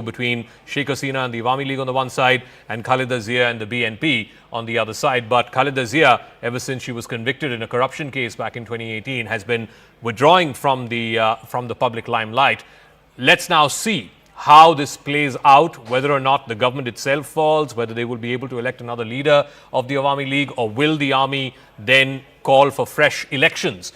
between Sheikh Hasina and the Awami League on the one side and Khaleda Zia and the BNP on the other side. But Khaleda Zia, ever since she was convicted in a corruption case back in 2018, has been withdrawing from the public limelight. Let's now see how this plays out, whether or not the government itself falls, whether they will be able to elect another leader of the Awami League, or will the army then call for fresh elections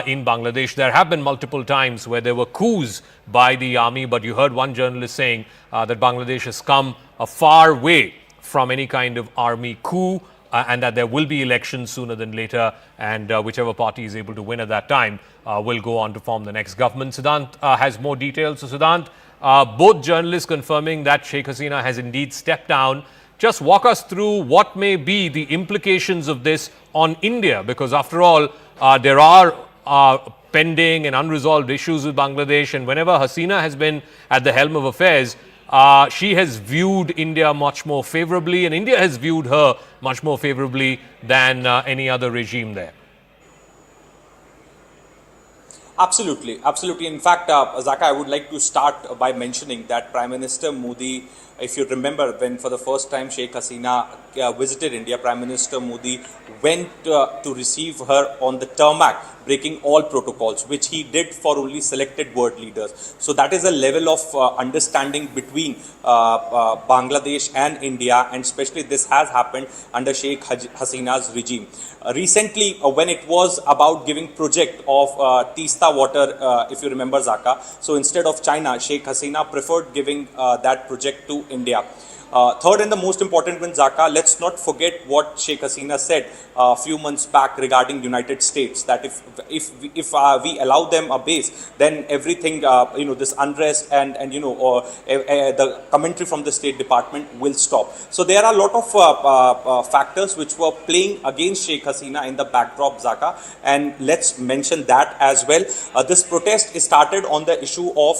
in Bangladesh. There have been multiple times where there were coups by the army, but you heard one journalist saying that Bangladesh has come a far way from any kind of army coup, and that there will be elections sooner than later, and whichever party is able to win at that time will go on to form the next government. Siddhant has more details. So Siddhant, both journalists confirming that Sheikh Hasina has indeed stepped down. Just walk us through what may be the implications of this on India, because after all, there are pending and unresolved issues with Bangladesh, and whenever Hasina has been at the helm of affairs, she has viewed India much more favorably, and India has viewed her much more favorably than any other regime there. Absolutely, absolutely. In fact, Zaka, I would like to start by mentioning that Prime Minister Modi, if you remember, when for the first time Sheikh Hasina visited India, Prime Minister Modi went to receive her on the tarmac, breaking all protocols, which he did for only selected world leaders. So that is a level of understanding between Bangladesh and India, and especially this has happened under Sheikh Hasina's regime. Recently, when it was about giving project of Tista water, if you remember, Zaka, so instead of China, Sheikh Hasina preferred giving that project to India. Third and the most important one, Zaka, let's not forget what Sheikh Hasina said a few months back regarding United States, that if we allow them a base, then everything, this unrest and the commentary from the State Department will stop. So there are a lot of factors which were playing against Sheikh Hasina in the backdrop, Zaka, and let's mention that as well. This protest started on the issue of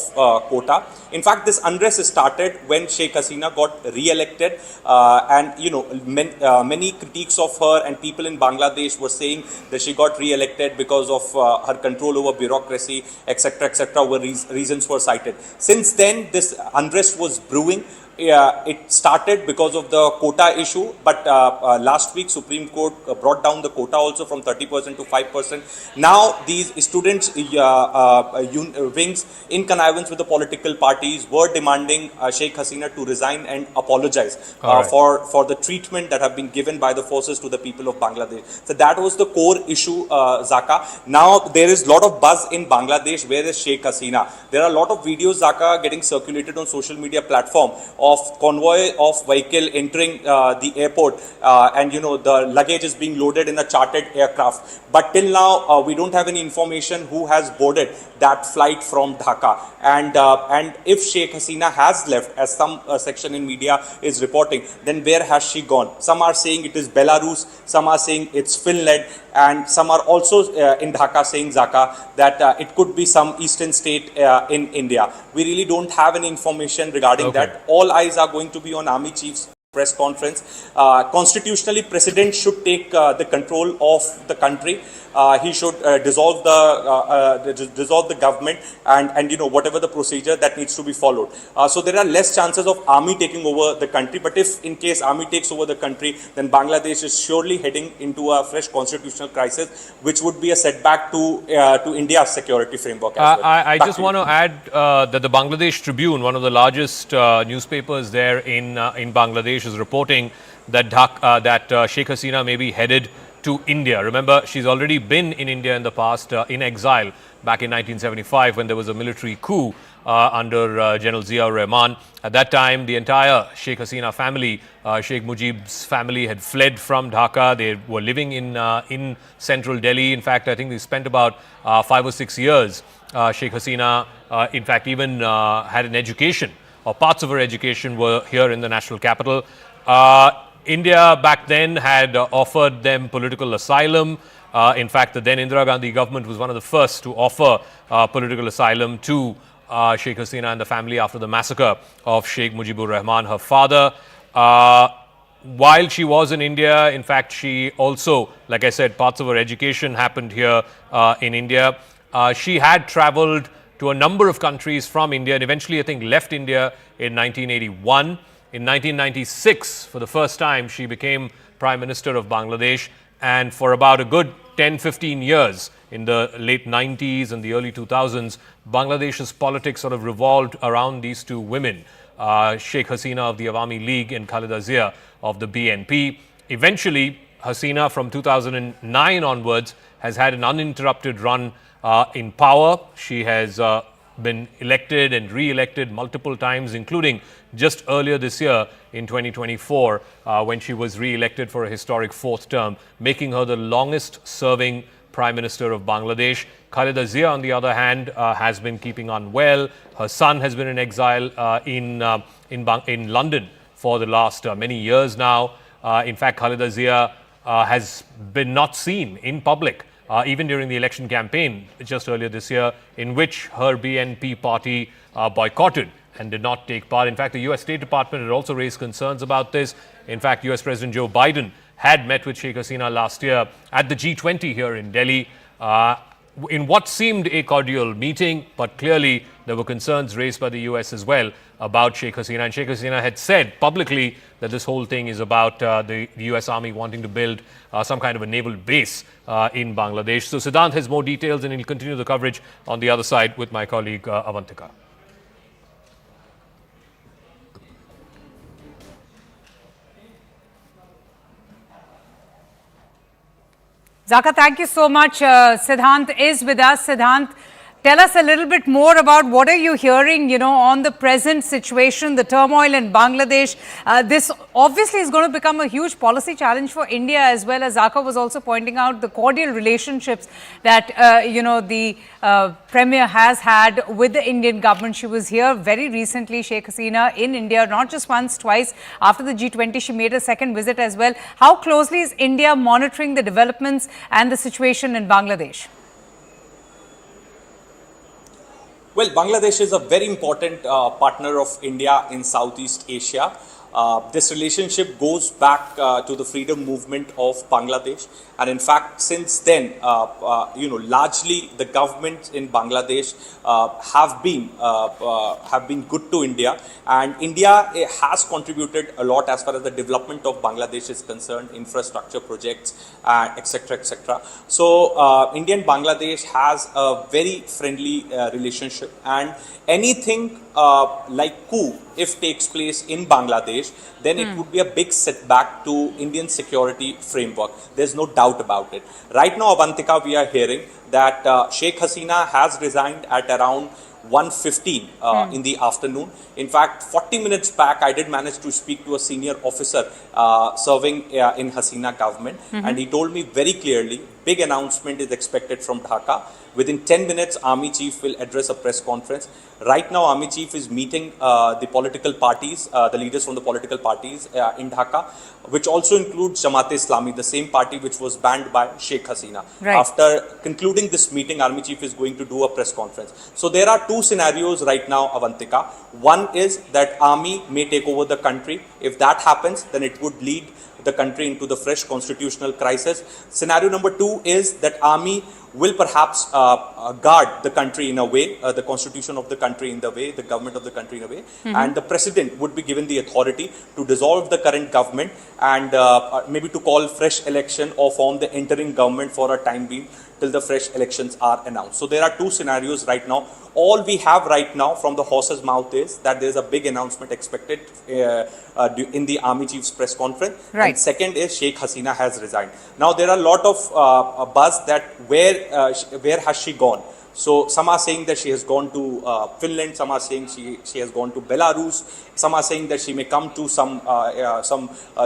quota. In fact, this unrest started when Sheikh Hasina got re-elected, and many critiques of her and people in Bangladesh were saying that she got re-elected because of her control over bureaucracy, etc., were reasons were cited. Since then, this unrest was brewing. It started because of the quota issue, but last week Supreme Court brought down the quota also from 30% to 5%. Now these students wings, in connivance with the political parties, were demanding Sheikh Hasina to resign and apologize for the treatment that have been given by the forces to the people of Bangladesh. So that was the core issue, Zaka. Now there is a lot of buzz in Bangladesh. Where is Sheikh Hasina? There are a lot of videos, Zaka, getting circulated on social media platform of convoy of vehicle entering the airport, and the luggage is being loaded in a chartered aircraft. But till now, we don't have any information who has boarded that flight from Dhaka. And if Sheikh Hasina has left, as some section in media is reporting, then where has she gone? Some are saying it is Belarus, some are saying it's Finland, and some are also in Dhaka saying, Zaka, that it could be some eastern state in India. We really don't have any information regarding that. All eyes are going to be on Army Chief's press conference. Constitutionally, President should take the control of the country. He should dissolve the government and whatever the procedure that needs to be followed. So there are less chances of army taking over the country. But if in case army takes over the country, then Bangladesh is surely heading into a fresh constitutional crisis, which would be a setback to India's security framework. As well. I just want to add that the Bangladesh Tribune, one of the largest newspapers there in Bangladesh, is reporting that Sheikh Hasina may be headed to India. Remember, she's already been in India in the past, in exile back in 1975 when there was a military coup under General Zia-ur Rahman. At that time, the entire Sheikh Hasina family, Sheikh Mujib's family, had fled from Dhaka. They were living in central Delhi. In fact, I think they spent about 5 or 6 years. Sheikh Hasina, in fact, even had an education, or parts of her education were here in the national capital. India back then had offered them political asylum. In fact, the then Indira Gandhi government was one of the first to offer political asylum to Sheikh Hasina and the family after the massacre of Sheikh Mujibur Rahman, her father. While she was in India, in fact, she also, like I said, parts of her education happened here in India. She had traveled to a number of countries from India, and eventually, I think, left India in 1981. In 1996, for the first time, she became Prime Minister of Bangladesh, and for about a good 10-15 years in the late 90s and the early 2000s, Bangladesh's politics sort of revolved around these two women, Sheikh Hasina of the Awami League and Khaleda Zia of the BNP. Eventually, Hasina from 2009 onwards has had an uninterrupted run in power. She has been elected and re-elected multiple times, including just earlier this year in 2024 when she was re-elected for a historic fourth term, making her the longest serving Prime Minister of Bangladesh. Khaleda Zia, on the other hand, has been keeping unwell. Her son has been in exile in London for the last many years now. In fact, Khaleda Zia has been not seen in public, even during the election campaign just earlier this year, in which her BNP party boycotted and did not take part. In fact, the US State Department had also raised concerns about this. In fact, US President Joe Biden had met with Sheikh Hasina last year at the G20 here in Delhi in what seemed a cordial meeting, but clearly there were concerns raised by the US as well about Sheikh Hasina. And Sheikh Hasina had said publicly that this whole thing is about the US Army wanting to build some kind of a naval base in Bangladesh. So Siddhant has more details, and he'll continue the coverage on the other side with my colleague Avantika. Zaka, thank you so much. Siddhant is with us. Siddhant, tell us a little bit more about what are you hearing, on the present situation, the turmoil in Bangladesh. This obviously is going to become a huge policy challenge for India as well. As Zaka was also pointing out, the cordial relationships that, the Premier has had with the Indian government. She was here very recently, Sheikh Hasina, in India, not just once, twice. After the G20, she made a second visit as well. How closely is India monitoring the developments and the situation in Bangladesh? Well, Bangladesh is a very important partner of India in Southeast Asia. This relationship goes back to the freedom movement of Bangladesh, and in fact, since then, largely the governments in Bangladesh have been good to India, and India has contributed a lot as far as the development of Bangladesh is concerned, infrastructure projects, etc., etc. So, India and Bangladesh has a very friendly relationship, and anything like coup, if takes place in Bangladesh, then it would be a big setback to Indian security framework. There's no doubt about it. Right now, Avantika, we are hearing that Sheikh Hasina has resigned at around 1:15 in the afternoon. In fact, 40 minutes back, I did manage to speak to a senior officer serving in Hasina government, and he told me very clearly, big announcement is expected from Dhaka. Within 10 minutes, Army Chief will address a press conference. Right now, Army Chief is meeting the political parties, the leaders from the political parties in Dhaka, which also includes Jamaat-e-Islami, the same party which was banned by Sheikh Hasina. Right. After concluding this meeting, Army Chief is going to do a press conference. So there are two scenarios right now, Avantika. One is that Army may take over the country. If that happens, then it would lead the country into the fresh constitutional crisis. Scenario number two is that Army will perhaps guard the country in a way, the constitution of the country in the way, the government of the country in a way, and the president would be given the authority to dissolve the current government and maybe to call fresh election or form the interim government for a time being till the fresh elections are announced. So there are two scenarios right now. All we have right now from the horse's mouth is that there is a big announcement expected in the Army Chief's press conference. Right. And second is Sheikh Hasina has resigned. Now there are a lot of buzz that where has she gone? So some are saying that she has gone to Finland, some are saying she has gone to Belarus, some are saying that she may come to some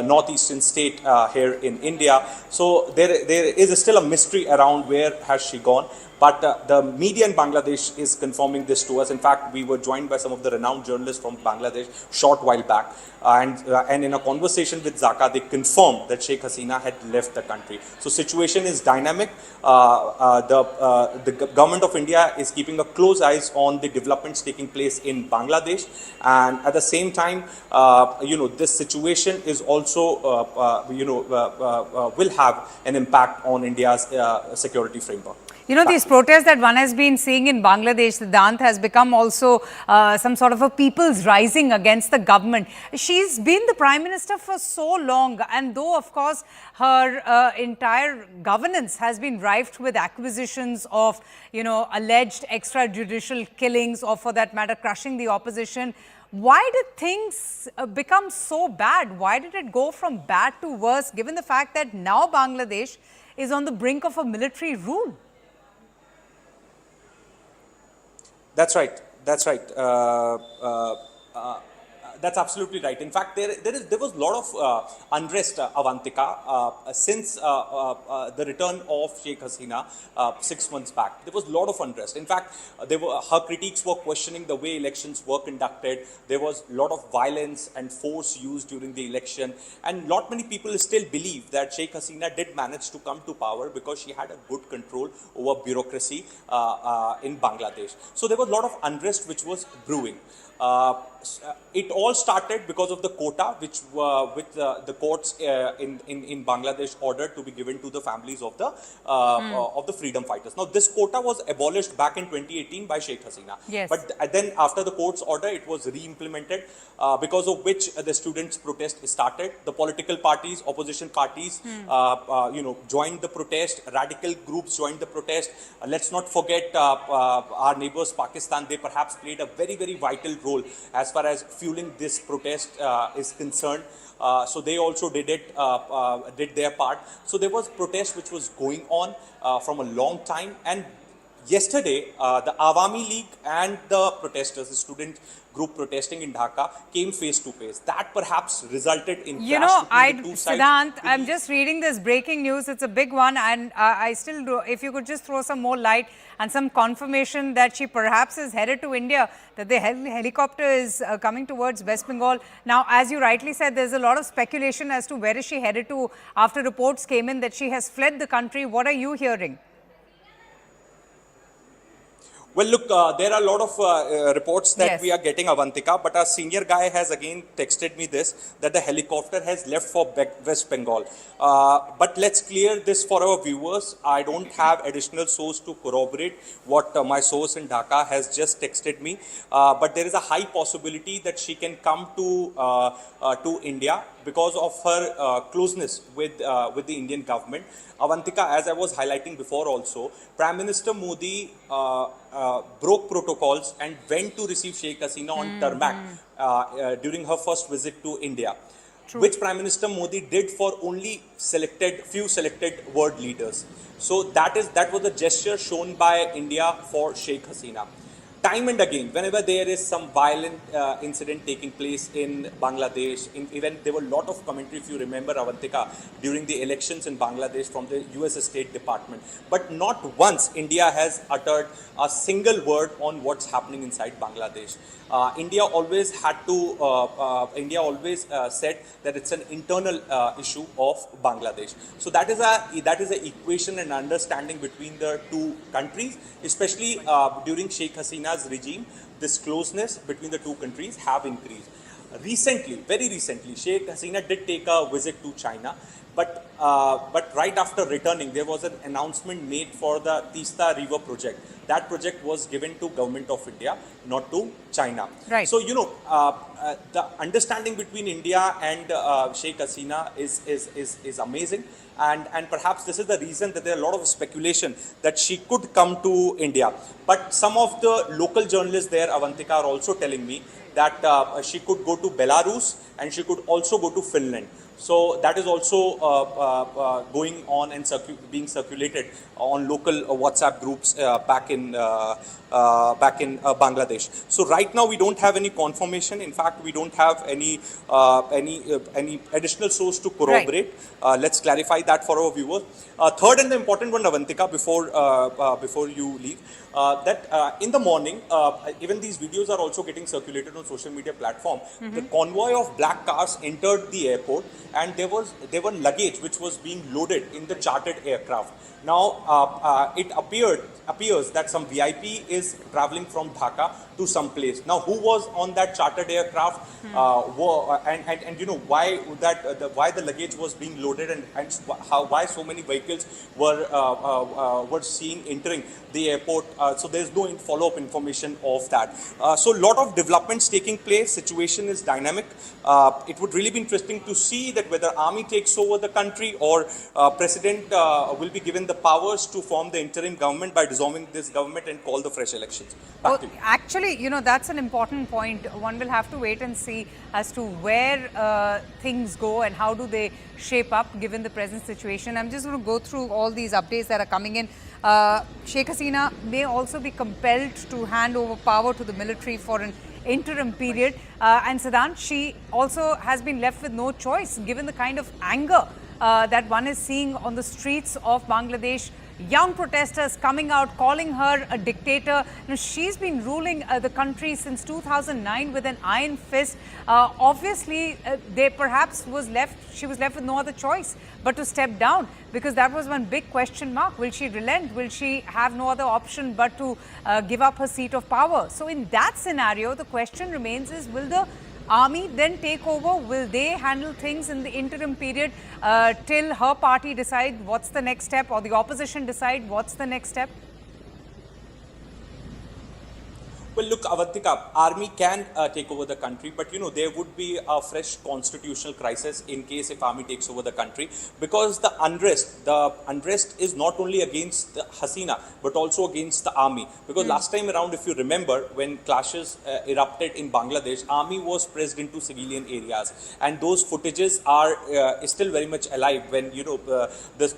northeastern state here in India. So there is still a mystery around where has she gone. But the media in Bangladesh is confirming this to us. In fact, we were joined by some of the renowned journalists from Bangladesh short while back. And in a conversation with Zaka, they confirmed that Sheikh Hasina had left the country. So situation is dynamic. The government of India is keeping a close eyes on the developments taking place in Bangladesh. And at the same time, this situation is also, will have an impact on India's security framework. You know, these protests that one has been seeing in Bangladesh, Siddhant, has become also some sort of a people's rising against the government. She's been the Prime Minister for so long, and though, of course, her entire governance has been rife with accusations of, you know, alleged extrajudicial killings, or for that matter, crushing the opposition. Why did things become so bad? Why did it go from bad to worse, given the fact that now Bangladesh is on the brink of a military rule? That's right. That's right. That's absolutely right. In fact, there was a lot of unrest, Avantika, since the return of Sheikh Hasina 6 months back. There was a lot of unrest. In fact, her critiques were questioning the way elections were conducted. There was a lot of violence and force used during the election, and many people still believe that Sheikh Hasina did manage to come to power because she had a good control over bureaucracy in Bangladesh. So there was a lot of unrest which was brewing. It all started because of the quota which the courts in Bangladesh ordered to be given to the families of the freedom fighters. Now this quota was abolished back in 2018 by Sheikh Hasina. Yes. But then after the court's order, it was re-implemented, because of which the students' protest started. The political parties, opposition parties, joined the protest. Radical groups joined the protest. Let's not forget our neighbors, Pakistan. They perhaps played a very, very vital role as far as fueling this protest is concerned. So they also did their part. So there was protest which was going on from a long time, and yesterday the Awami League and the protesters, the student group protesting in Dhaka, came face to face. That perhaps resulted in clash between the two sides. Siddhant, I'm just reading this breaking news. It's a big one, and I still do. If you could just throw some more light and some confirmation that she perhaps is headed to India, that the helicopter is coming towards West Bengal. Now, as you rightly said, there's a lot of speculation as to where is she headed to after reports came in that she has fled the country. What are you hearing? Well, look, there are a lot of reports that we are getting, Avantika, but our senior guy has again texted me this, that the helicopter has left for West Bengal. But let's clear this for our viewers. I don't have additional source to corroborate what my source in Dhaka has just texted me. But there is a high possibility that she can come to India because of her closeness with the Indian government. Avantika, as I was highlighting before also, Prime Minister Modi broke protocols and went to receive Sheikh Hasina on tarmac during her first visit to India. True. Which Prime Minister Modi did for only few selected world leaders. So that was a gesture shown by India for Sheikh Hasina. Time and again, whenever there is some violent incident taking place in Bangladesh, even there were a lot of commentary, if you remember, Avantika, during the elections in Bangladesh from the US State Department. But not once India has uttered a single word on what's happening inside Bangladesh. India always said that it's an internal issue of Bangladesh. So that is a equation and understanding between the two countries, especially during Sheikh Hasina's regime. This closeness between the two countries have increased. Very recently, Sheikh Hasina did take a visit to China. But right after returning, there was an announcement made for the Tista River project. That project was given to Government of India, not to China. Right. So, the understanding between India and Sheikh Hasina is amazing. And perhaps this is the reason that there are a lot of speculation that she could come to India. But some of the local journalists there, Avantika, are also telling me that she could go to Belarus and she could also go to Finland. So that is also going on and being circulated on local WhatsApp groups back in Bangladesh. So right now we don't have any confirmation. In fact, we don't have any additional source to corroborate. Right. Let's clarify that for our viewers. Third and the important one, Avantika, before you leave, that in the morning, even these videos are also getting circulated on social media platform. The convoy of black cars entered the airport and there were luggage which was being loaded in the chartered aircraft. Now, it appears that some VIP is traveling from Dhaka to some place. Now, who was on that chartered aircraft, and you know why why the luggage was being loaded, and why so many vehicles were seen entering the airport. So there's no follow-up information of that. So a lot of developments taking place. Situation is dynamic. It would really be interesting to see that whether army takes over the country or president will be given the powers to form the interim government by dissolving this government and call the fresh elections. Back to you. Actually, you know, that's an important point. One will have to wait and see as to where things go and how do they shape up given the present situation. I'm just going to go through all these updates that are coming in. Sheikh Hasina may also be compelled to hand over power to the military for an interim period. And Siddhant, she also has been left with no choice given the kind of anger that one is seeing on the streets of Bangladesh. Young protesters coming out, calling her a dictator. You know, she's been ruling the country since 2009 with an iron fist. Obviously, she was left with no other choice but to step down, because that was one big question mark. Will she relent? Will she have no other option but to give up her seat of power? So in that scenario, the question remains is, will the army then take over? Will they handle things in the interim period till her party decide what's the next step, or the opposition decide what's the next step? Well, look, Avantika, army can take over the country, but you know there would be a fresh constitutional crisis in case if army takes over the country, because the unrest is not only against Hasina but also against the army. Because last time around, if you remember, when clashes erupted in Bangladesh, army was pressed into civilian areas, and those footages are still very much alive. When you know the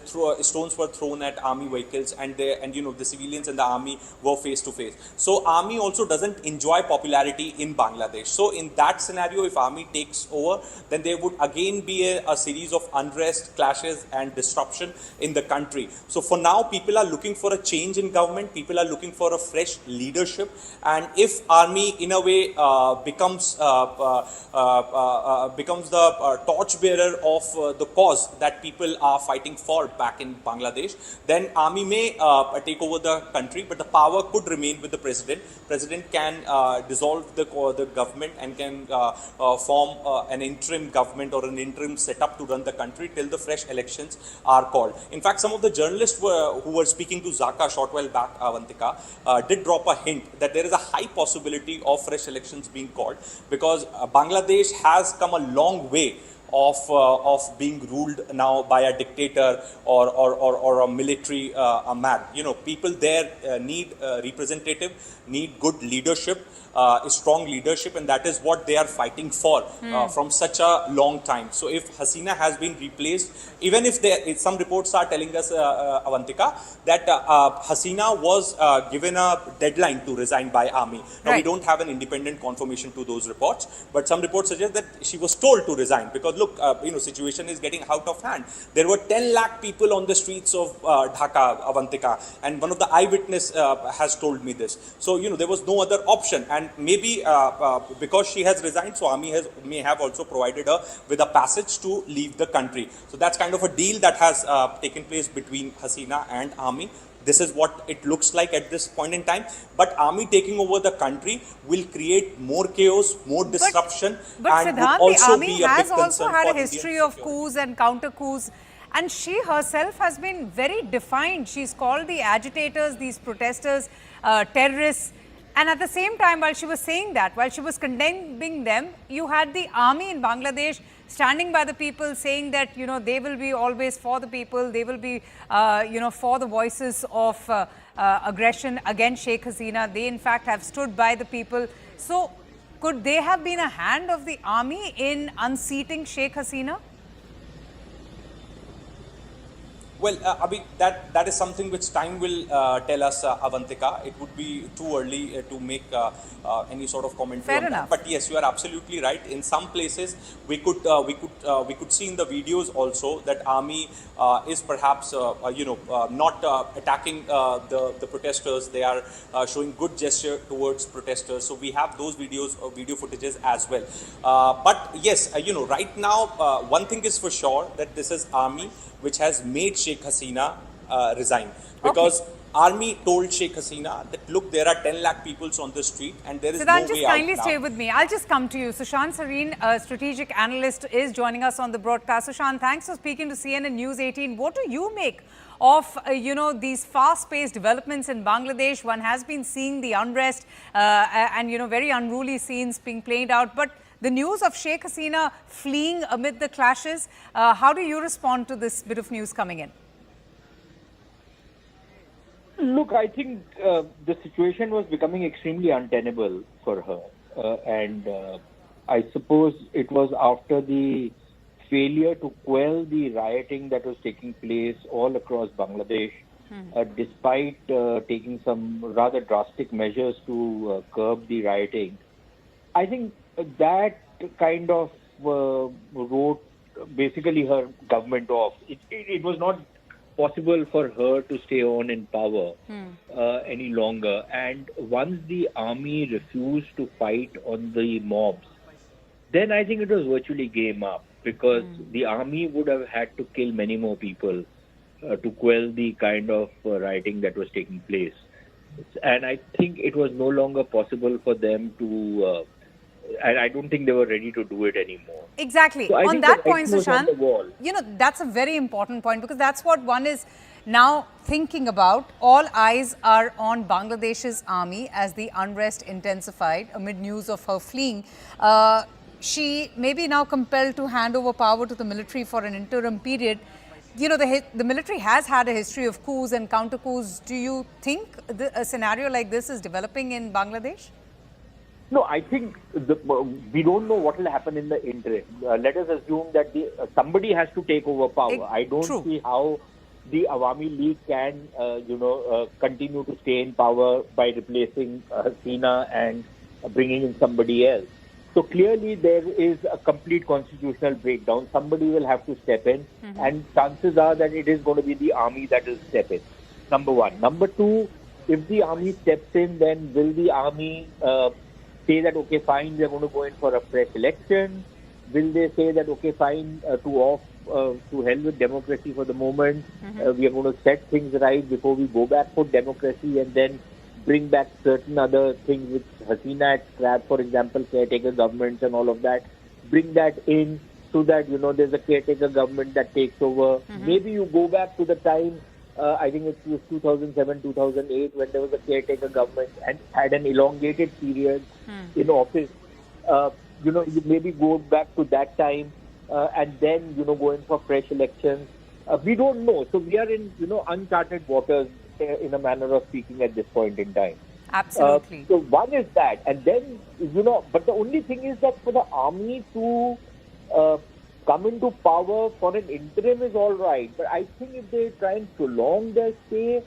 stones were thrown at army vehicles, and you know the civilians and the army were face to face. So army also doesn't enjoy popularity in Bangladesh. So in that scenario, if army takes over, then there would again be a series of unrest, clashes and disruption in the country. So for now, people are looking for a change in government. People are looking for a fresh leadership. And if army in a way becomes the torchbearer of the cause that people are fighting for back in Bangladesh, then army may take over the country, but the power could remain with the president. President can dissolve the government and can form an interim government or an interim setup to run the country till the fresh elections are called. In fact, some of the journalists who were speaking to Zaka a short while back, Avantika, did drop a hint that there is a high possibility of fresh elections being called, because Bangladesh has come a long way of being ruled now by a dictator or a military man. You know, people there need representative, need good leadership, strong leadership, and that is what they are fighting for from such a long time. So if Hasina has been replaced, even if some reports are telling us, Avantika, that Hasina was given a deadline to resign by army. Now, we don't have an independent confirmation to those reports, but some reports suggest that she was told to resign, because look, you know, situation is getting out of hand. There were 10 lakh people on the streets of Dhaka, Avantika, and one of the eyewitness has told me this. So, you know, there was no other option, and maybe because she has resigned, so army may have also provided her with a passage to leave the country. So that's kind of a deal that has taken place between Hasina and army. This is what it looks like at this point in time. But army taking over the country will create more chaos, more disruption, but and Siddhant, would also the army be a big has also concern had for a history Indian of security. coups and counter coups. And she herself has been very defined. She's called the agitators, these protesters, terrorists. And at the same time, while she was saying that, while she was condemning them, you had the army in Bangladesh standing by the people, saying that, you know, they will be always for the people, they will be, you know, for the voices of aggression against Sheikh Hasina. They, in fact, have stood by the people. So, could they have been a hand of the army in unseating Sheikh Hasina? Well, I mean, that is something which time will tell us, Avantika. It would be too early to make any sort of commentary Fair on enough. that. But yes, you are absolutely right. In some places, we could see in the videos also that army is perhaps not attacking the protesters. They are showing good gesture towards protesters. So we have those videos, video footages as well. But yes, right now, one thing is for sure that this is army which has made Sheikh Hasina resign, Okay. because army told Sheikh Hasina that look, there are 10 lakh people on the street and there is Siddhant, no just way out kindly now. stay with me. I'll just come to you. Sushant Sareen, a strategic analyst, is joining us on the broadcast. Sushant, thanks for speaking to CNN News 18. What do you make of, these fast-paced developments in Bangladesh? One has been seeing the unrest and, very unruly scenes being played out. But the news of Sheikh Hasina fleeing amid the clashes, how do you respond to this bit of news coming in? Look, I think the situation was becoming extremely untenable for her. And I suppose it was after the failure to quell the rioting that was taking place all across Bangladesh, despite taking some rather drastic measures to curb the rioting. I think that kind of wrote basically her government off. It was not possible for her to stay on in power any longer. And once the army refused to fight on the mobs, then I think it was virtually game up, because the army would have had to kill many more people to quell the kind of rioting that was taking place. And I think it was no longer possible for them to, and I don't think they were ready to do it anymore. Exactly. So on that point, was on the wall. Sushant, that's a very important point, because that's what one is now thinking about. All eyes are on Bangladesh's army as the unrest intensified amid news of her fleeing. She may be now compelled to hand over power to the military for an interim period. The military has had a history of coups and counter coups. Do you think a scenario like this is developing in Bangladesh? No, I think we don't know what will happen in the interim. Let us assume that somebody has to take over power. I don't see how the Awami League can, continue to stay in power by replacing Hasina and bringing in somebody else. So clearly there is a complete constitutional breakdown. Somebody will have to step in, and chances are that it is going to be the army that will step in. Number one. Number two, if the army steps in, then will the army say that, okay, fine, we are going to go in for a fresh election? Will they say that, okay, fine, to hell with democracy for the moment, we are going to set things right before we go back for democracy, and then bring back certain other things which Hasina had scrapped, for example, caretaker governments and all of that, bring that in so that, there's a caretaker government that takes over. Maybe you go back to the time, I think it was 2007, 2008, when there was a caretaker government and had an elongated period in office. You maybe go back to that time and then, go in for fresh elections. We don't know. So we are in, uncharted waters, in a manner of speaking, at this point in time. Absolutely. So one is that. And then, but the only thing is that for the army to come into power for an interim is all right. But I think if they try and prolong their stay,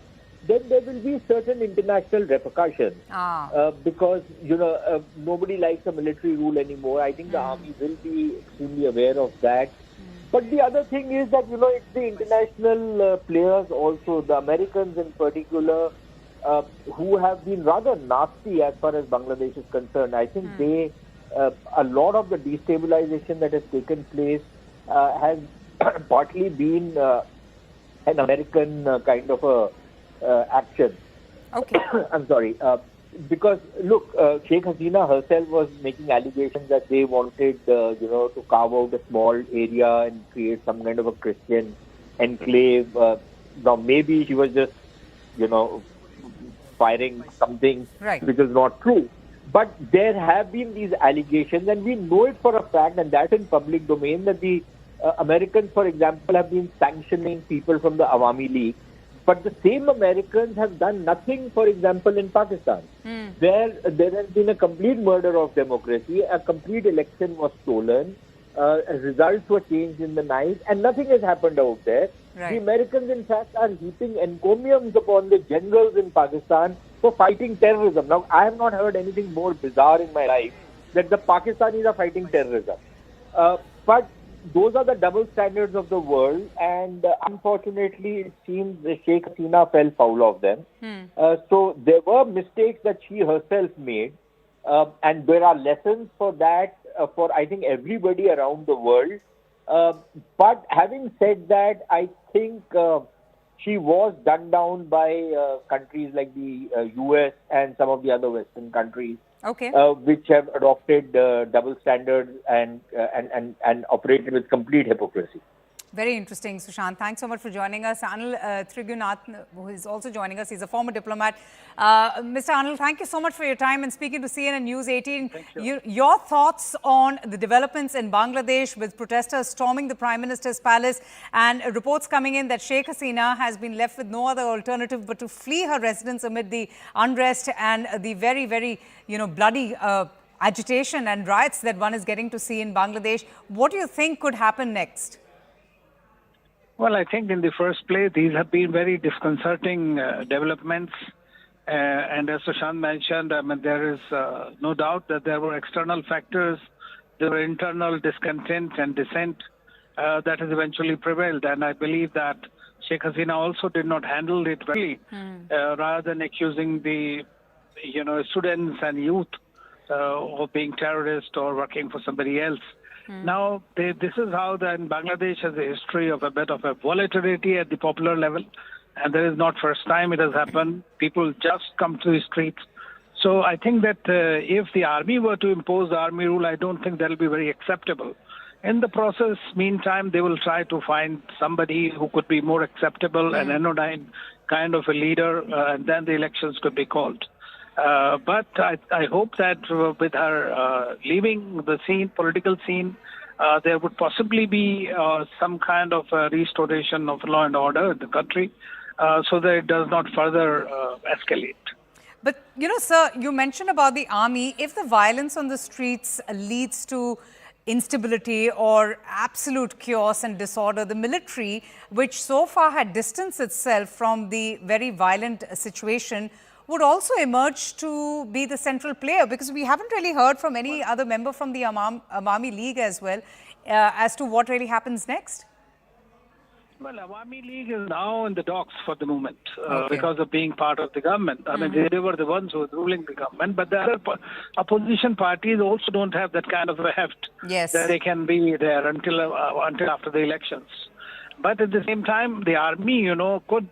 then there will be certain international repercussions. Because, nobody likes a military rule anymore. I think the army will be extremely aware of that. But the other thing is that, it's the international players also, the Americans in particular, who have been rather nasty as far as Bangladesh is concerned. I think a lot of the destabilization that has taken place has partly been an American kind of action. Okay. I'm sorry. Because, look, Sheikh Hasina herself was making allegations that they wanted, to carve out a small area and create some kind of a Christian enclave. Now, maybe she was just, firing something which is not true. But there have been these allegations, and we know it for a fact, and that's in public domain, that the Americans, for example, have been sanctioning people from the Awami League. But the same Americans have done nothing, for example, in Pakistan, where there has been a complete murder of democracy, a complete election was stolen, Results were changed in the night, and nothing has happened out there. Right. The Americans, in fact, are heaping encomiums upon the generals in Pakistan for fighting terrorism. Now, I have not heard anything more bizarre in my life that the Pakistanis are fighting terrorism. But those are the double standards of the world, and unfortunately, it seems that Sheikh Hasina fell foul of them. So there were mistakes that she herself made, and there are lessons for that for I think everybody around the world. But having said that, I think she was done down by countries like the US and some of the other Western countries. Okay. Which have adopted double standards and operated with complete hypocrisy. Very interesting, Sushant. Thanks so much for joining us. Anil Trigunath, who is also joining us, he's a former diplomat. Mr. Anil, thank you so much for your time and speaking to CNN News 18. Your thoughts on the developments in Bangladesh with protesters storming the Prime Minister's palace and reports coming in that Sheikh Hasina has been left with no other alternative but to flee her residence amid the unrest and the very, very, bloody agitation and riots that one is getting to see in Bangladesh. What do you think could happen next? Well, I think in the first place, these have been very disconcerting developments. And as Sushant mentioned, there is no doubt that there were external factors, there were internal discontent and dissent that has eventually prevailed. And I believe that Sheikh Hasina also did not handle it well, rather than accusing the students and youth of being terrorists or working for somebody else. Now, this is how in Bangladesh has a history of a bit of a volatility at the popular level. And there is not first time it has happened. People just come to the streets. So I think that if the army were to impose the army rule, I don't think that will be very acceptable. In the process, meantime, they will try to find somebody who could be more acceptable and anodyne kind of a leader, and then the elections could be called. But I hope that with her leaving the political scene, there would possibly be some kind of restoration of law and order in the country so that it does not further escalate. But, sir, you mentioned about the army. If the violence on the streets leads to instability or absolute chaos and disorder, the military, which so far had distanced itself from the very violent situation, would also emerge to be the central player, because we haven't really heard from any other member from the Awami League as well as to what really happens next. Well, Awami League is now in the docks for the moment because of being part of the government. I mean, they were the ones who were ruling the government, but the other opposition parties also don't have that kind of a heft that they can be there until after the elections. But at the same time, the army, could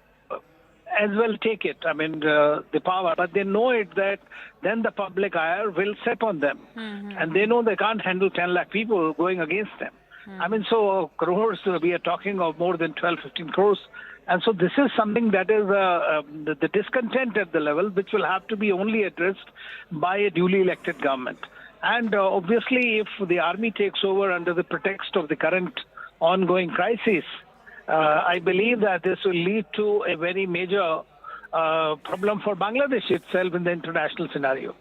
as well take it, the power, but they know it that then the public ire will set on them. And they know they can't handle 10 lakh people going against them. So crores, we are talking of more than 12, 15 crores. And so this is something that is the discontent at the level, which will have to be only addressed by a duly elected government. And obviously, if the army takes over under the pretext of the current ongoing crisis, I believe that this will lead to a very major problem for Bangladesh itself in the international scenario.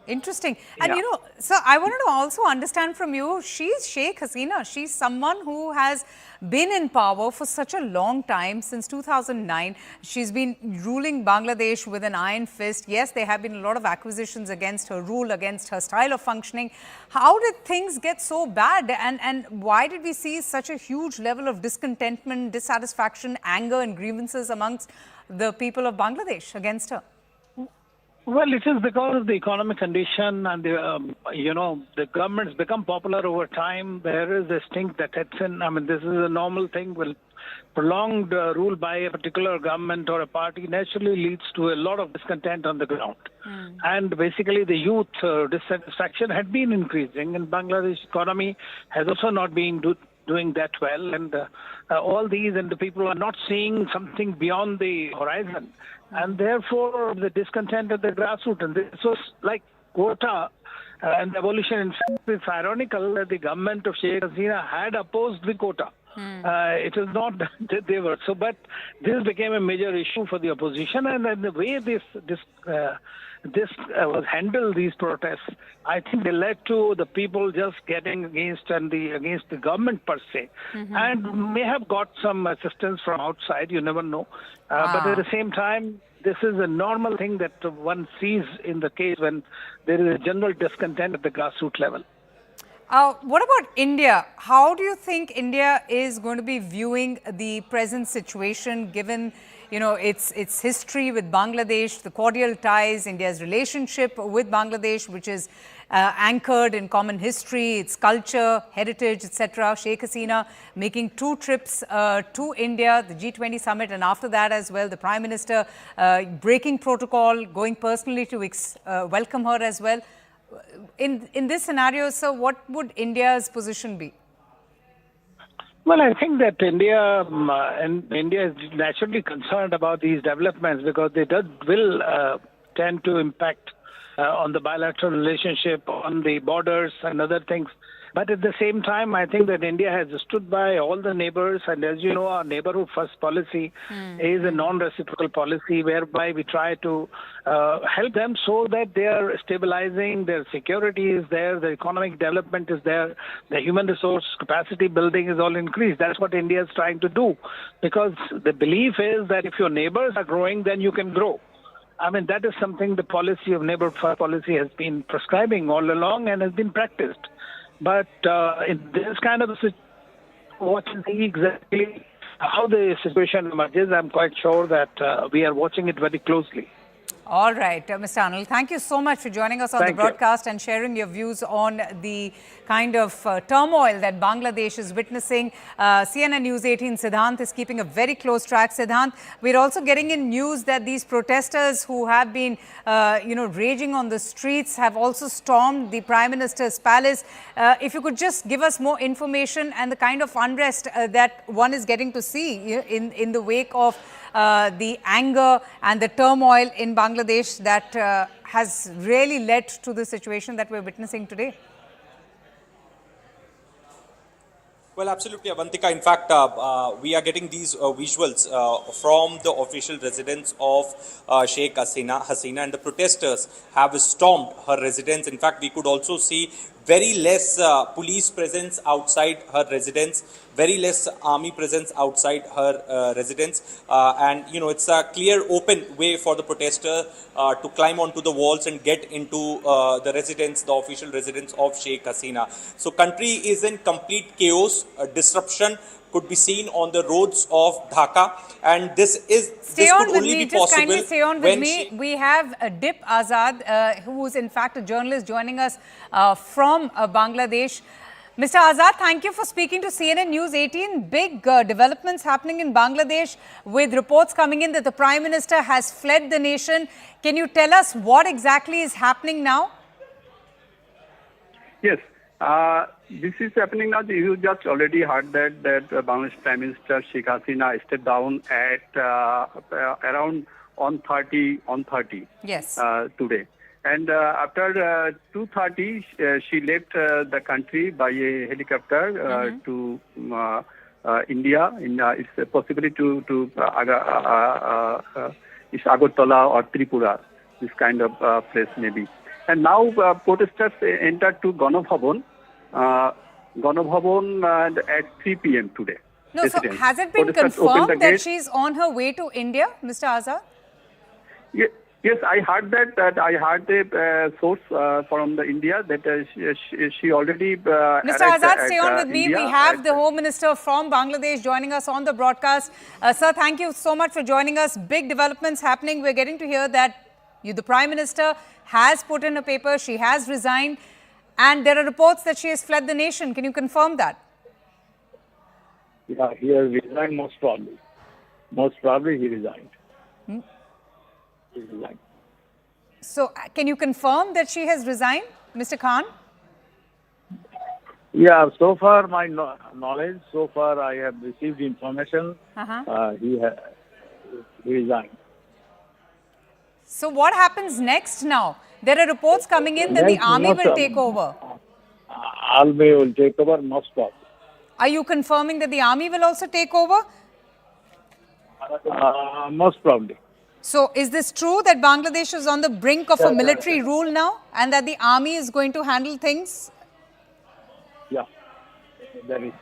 Interesting. And, sir, I wanted to also understand from you, she's Sheikh Hasina. She's someone who has been in power for such a long time, since 2009. She's been ruling Bangladesh with an iron fist. Yes, there have been a lot of accusations against her rule, against her style of functioning. How did things get so bad? And why did we see such a huge level of discontentment, dissatisfaction, anger and grievances amongst the people of Bangladesh against her? Well, it is because of the economic condition and the government's become popular over time. There is a stink that sets in. This is a normal thing. Well, prolonged rule by a particular government or a party naturally leads to a lot of discontent on the ground. And basically the youth dissatisfaction had been increasing, and Bangladesh economy has also not been doing that well. And all these, and the people are not seeing something beyond the horizon. And therefore, the discontent at the grassroots, and this was like quota and abolition. In fact, it's ironical that the government of Sheikh Hasina had opposed the quota. It is not that they were. So, but this became a major issue for the opposition, and then the way this was handled, these protests, I think they led to the people just getting against the government per se, and may have got some assistance from outside. You never know, but at the same time, this is a normal thing that one sees in the case when there is a general discontent at the grassroots level. What about India? How do you think India is going to be viewing the present situation, given its history with Bangladesh, the cordial ties, India's relationship with Bangladesh, which is anchored in common history, its culture, heritage, etc. Sheikh Hasina making 2 trips to India, the G20 summit, and after that as well, the Prime Minister breaking protocol, going personally to welcome her as well. In this scenario, sir, what would India's position be? Well, I think that India is naturally concerned about these developments because they will tend to impact on the bilateral relationship, on the borders and other things. But at the same time, I think that India has stood by all the neighbors. And as you know, our neighborhood first policy is a non-reciprocal policy whereby we try to help them so that they are stabilizing, their security is there, their economic development is there, the human resource capacity building is all increased. That's what India is trying to do. Because the belief is that if your neighbors are growing, then you can grow. I mean, that is something the policy of neighborhood first policy has been prescribing all along and has been practiced. But in this kind of a situation, what is exactly how the situation emerges, I'm quite sure that we are watching it very closely. All right, Mr. Anil, thank you so much for joining us on the broadcast and sharing your views on the kind of turmoil that Bangladesh is witnessing. CNN News 18 Siddhant is keeping a very close track. Siddhant, we're also getting in news that these protesters who have been, raging on the streets have also stormed the Prime Minister's palace. If you could just give us more information and the kind of unrest that one is getting to see in the wake of the anger and the turmoil in Bangladesh that has really led to the situation that we're witnessing today. Well, absolutely, Avantika. In fact, we are getting these visuals from the official residence of Sheikh Hasina, and the protesters have stormed her residence. In fact, we could also see very less police presence outside her residence, very less army presence outside her residence. And, it's a clear open way for the protester to climb onto the walls and get into the residence, the official residence of Sheikh Hasina. So country is in complete chaos. Disruption could be seen on the roads of Dhaka, and this could only be possible. Stay on with me. We have Dipak Azad, who is in fact a journalist joining us from Bangladesh. Mr. Azad, thank you for speaking to CNN News 18. Big developments happening in Bangladesh with reports coming in that the Prime Minister has fled the nation. Can you tell us what exactly is happening now? Yes. This is happening now. You just already heard that Bangladesh Prime Minister Sheikh Hasina stepped down at around on 30 yes. Today. And after 2:30, she left the country by a helicopter to India. It's possibly to it's Agartala or Tripura, this kind of place maybe. And now protesters entered to Ganabhavan at 3 p.m. today. No, so has it been confirmed that she's on her way to India, Mr. Azad? Yes, I heard that. I heard the source from the India that she already. Mr. Azad, stay on with me. We have the Home Minister from Bangladesh joining us on the broadcast. Sir, thank you so much for joining us. Big developments happening. We're getting to hear that the Prime Minister has put in a paper. She has resigned. And there are reports that she has fled the nation. Can you confirm that? Yeah, he has resigned most probably. Most probably he resigned. He resigned. So, can you confirm that she has resigned, Mr. Khan? Yeah, so far my knowledge, so far I have received information. He resigned. So, what happens next now? There are reports coming in that the army will take over. Army will take over most probably. Are you confirming that the army will also take over? Most probably. So is this true that Bangladesh is on the brink of a military rule now and that the army is going to handle things? Yeah, that is.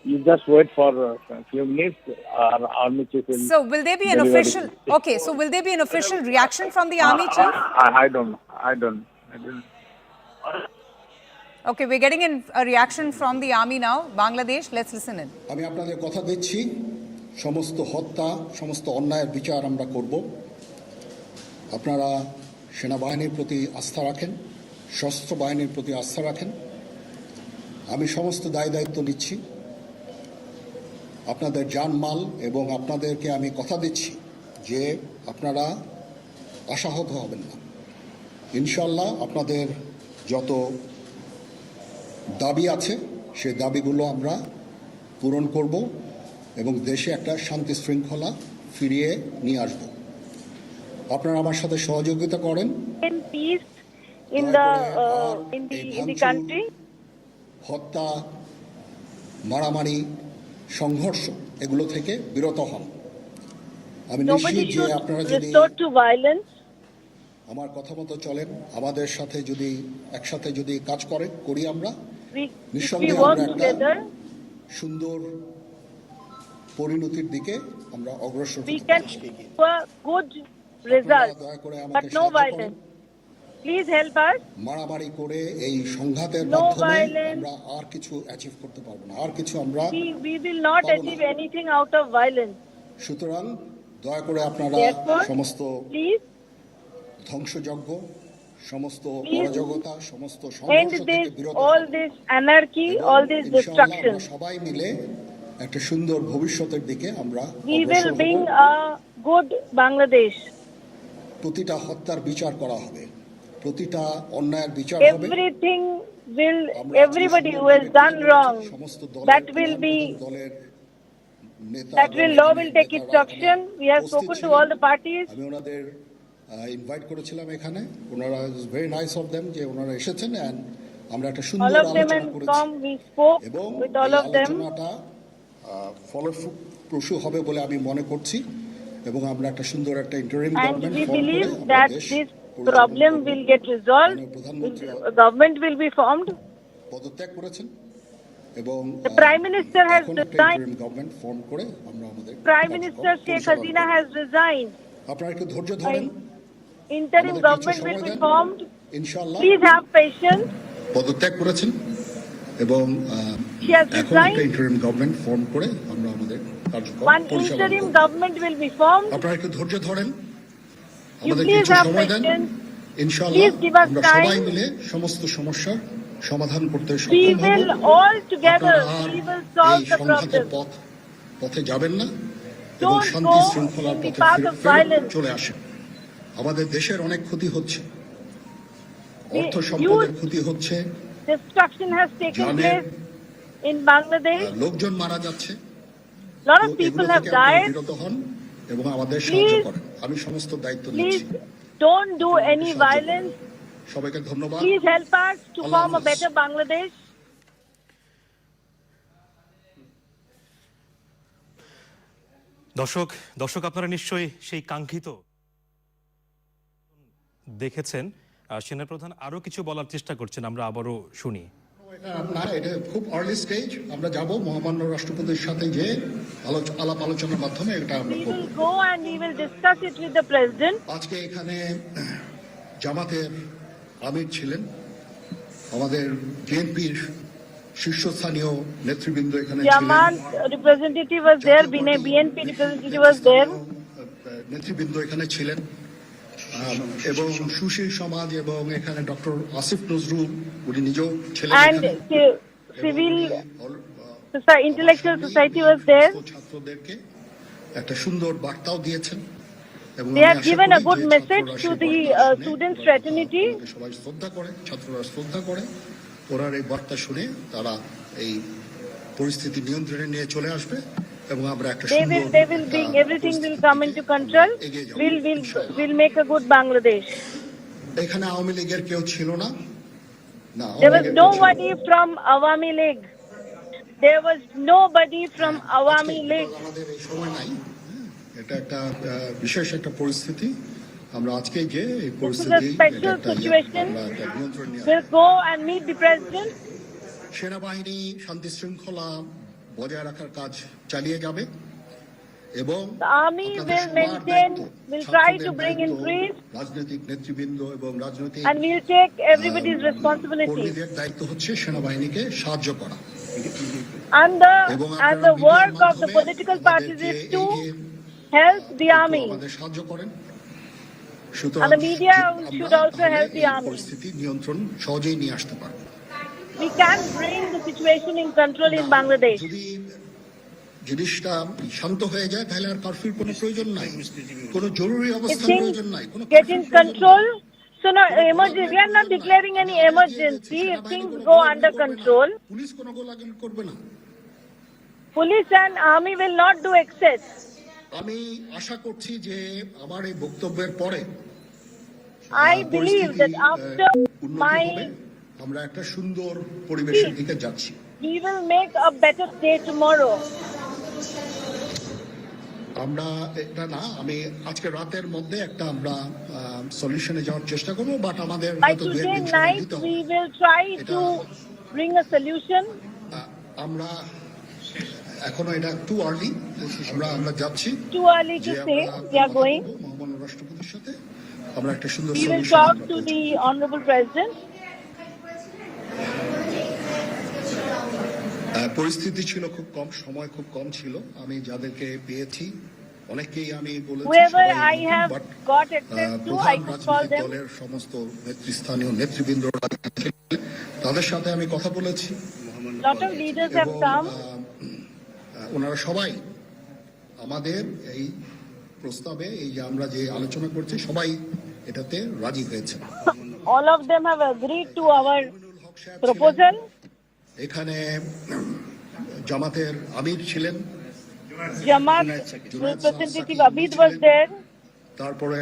You just wait for a few minutes. Our army chief will. So will there be an deliver official? it. Okay, so will there be an official reaction from the army chief? I don't. Okay, we're getting a reaction from the army now. Bangladesh, let's listen in. আমি আপনাদের কথা দিচ্ছি সমস্ত হত্যা সমস্ত অন্যায়ের বিচার আমরা করব আপনারা সেনাবাহিনীর প্রতি আস্থা রাখেন সশস্ত্র বাহিনীর প্রতি আস্থা রাখেন আমি সমস্ত দায়িত্ব নিচ্ছি আপনাদের জানমাল এবং আপনাদেরকে আমি কথা দিচ্ছি যে আপনারা আশাহত হবেন না ইনশাআল্লাহ আপনাদের যত দাবি আছে সেই দাবিগুলো আমরা পূরণ করব এবং দেশে একটা শান্তি শৃঙ্খলা ফিরিয়ে নিয়ে আসব আপনারা আমার সাথে সহযোগিতা করেন in peace in the country হত্যা মারামারি সংঘর্ষ এগুলো থেকে বিরত হন আমি নিশ্চিত যে আপনারা যদি resort to violence আমার কথা মতো চলেন আমাদের সাথে যদি একসাথে যদি কাজ করি আমরা নিঃসন্দেহে আমরা একটা সুন্দর পরিণতির দিকে আমরা অগ্রসর হতে পারি good result but no violence please help us মারামারি করে এই সংঘাতের মাধ্যমে আমরা আর কিছু অ্যাচিভ করতে পারবো না আর কিছু আমরা we will not achieve anything out of violence সুতরাং দয়া করে আপনারা সমস্ত ধ্বংসযজ্ঞ সমস্ত অরাজকতা সমস্ত সংঘর্ষ থেকে বিরত all this anarchy all this destruction সবাই মিলে একটা সুন্দর ভবিষ্যতের দিকে আমরা we will bring a good Bangladesh প্রতিটা হত্যার বিচার করা হবে প্রতিটা অন্যায়ের বিচার হবে everybody who has done wrong that law will take its action we have spoken to all the parties আমি ওনাদের ইনভাইট করেছিলাম এখানে ওনারা ভেরি নাইস অফ দেম যে ওনারা এসেছেন এন্ড আমরা একটা সুন্দর আলোচনা করেছি এবং আলোচনাটা ফলপ্রসূ হবে বলে আমি মনে করছি এবং আমরা একটা সুন্দর একটা ইন্টারিম গভর্নমেন্ট ফর্ম করে problem will get resolved government will be formed পদত্যাগ করেছেন এবং the prime minister has resigned interim government form করে আমরা আমাদের prime minister Sheikh Hasina has resigned আপনারা একটু ধৈর্য ধরেন interim government will be formed ইনশাআল্লাহ please have patience পদত্যাগ করেছেন এবং এখন একটা ইন্টারিম গভর্নমেন্ট ফর্ম করে আমরা আমাদের কার্যক্রম one interim government will be formed আপনারা একটু ধৈর্য ধরেন আমাদের কিছু সময় দেন ইনশাআল্লাহ আমরা সবাই মিলে সমস্ত সমস্যার সমাধান করতে সক্ষম হব we will all together we will solve the problem পথে যাবেন না এবং শান্তি শৃঙ্খলার পথে চলে আসেন আমাদের দেশের অনেক ক্ষতি হচ্ছে অর্থ সম্পদের ক্ষতি হচ্ছে destruction has taken place in Bangladesh লোকজন মারা যাচ্ছে lot of people have died বিরত হন এবং আমাদের সাহায্য করেন আমি সমস্ত দায়িত্ব নিচ্ছি don't do any violence সবাইকে ধন্যবাদ please help us to form a better Bangladesh দর্শক আপনারা নিশ্চয়ই সেই কাঙ্ক্ষিত দেখেছেন সেনাপ্রধান আরো কিছু বলার চেষ্টা করছেন আমরা আবারও শুনি এটা খুব আর্লি স্টেজ আমরা যাব মহামান্য রাষ্ট্রপতির সাথে যে আলাপ আলোচনার মাধ্যমে এটা আমরা করব go and we will discuss it with the president আজকে এখানে জামাতের আমির ছিলেন আমাদের বিএনপির শীর্ষস্থানীয় নেতৃবৃন্দ এখানে ছিলেন জামাত representative was there BNP representative was there নেতৃবৃন্দ এখানে ছিলেন এবং সুশীল সমাজ এবং এখানে ডক্টর আসিফ নজরুল উনি নিজেও ছিলেন and civil intellectual society was there ছাত্রদেরকে একটা সুন্দর বার্তাও দিয়েছেন এবং they have given a good message to the students fraternity সবাই শ্রদ্ধা করে ছাত্ররা শ্রদ্ধা করে ওরা এই বার্তা শুনে তারা এই পরিস্থিতি নিয়ন্ত্রণে নিয়ে চলে আসবে এবং আমরা একটা সুন্দর they will bring everything will come into control will make a good Bangladesh এখানে আওয়ামী লীগের কেউ ছিল না there was nobody from Awami League there was nobody from আজকে Awami League. আমাদের এই সময় নাই, এটা একটা বিশেষ একটা পরিস্থিতি। আমরা আজকে যে এই This is a পরিস্থিতি special situation. নিয়ন্ত্রণ নিয়ে We'll go and meet the president. সেনাবাহিনী শান্তি শৃঙ্খলা বজায় রাখার কাজ চালিয়ে যাবে এবং The army আপনাদের will সবার maintain, দায়িত্ব, will try to ছাত্রদের bring in দায়িত্ব, peace, রাজনৈতিক নেতৃবৃন্দ এবং রাজনৈতিক and we'll take everybody's responsibility. কর্মীদের দায়িত্ব হচ্ছে সেনাবাহিনীকে সাহায্য করা And এবং the work of the political parties is to help the army. আমাদের সাহায্য করেন। And the media should also help the army. পরিস্থিতি নিয়ন্ত্রণ সহজেই নিয়ে আসতে পারে। We can bring the situation in control in Bangladesh. যদি জিনিসটা শান্ত হয়ে যায় তাহলে আর কারফিউর কোনো প্রয়োজন নাই, কোনো জরুরি If অবস্থার things প্রয়োজন নাই, কোনো get in control, so no emergency. We are not declaring any emergency. If things go under control, police কোনো গোলাগুলি করবে না। police and army will not do excess. আমি আশা করছি যে আমার এই বক্তব্যের পরে I believe that after my আমরা একটা সুন্দর পরিবেশের দিকে যাচ্ছি। we will make a better day tomorrow. আমরা এটা না, আমি আজকে রাতের মধ্যে একটা আমরা সলিউশনে যাওয়ার চেষ্টা করব, বাট আমাদের By হয়তো দুই today একদিন সময় night, দিতে হবে। we will try to bring a solution. আমরা এখনো এটা টু আর্লি, আমরা যাচ্ছি Too early to যে say. আমরা We are going. মহামান্য রাষ্ট্রপতির সাথে আমরা একটা সুন্দর We will solution talk to the honorable president. পরিস্থিতি ছিল খুব কম, সময় খুব কম ছিল। আমি যাদেরকে পেয়েছি অনেকেই আমি বলেছি Whoever সবাই I have but, got access to, প্রধান I could call রাজনৈতিক them. দলের সমস্ত নেতৃস্থানীয় নেতৃবৃন্দরা তাদের সাথে আমি কথা বলেছি Lot of leaders have এবং come. ওনারা সবাই আমাদের এই প্রস্তাবে, এই যে আমরা যে আলোচনা করছি, সবাই এটাতে রাজি হয়েছে। All of them have agreed to our proposal. এখানে জামাতের আমির ছিলেন, Jamaat representative Abid was there. তারপরে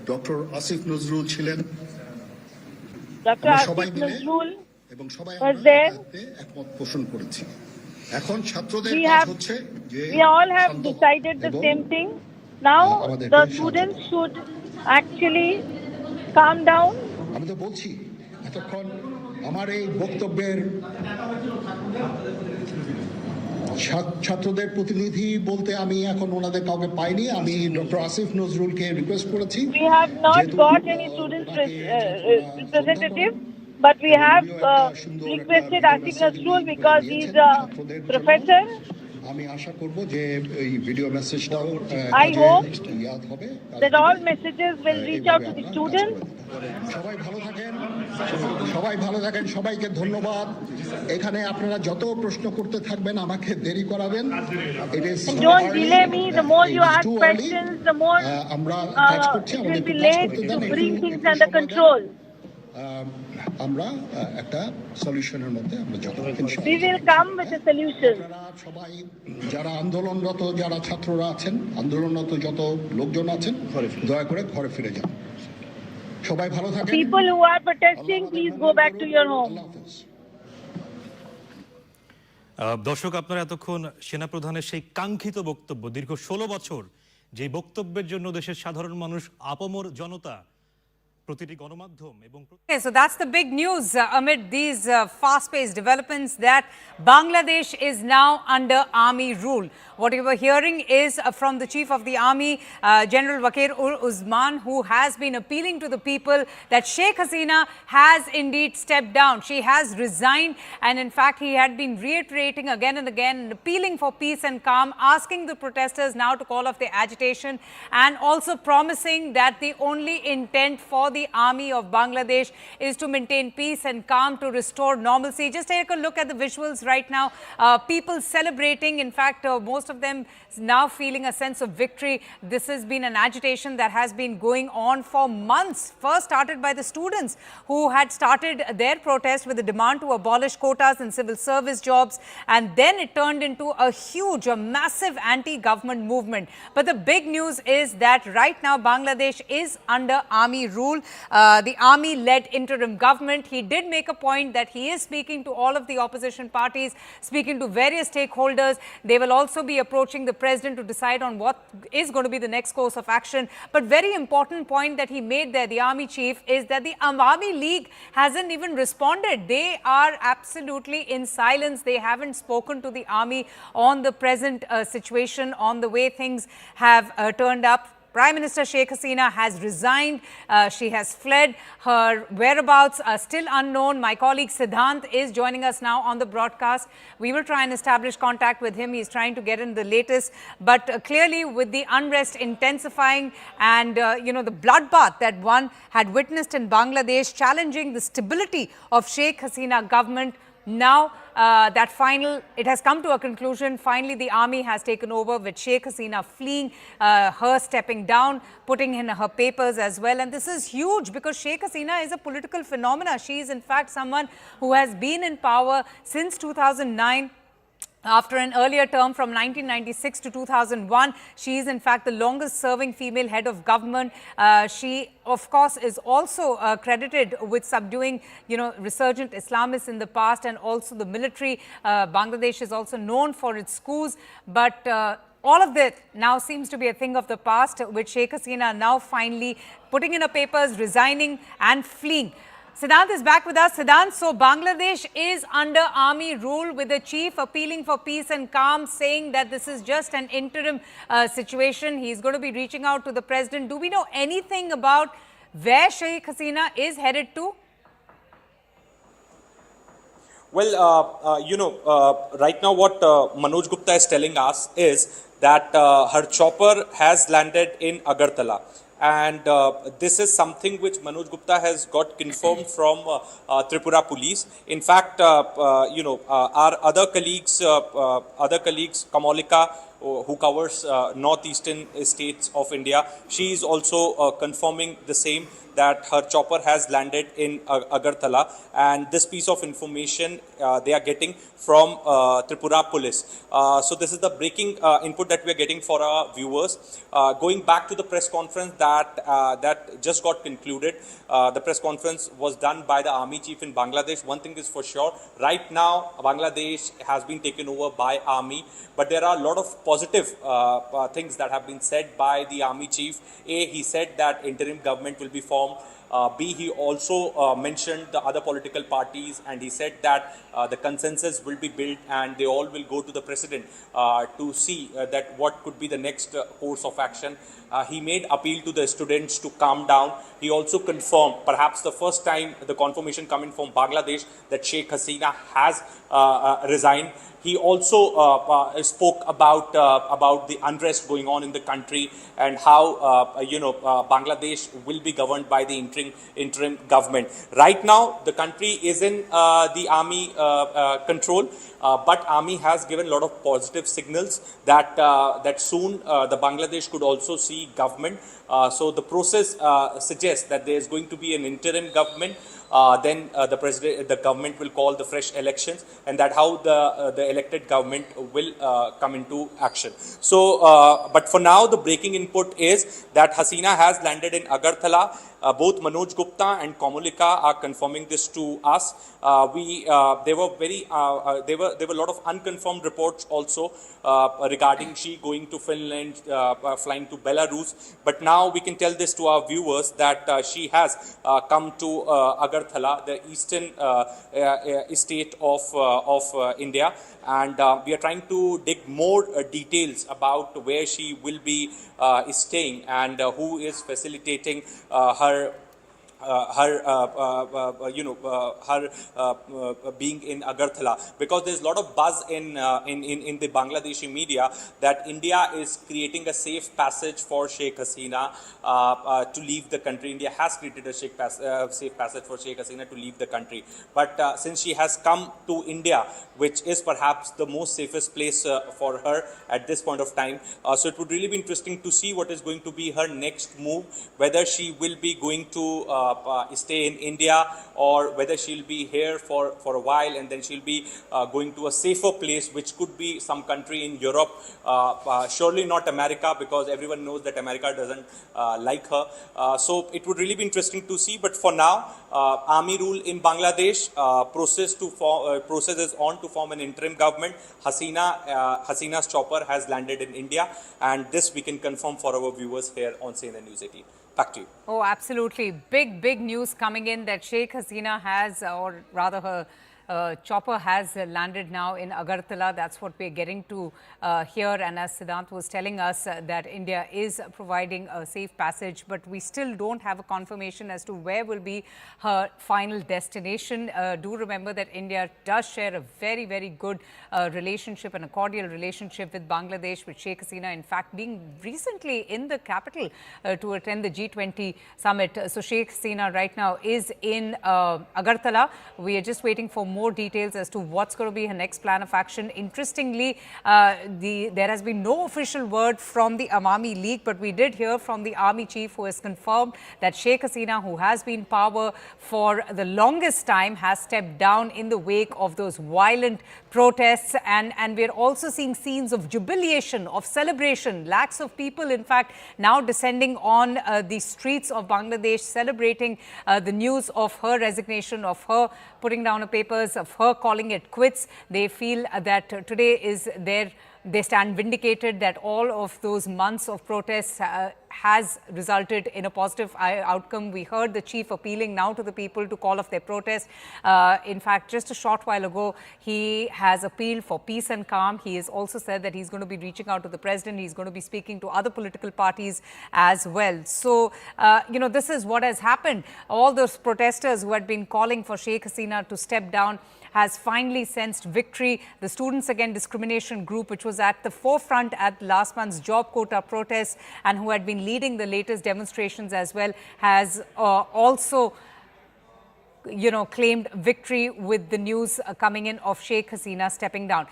ডক্টর আসিফ নজরুল ছিলেন, Dr. আমরা Asif সবাই মিলে Nazrul. এবং সবাই was আমরা there. এটাতে একমত পোষণ করেছি। এখন ছাত্রদের We কাজ have- হচ্ছে যে We all have Shanto decided the এবং same thing. Now আমাদের the সাহায্য students should actually calm down. আমি তো বলছি এতক্ষণ আমার এই বক্তব্যের ছাত্রদের প্রতিনিধি বলতে আমি এখন ওনাদের কাউকে পাইনি। আমি ডক্টর আসিফ নজরুলকে রিকোয়েস্ট করেছি। We have not যেহেতু, got any students representative, but we have requested Asif Nazrul because he's a professor. আমি আশা করব যে এই ভিডিও মেসেজটাও I hope ইয়াদ হবে, that all messages will reach out to the students. সবাই ভালো থাকেন, সবাই ভালো থাকেন, সবাইকে ধন্যবাদ। এখানে আপনারা যত প্রশ্ন করতে থাকবেন আমাকে দেরি করাবেন। And don't delay me. The more you ask questions, the more আমরা কাজ করছি, it আমাদের will be একটু কাজ late করতে to দেন, bring একটু things সময় under দেন। control. আমরা একটা সলিউশনের মধ্যে আমরা যাব। We will come with a solution. আপনারা সবাই যারা আন্দোলনরত, যারা ছাত্ররা আছেন, আন্দোলনরত যত লোকজন আছেন, দয়া করে ঘরে ফিরে যান। সবাই ভালো থাকেন। People who are protesting, please go back to your home. আল্লাহ হাফেজ। দর্শক, আপনারা এতক্ষণ সেনাপ্রধানের সেই কাঙ্ক্ষিত বক্তব্য, দীর্ঘ 16 বছর যে বক্তব্যের জন্য দেশের সাধারণ মানুষ আপামর জনতা, প্রতিটি গণমাধ্যম এবং Okay, so that's the big news amid these fast-paced developments that Bangladesh is now under army rule. What you were hearing is from the Chief of the Army, General Wakir-ul-Uzman, who has been appealing to the people that Sheikh Hasina has indeed stepped down. She has resigned, and in fact, he had been reiterating again and again, appealing for peace and calm, asking the protesters now to call off the agitation, and also promising that the only intent for the army of Bangladesh is to maintain peace and calm, to restore normalcy. Just take a look at the visuals right now. People celebrating. In fact, most of them now feeling a sense of victory. This has been an agitation that has been going on for months. First started by the students who had started their protest with a demand to abolish quotas in civil service jobs, and then it turned into a huge, a massive anti-government movement. But the big news is that right now Bangladesh is under army rule. the army-led interim government. He did make a point that he is speaking to all of the opposition parties, speaking to various stakeholders. They will also be approaching the president to decide on what is going to be the next course of action. But very important point that he made there, the army chief, is that the Awami League hasn't even responded. They are absolutely in silence. They haven't spoken to the army on the present situation, on the way things have turned up. Prime Minister Sheikh Hasina has resigned. She has fled. Her whereabouts are still unknown. My colleague Siddhant is joining us now on the broadcast. We will try and establish contact with him. He's trying to get in the latest. But clearly, with the unrest intensifying and, the bloodbath that one had witnessed in Bangladesh, challenging the stability of Sheikh Hasina government, now it has come to a conclusion. Finally, the army has taken over with Sheikh Hasina fleeing, her stepping down, putting in her papers as well. And this is huge because Sheikh Hasina is a political phenomena. She is in fact someone who has been in power since 2009. After an earlier term from 1996 to 2001, she is in fact the longest serving female head of government. She, of course, is also credited with subduing, resurgent Islamists in the past and also the military. Bangladesh is also known for its coups. But all of this now seems to be a thing of the past, with Sheikh Hasina now finally putting in her papers, resigning and fleeing. Siddhant is back with us. Siddhant, so Bangladesh is under army rule, with the chief appealing for peace and calm, saying that this is just an interim situation. He's going to be reaching out to the president. Do we know anything about where Sheikh Hasina is headed to? Well, right now what Manoj Gupta is telling us is that her chopper has landed in Agartala. And this is something which Manoj Gupta has got confirmed from Tripura police. In fact, our other colleagues, Kamalika, who covers northeastern states of India, she is also confirming the same, that her chopper has landed in Agartala, and this piece of information they are getting from Tripura police. So this is the breaking input that we are getting for our viewers. Going back to the press conference that just got concluded, the press conference was done by the army chief in Bangladesh. One thing is for sure, right now Bangladesh has been taken over by army, but there are a lot of positive things that have been said by the army chief. A, he said that interim government will be formed. B, he also mentioned the other political parties, and he said that the consensus will be built and they all will go to the president to see that what could be the next course of action. He made appeal to the students to calm down. He also confirmed, perhaps the first time the confirmation coming from Bangladesh, that Sheikh Hasina has resigned. He also spoke about the unrest going on in the country and how Bangladesh will be governed by the interim government. Right now, the country is in the army control, but army has given a lot of positive signals that that soon the Bangladesh could also see government. So the process suggests that there is going to be an interim government. Then the government will call the fresh elections, and that how the elected government will come into action. So, but for now, the breaking input is that Hasina has landed in Agartala. Both Manoj Gupta and Kamalika are confirming this to us. There were a lot of unconfirmed reports also regarding she going to Finland, flying to Belarus. But now we can tell this to our viewers that she has come to Agartala, the eastern state of India, and we are trying to dig more details about where she will be staying and who is facilitating her being in Agartala, because there's a lot of buzz in the Bangladeshi media that India is creating a safe passage for Sheikh Hasina to leave the country. India has created a safe passage for Sheikh Hasina to leave the country, but since she has come to India, which is perhaps the most safest place for her at this point of time, so it would really be interesting to see what is going to be her next move, whether she will be going to stay in India, or whether she'll be here for a while and then she'll be going to a safer place, which could be some country in Europe, surely not America, because everyone knows that America doesn't like her. So it would really be interesting to see. But for now, army rule in Bangladesh, process is on to form an interim government. Hasina's chopper has landed in India, and this we can confirm for our viewers here on CNN News 18. Back to you. Oh, absolutely. Big news coming in that Sheikh Hasina has, or rather her chopper has landed now in Agartala. That's what we're getting to here. And as Siddhant was telling us that India is providing a safe passage, but we still don't have a confirmation as to where will be her final destination. Do remember that India does share a very good relationship and a cordial relationship with Bangladesh, with Sheikh Hasina, in fact, being recently in the capital to attend the G20 summit. So Sheikh Hasina right now is in Agartala. We are just waiting for more details as to what's going to be her next plan of action. Interestingly, there has been no official word from the Awami League, but we did hear from the army chief, who has confirmed that Sheikh Hasina, who has been in power for the longest time, has stepped down in the wake of those violent protests. And we're also seeing scenes of jubilation, of celebration. Lakhs of people, in fact, now descending on the streets of Bangladesh, celebrating the news of her resignation, of her putting down her papers, of her calling it quits. They feel that today is they stand vindicated, that all of those months of protests has resulted in a positive outcome. We heard the chief appealing now to the people to call off their protest. In fact, just a short while ago, he has appealed for peace and calm. He has also said that he's going to be reaching out to the president. He's going to be speaking to other political parties as well. So, this is what has happened. All those protesters who had been calling for Sheikh Hasina to step down has finally sensed victory. The Students Against Discrimination group, which was at the forefront at last month's job quota protests and who had been leading the latest demonstrations as well, has also claimed victory with the news coming in of Sheikh Hasina stepping down.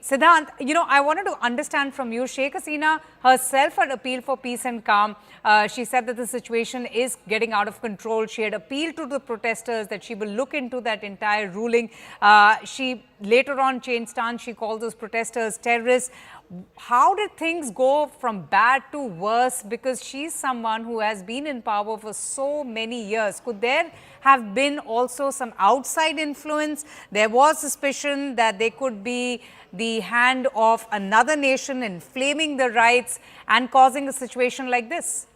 Siddhant, I wanted to understand from you, Sheikh Hasina herself had appealed for peace and calm. She said that the situation is getting out of control. She had appealed to the protesters that she will look into that entire ruling. She later on changed stance. She called those protesters terrorists. How did things go from bad to worse? Because she's someone who has been in power for so many years. Could there have been also some outside influence? There was suspicion that they could be the hand of another nation inflaming the rights and causing a situation like this.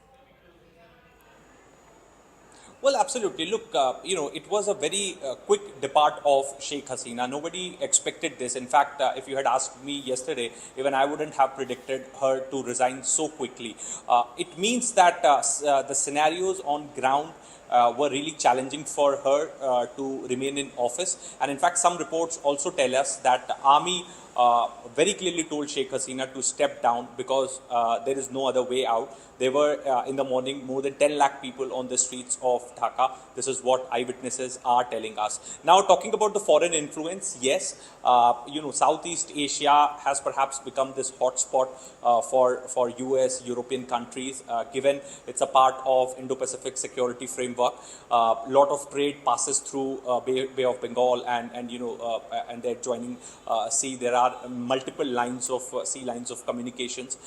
Well, absolutely. Look, it was a very quick depart of Sheikh Hasina. Nobody expected this. In fact, if you had asked me yesterday, even I wouldn't have predicted her to resign so quickly. It means that the scenarios on ground were really challenging for her to remain in office. And in fact, some reports also tell us that the army very clearly told Sheikh Hasina to step down because there is no other way out. There were in the morning more than 10 lakh people on the streets of Dhaka. This is what eyewitnesses are telling us. Now, talking about the foreign influence, yes, Southeast Asia has perhaps become this hotspot for US, European countries, given it's a part of Indo-Pacific security framework. Lot of trade passes through Bay of Bengal and they're joining sea. There are multiple lines of sea lines of communications.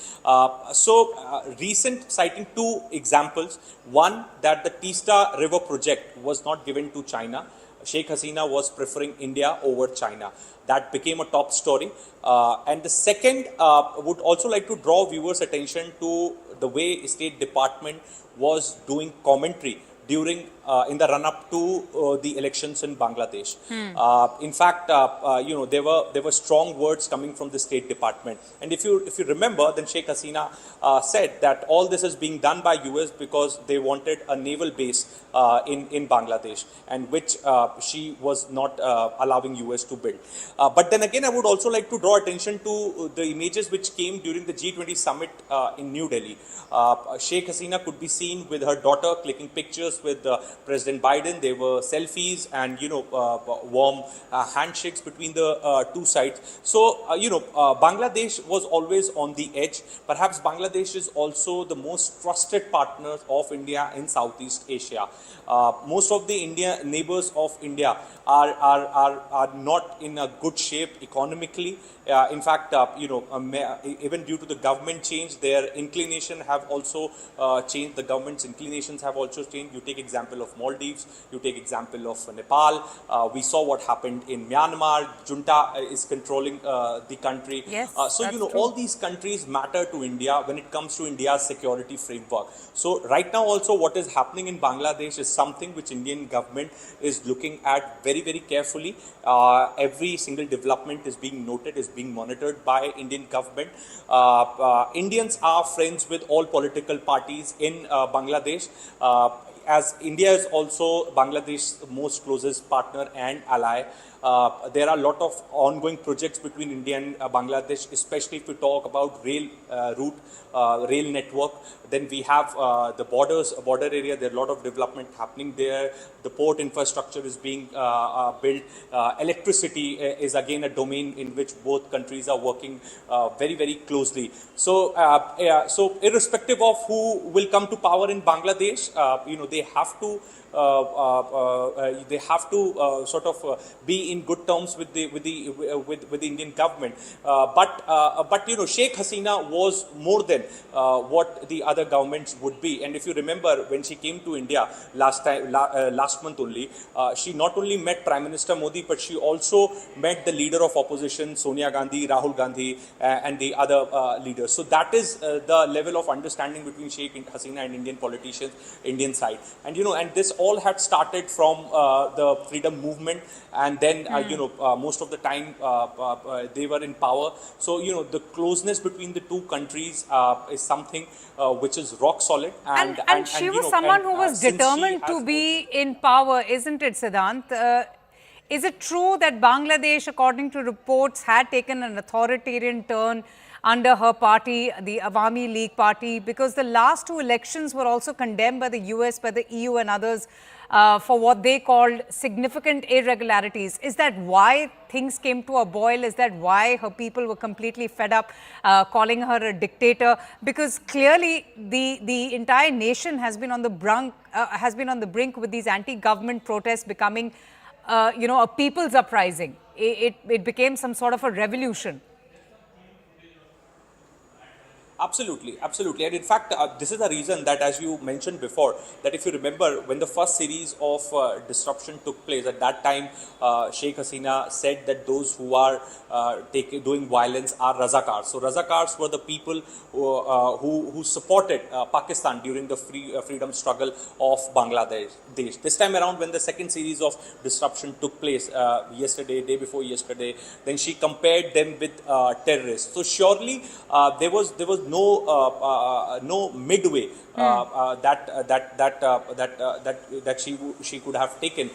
Recent citing two examples. One, that the Teesta River project was not given to China. Sheikh Hasina was preferring India over China. That became a top story. And the second, would also like to draw viewers' attention to the way State Department was doing commentary during in the run-up to the elections in Bangladesh. In fact, there were strong words coming from the State Department. And if you remember, then Sheikh Hasina said that all this is being done by US because they wanted a naval base in Bangladesh, and which she was not allowing US to build. But then again, I would also like to draw attention to the images which came during the G20 summit in New Delhi. Sheikh Hasina could be seen with her daughter clicking pictures with President Biden. There were selfies and warm handshakes between the two sides. So Bangladesh was always on the edge. Perhaps Bangladesh is also the most trusted partner of India in Southeast Asia. Most of the neighbors of India are not in a good shape economically. In fact, even due to the government change, their inclination have also changed. The government's inclinations have also changed. You take example of Maldives, you take example of Nepal. We saw what happened in Myanmar. Junta is controlling the country. Yes, so true. all these countries matter to India when it comes to India's security framework. So right now also what is happening in Bangladesh is something which Indian government is looking at very, very carefully. Every single development is being noted, is being monitored by Indian government. Indians are friends with all political parties in Bangladesh. As India is also Bangladesh's most closest partner and ally. There are a lot of ongoing projects between India and Bangladesh, especially if we talk about rail route, rail network. Then we have the border area. There are a lot of development happening there. The port infrastructure is being built. Electricity is again a domain in which both countries are working very, very closely. So, so irrespective of who will come to power in Bangladesh, they have to. They have to sort of be in good terms with the Indian government. But Sheikh Hasina was more than what the other governments would be. And if you remember, when she came to India last month only, she not only met Prime Minister Modi, but she also met the leader of opposition, Sonia Gandhi, Rahul Gandhi, and the other leaders. So that is the level of understanding between Sheikh Hasina and Indian politicians, Indian side. And and this all had started from the freedom movement, and then most of the time they were in power. So the closeness between the two countries is something which is rock solid. And she was someone who was determined to be in power, isn't it, Siddhant? Is it true that Bangladesh, according to reports, had taken an authoritarian turn under her party, the Awami League party, because the last two elections were also condemned by the US, by the EU and others for what they called significant irregularities? Is that why things came to a boil? Is that why her people were completely fed up, calling her a dictator? Because clearly the entire nation has been on the brink with these anti-government protests becoming a people's uprising. It became some sort of a revolution. Absolutely, absolutely. And in fact, this is the reason that, as you mentioned before, that if you remember, when the first series of disruption took place, at that time, Sheikh Hasina said that those who are doing violence are Razakars. So Razakars were the people who supported Pakistan during the freedom struggle of Bangladesh. This time around, when the second series of disruption took place day before yesterday, then she compared them with terrorists. So surely there was no midway that she could have taken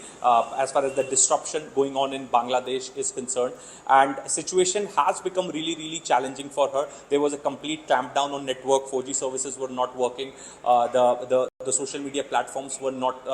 as far as the disruption going on in Bangladesh is concerned. And situation has become really, really challenging for her. There was a complete clampdown on network. 4G services were not working. The social media platforms were not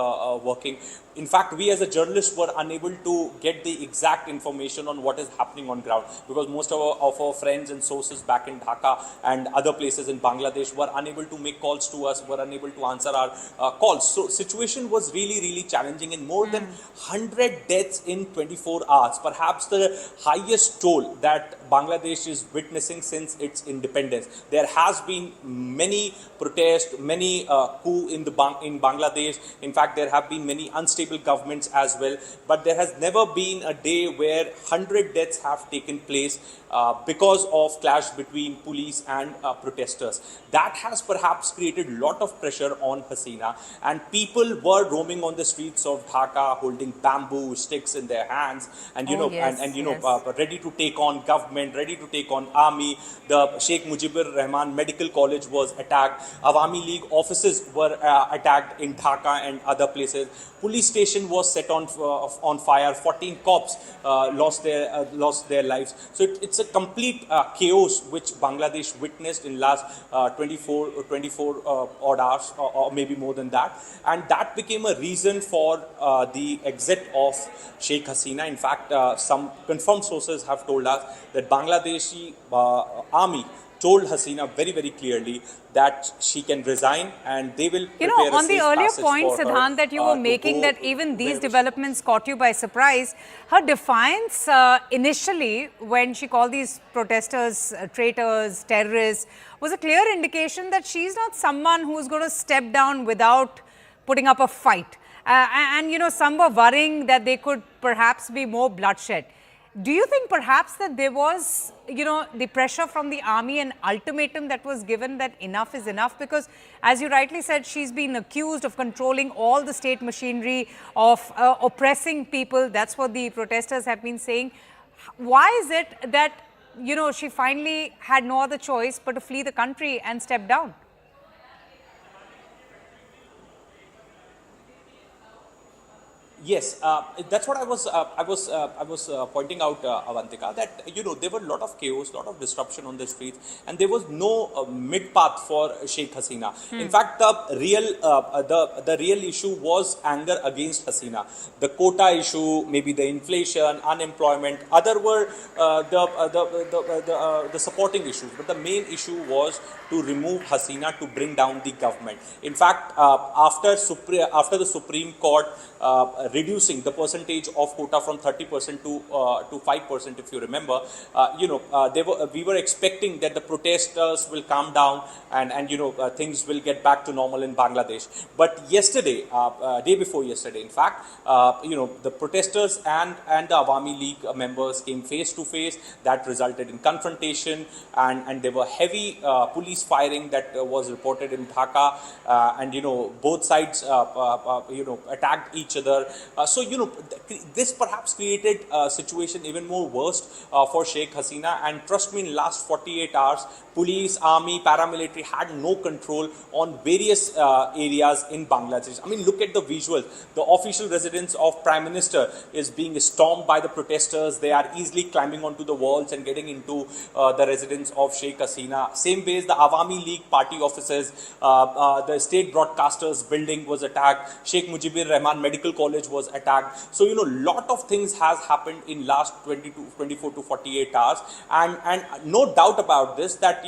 working. In fact, we as a journalist were unable to get the exact information on what is happening on ground, because most of our friends and sources back in Dhaka and other places in Bangladesh were unable to make calls to us, were unable to answer our calls. So situation was really, really challenging, and more than 100 deaths in 24 hours, perhaps the highest toll that Bangladesh is witnessing since its independence. There has been many protests, many coups in Bangladesh. In fact, there have been many unstable governments as well, but there has never been a day where 100 deaths have taken place because of clash between police and protesters. That has perhaps created a lot of pressure on Hasina, and people were roaming on the streets of Dhaka holding bamboo sticks in their hands, and ready to take on government, ready to take on army. The Sheikh Mujibur Rahman Medical College was attacked. Awami League offices were attacked in Dhaka and other places. Police station was set on fire. 14 cops lost their lives. So it's a complete chaos which Bangladesh witnessed in last 24 odd hours, or maybe more than that, and that became a reason for the exit of Sheikh Hasina. In fact, some confirmed sources have told us that Bangladeshi army told Hasina very, very clearly that she can resign and they will prepare on a the safe earlier passage point, for her, Siddhant, that you were to making, go that even these wherever she developments caught you by surprise, her defiance initially when she called these protesters traitors, terrorists, was a clear indication that she's not someone who's going to step down without putting up a fight. And some were worrying that there could perhaps be more bloodshed. Do you think perhaps that there was, the pressure from the army, an ultimatum that was given that enough is enough? Because as you rightly said, she's been accused of controlling all the state machinery, of oppressing people. That's what the protesters have been saying. Why is it that, she finally had no other choice but to flee the country and step down? Yes, that's what I was pointing out, Avantika, that there were a lot of chaos, lot of disruption on the streets, and there was no mid path for Sheikh Hasina. In fact, the real issue was anger against Hasina. The quota issue, maybe the inflation, unemployment, other were the supporting issues. But the main issue was to remove Hasina, to bring down the government. In fact, after the Supreme Court reducing the percentage of quota from 30% to 5%, if you remember, we were expecting that the protesters will calm down and things will get back to normal in Bangladesh. But yesterday, day before yesterday, in fact, the protesters and the Awami League members came face to face. That resulted in confrontation, and there were heavy police firing that was reported in Dhaka, and both sides attacked each other. So this perhaps created a situation even more worse for Sheikh Hasina. And trust me, in last 48 hours, police, army, paramilitary had no control on various areas in Bangladesh. I mean, look at the visuals. The official residence of Prime Minister is being stormed by the protesters. They are easily climbing onto the walls and getting into the residence of Sheikh Hasina. Same ways, the Awami League party offices, the state broadcasters building was attacked. Sheikh Mujibur Rahman Medical College was attacked. So, lot of things has happened in last 24 to 48 hours. And no doubt about this, that,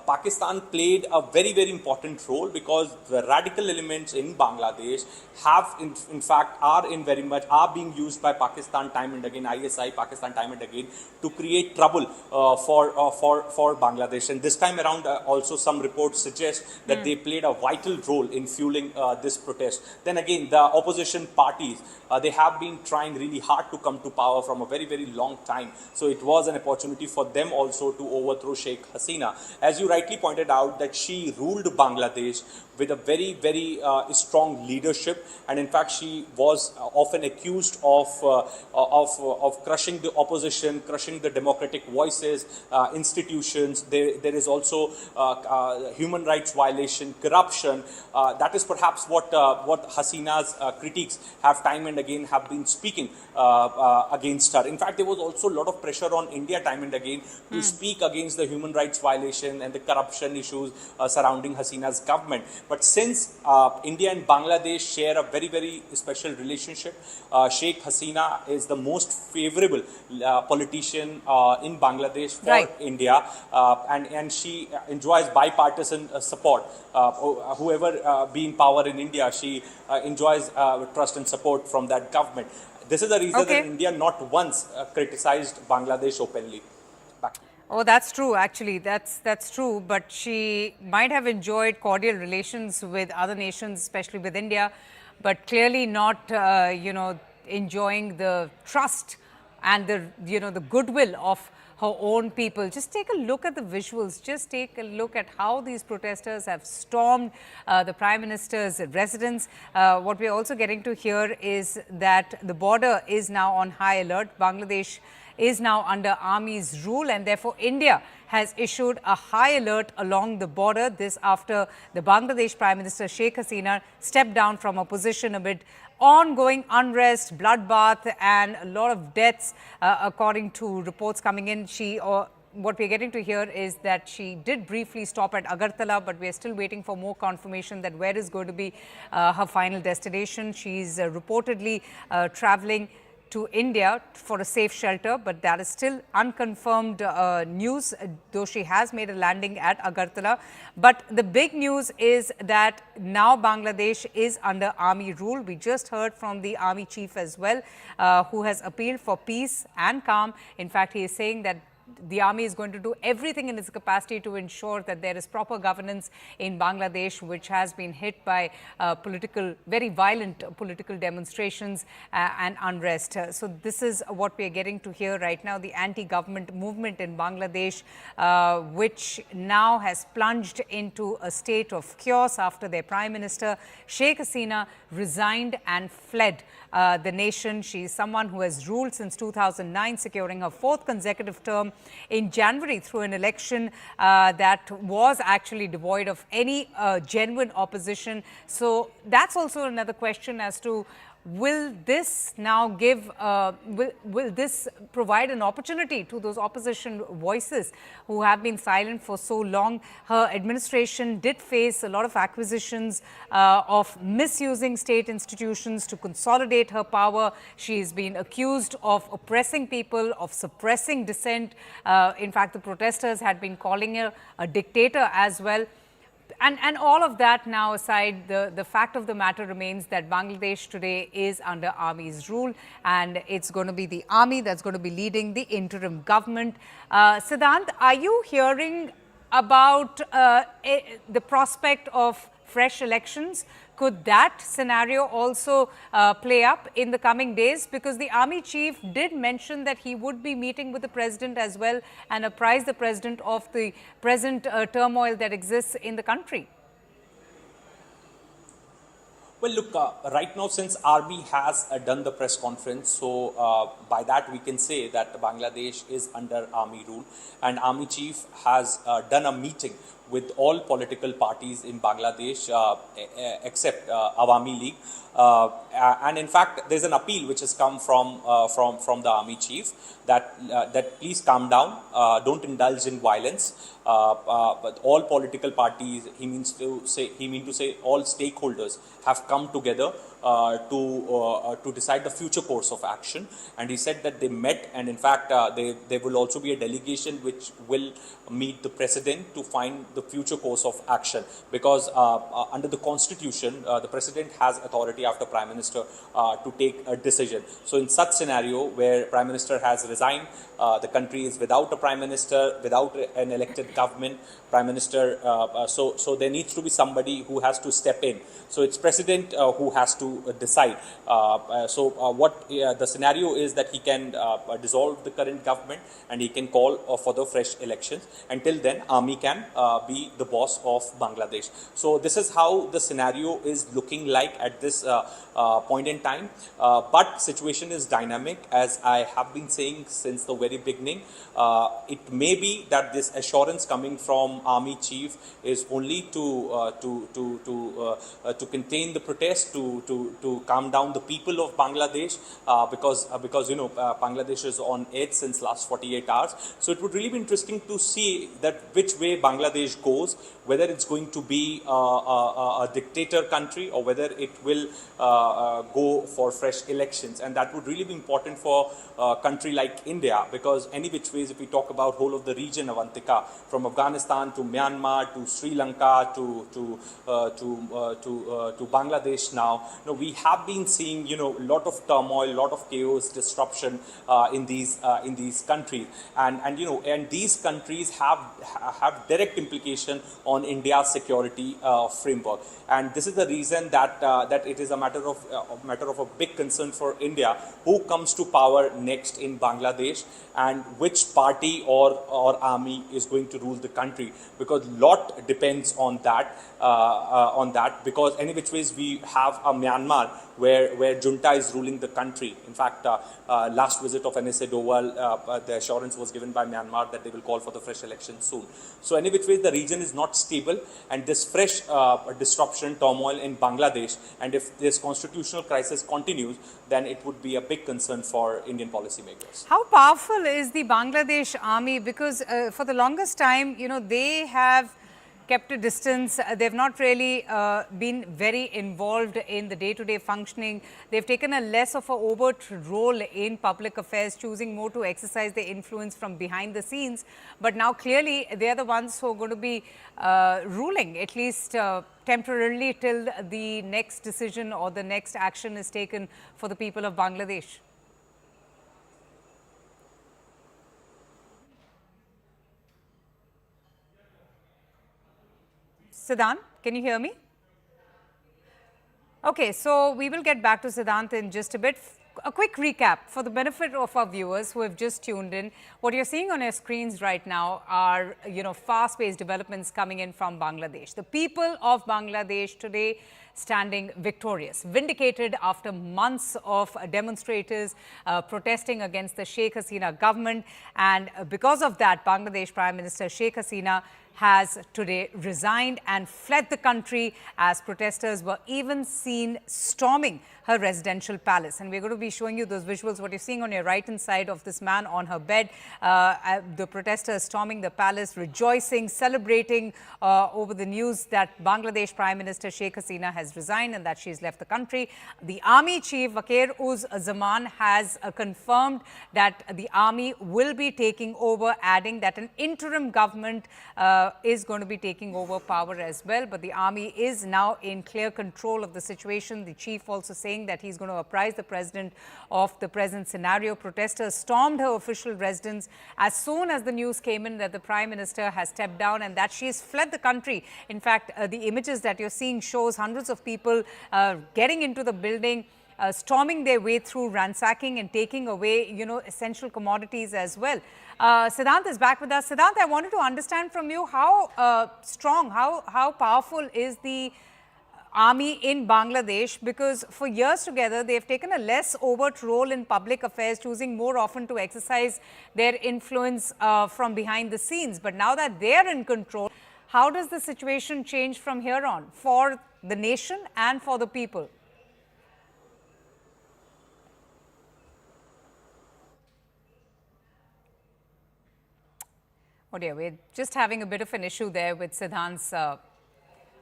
Pakistan played a very, very important role, because the radical elements in Bangladesh have, in fact, are being used by Pakistan time and again, ISI, Pakistan time and again, to create trouble for Bangladesh. And this time around, also some reports suggest that they played a vital role in fueling this protest. Then again, the opposition parties, they have been trying really hard to come to power from a very, very long time. So it was an opportunity for them also to overthrow Sheikh Hasina. As you rightly pointed out, that she ruled Bangladesh with a very, very strong leadership, and in fact she was often accused of crushing the opposition, crushing the democratic voices, institutions. There is also human rights violation, corruption. That is perhaps what Hasina's critics have time and again have been speaking against her. In fact, there was also a lot of pressure on India time and again to speak against the human rights violation and the corruption issues surrounding Hasina's government. But since India and Bangladesh share a very, very special relationship, Sheikh Hasina is the most favorable politician in Bangladesh for India, and she enjoys bipartisan support. Whoever be in power in India, she enjoys trust and support from that government. This is the reason that India not once criticized Bangladesh openly. Oh, that's true, actually. That's true. But she might have enjoyed cordial relations with other nations, especially with India, but clearly not, enjoying the trust and the goodwill of her own people. Just take a look at the visuals. Just take a look at how these protesters have stormed the Prime Minister's residence. What we're also getting to hear is that the border is now on high alert. Bangladesh is now under army's rule, and therefore India has issued a high alert along the border. This after the Bangladesh Prime Minister Sheikh Hasina stepped down from her position amid ongoing unrest, bloodbath, and a lot of deaths, according to reports coming in. What we're getting to hear is that she did briefly stop at Agartala, but we're still waiting for more confirmation that where is going to be her final destination. She's reportedly traveling to India for a safe shelter, but that is still unconfirmed news, though she has made a landing at Agartala. But the big news is that now Bangladesh is under army rule. We just heard from the army chief as well, who has appealed for peace and calm. In fact, he is saying that the army is going to do everything in its capacity to ensure that there is proper governance in Bangladesh, which has been hit by very violent political demonstrations and unrest. So this is what we are getting to hear right now. The anti-government movement in Bangladesh, which now has plunged into a state of chaos after their Prime Minister, Sheikh Hasina, resigned and fled the nation. She is someone who has ruled since 2009, securing her 4th consecutive term in January through an election that was actually devoid of any genuine opposition. So that's also another question as to will this now give, will this provide an opportunity to those opposition voices who have been silent for so long? Her administration did face a lot of accusations of misusing state institutions to consolidate her power. She's been accused of oppressing people, of suppressing dissent. In fact, the protesters had been calling her a dictator as well. And all of that now aside, the fact of the matter remains that Bangladesh today is under army's rule, and it's going to be the army that's going to be leading the interim government. Siddhant, are you hearing about the prospect of fresh elections? Could that scenario also play up in the coming days? Because the army chief did mention that he would be meeting with the president as well and apprise the president of the present turmoil that exists in the country. Well, look, right now, since army has done the press conference, so by that we can say that Bangladesh is under army rule, and army chief has done a meeting with all political parties in Bangladesh except Awami League. And in fact, there's an appeal which has come from the army chief that please calm down, don't indulge in violence. But all political parties, he means to say all stakeholders have come together to decide the future course of action. And he said that they met, and in fact there will also be a delegation which will meet the president to find the future course of action, because under the constitution the president has authority after prime minister to take a decision. So in such scenario where prime minister has resigned, the country is without a prime minister, without an elected government, prime minister, so there needs to be somebody who has to step in. So it's president who has to decide. What the scenario is that he can dissolve the current government and he can call for the fresh elections. Until then, army can be the boss of Bangladesh. So this is how the scenario is looking like at this point in time. But situation is dynamic, as I have been saying since the very beginning. It may be that this assurance coming from army chief is only to contain the protest, to calm down the people of Bangladesh, because you know Bangladesh is on edge since last 48 hours. So it would really be interesting to see that which way Bangladesh goes, whether it's going to be a dictator country or whether it will go for fresh elections. And that would really be important for a country like India, because any which ways, if we talk about whole of the region of Antika, from Afghanistan to Myanmar to Sri Lanka to Bangladesh now, you know, we have been seeing, you know, a lot of turmoil, a lot of chaos, disruption in these countries, and you know, and these countries have direct implication on India's security framework. And this is the reason that it is a matter of a big concern for India, who comes to power next in Bangladesh and which party or army is going to rule the country, because lot depends on that, because any which ways we have a Myanmar Myanmar, where junta is ruling the country. In fact, last visit of NSA Doval, the assurance was given by Myanmar that they will call for the fresh election soon. So any which way, the region is not stable, and this fresh disruption, turmoil in Bangladesh, and if this constitutional crisis continues, then it would be a big concern for Indian policymakers. How powerful is the Bangladesh army? Because for the longest time, they have kept a distance. They've not really been very involved in the day-to-day functioning. They've taken a less of an overt role in public affairs, choosing more to exercise their influence from behind the scenes. But now clearly they're the ones who are going to be ruling, at least temporarily, till the next decision or the next action is taken for the people of Bangladesh. Siddhant, can you hear me? Okay, so we will get back to Siddhant in just a bit. A quick recap for the benefit of our viewers who have just tuned in. What you're seeing on your screens right now are, fast-paced developments coming in from Bangladesh. The people of Bangladesh today standing victorious, vindicated after months of demonstrators protesting against the Sheikh Hasina government. And because of that, Bangladesh Prime Minister Sheikh Hasina has today resigned and fled the country, as protesters were even seen storming her residential palace. And we're going to be showing you those visuals. What you're seeing on your right-hand side of this man on her bed, the protesters storming the palace, rejoicing, celebrating over the news that Bangladesh Prime Minister Sheikh Hasina has resigned and that she's left the country. The army chief, Wakir-uz-Zaman, has confirmed that the army will be taking over, adding that an interim government is going to be taking over power as well. But the army is now in clear control of the situation. The chief also saying that he's going to apprise the president of the present scenario. Protesters stormed her official residence as soon as the news came in that the prime minister has stepped down and that she has fled the country. In fact, the images that you're seeing shows hundreds of people getting into the building, storming their way through, ransacking and taking away, essential commodities as well. Siddhant is back with us. Siddhant, I wanted to understand from you how strong, how powerful is the army in Bangladesh, because for years together they've taken a less overt role in public affairs, choosing more often to exercise their influence from behind the scenes. But now that they're in control, how does the situation change from here on for the nation and for the people? Oh dear, we're just having a bit of an issue there with Siddhant's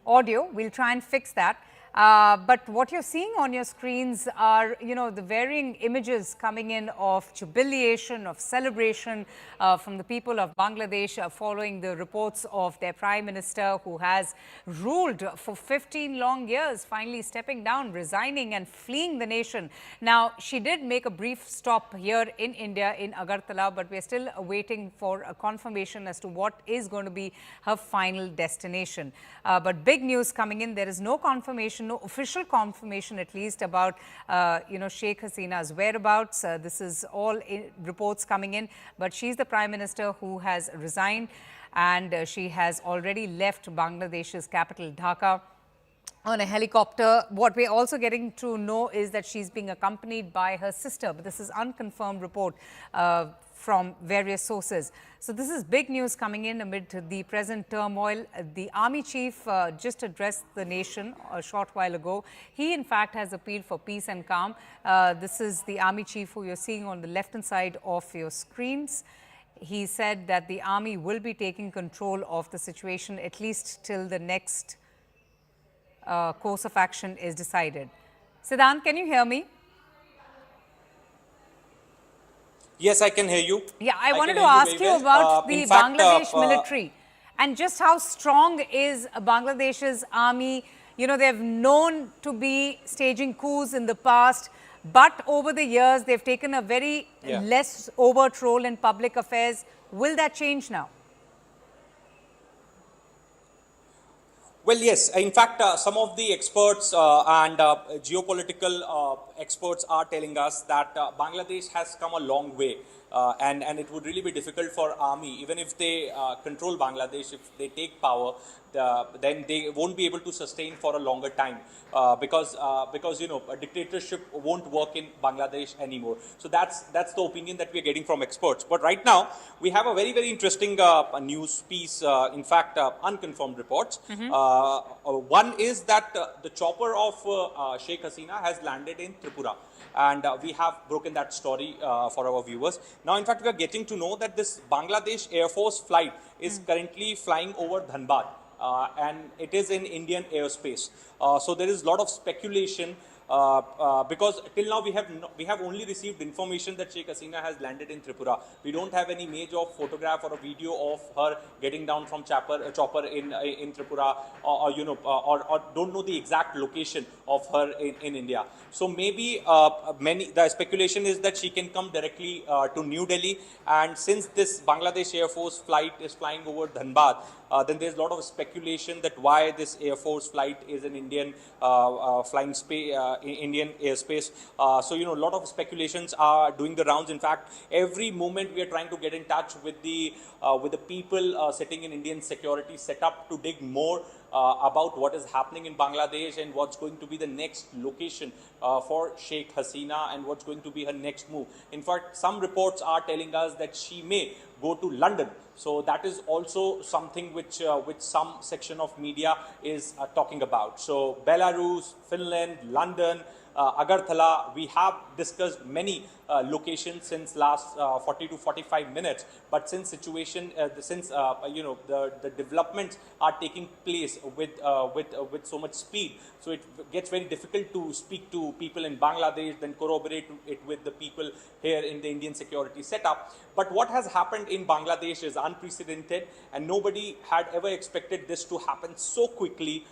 audio. We'll try and fix that. But what you're seeing on your screens are, the varying images coming in of jubilation, of celebration from the people of Bangladesh following the reports of their prime minister, who has ruled for 15 long years, finally stepping down, resigning and fleeing the nation. Now, she did make a brief stop here in India, in Agartala, but we're still waiting for a confirmation as to what is going to be her final destination. But big news coming in. There is no confirmation, no official confirmation at least, about Sheikh Hasina's whereabouts. This is all reports coming in, but she's the prime minister who has resigned, and she has already left Bangladesh's capital Dhaka on a helicopter. What we're also getting to know is that she's being accompanied by her sister, but this is unconfirmed report from various sources. So this is big news coming in amid the present turmoil. The army chief just addressed the nation a short while ago. He, in fact, has appealed for peace and calm. This is the army chief who you're seeing on the left-hand side of your screens. He said that the army will be taking control of the situation at least till the next course of action is decided. Siddhant, can you hear me? Yes, I can hear you. Yeah, I wanted to ask you about the Bangladesh military and just how strong is Bangladesh's army. They've known to be staging coups in the past, but over the years, they've taken a very less overt role in public affairs. Will that change now? Well, yes. In fact, some of the experts and geopolitical experts are telling us that Bangladesh has come a long way and it would really be difficult for army, even if they control Bangladesh, if they take power, then they won't be able to sustain for a longer time, because a dictatorship won't work in Bangladesh anymore. So that's the opinion that we are getting from experts. But right now we have a very interesting news piece. In fact, unconfirmed reports. One is that the chopper of Sheikh Hasina has landed in Tripura, and we have broken that story for our viewers. Now, in fact, we are getting to know that this Bangladesh Air Force flight is currently flying over Dhanbad, and it is in Indian airspace. So there is a lot of speculation, because till now we have only received information that Sheikh Hasina has landed in Tripura. We don't have any image of photograph or a video of her getting down from chopper in Tripura, or don't know the exact location of her in India. So maybe the speculation is that she can come directly to New Delhi, and since this Bangladesh Air Force flight is flying over Dhanbad, then there's a lot of speculation that why this Air Force flight is in Indian flying space, Indian airspace. So a lot of speculations are doing the rounds. In fact, every moment we are trying to get in touch with the people sitting in Indian security setup to dig more about what is happening in Bangladesh and what's going to be the next location for Sheikh Hasina and what's going to be her next move. In fact, some reports are telling us that she may go to London. So that is also something which some section of media is talking about. So Belarus, Finland, London, Agartala, we have discussed many locations since last 40 to 45 minutes. But since situation, the developments are taking place with so much speed, so it gets very difficult to speak to people in Bangladesh, then corroborate it with the people here in the Indian security setup. But what has happened in Bangladesh is unprecedented, and nobody had ever expected this to happen so quickly,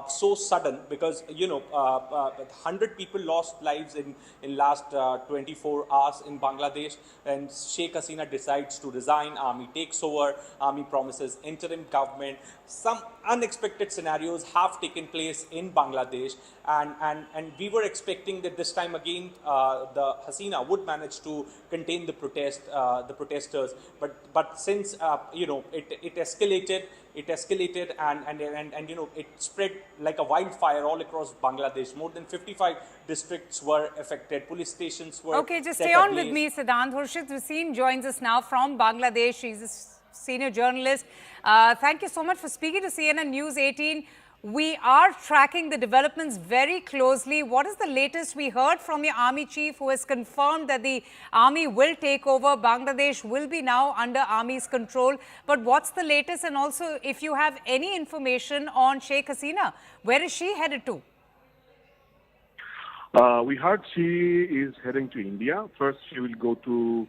so sudden, because 100 people lost lives in last 24 hours in Bangladesh, and Sheikh Hasina decides to resign, army takes over, army promises interim government. Some unexpected scenarios have taken place in Bangladesh, and we were expecting that this time again the Hasina would manage to contain the protesters, but since it escalated and it spread like a wildfire all across Bangladesh. More than 55 districts were affected. Police stations were Okay, just stay on with me, Siddhant. Khurshid Wasim joins us now from Bangladesh. She's a senior journalist. Thank you so much for speaking to CNN News 18. We are tracking the developments very closely. What is the latest? We heard from your army chief, who has confirmed that the army will take over. Bangladesh will be now under army's control. But what's the latest? And also, if you have any information on Sheikh Hasina, where is she headed to? We heard she is heading to India. First, she will go to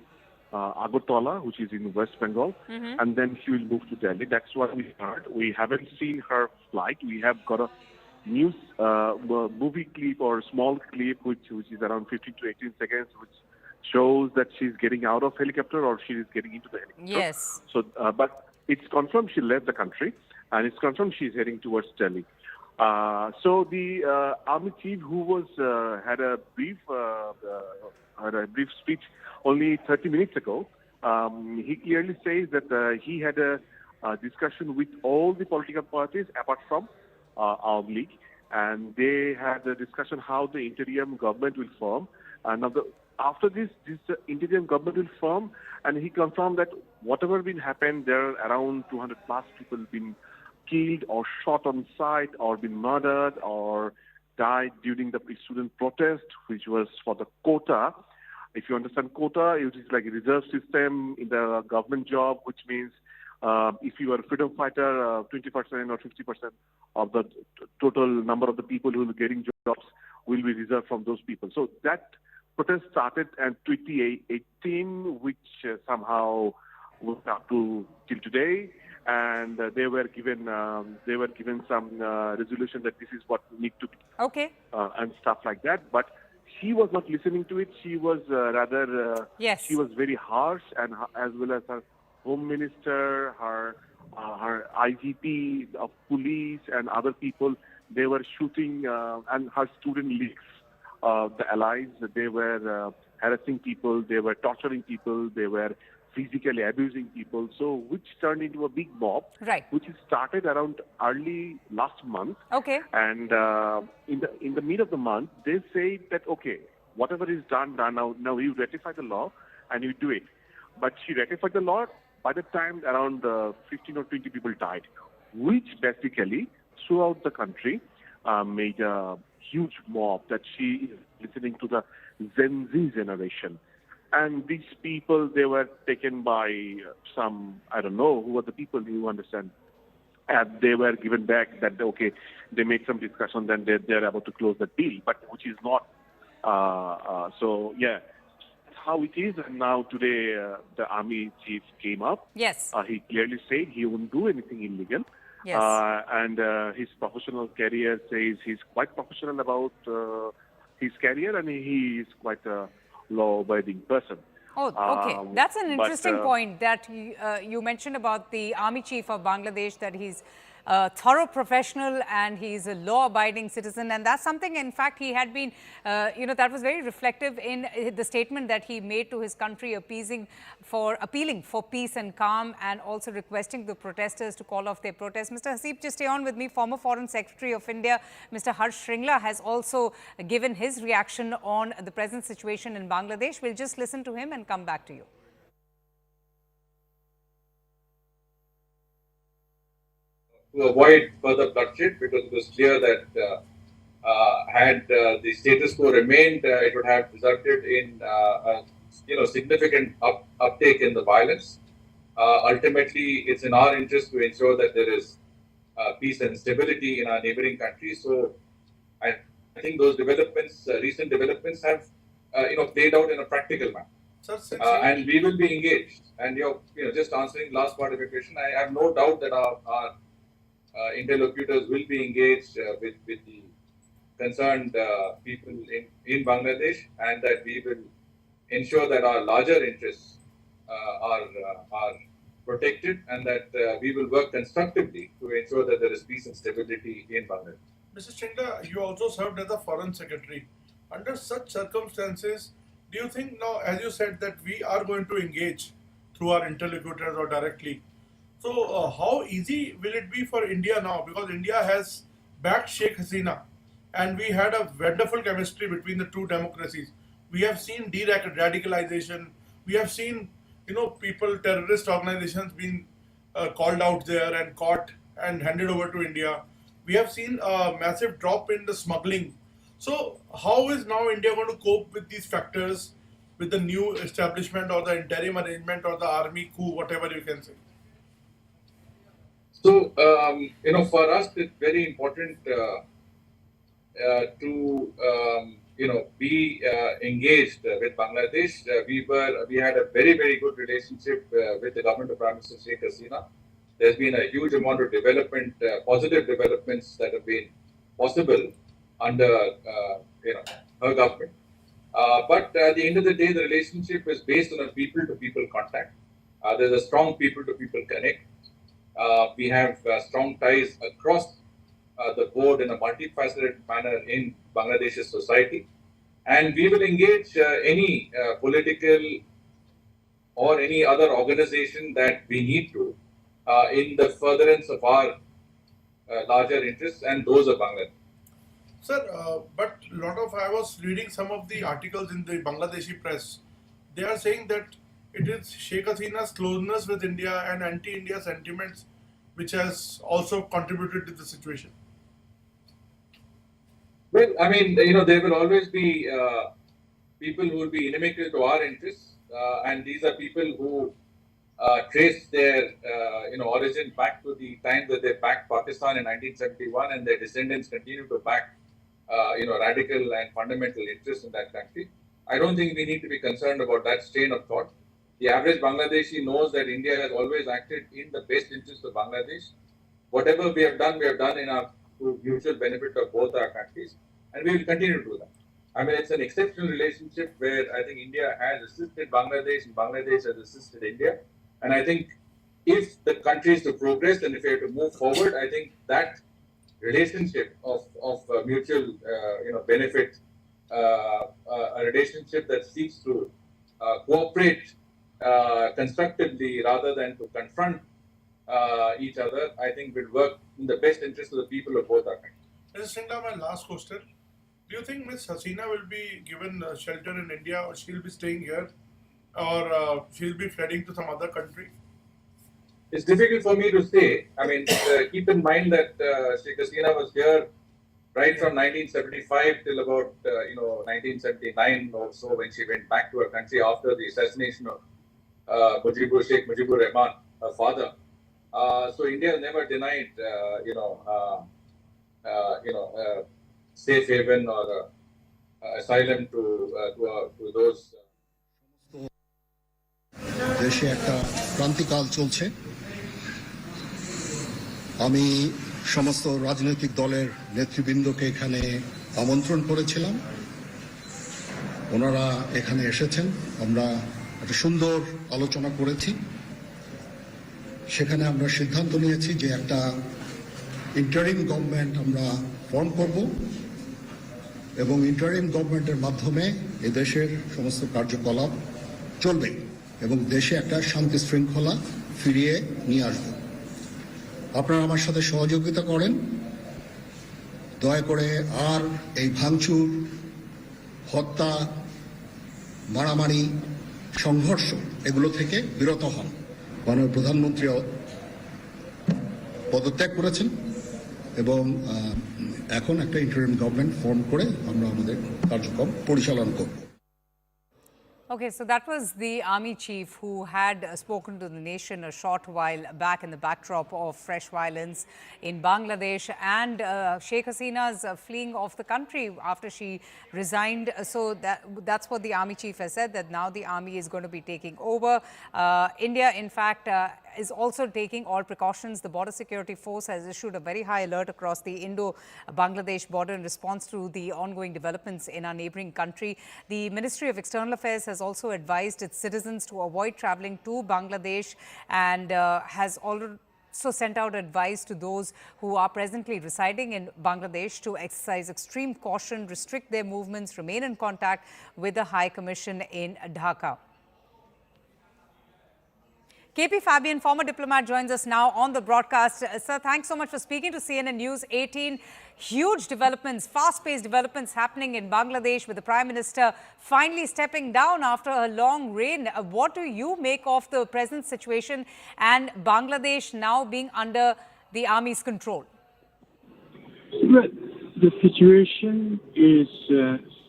Agartala, which is in West Bengal, and then she will move to Delhi. That's what we heard. We haven't seen her flight. We have got a news movie clip or small clip, which is around 15 to 18 seconds, which shows that she's getting out of helicopter or she is getting into the helicopter. Yes. So, but it's confirmed she left the country, and it's confirmed she's heading towards Delhi. So the army chief, who was had a brief speech only 30 minutes ago, he clearly says that he had a discussion with all the political parties apart from our league, and they had a discussion how the interim government will form. And after this interim government will form, and he confirmed that whatever been happened, there are around 200 plus people been killed or shot on sight or been murdered or died during the student protest, which was for the quota. If you understand quota, it is like a reserve system in the government job, which means if you are a freedom fighter, 20% or 50% of the total number of the people who are getting jobs will be reserved from those people. So that protest started in 2018, which somehow went up to till today, and they were given some resolution that this is what need to be, and stuff like that. But she was not listening to it. She was rather she was very harsh, and as well as her home minister, her IGP of police, and other people. They were shooting, and her student leagues, the allies. They were harassing people, they were torturing people, they were physically abusing people. So, which turned into a big mob, Right. which started around early last month. Okay. And in the mid of the month, they say that okay, whatever is done now. Now you ratify the law and you do it. But she ratified the law. By the time around 15 or 20 people died, which basically throughout the country made a huge mob that she is listening to the Gen Z generation. And these people, they were taken by some, I don't know, who are the people, you understand. And they were given back that, okay, they made some discussion, then they're about to close the deal, but which is not. So, yeah, that's how it is. And now today, the army chief came up. Yes. He clearly said he won't do anything illegal. Yes. And his professional career says he's quite professional about his career, and he is quite a law-abiding person. Oh, okay. That's an interesting point that you mentioned about the army chief of Bangladesh, that he's a thorough professional and he's a law-abiding citizen. And that's something, in fact, he had been, that was very reflective in the statement that he made to his country, appealing for peace and calm, and also requesting the protesters to call off their protests. Mr. Hasib, just stay on with me. Former Foreign Secretary of India, Mr. Harsh Shringla, has also given his reaction on the present situation in Bangladesh. We'll just listen to him and come back to you. To avoid further bloodshed, because it was clear that had the status quo remained, it would have resulted in significant uptake in the violence. Ultimately, it's in our interest to ensure that there is peace and stability in our neighboring countries. So, I think those developments, recent developments, have played out in a practical manner. And we will be engaged. And just answering last part of your question, I have no doubt that our interlocutors will be engaged with the concerned people in Bangladesh, and that we will ensure that our larger interests are protected, and that we will work constructively to ensure that there is peace and stability in Bangladesh. Mr. Shringla, you also served as a foreign secretary. Under such circumstances, do you think now, as you said, that we are going to engage through our interlocutors or directly? So how easy will it be for India now? Because India has backed Sheikh Hasina, and we had a wonderful chemistry between the two democracies. We have seen de-radicalization. We have seen, people, terrorist organizations being called out there and caught and handed over to India. We have seen a massive drop in the smuggling. So how is now India going to cope with these factors, with the new establishment or the interim arrangement or the army coup, whatever you can say? So, for us, it's very important to, be engaged with Bangladesh. We had a very, very good relationship with the government of Prime Minister Sheikh Hasina. There's been a huge amount of development, positive developments that have been possible under, her government. But at the end of the day, the relationship is based on a people-to-people contact. There's a strong people-to-people connect. We have strong ties across the board in a multifaceted manner in Bangladesh's society. And we will engage any political or any other organization that we need to in the furtherance of our larger interests and those of Bangladesh. Sir, but I was reading some of the articles in the Bangladeshi press. They are saying that it is Sheikh Hasina's closeness with India and anti-India sentiments which has also contributed to the situation. Well, I mean, there will always be people who will be inimical to our interests, and these are people who trace their, origin back to the time that they backed Pakistan in 1971, and their descendants continue to back, radical and fundamental interests in that country. I don't think we need to be concerned about that strain of thought. The average Bangladeshi knows that India has always acted in the best interest of Bangladesh. Whatever we have done in our mutual benefit of both our countries, and we will continue to do that. I mean, it's an exceptional relationship where I think India has assisted Bangladesh and Bangladesh has assisted India. And I think if the country is to progress and if we have to move forward, I think that relationship of mutual benefit a relationship that seeks to cooperate constructively rather than to confront each other, I think will work in the best interest of the people of both our countries. Mr. Singla, my last question. Do you think Ms. Hasina will be given shelter in India, or she'll be staying here, or she'll be fleeing to some other country? It's difficult for me to say. I mean, keep in mind that Sheikh Hasina was here right from 1975 till about 1979 or so, when she went back to her country after the assassination of Sheikh Mujibur Rahman, her father. So India never denied safe haven or asylum to those. দেশে একটা ক্রান্তিকাল চলছে। আমি সমস্ত রাজনৈতিক দলের নেতৃবৃন্দকে এখানে আমন্ত্রণ করেছিলাম, ওনারা এখানে এসেছেন, আমরা একটা সুন্দর আলোচনা করেছি। সেখানে আমরা সিদ্ধান্ত নিয়েছি যে একটা ইন্টারিম গভর্নমেন্ট আমরা ফর্ম করব এবং ইন্টারিম গভর্নমেন্টের মাধ্যমে এদেশের সমস্ত কার্যকলাপ চলবে এবং দেশে একটা শান্তি শৃঙ্খলা ফিরিয়ে নিয়ে আসব। আপনারা আমার সাথে সহযোগিতা করেন, দয়া করে আর এই ভাঙচুর, হত্যা, মারামারি, সংঘর্ষ এগুলো থেকে বিরত হন। মাননীয় প্রধানমন্ত্রী পদত্যাগ করেছেন এবং এখন একটা ইন্টারিম গভর্নমেন্ট ফর্ম করে আমরা আমাদের কার্যক্রম পরিচালনা করব। Okay, so that was the army chief who had spoken to the nation a short while back in the backdrop of fresh violence in Bangladesh and Sheikh Hasina's fleeing off the country after she resigned. So that's what the army chief has said, that now the army is going to be taking over. India, in fact, is also taking all precautions. The Border Security Force has issued a very high alert across the Indo-Bangladesh border in response to the ongoing developments in our neighboring country. The Ministry of External Affairs has also advised its citizens to avoid traveling to Bangladesh and has also sent out advice to those who are presently residing in Bangladesh to exercise extreme caution, restrict their movements, remain in contact with the High Commission in Dhaka. KP Fabian, former diplomat, joins us now on the broadcast. Sir, thanks so much for speaking to CNN News 18. Huge developments, fast-paced developments happening in Bangladesh with the Prime Minister finally stepping down after a long reign. What do you make of the present situation and Bangladesh now being under the army's control? Well, the situation is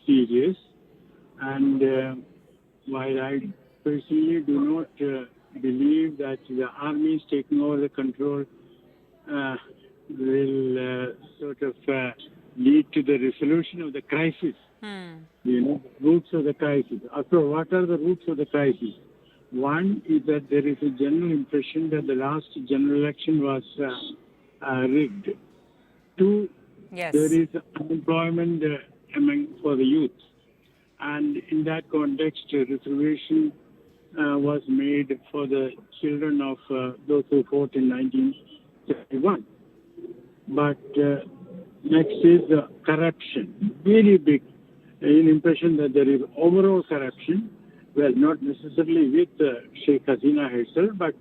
serious, and while I personally do not believe that the army is taking over the control will sort of lead to the resolution of the crisis. You know, roots of the crisis. After all, what are the roots of the crisis? One is that there is a general impression that the last general election was rigged. Two, there is unemployment for the youth. And in that context, a reservation was made for the children of those who fought in 1971. But next is corruption, very big. An impression that there is overall corruption, well, not necessarily with Sheikh Hasina herself, but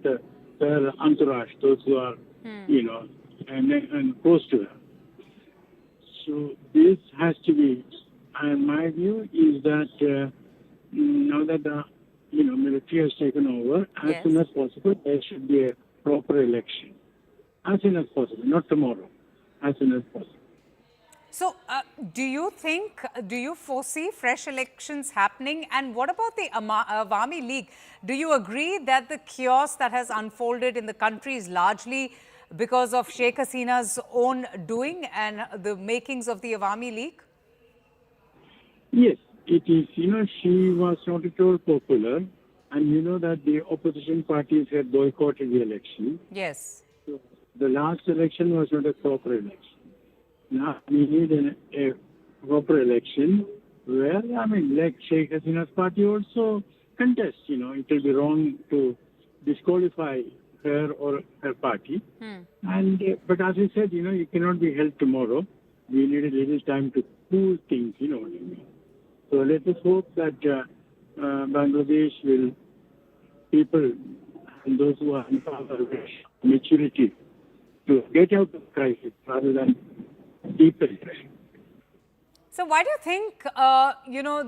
her entourage, those who are, you know, and close to her. So this has to be, and my view is that now that the military has taken over, as soon as possible, there should be a proper election. As soon as possible, not tomorrow, as soon as possible. So, do you foresee fresh elections happening? And what about the Awami League? Do you agree that the chaos that has unfolded in the country is largely because of Sheikh Hasina's own doing and the makings of the Awami League? Yes, it is. You know, she was not at all popular, and you know that the opposition parties had boycotted the election. Yes. So the last election was not a proper election. Now we need a proper election where, I mean, like Sheikh Hasina's party also contest. You know, it will be wrong to disqualify her or her party. And but as I said, you know, it cannot be held tomorrow. We need a little time to cool things. You know what I mean? So let us hope that Bangladesh will, people and those who are in power, maturity to get out of the crisis rather than deepen it. So why do you think,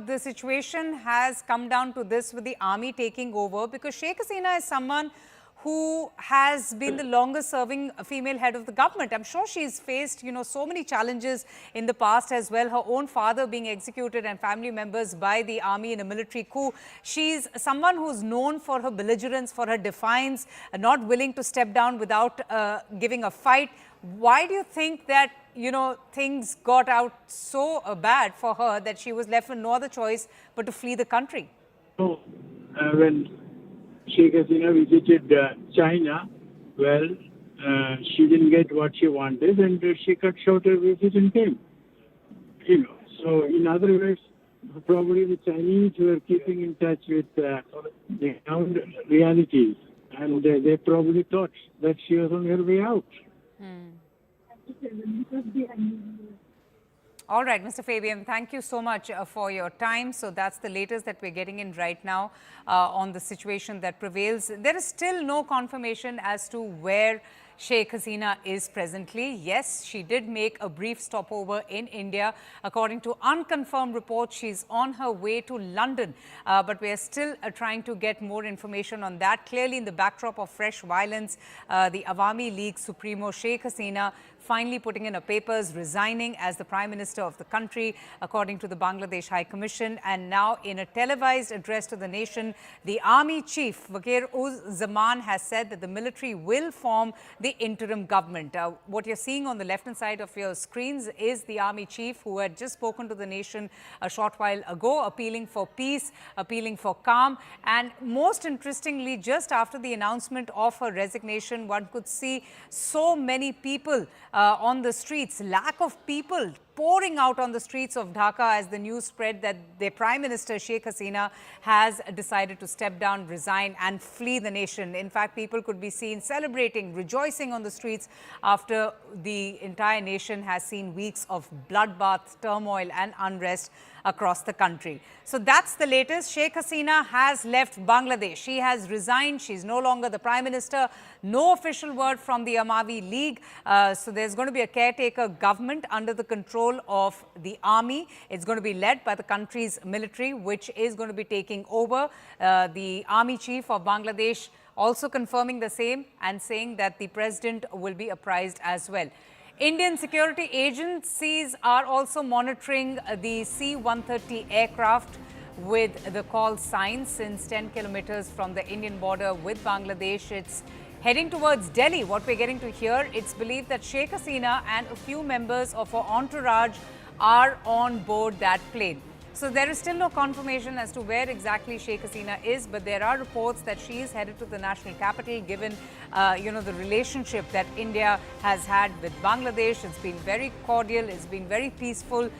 the situation has come down to this with the army taking over? Because Sheikh Hasina is someone who has been the longest serving female head of the government. I'm sure she's faced, so many challenges in the past as well. Her own father being executed and family members by the army in a military coup. She's someone who's known for her belligerence, for her defiance, not willing to step down without giving a fight. Why do you think that, things got out so bad for her that she was left with no other choice but to flee the country? So, when Sheikh Hasina visited China, well, she didn't get what she wanted and she cut short her visit and came. So in other words, probably the Chinese were keeping in touch with the ground realities and they probably thought that she was on her way out. All right, Mr. Fabian, thank you so much for your time. So that's the latest that we're getting in right now on the situation that prevails. There is still no confirmation as to where Sheikh Hasina is presently. Yes, she did make a brief stopover in India. According to unconfirmed reports, she's on her way to London. But we are still trying to get more information on that. Clearly, in the backdrop of fresh violence, the Awami League Supremo Sheikh Hasina finally putting in her papers, resigning as the Prime Minister of the country, according to the Bangladesh High Commission. And now, in a televised address to the nation, the Army Chief, Wakir-uz-Zaman, has said that the military will form the interim government. What you're seeing on the left-hand side of your screens is the Army Chief, who had just spoken to the nation a short while ago, appealing for peace, appealing for calm. And most interestingly, just after the announcement of her resignation, one could see so many people on the streets, lack of people pouring out on the streets of Dhaka as the news spread that their Prime Minister Sheikh Hasina has decided to step down, resign and flee the nation. In fact, people could be seen celebrating, rejoicing on the streets after the entire nation has seen weeks of bloodbath, turmoil and unrest across the country. So that's the latest. Sheikh Hasina has left Bangladesh. She has resigned. She's no longer the Prime Minister. No official word from the Awami League. So there's going to be a caretaker government under the control of the army. It's going to be led by the country's military, which is going to be taking over. The Army Chief of Bangladesh also confirming the same and saying that the president will be apprised as well. Indian security agencies are also monitoring the C-130 aircraft with the call signs since 10 kilometers from the Indian border with Bangladesh. It's heading towards Delhi. What we're getting to hear, it's believed that Sheikh Hasina and a few members of her entourage are on board that plane. So there is still no confirmation as to where exactly Sheikh Hasina is, but there are reports that she is headed to the national capital, given, the relationship that India has had with Bangladesh. It's been very cordial, it's been very peaceful.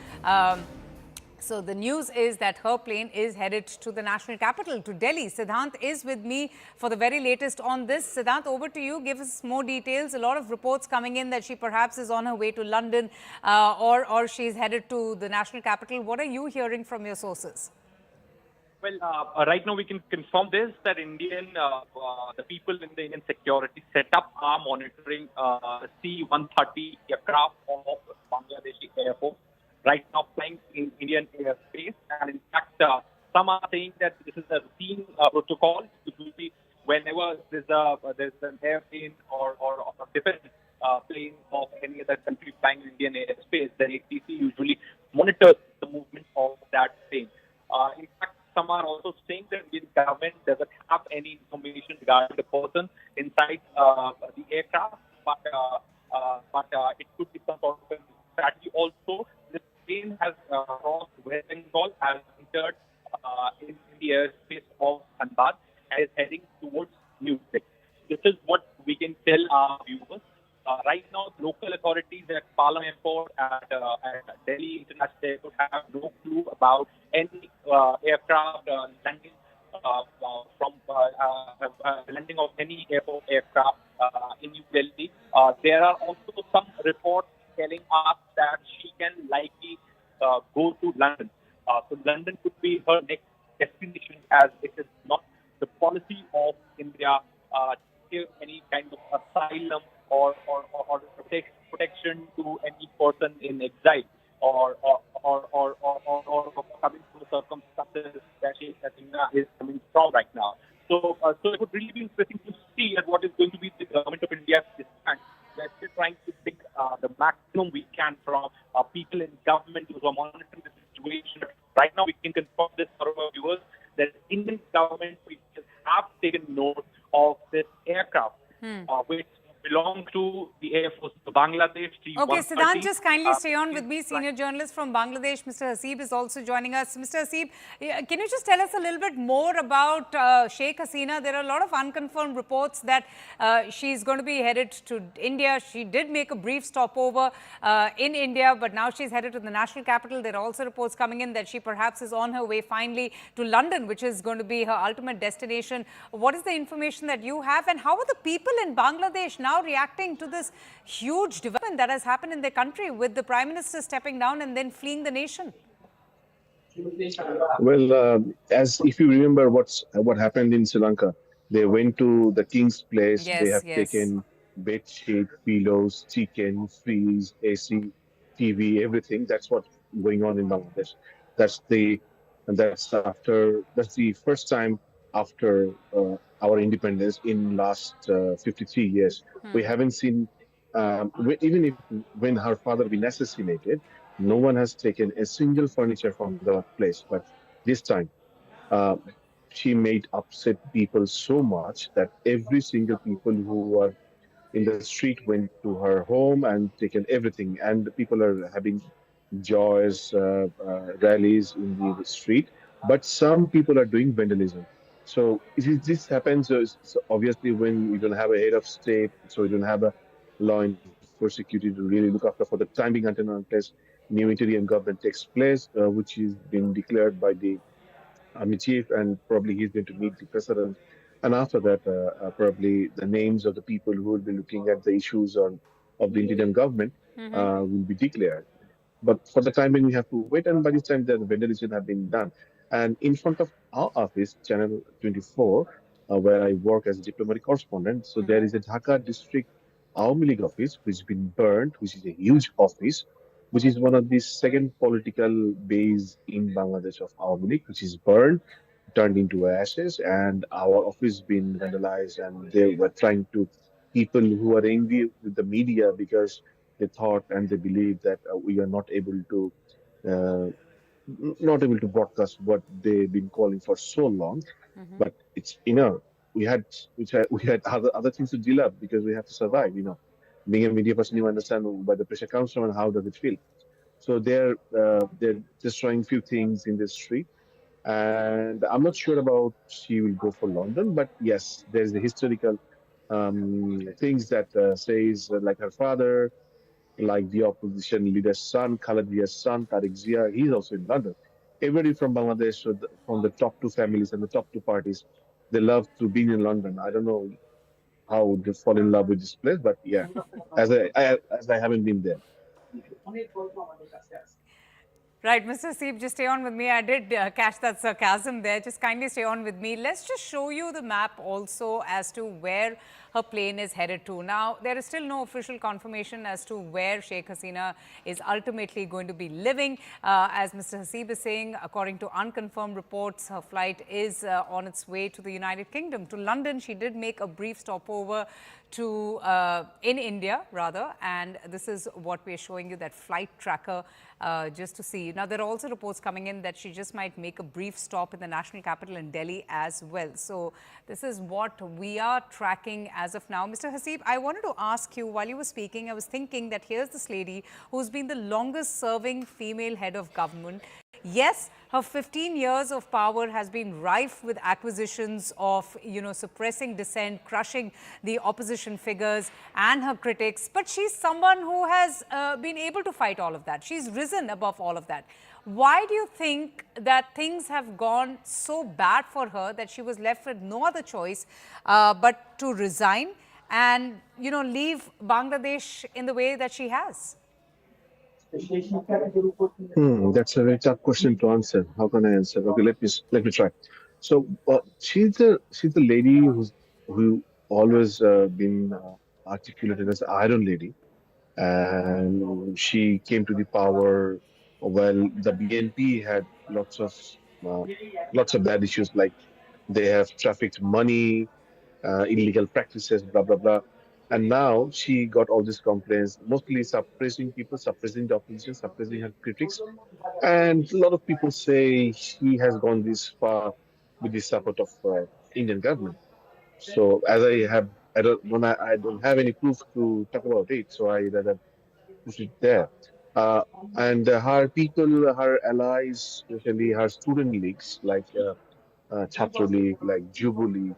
So the news is that her plane is headed to the national capital, to Delhi. Siddhant is with me for the very latest on this. Siddhant, over to you. Give us more details. A lot of reports coming in that she perhaps is on her way to London or she's headed to the national capital. What are you hearing from your sources? Well, right now we can confirm this, that the people in the Indian security setup are monitoring C-130 aircraft of Bangladeshi Air Force. Right now flying in Indian airspace, and in fact, some are saying that this is a routine protocol. Usually, whenever there's an airplane or a different plane of any other country flying in Indian airspace, the ATC usually monitors the movement of that plane. In fact, some are also saying that the Indian government doesn't have any information regarding the person inside the aircraft, but it could be some sort of a strategy also. This plane has crossed West Bengal, has entered in the airspace of Dhanbad and is heading towards New Delhi. This is what we can tell our viewers. Right now, local authorities at Palam Airport at Delhi International Airport have no clue about any aircraft landing landing of any aircraft in New Delhi. There are also some reports telling us that she can likely go to London. So London could be her next destination, as it is not the policy of India to give any kind of asylum or protection to any person in exile or coming from the circumstances that Sheikh Hasina is coming from right now. So it would really be interesting to see at what is going to be the government of India's stand. We're still trying to pick the maximum we can from people in government who are monitoring the situation. Right now, we can confirm this for our viewers that Indian government officials have taken note of this aircraft, which belongs to the Air Force of Bangladesh. Okay, Siddhant, just kindly stay on with me. Senior journalist from Bangladesh, Mr. Hasib, is also joining us. Mr. Hasib, can you just tell us a little bit more about Sheikh Hasina? There are a lot of unconfirmed reports that she's going to be headed to India. She did make a brief stopover in India, but now she's headed to the national capital. There are also reports coming in that she perhaps is on her way finally to London, which is going to be her ultimate destination. What is the information that you have, and how are the people in Bangladesh now reacting to this huge development that has happened in their country with the Prime Minister stepping down and then fleeing the nation? Well, as if you remember what happened in Sri Lanka, they went to the king's place. They have taken bed sheet, pillows, chicken, fridge, AC, TV, everything. That's what's going on in Bangladesh. That's the that's the first time after our independence in last 53 years. We haven't seen even if when her father been assassinated, no one has taken a single furniture from the place. But this time, uh, she made upset people so much that every single people who were in the street went to her home and taken everything. And the people are having joyous rallies in the street. But some people are doing vandalism. So this happens obviously when you don't have a head of state, so you don't have a law enforcement security to really look after for the time being until unless new interim government takes place, which is been declared by the army chief, and probably he's going to meet the president. And after that, probably the names of the people who will be looking at the issues of the Indian government will be declared. But for the time being, we have to wait. And by this time, the vandalism have been done. And in front of our office, Channel 24, where I work as a diplomatic correspondent, so there is a Dhaka district Awami League office, which has been burned, which is a huge office, which is one of the second political base in Bangladesh of Awami League, which is burned, turned into ashes, and our office been vandalized. And they were trying to people who are angry with the media because they thought and they believe that we are uh, not able to broadcast what they've been calling for so long. But it's we had we had other things to deal up because we have to survive. Being a media person, you understand where the pressure comes from and how does it feel. So they're destroying few things in the street, and I'm not sure about she will go for London, but yes, there's the historical things that says like her father, like the opposition leader's son, Khaled Zia's son, Tariq Zia, he's also in London. Everybody from Bangladesh, so from the top two families and the top two parties, they love to be in London. I don't know how they fall in love with this place, but yeah, as I haven't been there. Right, Mr. Seep, just stay on with me. I did catch that sarcasm there. Just kindly stay on with me. Let's just show you the map also as to where her plane is headed to. Now, there is still no official confirmation as to where Sheikh Hasina is ultimately going to be living. As Mr. Hasib is saying, according to unconfirmed reports, her flight is on its way to the United Kingdom, to London. She did make a brief stopover to in India, rather, and this is what we're showing you, that flight tracker, just to see. Now, there are also reports coming in that she just might make a brief stop in the national capital in Delhi as well. So this is what we are tracking as of now. Mr. Hasib, I wanted to ask you, while you were speaking, I was thinking that here's this lady who's been the longest serving female head of government. Yes, her 15 years of power has been rife with acquisitions of, suppressing dissent, crushing the opposition figures and her critics. But she's someone who has been able to fight all of that. She's risen above all of that. Why do you think that things have gone so bad for her that she was left with no other choice but to resign and, leave Bangladesh in the way that she has? That's a very tough question to answer. How can I answer? Okay, let me try. So she's the lady who always been articulated as Iron Lady, and she came to the power while the BNP had uh, lots of bad issues, like they have trafficked money, illegal practices, blah blah blah. And now she got all these complaints, mostly suppressing people, suppressing the opposition, suppressing her critics. And a lot of people say she has gone this far with the support of Indian government. So as I don't have any proof to talk about it, so I rather put it there. Uh, and her people, her allies, especially her student leagues like Chhatra League, like Jubu League,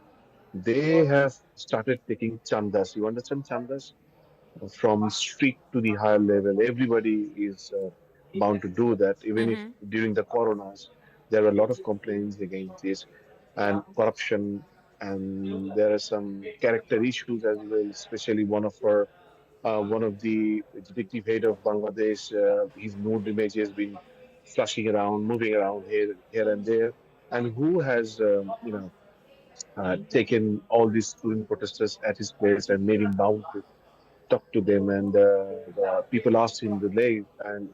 they have started taking chandas. You understand chandas? From street to the higher level. Everybody is bound to do that. Even if during the coronas, there were a lot of complaints against this and corruption, and there are some character issues as well. Especially one of the detective head of Bangladesh, his nude image has been flashing around, moving around here and there, and who has taken all these student protesters at his place and made him bound to talk to them. And the people asked him the day, and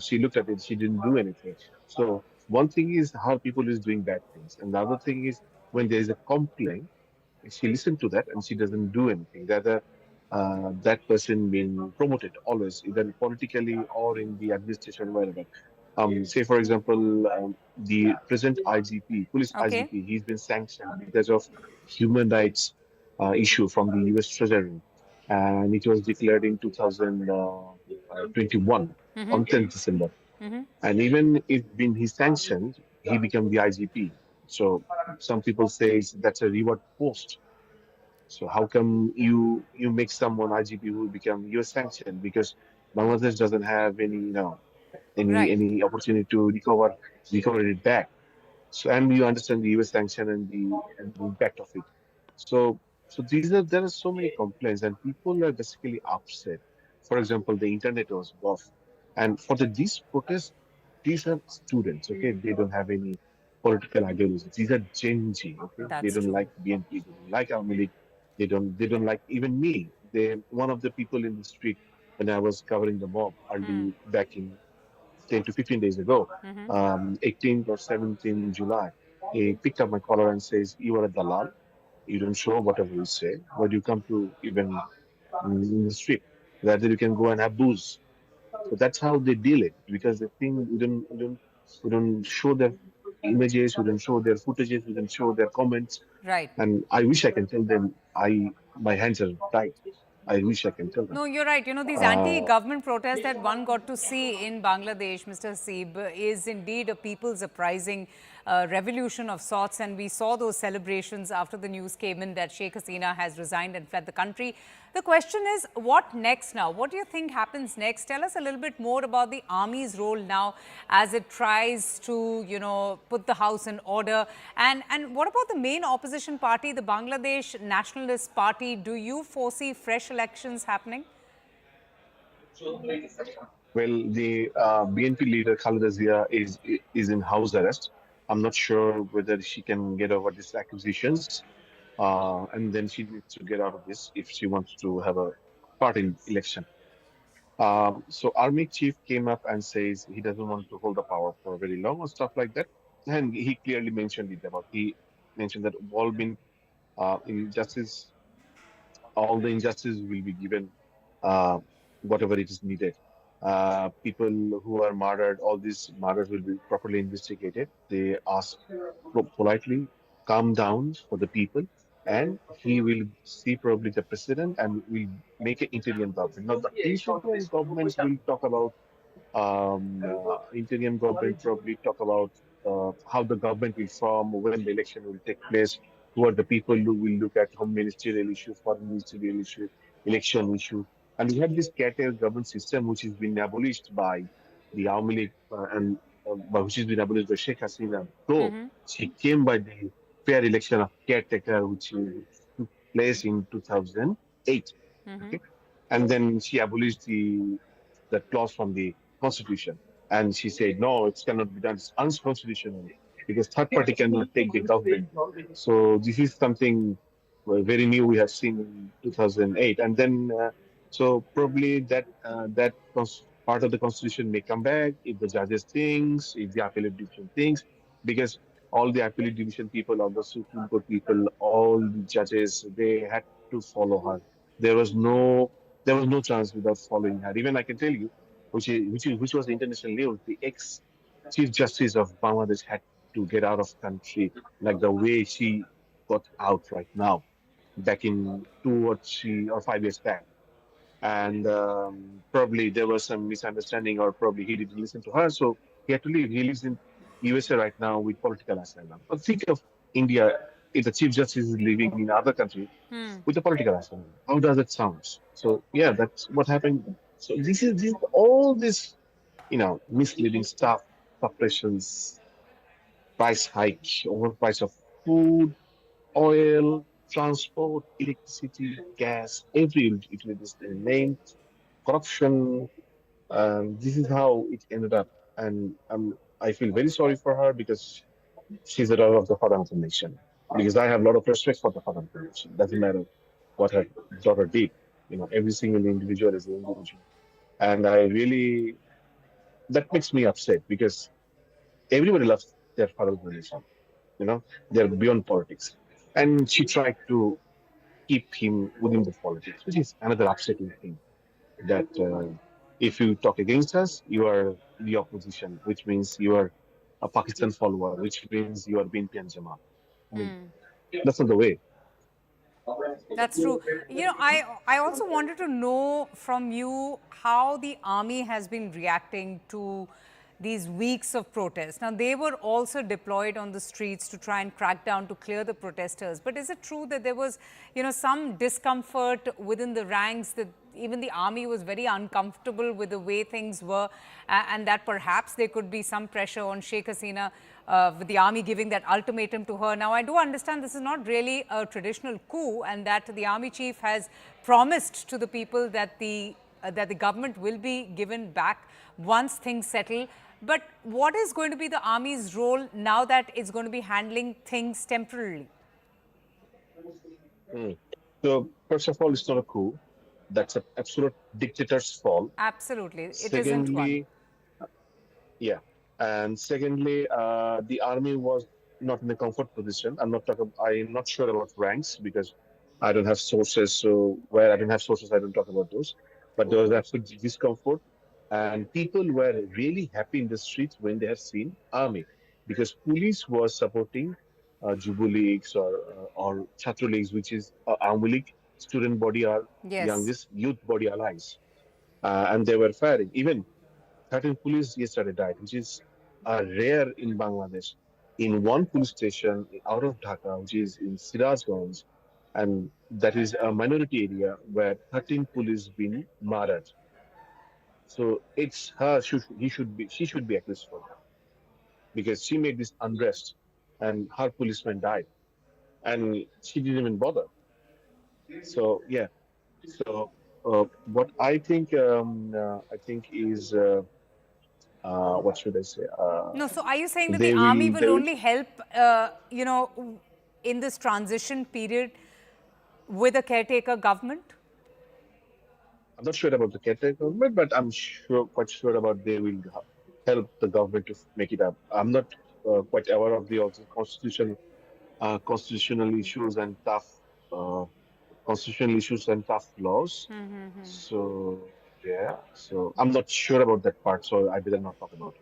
she looked at it, she didn't do anything. So one thing is how people is doing bad things, and the other thing is when there is a complaint, she listened to that and she doesn't do anything. Rather, that person being promoted always, either politically or in the administration, wherever. Say, for example, the present IGP, police Okay. IGP, he's been sanctioned because of human rights issue from the US Treasury. And it was declared in 2021 on 10th December. And even if been he sanctioned, he became the IGP. So some people say that's a reward post. So how come you make someone IGP who will become US sanctioned? Because Bangladesh doesn't have Right. any opportunity to recover it back. So and you understand the US sanction and the impact of it. So there are so many complaints and people are basically upset. For example, the internet was off, and for these protests, these are students. Okay, they don't have any political ideology. These are Gen Z. Okay, they That's don't true. like BNP. They don't like Army League. They don't like even me. They one of the people in the street when I was covering the mob early back in 10 to 15 days ago, 18th or 17th July. He picked up my collar and says, "You are a dalal. You don't show whatever you say. Why do you come to even in the street? Rather, you can go and have booze." So that's how they deal it because they think we don't show their images, we don't show their footages, we don't show their comments. Right. And I wish I can tell them my hands are tied. I wish I can tell them. No, you're right. You know, these Uh, anti-government protests that one got to see in Bangladesh, Mr. Haseeb, is indeed a people's uprising, revolution of sorts. And we saw those celebrations after the news came in that Sheikh Hasina has resigned and fled the country. The question is, what next now? What do you think happens next? Tell us a little bit more about the army's role now as it tries to, put the house in order. And what about the main opposition party, the Bangladesh Nationalist Party? Do you foresee fresh elections happening? well, the BNP leader Khalida Zia is in house arrest. I'm not sure whether she can get over these accusations, and then she needs to get out of this if she wants to have a part in election. So army chief came up and says he doesn't want to hold the power for very long or stuff like that, and he clearly mentioned it about he mentioned that all been injustice, all the injustice will be given uh, whatever it is needed. People who are murdered, all these murders will be properly investigated. They ask politely, calm down for the people, and he will see probably the president and will make an interim government. Now, the interim governments will talk about interim government probably talk about how the government will form, when the election will take place, who are the people who will look at home ministerial issue, foreign ministerial issue, election issue. And we have this cartel government system which has been abolished by the Army League which has been abolished by Sheikh Hasina. Though she came by the fair election of caretaker which took place in 2008. Okay? And then she abolished the that clause from the constitution. And she said, no, it cannot be done. It's unconstitutional because third party cannot take the government. So this is something very new we have seen in 2008. And then, so probably that part of the constitution may come back if the judges thinks, if the appellate division thinks, because all the appellate division people, all the Supreme Court people, all the judges, they had to follow her. There was no chance without following her. Even I can tell you, which was international news. The ex Chief Justice of Bangladesh had to get out of country, like the way she got out right now, back in 2 or 3 or 5 years back. And probably there was some misunderstanding, or probably he didn't listen to her, so he had to leave. He lives in USA right now with political asylum. But think of India, if the Chief Justice is living in other country with a political asylum. How does it sound? So yeah, that's what happened. So this all this misleading stuff, suppressions, price hike, overprice of food, oil, transport, electricity, gas, every utility is named, corruption. This is how it ended up, and I feel very sorry for her because she's a daughter of the father of the nation. Because I have a lot of respect for the father of the nation. Doesn't matter what her daughter did. Every single individual is an individual, and I really that makes me upset because everybody loves their father of the nation. They're beyond politics, and she tried to keep him within the politics, which is another upsetting thing. That if you talk against us, you are the opposition, which means you are a Pakistan follower, which means you are BNP and Jamaat. I mean, that's not the way. That's true. I also wanted to know from you how the army has been reacting to these weeks of protests. Now, they were also deployed on the streets to try and crack down to clear the protesters. But is it true that there was, some discomfort within the ranks, that even the army was very uncomfortable with the way things were, and that perhaps there could be some pressure on Sheikh Hasina with the army giving that ultimatum to her? Now, I do understand this is not really a traditional coup, and that the army chief has promised to the people that the government will be given back once things settle. But what is going to be the army's role now that it's going to be handling things temporarily? So, first of all, it's not a coup. That's an absolute dictator's fall. Absolutely. It Secondly, isn't one. Yeah. And secondly, the army was not in a comfort position. I'm not sure about ranks because I don't have sources. So where I don't have sources, I don't talk about those. But there was absolute discomfort, and people were really happy in the streets when they have seen army, because police was supporting Jubu Leagues or Chhatra Leagues, which is Army League student body, are Yes. youngest youth body allies, and they were firing. Even 13 police yesterday died, which is rare in Bangladesh. In one police station out of Dhaka, which is in Sirajganj, and that is a minority area where 13 police been murdered. So it's her. She should be accused for that because she made this unrest, and her policeman died, and she didn't even bother. So yeah. So what I think is. What should I say? No, so are you saying that the They army will. will only help, in this transition period with a caretaker government? I'm not sure about the caretaker government, but I'm quite sure about they will help the government to make it up. I'm not quite aware of the also constitutional issues and tough uh, constitutional issues and tough laws. So yeah, so I'm not sure about that part, so I better not talk about it.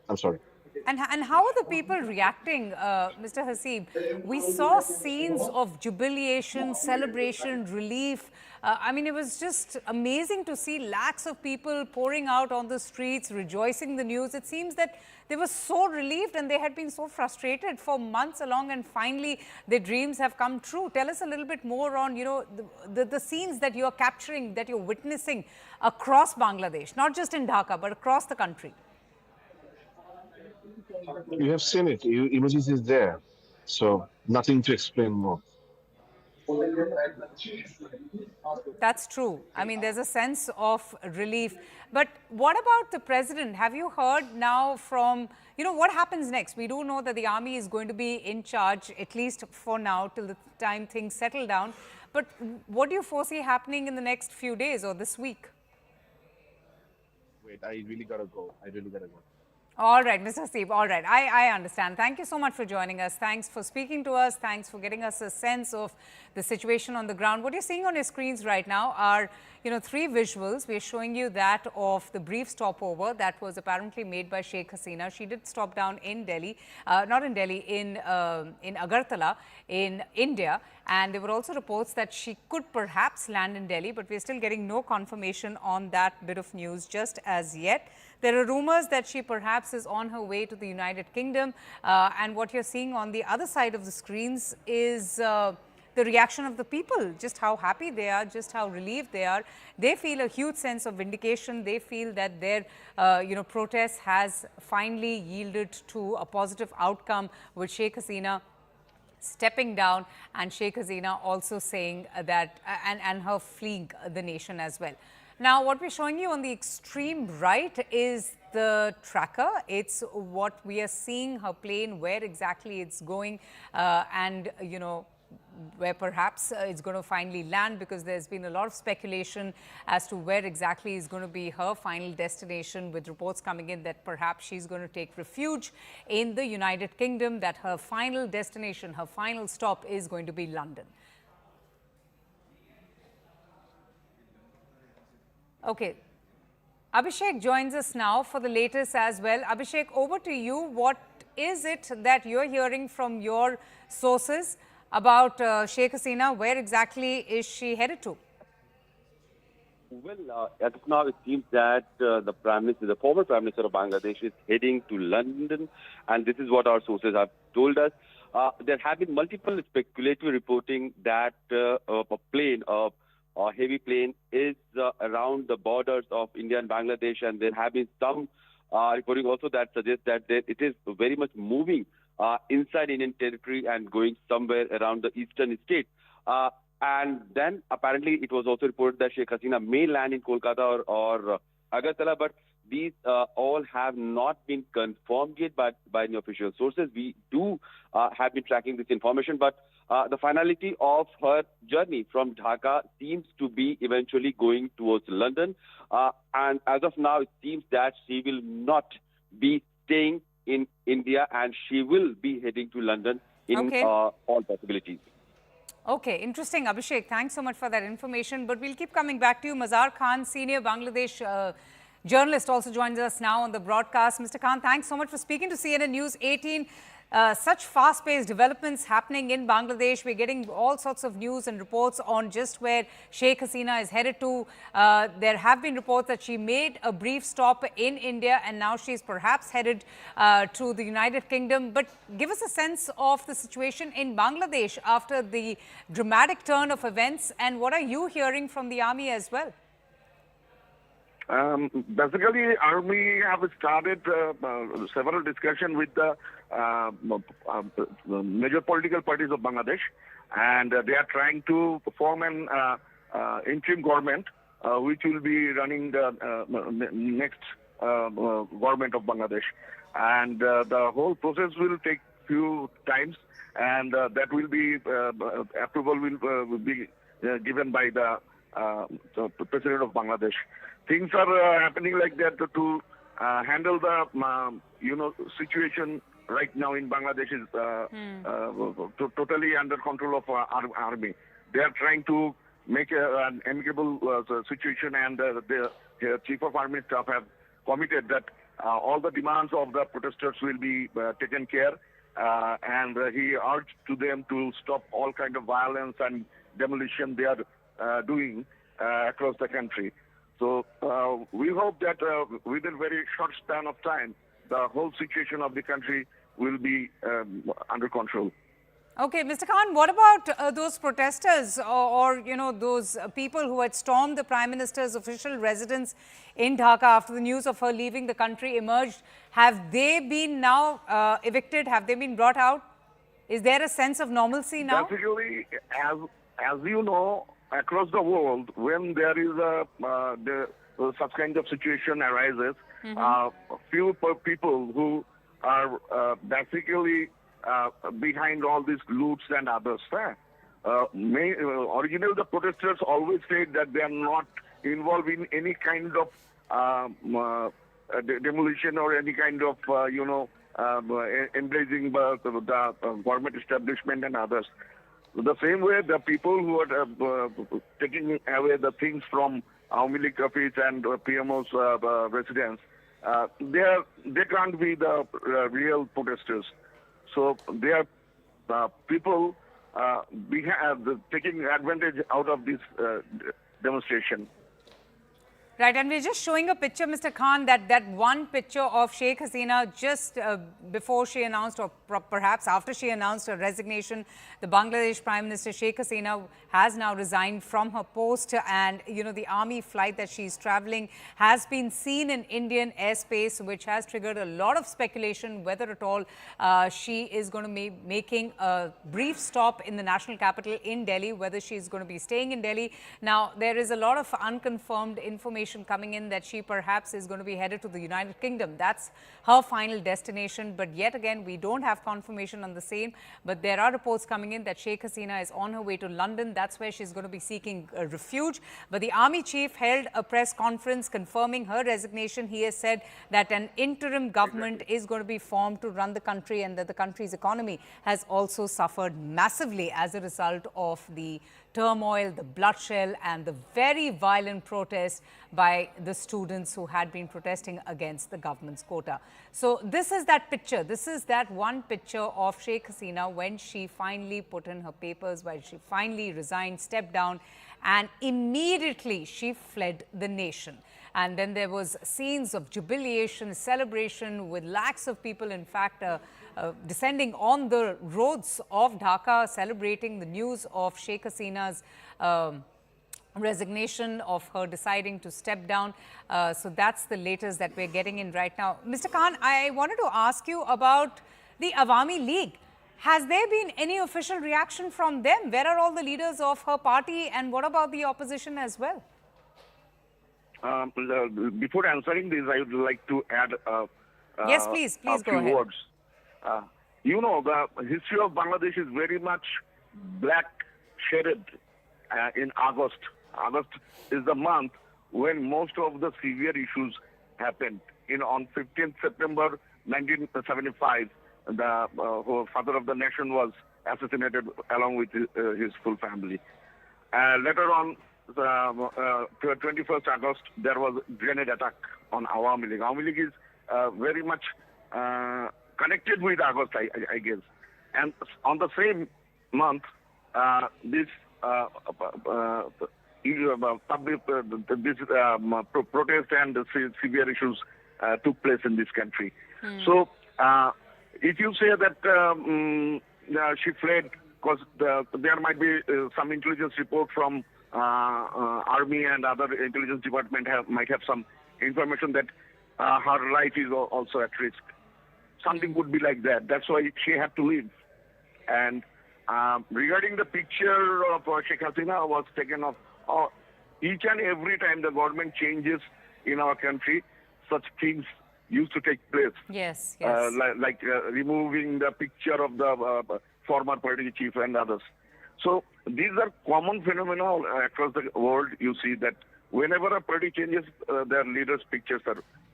I'm sorry. And how are the people reacting, Mr. Hasib? We saw scenes of jubilation, celebration, relief. I mean, it was just amazing to see lakhs of people pouring out on the streets, rejoicing the news. It seems that they were so relieved and they had been so frustrated for months along, and finally their dreams have come true. Tell us a little bit more on, the scenes that you're capturing, that you're witnessing across Bangladesh, not just in Dhaka, but across the country. You have seen it. Images is there, so nothing to explain more. That's true. I mean, there's a sense of relief. But what about the president? Have you heard now from, what happens next? We do know that the army is going to be in charge, at least for now, till the time things settle down. But what do you foresee happening in the next few days or this week? Wait, I really gotta go. I really gotta go. All right, Mr. Steve. All right. I understand. Thank you so much for joining us. Thanks for speaking to us. Thanks for getting us a sense of the situation on the ground. What you're seeing on your screens right now are, three visuals. We're showing you that of the brief stopover that was apparently made by Sheikh Hasina. She did stop down in Delhi, not in Delhi, in Agartala, in India. And there were also reports that she could perhaps land in Delhi, but we're still getting no confirmation on that bit of news just as yet. There are rumors that she perhaps is on her way to the United Kingdom. And what you're seeing on the other side of the screens is the reaction of the people, just how happy they are, just how relieved they are. They feel a huge sense of vindication. They feel that their, protest has finally yielded to a positive outcome with Sheikh Hasina stepping down and Sheikh Hasina also saying that, and her fleeing the nation as well. Now, what we're showing you on the extreme right is the tracker. It's what we are seeing, her plane, where exactly it's going, and, where perhaps it's going to finally land, because there's been a lot of speculation as to where exactly is going to be her final destination, with reports coming in that perhaps she's going to take refuge in the United Kingdom, that her final destination, her final stop is going to be London. Okay. Abhishek joins us now for the latest as well. Abhishek, over to you. What is it that you're hearing from your sources about Sheikh Hasina? Where exactly is she headed to? Well, as of now, it seems that the former Prime Minister of Bangladesh is heading to London, and this is what our sources have told us. There have been multiple speculative reporting that a heavy plane is around the borders of India and Bangladesh, and there have been some reporting also that suggests that it is very much moving inside Indian territory and going somewhere around the eastern state. And then apparently it was also reported that Sheikh Hasina may land in Kolkata or Agartala, but these all have not been confirmed yet by any official sources. We do have been tracking this information, but the finality of her journey from Dhaka seems to be eventually going towards London. And as of now, it seems that she will not be staying in India, and she will be heading to London in all possibilities. Okay, interesting, Abhishek. Thanks so much for that information. But we'll keep coming back to you. Mazhar Khan, senior Bangladesh journalist, also joins us now on the broadcast. Mr. Khan, thanks so much for speaking to CNN News 18. Such fast-paced developments happening in Bangladesh. We're getting all sorts of news and reports on just where Sheikh Hasina is headed to. There have been reports that she made a brief stop in India and now she's perhaps headed to the United Kingdom. But give us a sense of the situation in Bangladesh after the dramatic turn of events, and what are you hearing from the army as well? Basically, army have started several discussions with the major political parties of Bangladesh, and they are trying to form an interim government which will be running the next government of Bangladesh. And the whole process will take few times, and that will be approval will be given by the President of Bangladesh. Things are happening like that to handle the situation right now in Bangladesh is totally under control of our army. They are trying to make an amicable situation, and the Chief of Army Staff have committed that all the demands of the protesters will be taken care, and he urged to them to stop all kind of violence and demolition they are doing across the country. So we hope that within a very short span of time, the whole situation of the country will be under control. Okay, Mr. Khan, what about those protesters or those people who had stormed the Prime Minister's official residence in Dhaka after the news of her leaving the country emerged? Have they been now evicted? Have they been brought out? Is there a sense of normalcy now? Basically, as you know, across the world, when there is such kind of situation arises, few people who are basically behind all these loots and others. Originally, the protesters always said that they are not involved in any kind of demolition or any kind of, embracing the government establishment and others. The same way, the people who are taking away the things from Awami League office and PMO's residence, they can't be the real protesters. So they are people taking advantage out of this demonstration. Right, and we're just showing a picture, Mr. Khan, that one picture of Sheikh Hasina just before she announced, or perhaps after she announced her resignation. The Bangladesh Prime Minister Sheikh Hasina has now resigned from her post, and the army flight that she's traveling has been seen in Indian airspace, which has triggered a lot of speculation whether at all she is going to be making a brief stop in the national capital in Delhi, whether she's going to be staying in Delhi. Now, there is a lot of unconfirmed information coming in that she perhaps is going to be headed to the United Kingdom. That's her final destination. But yet again, we don't have confirmation on the same. But there are reports coming in that Sheikh Hasina is on her way to London. That's where she's going to be seeking refuge. But the army chief held a press conference confirming her resignation. He has said that an interim government is going to be formed to run the country, and that the country's economy has also suffered massively as a result of the turmoil, the bloodshed, and the very violent protests by the students who had been protesting against the government's quota. So this is that picture. This is that one picture of Sheikh Hasina when she finally put in her papers, when she finally resigned, stepped down, and immediately she fled the nation. And then there was scenes of jubilation, celebration, with lakhs of people, in fact, descending on the roads of Dhaka, celebrating the news of Sheikh Hasina's resignation, of her deciding to step down. So that's the latest that we're getting in right now. Mr. Khan, I wanted to ask you about the Awami League. Has there been any official reaction from them? Where are all the leaders of her party, and what about the opposition as well? Before answering this, I would like to add yes, please a go few ahead. words. The history of Bangladesh is very much black-shaded in August. August is the month when most of the severe issues happened. On 15th September 1975, the father of the nation was assassinated along with his full family. Later on, 21st August, there was a grenade attack on Awami League. Awami League is very much connected with August, I guess. And on the same month, this protest and severe issues took place in this country. So, if you say that she fled because there might be some intelligence report from army and other intelligence department might have some information that her life is also at risk. Something would be like that. That's why she had to leave. And regarding the picture of Sheikh Hasina was taken off each and every time the government changes in our country, such things used to take place. Yes. Like removing the picture of the former party chief and others. So these are common phenomena across the world. You see that whenever a party changes, their leaders' pictures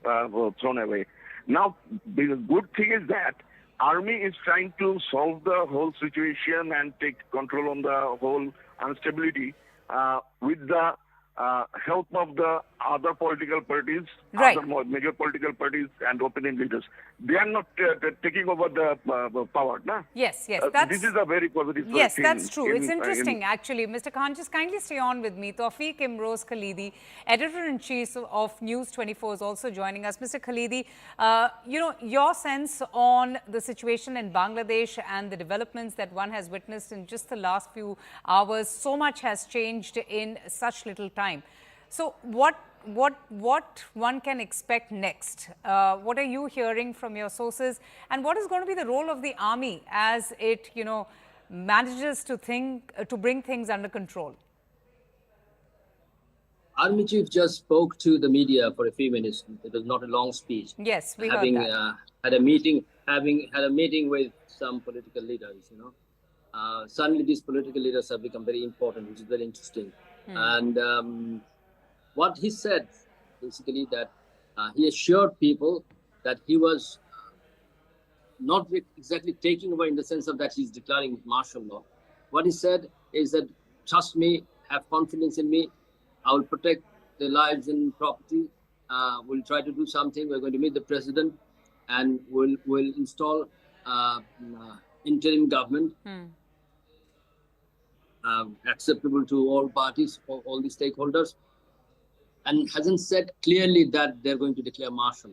are thrown away. Now, the good thing is that army is trying to solve the whole situation and take control on the whole instability with the help of the other political parties, right. Other major political parties and opinion leaders. They are not taking over the power. Nah? Yes. This is a very positive Yes, thing. that's true. It's interesting, actually. Mr. Khan, just kindly stay on with me. Tawfiq Imroz Khalidi, editor-in-chief of News 24, is also joining us. Mr. Khalidi, your sense on the situation in Bangladesh and the developments that one has witnessed in just the last few hours. So much has changed in such little time. So what one can expect next? What are you hearing from your sources? And what is going to be the role of the army as it, manages to to bring things under control? Army chief just spoke to the media for a few minutes. It was not a long speech. Yes, we heard that. Had a meeting, having had a meeting with some political leaders, suddenly these political leaders have become very important, which is very interesting. And what he said, basically, that he assured people that he was not exactly taking over in the sense of that he's declaring martial law. What he said is that, trust me, have confidence in me, I will protect the lives and property. We'll try to do something. We're going to meet the president and we'll install interim government acceptable to all parties, all the stakeholders, and hasn't said clearly that they're going to declare martial.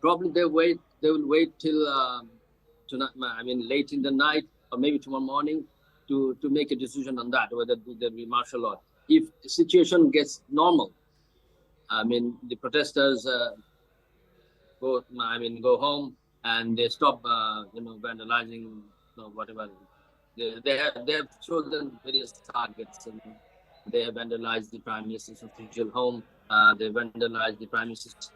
Probably they will wait till tonight, late in the night or maybe tomorrow morning to make a decision on that, whether there'll be martial law. If the situation gets normal, the protesters go home and they stop, vandalizing, whatever. They have chosen various targets. And they have vandalized the Prime Minister's official home. They vandalized the Prime Minister's,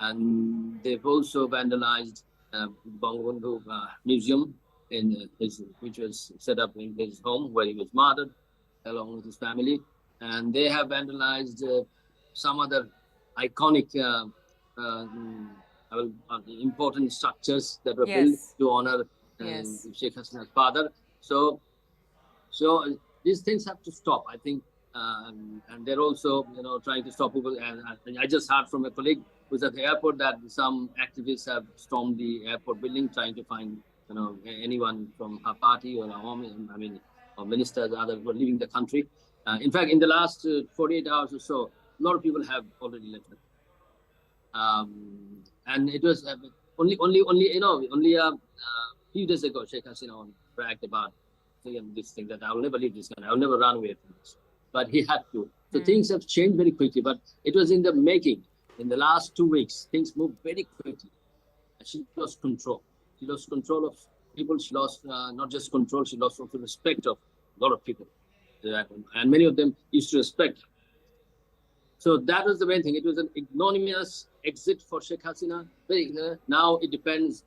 and they've also vandalized Bangabandhu Museum, which was set up in his home where he was martyred along with his family. And they have vandalized some other iconic important structures that were built to honor Sheikh Hasina's father. So these things have to stop, I think. And they're also, trying to stop people. And I just heard from a colleague who's at the airport that some activists have stormed the airport building trying to find, anyone from her party or or ministers, others who are leaving the country. In fact, in the last 48 hours or so, a lot of people have already left. And it was only a few days ago, Sheikh Hasina bragged about this thing that I will never leave this country, I will never run away from this. But he had to. So things have changed very quickly, but it was in the making. In the last 2 weeks, things moved very quickly. She lost control. She lost control of people. She lost not just control, she lost also respect of a lot of people. And many of them used to respect her. So that was the main thing. It was an ignominious exit for Sheikh Hasina. Now it depends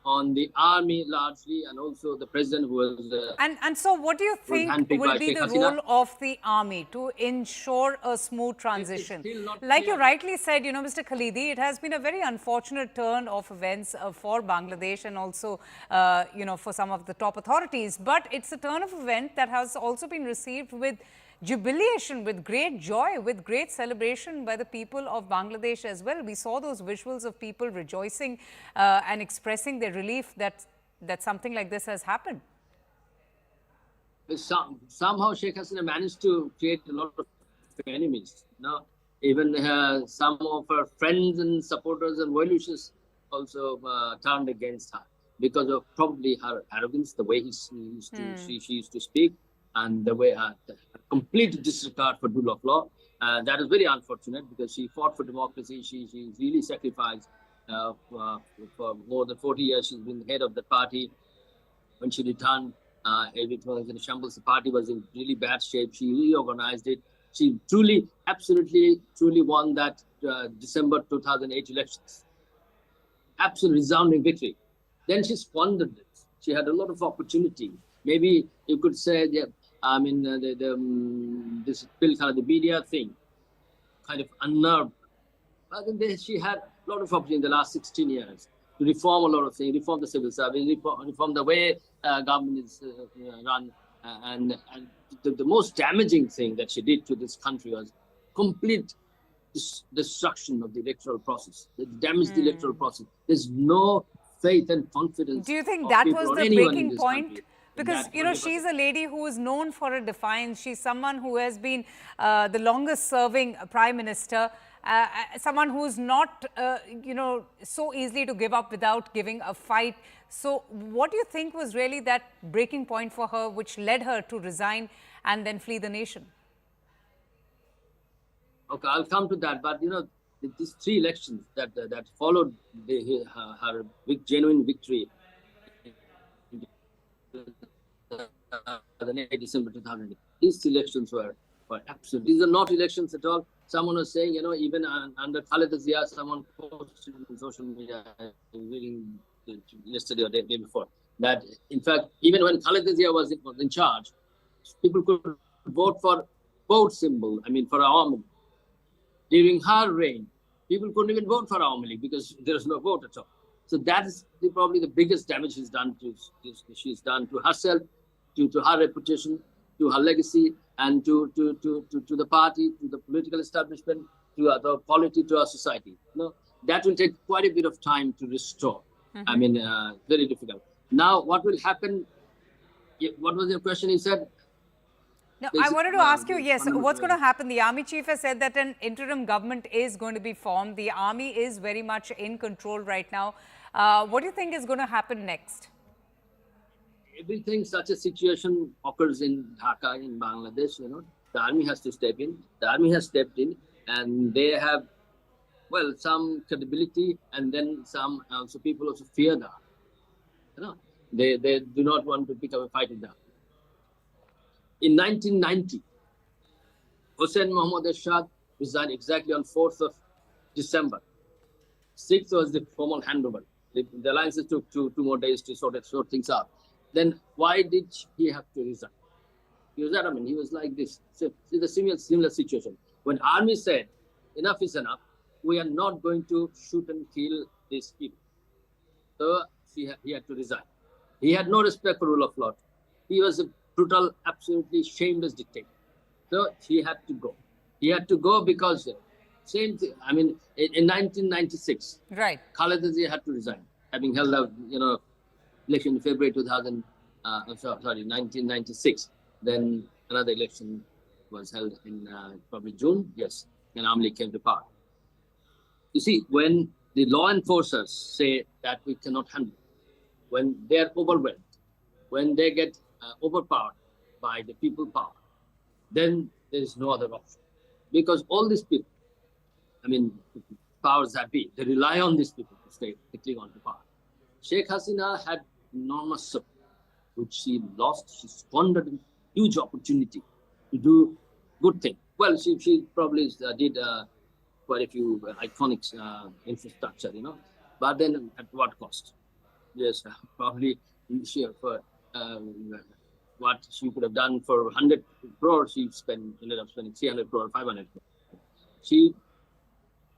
on the army largely, and also the president who was... and so what do you think will be the role of the army to ensure a smooth transition? Like you rightly said, Mr. Khalidi, it has been a very unfortunate turn of events for Bangladesh and also, for some of the top authorities. But it's a turn of event that has also been received with jubilation, with great joy, with great celebration by the people of Bangladesh as well. We saw those visuals of people rejoicing and expressing their relief that something like this has happened. Somehow Sheikh Hasina managed to create a lot of enemies. Even some of her friends and supporters and well-wishers also turned against her because of probably her arrogance, the way she used to speak, and the way complete disregard for rule of law. That is very unfortunate because she fought for democracy. She really sacrificed for more than 40 years. She's been head of the party. When she returned, everything was in shambles. The party was in really bad shape. She reorganized it. She absolutely won that December 2008 elections. Absolute resounding victory. Then she squandered it. She had a lot of opportunity. Maybe you could say, this bill, kind of the media thing, kind of unnerved. But then she had a lot of opportunity in the last 16 years to reform a lot of things, reform the civil service, reform the way government is run. And the most damaging thing that she did to this country was complete destruction of the electoral process. It damaged the electoral process. There's no faith and confidence. Do you think that was the breaking point? Because, she's a lady who is known for her defiance. She's someone who has been the longest serving prime minister, someone who's not, so easily to give up without giving a fight. So what do you think was really that breaking point for her, which led her to resign and then flee the nation? Okay, I'll come to that. But, these 3 elections that followed her genuine victory the 8 December 2008. These elections were absolute. These are not elections at all. Someone was saying, even under Khaleda Zia, someone posted on social media, reading yesterday or the day before, that in fact, even when Khaleda Zia was in charge, people could vote for vote symbol, for Awami League. During her reign, people couldn't even vote for Awami League because there's no vote at all. So that is probably the biggest damage she's done to herself, to her reputation, to her legacy, and to the party, to the political establishment, to the polity, to our society. That will take quite a bit of time to restore. Very difficult. Now, what will happen? What was your question? You said. No, I wanted to ask you, yes, what's going to happen? The army chief has said that an interim government is going to be formed. The army is very much in control right now. What do you think is going to happen next? Everything, such a situation occurs in Dhaka, in Bangladesh, the army has to step in. The army has stepped in, and they have, some credibility, and then some, so people also fear that. They do not want to pick up a fight with that. In 1990, Hossein Mohammad Ershad resigned exactly on 4th of December. 6th was the formal handover. The alliances took two more days to sort things out. Then why did he have to resign? He was like this. So it's a similar situation. When army said, enough is enough, we are not going to shoot and kill these people. So he had to resign. He had no respect for rule of law. He was a brutal, absolutely shameless dictator. So he had to go. He had to go because same thing. In 1996, right, Khaleda Zia had to resign, having held out, election in February 1996. Then another election was held in probably June. Yes, and Awami League came to power. You see, when the law enforcers say that we cannot handle, when they are overwhelmed, when they get overpowered by the people power, then there is no other option. Because all these people, powers that be, they rely on these people to stay quickly on the power. Sheikh Hasina had enormous support, which she lost. She squandered a huge opportunity to do good things. Well, she probably did quite a few iconic infrastructure, but then at what cost? Yes, probably what she could have done for 100 crores, she ended up spending 300 crores, 500 crores. She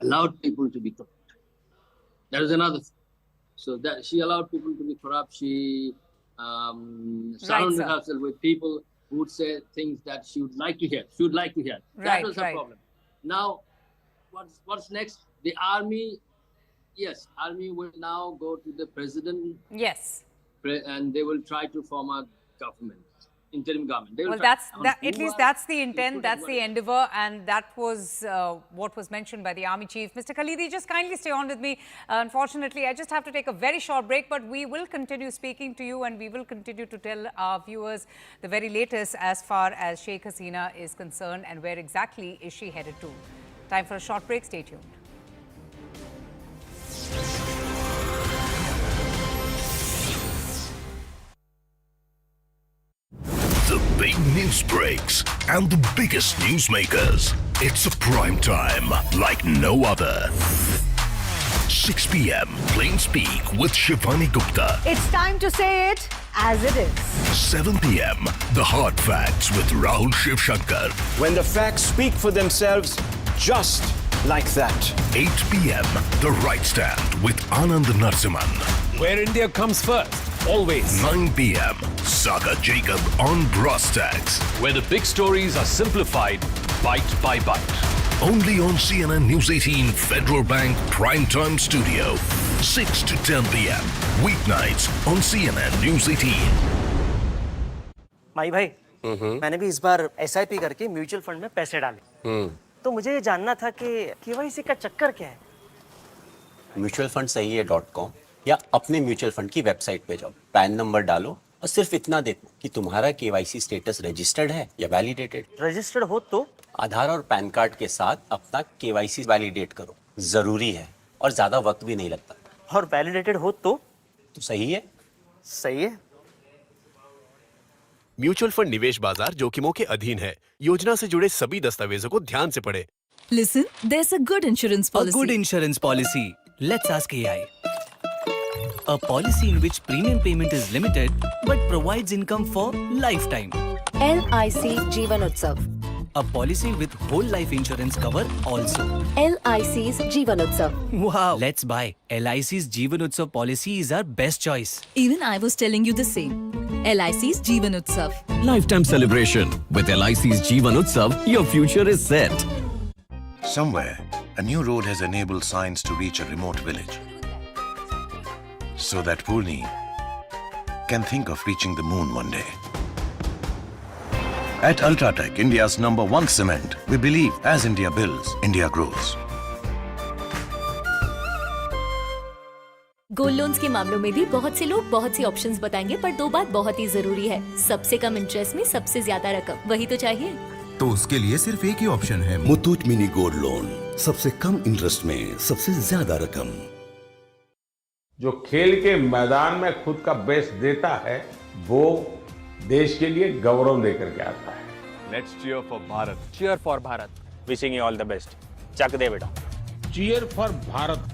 allowed people to be corrupt. That is another thing. So that she allowed people to be corrupt. She surrounded herself with people who would say things that she would like to hear. That was her problem. Now, what's next? The army, yes, army will now go to the president. Yes. And they will try to form a government, interim government. Well, at least that's the intent, that's the endeavor, and that was what was mentioned by the army chief. Mr. Khalidi, just kindly stay on with me. Unfortunately, I just have to take a very short break, but we will continue speaking to you, and we will continue to tell our viewers the very latest as far as Sheikh Hasina is concerned and where exactly is she headed to. Time for a short break. Stay tuned. The big news breaks and the biggest newsmakers. It's a prime time like no other. 6 p.m. Plain Speak with Shivani Gupta. It's time to say it as it is. 7 p.m. The Hard Facts with Rahul Shivshankar. When the facts speak for themselves, just like that. 8 p.m. The Right Stand with Anand Narsiman. Where India comes first. Always. 9 p.m. Saga Jacob on Brass Tags. Where the big stories are simplified bite by bite. Only on CNN News 18 Federal Bank Primetime Studio. 6 to 10 p.m. Weeknights on CNN News 18. माई भाई, मैंने भी इस बार SIP करके mutual fund में पैसे डाले। तो मुझे ये जानना था कि KYC का चक्कर क्या है? म्यूचुअल फंड सही है .com या अपने म्यूचुअल फंड की वेबसाइट पे जाओ, पैन नंबर डालो और सिर्फ इतना देखो कि तुम्हारा KYC स्टेटस रजिस्टर्ड है या वैलिडेटेड। रजिस्टर्ड हो तो आधार और पैन कार्ड के साथ अपना KYC वैलिडेट करो, जरूरी है और ज्यादा वक्त भी नहीं लगता। और वैलिडेटेड हो तो सही है। सही है। म्यूचुअल फंड निवेश बाजार जोखिमों के अधीन है। योजना से जुड़े सभी दस्तावेजों को ध्यान से पढ़ें। Listen, there's a good insurance policy. A good insurance policy. Let's ask AI. A policy in which premium payment is limited but provides income for lifetime. LIC Jeevan Utsav. A policy with whole life insurance cover also. LIC's Jeevan Utsav. Wow. Let's buy. LIC's Jeevan Utsav policy is our best choice. Even I was telling you the same. LIC's Jeevan Utsav. Lifetime celebration. With LIC's Jeevan Utsav, your future is set. Somewhere, a new road has enabled science to reach a remote village. So that Purni can think of reaching the moon one day. At Ultratech, India's #1 cement, we believe as India builds, India grows. Gold loans के मामलों में भी बहुत से लोग बहुत सी options बताएंगे, पर दो बात बहुत ही जरूरी है। सबसे कम इंटरेस्ट में सबसे ज्यादा रकम, वही तो चाहिए। तो उसके लिए सिर्फ एक ही ऑप्शन है, मुथूट मिनी गोल्ड लोन। सबसे कम इंटरेस्ट में सबसे ज्यादा रकम। जो खेल के मैदान में खुद का बेस्ट देता है, वो देश के लिए गौरव लेकर के आता है। Let's cheer for Bharat. Cheer for Bharat. Wishing you all the best. चक दे बेटा। Cheer for Bharat.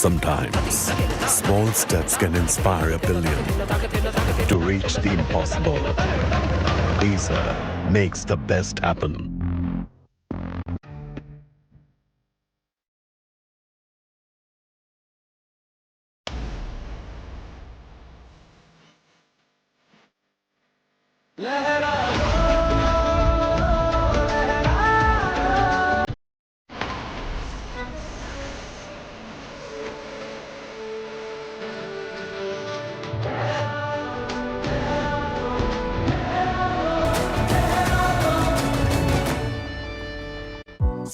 Sometimes, small steps can inspire a billion to reach the impossible. Acer makes the best happen.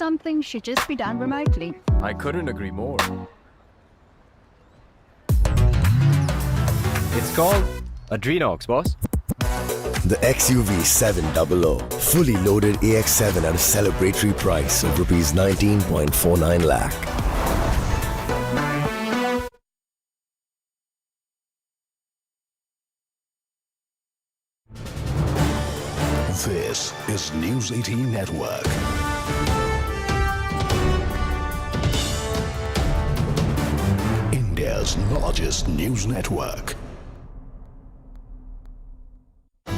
Something should just be done remotely. I couldn't agree more. It's called Adrenox, boss. The XUV 700, fully loaded AX7 at a celebratory price of rupees 19.49 lakh. This is News 18 Network. India's largest news network.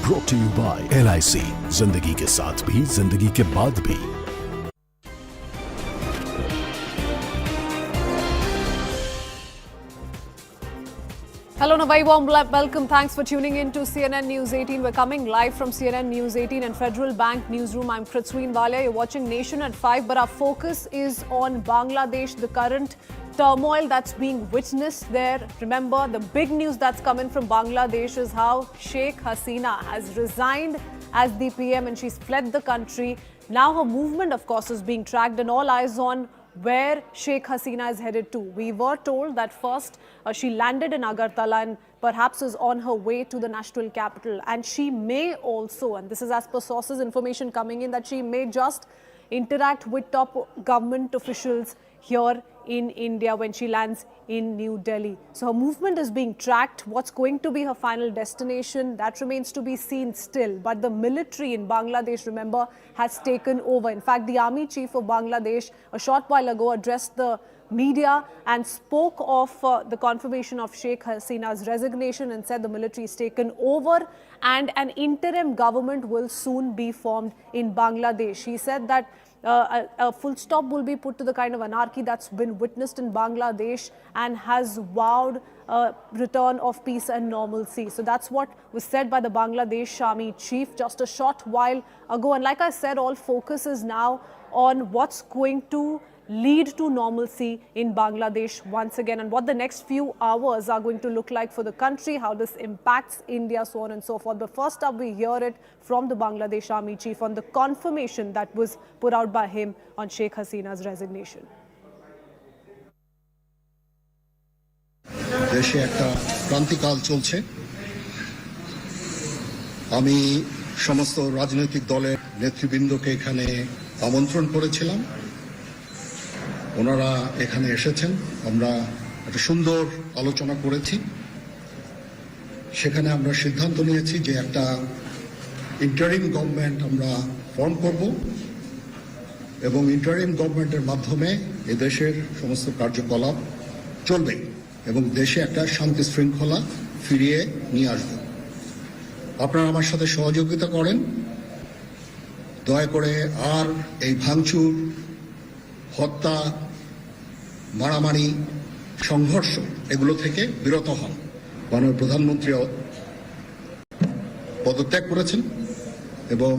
Brought to you by LIC. जिंदगी के साथ भी, जिंदगी के बाद भी। Hello and a very warm welcome. Thanks for tuning in to CNN News 18. We're coming live from CNN News 18 and Federal Bank Newsroom. I'm Prithween Walia. You're watching Nation at 5, but our focus is on Bangladesh, the current turmoil that's being witnessed there. Remember, the big news that's coming from Bangladesh is how Sheikh Hasina has resigned as the PM and she's fled the country. Now her movement, of course, is being tracked and all eyes on where Sheikh Hasina is headed to. We were told that first she landed in Agartala and perhaps is on her way to the national capital. And she may also, and this is as per sources information coming in, that she may just interact with top government officials here in India when she lands in New Delhi. So her movement is being tracked. What's going to be her final destination, that remains to be seen still. But the military in Bangladesh, remember, has taken over. In fact, the army chief of Bangladesh a short while ago addressed the media and spoke of the confirmation of Sheikh Hasina's resignation and said the military is taken over and an interim government will soon be formed in Bangladesh. He said that a full stop will be put to the kind of anarchy that's been witnessed in Bangladesh and has vowed a return of peace and normalcy. So that's what was said by the Bangladesh army chief just a short while ago. And like I said, all focus is now on what's going to lead to normalcy in Bangladesh once again and what the next few hours are going to look like for the country, how this impacts India, so on and so forth. But first up, we hear it from the Bangladesh army chief on the confirmation that was put out by him on Sheikh Hasina's resignation. Sheikh Hasina has resigned as the PM and she has fled the country. Now her movement, of course, is being tracked and all eyes on where Sheikh Hasina is headed to. We were told that first she landed in Agartala and perhaps is on her way to the national capital. And she may also, and this is as per sources information coming in, that she may just interact with top government officials here in India when she lands in New Delhi. So her movement is being tracked. What's going to be her final destination, that remains to be seen still. But the military in Bangladesh has taken over. In fact, the army chief of Bangladesh a short while ago addressed the media and spoke of the confirmation of Sheikh Hasina's resignation and said the military is taken over and an interim government will soon be formed in Bangladesh. So that's what was said by the Bangladesh army chief just a short while ago. And like I said, all focus is now on what's going to lead to normalcy in Bangladesh once again and what the next few hours are going to look like for the country, how this impacts India, so on and so forth. But first up, we hear it from the Bangladesh army chief on the confirmation that was put out by him on Sheikh Hasina's resignation. দেশে একটা ক্রান্তিকাল চলছে। আমি সমস্ত রাজনৈতিক দলের নেতৃবৃন্দকে এখানে আমন্ত্রণ করেছিলাম, ওনারা এখানে এসেছেন। আমরা একটা সুন্দর আলোচনা করেছি। সেখানে আমরা সিদ্ধান্ত নিয়েছি যে একটা ইন্টারিম গভর্নমেন্ট আমরা ফর্ম করব এবং ইন্টারিম গভর্নমেন্টের মাধ্যমে এদেশের সমস্ত কার্যকলাপ চলবে এবং দেশে একটা শান্তি শৃঙ্খলা ফিরিয়ে নিয়ে আসবে। আপনারা আমার সাথে সহযোগিতা করেন, দয়া করে আর এই ভাঙচুর, হত্যা, মারামারি, সংঘর্ষ এগুলো থেকে বিরত হন। মাননীয় প্রধানমন্ত্রী পদত্যাগ করেছেন এবং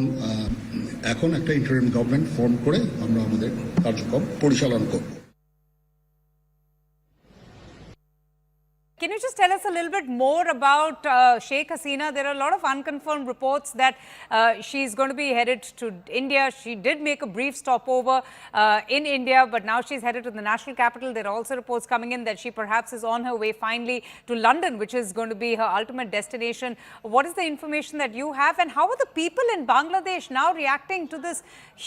এখন একটা ইন্টারিম গভর্নমেন্ট ফর্ম করে আমরা আমাদের কার্যক্রম পরিচালনা করব। Can you just tell us a little bit more about Sheikh Hasina? There are a lot of unconfirmed reports that she's going to be headed to India. She did make a brief stopover in India, but now she's headed to the national capital. There are also reports coming in that she perhaps is on her way finally to London, which is going to be her ultimate destination. What is the information that you have, and how are the people in Bangladesh now reacting to this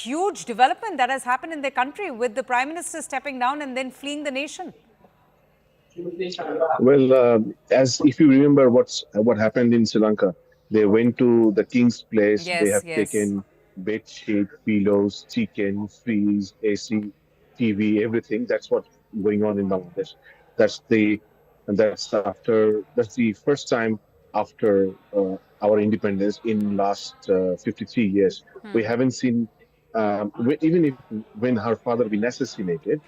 huge development that has happened in their country with the Prime Minister stepping down and then fleeing the nation? Well, as if you remember what happened in Sri Lanka, they went to the king's place. Yes, they have yes. taken bed sheet, pillows, chicken, fridge, AC, TV, everything. That's what's going on in Bangladesh. That's the first time after our independence in last 53 years. We haven't seen even when her father been assassinated.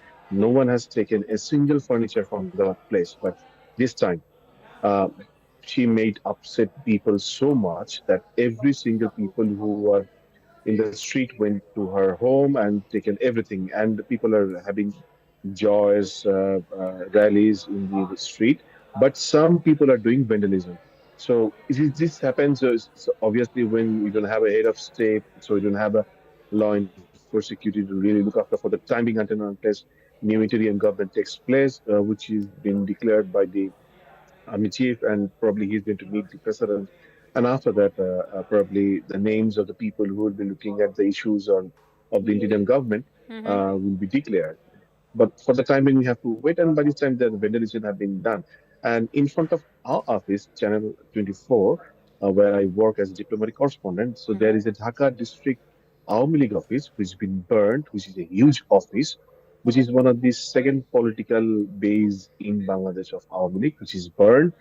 No one has taken a single furniture from the place. But this time, she made upset people so much that every single people who were in the street went to her home and taken everything. And the people are having joyous rallies in the street. But some people are doing vandalism. So this happens obviously when you don't have a head of state, so you don't have a law enforcement security to really look after for the time being until unless new interim government takes place, which is been declared by the army chief, and probably he's going to meet the president. And after that, probably the names of the people who will be looking at the issues of the interim government will be declared. But for the time being, we have to wait, and by this time, the vandalism have been done. And in front of our office, Channel 24, where I work as a diplomatic correspondent, so there is a Dhaka district Awami League office which has been burned, which is a huge office, which is one of the second political base in Bangladesh of Awami League, which is burned,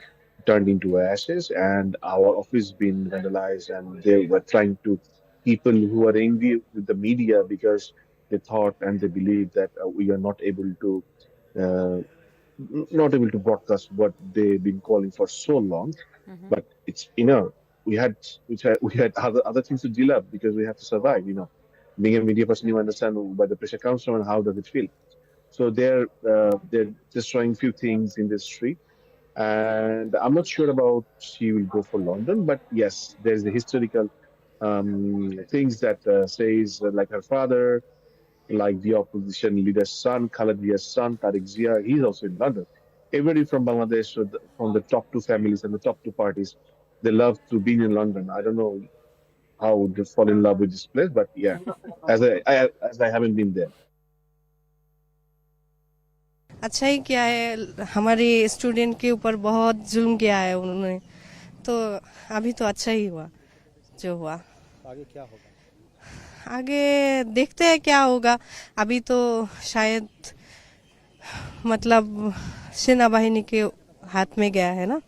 turned into ashes, and our office been vandalized, and they were trying to, people who are angry with the media because they thought and they believe that we are not able to broadcast what they've been calling for so long. But it's, we had other things to deal up because we have to survive, Being a media person, you understand where the pressure comes from and how does it feel. So they're destroying few things in the street, and I'm not sure about she will go for London, but yes, there's the historical things that says like her father, like the opposition leader's son, Khaled Zia's son, Tariq Zia, he's also in London. Everybody from Bangladesh, from the top two families and the top two parties, they love to be in London. I don't know how they fall in love with this place, but yeah, as I haven't been there. अच्छा ही क्या है, हमारे student के ऊपर बहुत जुल्म किया है उन्होंने, तो अभी तो अच्छा ही हुआ जो हुआ। आगे क्या होगा? आगे देखते हैं क्या होगा। अभी तो शायद मतलब सेना बाहिनी के हाथ में गया है ना,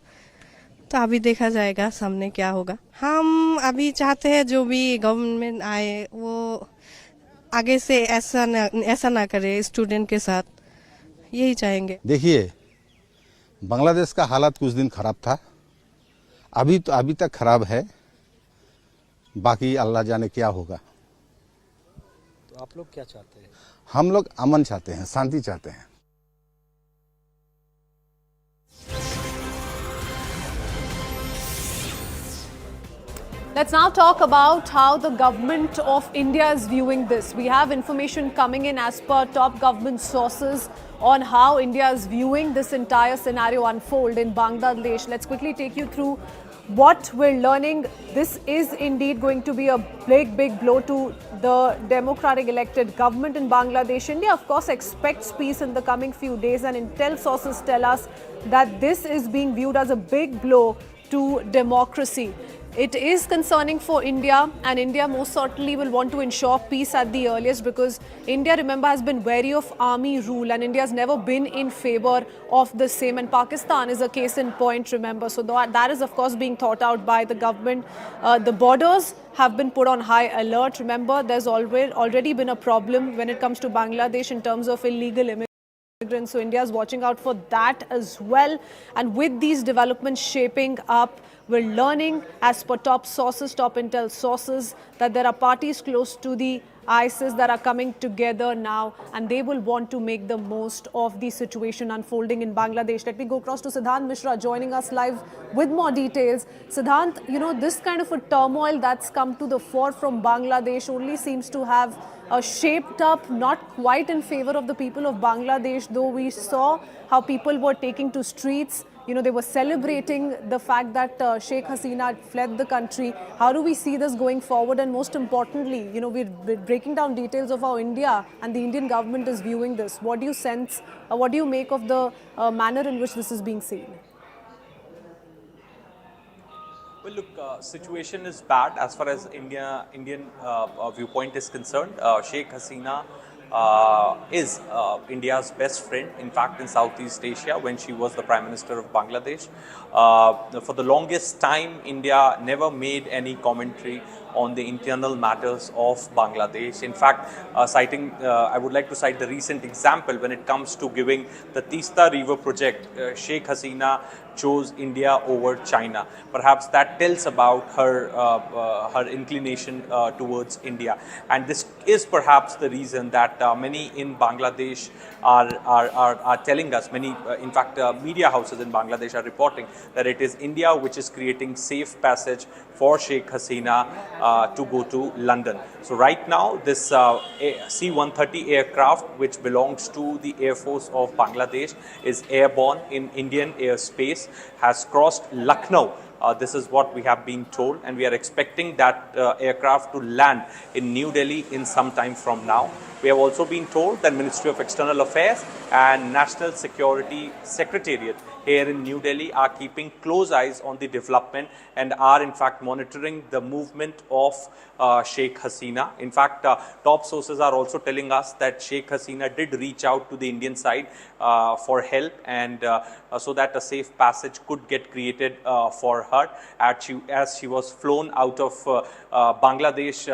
तो अभी देखा जाएगा सामने क्या होगा। हम अभी चाहते हैं जो भी गवर्नमेंट आए वो आगे से ऐसा ना करे स्टूडेंट के साथ, यही चाहेंगे। देखिए, बांग्लादेश का हालात कुछ दिन खराब था, अभी तक खराब है, बाकी अल्लाह जाने क्या होगा। तो आप लोग क्या चाहते हैं? हम लोग अमन चाहते हैं, शांति चाहते हैं। Let's now talk about how the government of India is viewing this. We have information coming in as per top government sources. on how India is viewing this entire scenario unfold in Bangladesh. Let's quickly take you through what we're learning. This is indeed going to be a big blow to the democratic elected government in Bangladesh. India, of course, expects peace in the coming few days, and intel sources tell us that this is being viewed as a big blow to democracy. It is concerning for India, and India most certainly will want to ensure peace at the earliest, because India, remember, has been wary of army rule, and India has never been in favor of the same, and Pakistan is a case in point, remember. So that is of course being thought out by the government. The borders have been put on high alert. Remember, there's already been a problem when it comes to Bangladesh in terms of illegal immigrants. So India is watching out for that as well. And with these developments shaping up, we're learning, as per top sources, top intel sources, that there are parties close to the ISIS that are coming together now, and they will want to make the most of the situation unfolding in Bangladesh. Let me go across to Siddhant Mishra joining us live with more details. Siddhant, this kind of a turmoil that's come to the fore from Bangladesh only seems to have shaped up not quite in favor of the people of Bangladesh, though we saw how people were taking to streets. They were celebrating the fact that Sheikh Hasina had fled the country. How do we see this going forward? And most importantly, we're breaking down details of how India and the Indian government is viewing this. What do you sense, what do you make of the manner in which this is being seen? Well, look, situation is bad as far as Indian viewpoint is concerned. Sheikh Hasina is India's best friend, in fact, in Southeast Asia, when she was the Prime Minister of Bangladesh. For the longest time, India never made any commentary on the internal matters of Bangladesh. In fact, I would like to cite the recent example when it comes to giving the Tista River project. Sheikh Hasina chose India over China. Perhaps that tells about her inclination towards India. And this is perhaps the reason that many in Bangladesh are telling us, in fact, media houses in Bangladesh are reporting that it is India which is creating safe passage for Sheikh Hasina to go to London. So right now, this C-130 aircraft, which belongs to the Air Force of Bangladesh, is airborne in Indian airspace, has crossed Lucknow. This is what we have been told, and we are expecting that aircraft to land in New Delhi in some time from now. We have also been told that Ministry of External Affairs and National Security Secretariat here in New Delhi are keeping close eyes on the development and are in fact monitoring the movement of Sheikh Hasina. In fact, top sources are also telling us that Sheikh Hasina did reach out to the Indian side for help, and so that a safe passage could get created for her as she was flown out of Bangladesh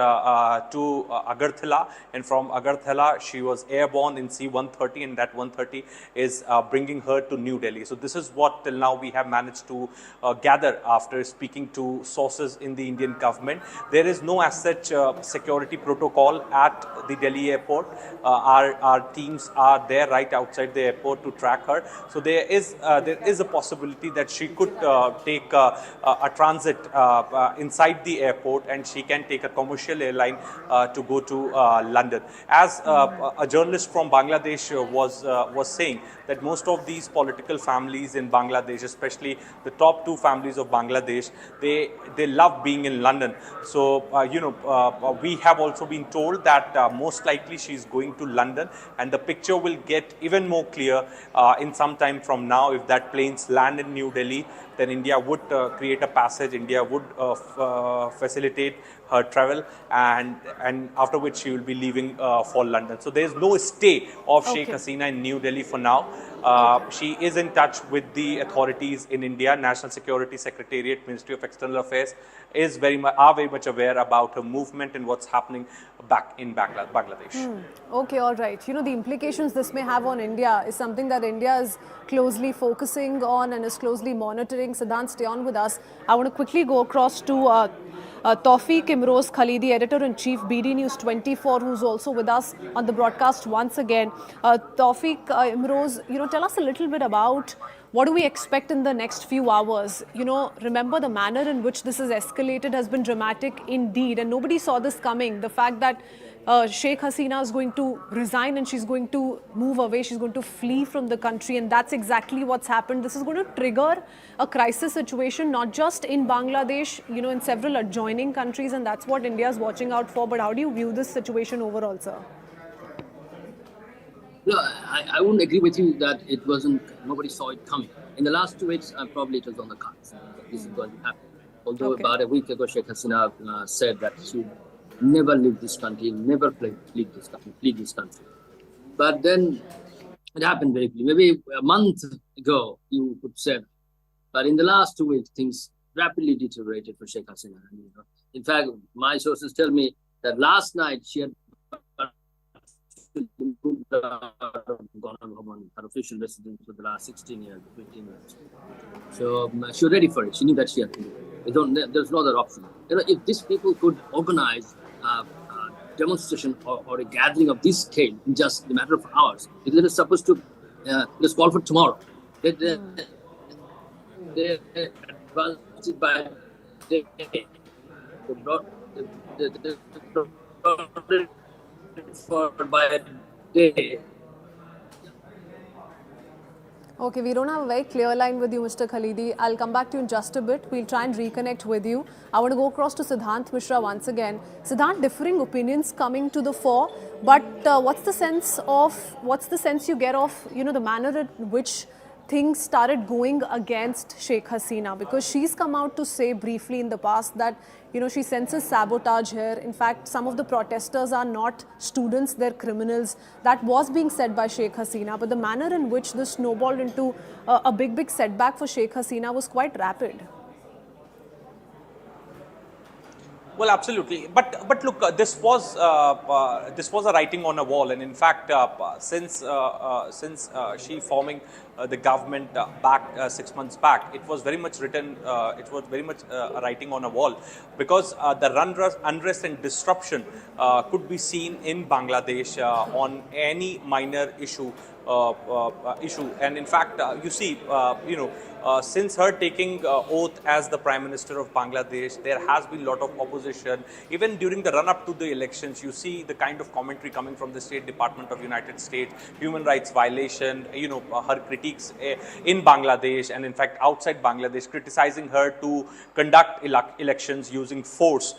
to Agartala, and from Agartala she was airborne in C-130, and that 130 is bringing her to New Delhi. So this is what till now we have managed to gather after speaking to sources in the Indian government. There is no as such security protocol at the Delhi airport. Our teams are there right outside the airport to track her. So there is a possibility that she could take a transit inside the airport, and she can take a commercial airline to go to London. As a journalist from Bangladesh was saying, that most of these political families in Bangladesh, especially the top two families of Bangladesh, they love being in London. So we have also been told that most likely she is going to London, and the picture will get even more clear in some time from now. If that planes land in New Delhi, then India would create a passage, India would facilitate her travel, and after which she will be leaving for London. So there is no stay of Sheikh Hasina in New Delhi for now. She is in touch with the authorities in India. National Security Secretariat, Ministry of External Affairs are very much aware about her movement and what's happening back in Bangladesh. Okay, all right. The implications this may have on India is something that India is closely focusing on and is closely monitoring. Siddhant, stay on with us. I want to quickly go across to Tawfiq Imroz Khalidi, Editor-in-Chief, BD News 24, who's also with us on the broadcast once again. Tawfiq Imroz, tell us a little bit about What do we expect in the next few hours? You know, remember the manner in which this has escalated has been dramatic indeed, and nobody saw this coming. The fact that Sheikh Hasina is going to resign and she's going to move away, she's going to flee from the country, and that's exactly what's happened. This is going to trigger a crisis situation, not just in Bangladesh, you know, in several adjoining countries, and that's what India is watching out for. But how do you view this situation overall, sir? No, I wouldn't agree with you that it wasn't, nobody saw it coming. In the last 2 weeks, probably it was on the cards. This is going to happen. Although about a week ago, Sheikh Hasina said that she would never leave this country, never leave this country. But then it happened very quickly. Maybe a month ago, you could say, but in the last 2 weeks, things rapidly deteriorated for Sheikh Hasina. You know, in fact, my sources tell me that last night she had gone on her official residence for the last 16 years, 15 years. So she was ready for it. She knew that she had to do it. There's no other option. You know, if these people could organize a demonstration or a gathering of this scale in just a matter of hours, it is supposed to let's call for tomorrow. They advanced it by day. They brought by a day. Okay, we don't have a very clear line with you, Mr. Khalidi. I'll come back to you in just a bit. We'll try and reconnect with you. I want to go across to Siddhant Mishra once again. Siddhant, differing opinions coming to the fore, but what's the sense you get of, you know, the manner in which things started going against Sheikh Hasina? Because she's come out to say briefly in the past that, you know, she senses sabotage here. In fact, some of the protesters are not students, they're criminals. That was being said by Sheikh Hasina, but the manner in which this snowballed into a big setback for Sheikh Hasina was quite rapid. Well, absolutely, but look, this was a writing on a wall, and in fact, since she forming the government back 6 months back, it was very much written. It was very much a writing on a wall, because the unrest and disruption could be seen in Bangladesh on any minor issue. And in fact, you see, since her taking oath as the Prime Minister of Bangladesh, there has been a lot of opposition. Even during the run-up to the elections, you see the kind of commentary coming from the State Department of United States, human rights violation, her critiques in Bangladesh and in fact outside Bangladesh, criticizing her to conduct elections using force,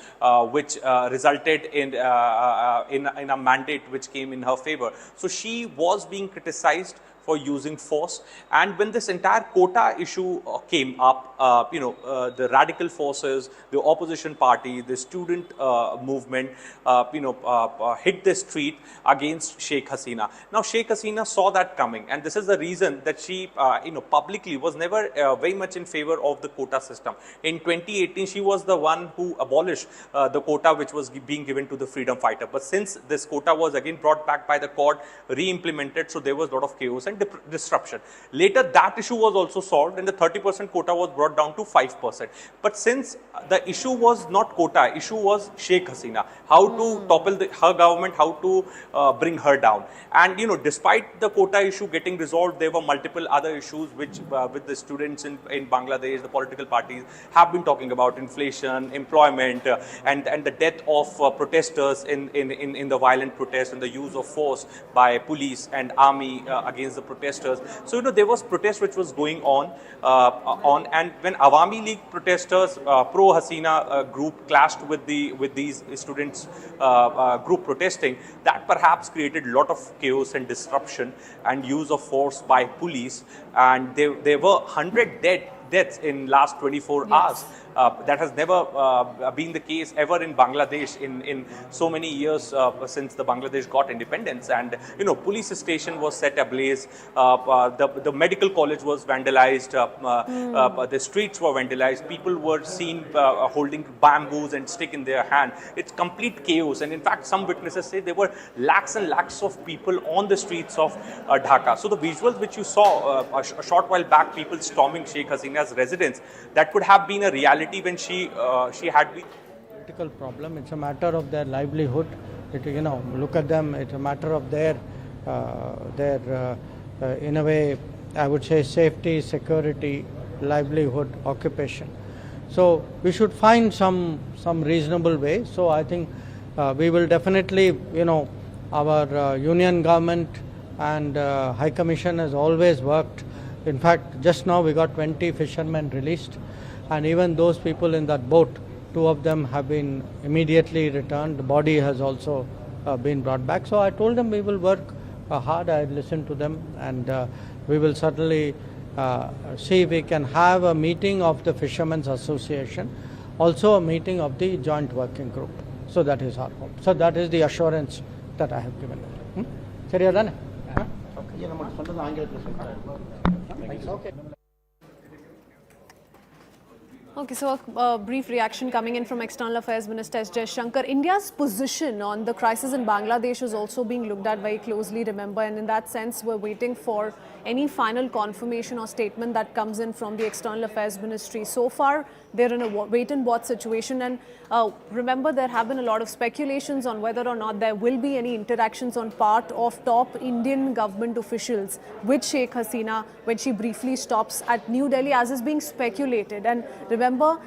which resulted in a mandate which came in her favor. So she was being criticized for using force, and when this entire quota issue came up, the radical forces, the opposition party, the student movement, hit the street against Sheikh Hasina. Now, Sheikh Hasina saw that coming, and this is the reason that she, publicly was never very much in favor of the quota system. In 2018, she was the one who abolished the quota which was being given to the freedom fighter. But since this quota was again brought back by the court, re-implemented, so there was a lot of chaos and disruption. Later, that issue was also solved, and the 30% quota was brought down to 5%. But since the issue was not quota, issue was Sheikh Hasina, how to topple her government, how to bring her down. And despite the quota issue getting resolved, there were multiple other issues which with the students in Bangladesh, the political parties have been talking about: inflation, employment, and the death of protesters in the violent protests and the use of force by police and army against the protesters. So there was protest which was going on, and when Awami League protesters, pro Hasina group clashed with these students group protesting, that perhaps created a lot of chaos and disruption and use of force by police, and there were 100 deaths in last 24 hours. That has never been the case ever in Bangladesh in so many years since the Bangladesh got independence. And police station was set ablaze, the medical college was vandalized, the streets were vandalized, people were seen holding bamboos and stick in their hand. It's complete chaos, and in fact some witnesses say there were lakhs and lakhs of people on the streets of Dhaka. So the visuals which you saw a short while back, people storming Sheikh Hasina's residence, that could have been a reality when she had been. Political problem. It's a matter of their livelihood. Look at them. It's a matter of their in a way I would say, safety, security, livelihood, occupation. So we should find some reasonable way. So I think we will definitely, our union government and High Commission has always worked. In fact, just now we got 20 fishermen released, and even those people in that boat, 2 of them have been immediately returned. The body has also been brought back. So I told them we will work hard. I listened to them, and we will certainly see if we can have a meeting of the Fishermen's Association, also a meeting of the joint working group. So that is our hope. So that is the assurance that I have given them. Seriya? Okay. Okay, so a brief reaction coming in from External Affairs Minister S. Jaishankar. India's position on the crisis in Bangladesh is also being looked at very closely, remember, and in that sense, we're waiting for any final confirmation or statement that comes in from the External Affairs Ministry. So far, they're in a wait-and-watch situation, and remember, there have been a lot of speculations on whether or not there will be any interactions on part of top Indian government officials with Sheikh Hasina when she briefly stops at New Delhi, as is being speculated. And remember,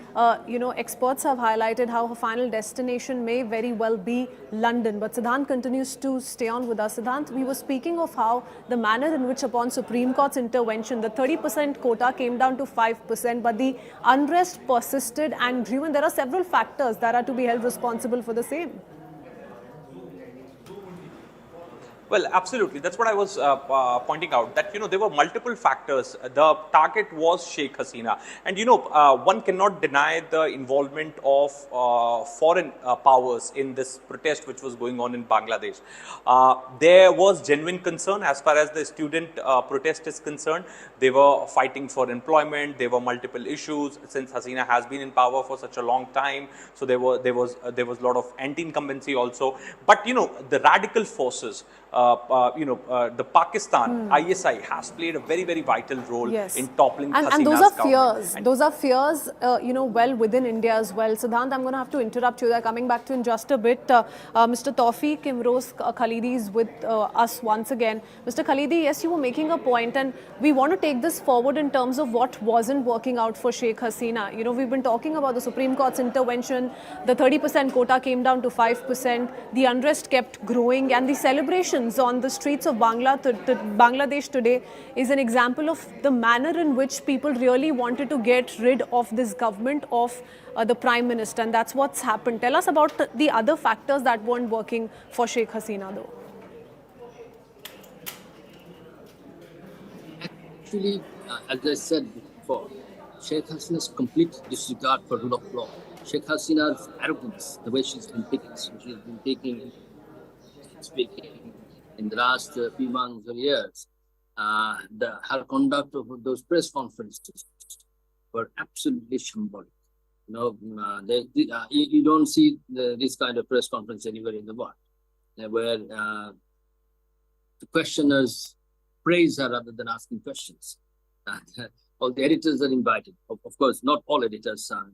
experts have highlighted how her final destination may very well be London. But Siddhant continues to stay on with us. Siddhant, we were speaking of how the manner in which upon Supreme Court's intervention, the 30% quota came down to 5%, but the unrest persisted and grew, and there are several factors that are to be held responsible for the same. Well, absolutely. That's what I was pointing out, that, there were multiple factors. The target was Sheikh Hasina. And, one cannot deny the involvement of foreign powers in this protest which was going on in Bangladesh. There was genuine concern as far as the student protest is concerned. They were fighting for employment. There were multiple issues since Hasina has been in power for such a long time. So there was a lot of anti-incumbency also. But, the radical forces, the Pakistan, ISI has played a very, very vital role in toppling Hasina's and those are government. fears. Those are fears, well within India as well. Siddhant, I'm going to have to interrupt you there. Coming back to in just a bit, Mr. Tawfiq Imroz Khalidi is with us once again. Mr. Khalidi, yes, you were making a point, and we want to take this forward in terms of what wasn't working out for Sheikh Hasina. We've been talking about the Supreme Court's intervention. The 30% quota came down to 5%. The unrest kept growing, and the celebrations on the streets of Bangladesh today is an example of the manner in which people really wanted to get rid of this government, of the Prime Minister, and that's what's happened. Tell us about the other factors that weren't working for Sheikh Hasina, though. Actually, as I said before, Sheikh Hasina's complete disregard for rule of law, Sheikh Hasina's arrogance, the way she's been speaking in the last few months or years, her conduct of those press conferences were absolutely shambolic. You don't see this kind of press conference anywhere in the world, where the questioners praise her rather than asking questions. All the editors are invited. Of course, not all editors are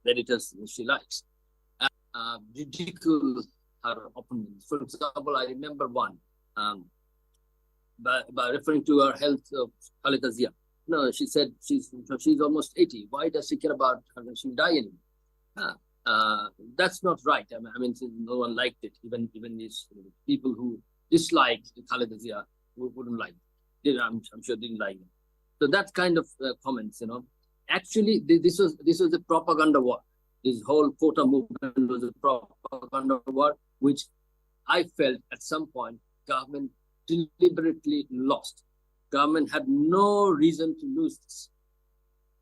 the editors she likes. Ridicule her opponents. For example, I remember one, by referring to her health of Khaleda Zia. No, she said she's almost 80. Why does she care about her when she die anymore? That's not right. I mean, no one liked it. Even these people who disliked Khaleda Zia wouldn't like it. I'm sure didn't like it. So that kind of comments, Actually, this was a propaganda war. This whole quota movement was a propaganda war, which I felt at some point government deliberately lost. Government had no reason to lose this.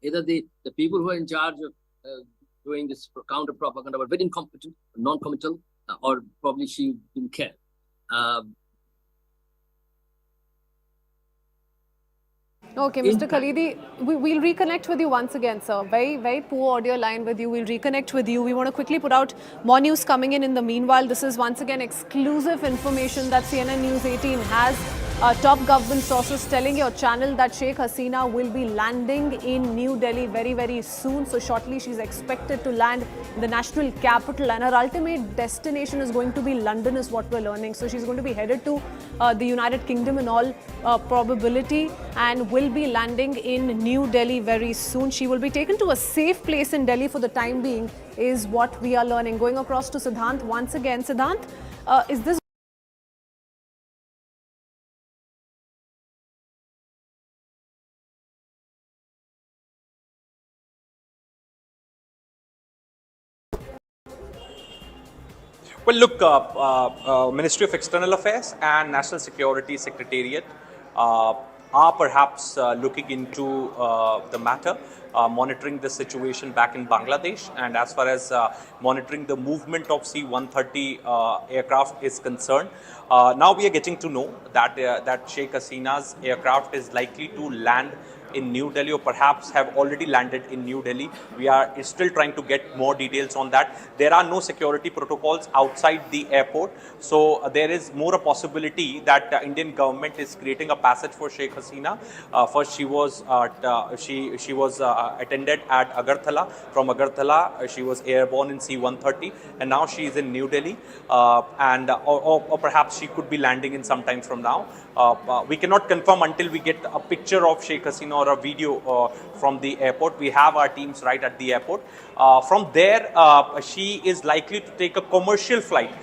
Either the people who are in charge of doing this counter propaganda were very incompetent, non-committal, or probably she didn't care. Okay, Mr. Khalidi, we'll reconnect with you once again, sir. Very, very poor audio line with you. We'll reconnect with you. We want to quickly put out more news coming in the meanwhile. This is once again exclusive information that CNN News 18 has Top government sources telling your channel that Sheikh Hasina will be landing in New Delhi very, very soon. So shortly she's expected to land in the national capital, and her ultimate destination is going to be London, is what we're learning. So she's going to be headed to the United Kingdom in all probability, and will be landing in New Delhi very soon. She will be taken to a safe place in Delhi for the time being, is what we are learning. Going across to Siddhant once again. Siddhant, is this Well, look, Ministry of External Affairs and National Security Secretariat are perhaps looking into the matter, monitoring the situation back in Bangladesh, and as far as monitoring the movement of C-130 aircraft is concerned. Now we are getting to know that that Sheikh Hasina's aircraft is likely to land in New Delhi, or perhaps have already landed in New Delhi. We are still trying to get more details on that. There are no security protocols outside the airport, so there is more a possibility that the Indian government is creating a passage for Sheikh Hasina. First, she was attended at Agartala. From Agartala, she was airborne in C-130, and now she is in New Delhi, or perhaps she could be landing in some time from now. We cannot confirm until we get a picture of Sheikh Hasina or a video from the airport. We have our teams right at the airport. From there, she is likely to take a commercial flight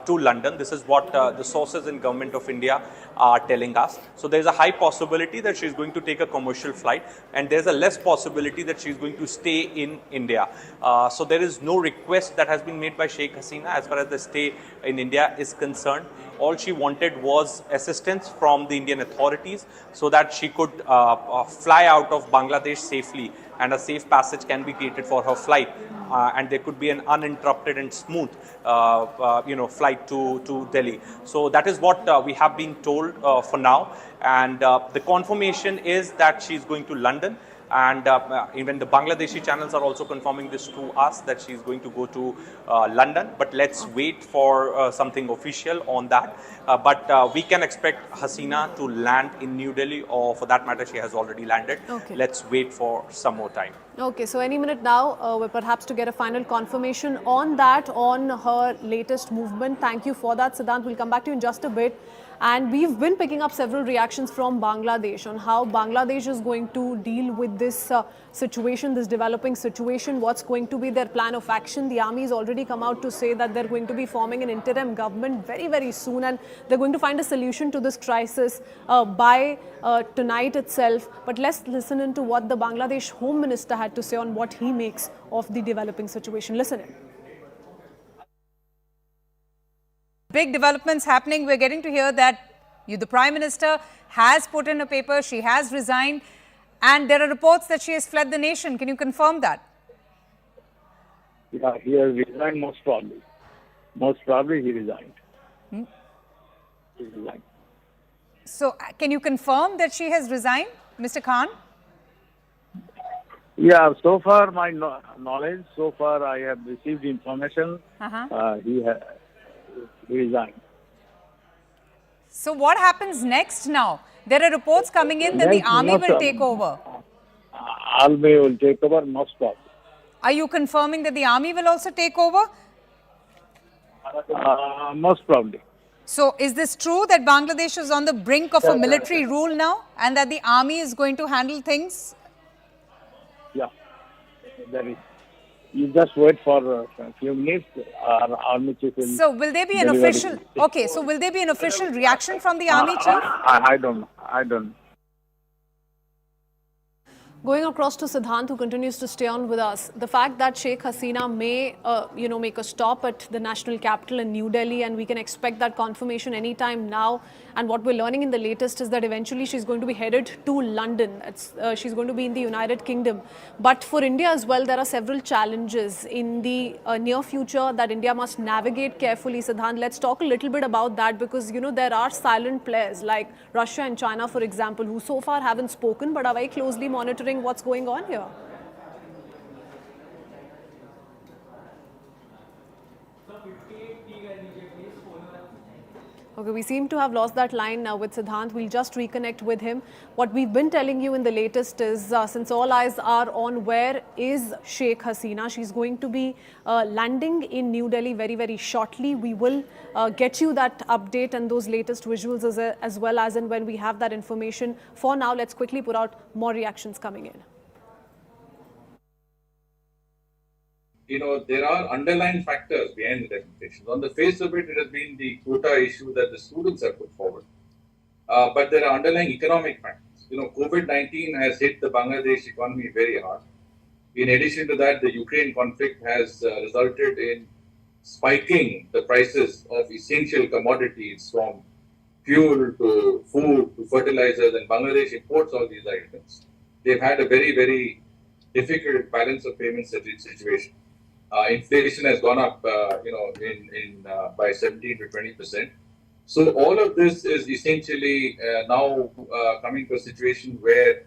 to London. This is what the sources in Government of India are telling us. So there is a high possibility that she is going to take a commercial flight, and there is a less possibility that she is going to stay in India. So there is no request that has been made by Sheikh Hasina as far as the stay in India is concerned. All she wanted was assistance from the Indian authorities so that she could fly out of Bangladesh safely, and a safe passage can be created for her flight, and there could be an uninterrupted and smooth flight to Delhi. So that is what we have been told for now, and the confirmation is that she is going to London. And even the Bangladeshi channels are also confirming this to us, that she is going to go to London. But let's wait for something official on that. But we can expect Hasina to land in New Delhi, or for that matter, she has already landed. Okay. Let's wait for some more time. Okay, so any minute now, we're perhaps to get a final confirmation on that, on her latest movement. Thank you for that, Siddhant. We'll come back to you in just a bit. And we've been picking up several reactions from Bangladesh on how Bangladesh is going to deal with this situation, this developing situation. What's going to be their plan of action? The army has already come out to say that they're going to be forming an interim government very, very soon, and they're going to find a solution to this crisis by tonight itself. But let's listen into what the Bangladesh Home Minister had to say on what he makes of the developing situation. Listen in. Big developments happening. We're getting to hear that the Prime Minister has put in a paper, she has resigned, and there are reports that she has fled the nation. Can you confirm that? Yeah, he has resigned most probably. Most probably he resigned. He resigned. So, can you confirm that she has resigned, Mr. Khan? Yeah, so far my knowledge, so far I have received information. He resigned. So what happens next now? There are reports coming in that the army will take over. Army will take over, most probably. Are you confirming that the army will also take over? Most probably. So is this true that Bangladesh is on the brink of a military rule now, and that the army is going to handle things? Yeah, that is. You just wait for a few minutes. Our army chief will. So will there be an official? Okay, so will there be an official reaction from the army chief? I don't know. I don't know. Going across to Siddhant, who continues to stay on with us, the fact that Sheikh Hasina may, make a stop at the national capital in New Delhi, and we can expect that confirmation anytime now. And what we're learning in the latest is that eventually she's going to be headed to London. She's going to be in the United Kingdom. But for India as well, there are several challenges in the near future that India must navigate carefully. Siddhant, let's talk a little bit about that, because, there are silent players like Russia and China, for example, who so far haven't spoken but are very closely monitoring what's going on here. Okay, we seem to have lost that line now with Siddhant. We'll just reconnect with him. What we've been telling you in the latest is, since all eyes are on where is Sheikh Hasina, she's going to be landing in New Delhi very, very shortly. We will get you that update and those latest visuals as well as and when we have that information. For now, let's quickly put out more reactions coming in. There are underlying factors behind the demonstrations. On the face of it, it has been the quota issue that the students have put forward. But there are underlying economic factors. COVID-19 has hit the Bangladesh economy very hard. In addition to that, the Ukraine conflict has resulted in spiking the prices of essential commodities from fuel to food to fertilizers, and Bangladesh imports all these items. They've had a very, very difficult balance of payments situation. Inflation has gone up, by 17 to 20%. So all of this is essentially now coming to a situation where,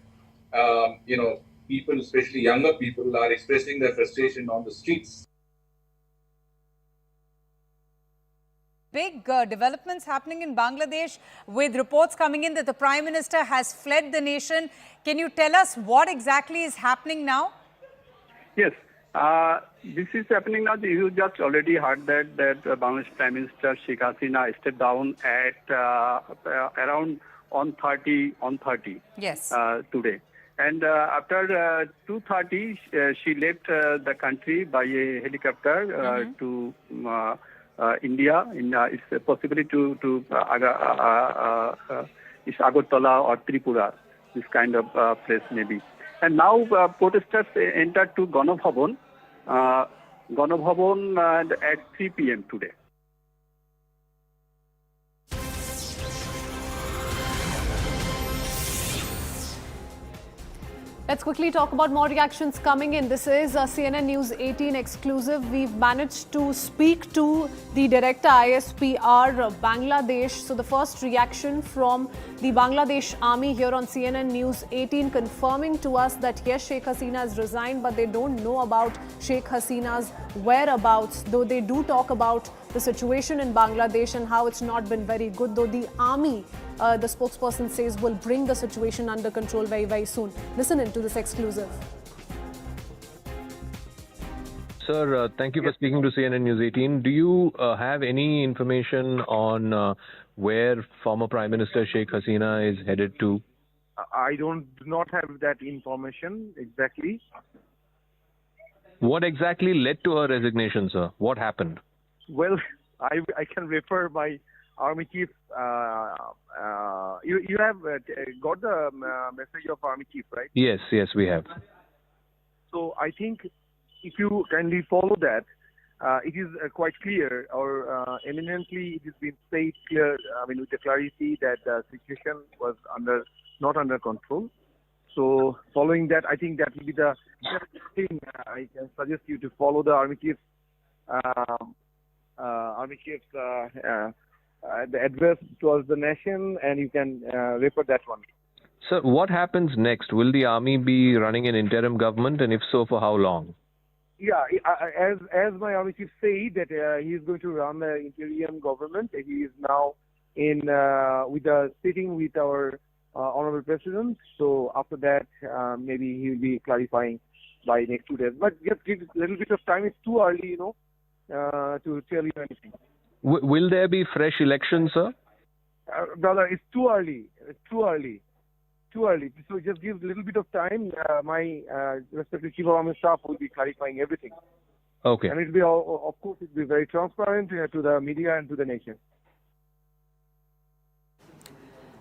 people, especially younger people, are expressing their frustration on the streets. Big developments happening in Bangladesh with reports coming in that the Prime Minister has fled the nation. Can you tell us what exactly is happening now? Yes. This is happening now. You just already heard that Bangladesh Prime Minister Sheikh Hasina stepped down at around on 30 yes. Today. And after 2:30, she left the country by a helicopter to India. It's possibly to it's Agartala or Tripura, this kind of place maybe. And now protesters entered to Ganabhavan at 3 p.m. today. Let's quickly talk about more reactions coming in. This is a CNN News 18 exclusive. We've managed to speak to the Director ISPR Bangladesh. So the first reaction from the Bangladesh Army here on CNN News 18 confirming to us that yes, Sheikh Hasina has resigned, but they don't know about Sheikh Hasina's whereabouts, though they do talk about the situation in Bangladesh and how it's not been very good, though the army, the spokesperson says, will bring the situation under control very, very soon. Listen into this exclusive. Sir, thank you for speaking to CNN News 18. Do you have any information on where former Prime Minister Sheikh Hasina is headed to? I do not have that information exactly. What exactly led to her resignation, sir? What happened? Well, I can refer my Army Chief. You have got the message of Army Chief, right? Yes, we have. So I think if you kindly follow that, it is quite clear, or eminently it has been said clear, with the clarity that the situation was not under control. So following that, I think that will be the thing. I can suggest you to follow the Army Chief's the address towards the nation, and you can refer that one. Sir, what happens next? Will the army be running an interim government, and if so, for how long? Yeah, as my Army Chief said that he is going to run the interim government. He is now in sitting with our honorable president. So after that, maybe he will be clarifying by next 2 days. But just give a little bit of time. It's too early, to tell you anything. Will there be fresh elections, sir? Brother, it's too early. It's too early. So just give a little bit of time. My respective Chief of Army Staff will be clarifying everything. Okay. And it will be, of course, it will be very transparent to the media and to the nation.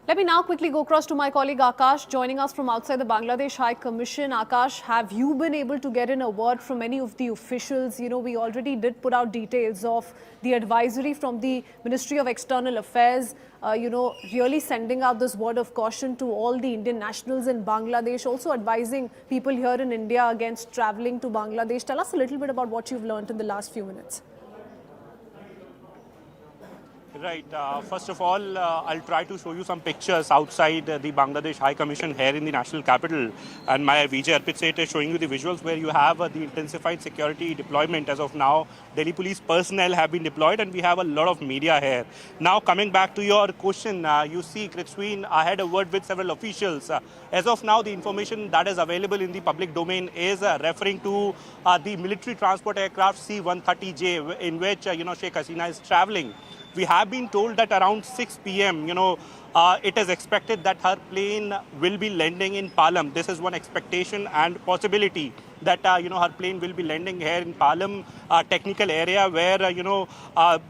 Let me now quickly go across to my colleague Akash, joining us from outside the Bangladesh High Commission. Akash, have you been able to get in a word from any of the officials? We already did put out details of the advisory from the Ministry of External Affairs, really sending out this word of caution to all the Indian nationals in Bangladesh, also advising people here in India against traveling to Bangladesh. Tell us a little bit about what you've learned in the last few minutes. Right. First of all, I'll try to show you some pictures outside the Bangladesh High Commission here in the national capital. And my Vijay Arpit Seth is showing you the visuals where you have the intensified security deployment. As of now, Delhi police personnel have been deployed and we have a lot of media here. Now, coming back to your question, you see, Kritsween, I had a word with several officials. As of now, the information that is available in the public domain is referring to the military transport aircraft C-130J, in which, Sheikh Hasina is traveling. We have been told that around 6 p.m., it is expected that her plane will be landing in Palam. This is one expectation and possibility that, her plane will be landing here in Palam, technical area where,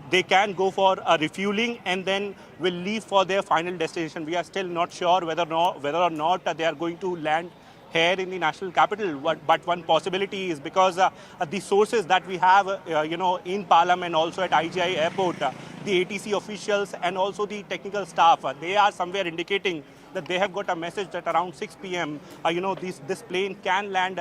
they can go for refueling and then will leave for their final destination. We are still not sure whether or not they are going to land here in the national capital. But one possibility is because the sources that we have, in Palam and also at IGI airport, the ATC officials and also the technical staff, they are somewhere indicating that they have got a message that around 6 p.m., this plane can land,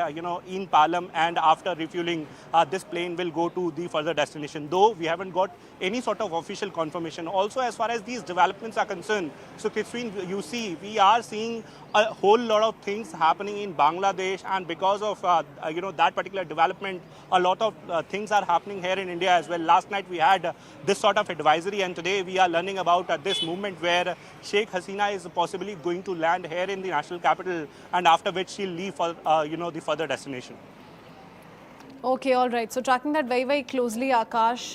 in Palam, and after refueling, this plane will go to the further destination. Though we haven't got any sort of official confirmation. Also, as far as these developments are concerned, so Kritsween, you see, we are seeing a whole lot of things happening in Bangladesh, and because of, that particular development, a lot of things are happening here in India as well. Last night we had this sort of advisory, and today we are learning about this movement where Sheikh Hasina is possibly going to land here in the national capital, and after which she'll leave for, the further destination. Okay, all right. So tracking that very, very closely, Akash,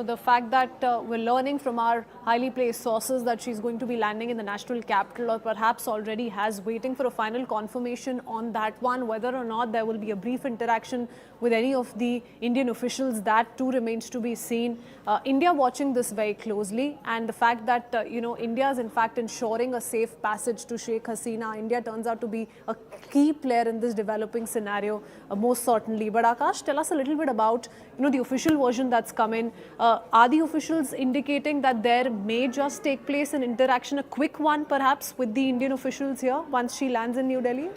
the fact that we're learning from our highly placed sources that she's going to be landing in the national capital, or perhaps already has, waiting for a final confirmation on that one, whether or not there will be a brief interaction with any of the Indian officials, that too remains to be seen. India watching this very closely, and the fact that, India is in fact ensuring a safe passage to Sheikh Hasina. India turns out to be a key player in this developing scenario, most certainly. But Akash, tell us a little bit about, the official version that's come in. Are the officials indicating that there may just take place an interaction, a quick one perhaps, with the Indian officials here once she lands in New Delhi?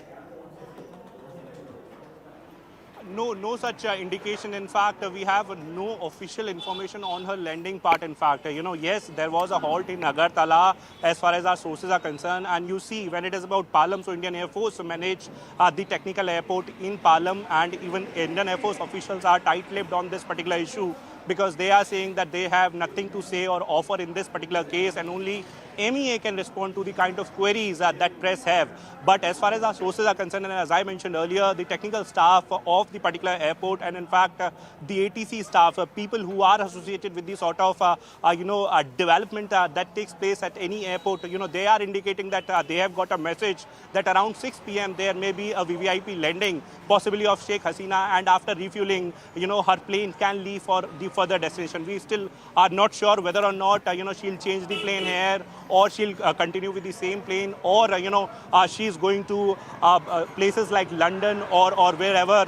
No such indication. In fact, we have no official information on her landing part. In fact, yes, there was a halt in Agartala as far as our sources are concerned. And you see, when it is about Palam, so Indian Air Force managed the technical airport in Palam, and even Indian Air Force officials are tight-lipped on this particular issue, because they are saying that they have nothing to say or offer in this particular case, and only MEA can respond to the kind of queries that press have. But as far as our sources are concerned, and as I mentioned earlier, the technical staff of the particular airport, and in fact the ATC staff, people who are associated with the sort of development that takes place at any airport, they are indicating that they have got a message that around 6 p.m. there may be a VVIP landing, possibly of Sheikh Hasina, and after refueling, her plane can leave for the further destination. We still are not sure whether or not, she'll change the plane here, or she'll continue with the same plane, or, she's going to places like London or wherever,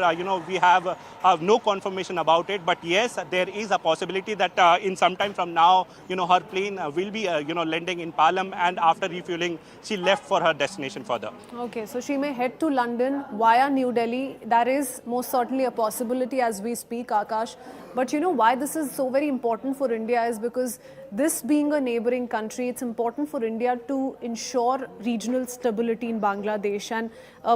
we have no confirmation about it. But yes, there is a possibility that in some time from now, her plane will be, landing in Palam, and after refueling, she left for her destination further. Okay, so she may head to London via New Delhi. That is most certainly a possibility as we speak, Akash. But why this is so very important for India is because this being a neighboring country, it's important for India to ensure regional stability in Bangladesh, and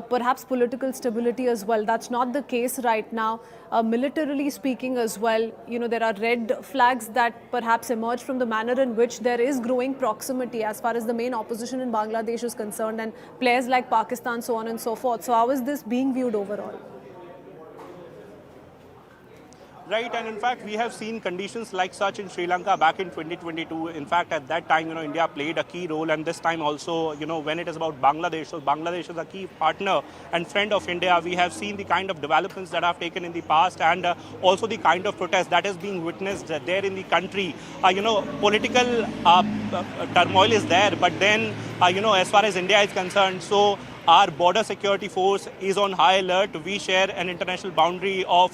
perhaps political stability as well. That's not the case right now. Militarily speaking as well, there are red flags that perhaps emerge from the manner in which there is growing proximity as far as the main opposition in Bangladesh is concerned, and players like Pakistan, so on and so forth. So how is this being viewed overall? Right, and in fact, we have seen conditions like such in Sri Lanka back in 2022. In fact, at that time, India played a key role, and this time also, when it is about Bangladesh, so Bangladesh is a key partner and friend of India. We have seen the kind of developments that have taken in the past, and also the kind of protest that is being witnessed there in the country. Political turmoil is there, but then, as far as India is concerned, so our border security force is on high alert. We share an international boundary of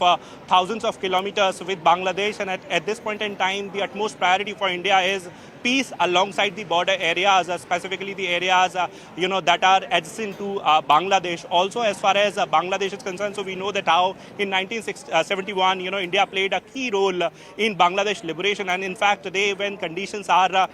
thousands of kilometers with Bangladesh, and at this point in time, the utmost priority for India is peace alongside the border areas, specifically the areas that are adjacent to Bangladesh. Also, as far as Bangladesh is concerned, so we know that how in 1971, India played a key role in Bangladesh liberation, and in fact, today when conditions are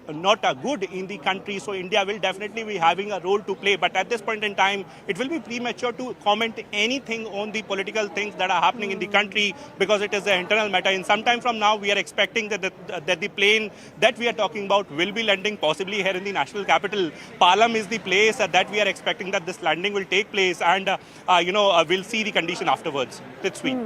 not good in the country, so India will definitely be having a role to play. But at this point in time, it will be premature to comment anything on the political things that are happening in the country, because it is an internal matter. In some time from now, we are expecting that the plane that we are talking about will be landing possibly here in the national capital. Palam is the place that we are expecting that this landing will take place, and we'll see the condition afterwards. That's sweet.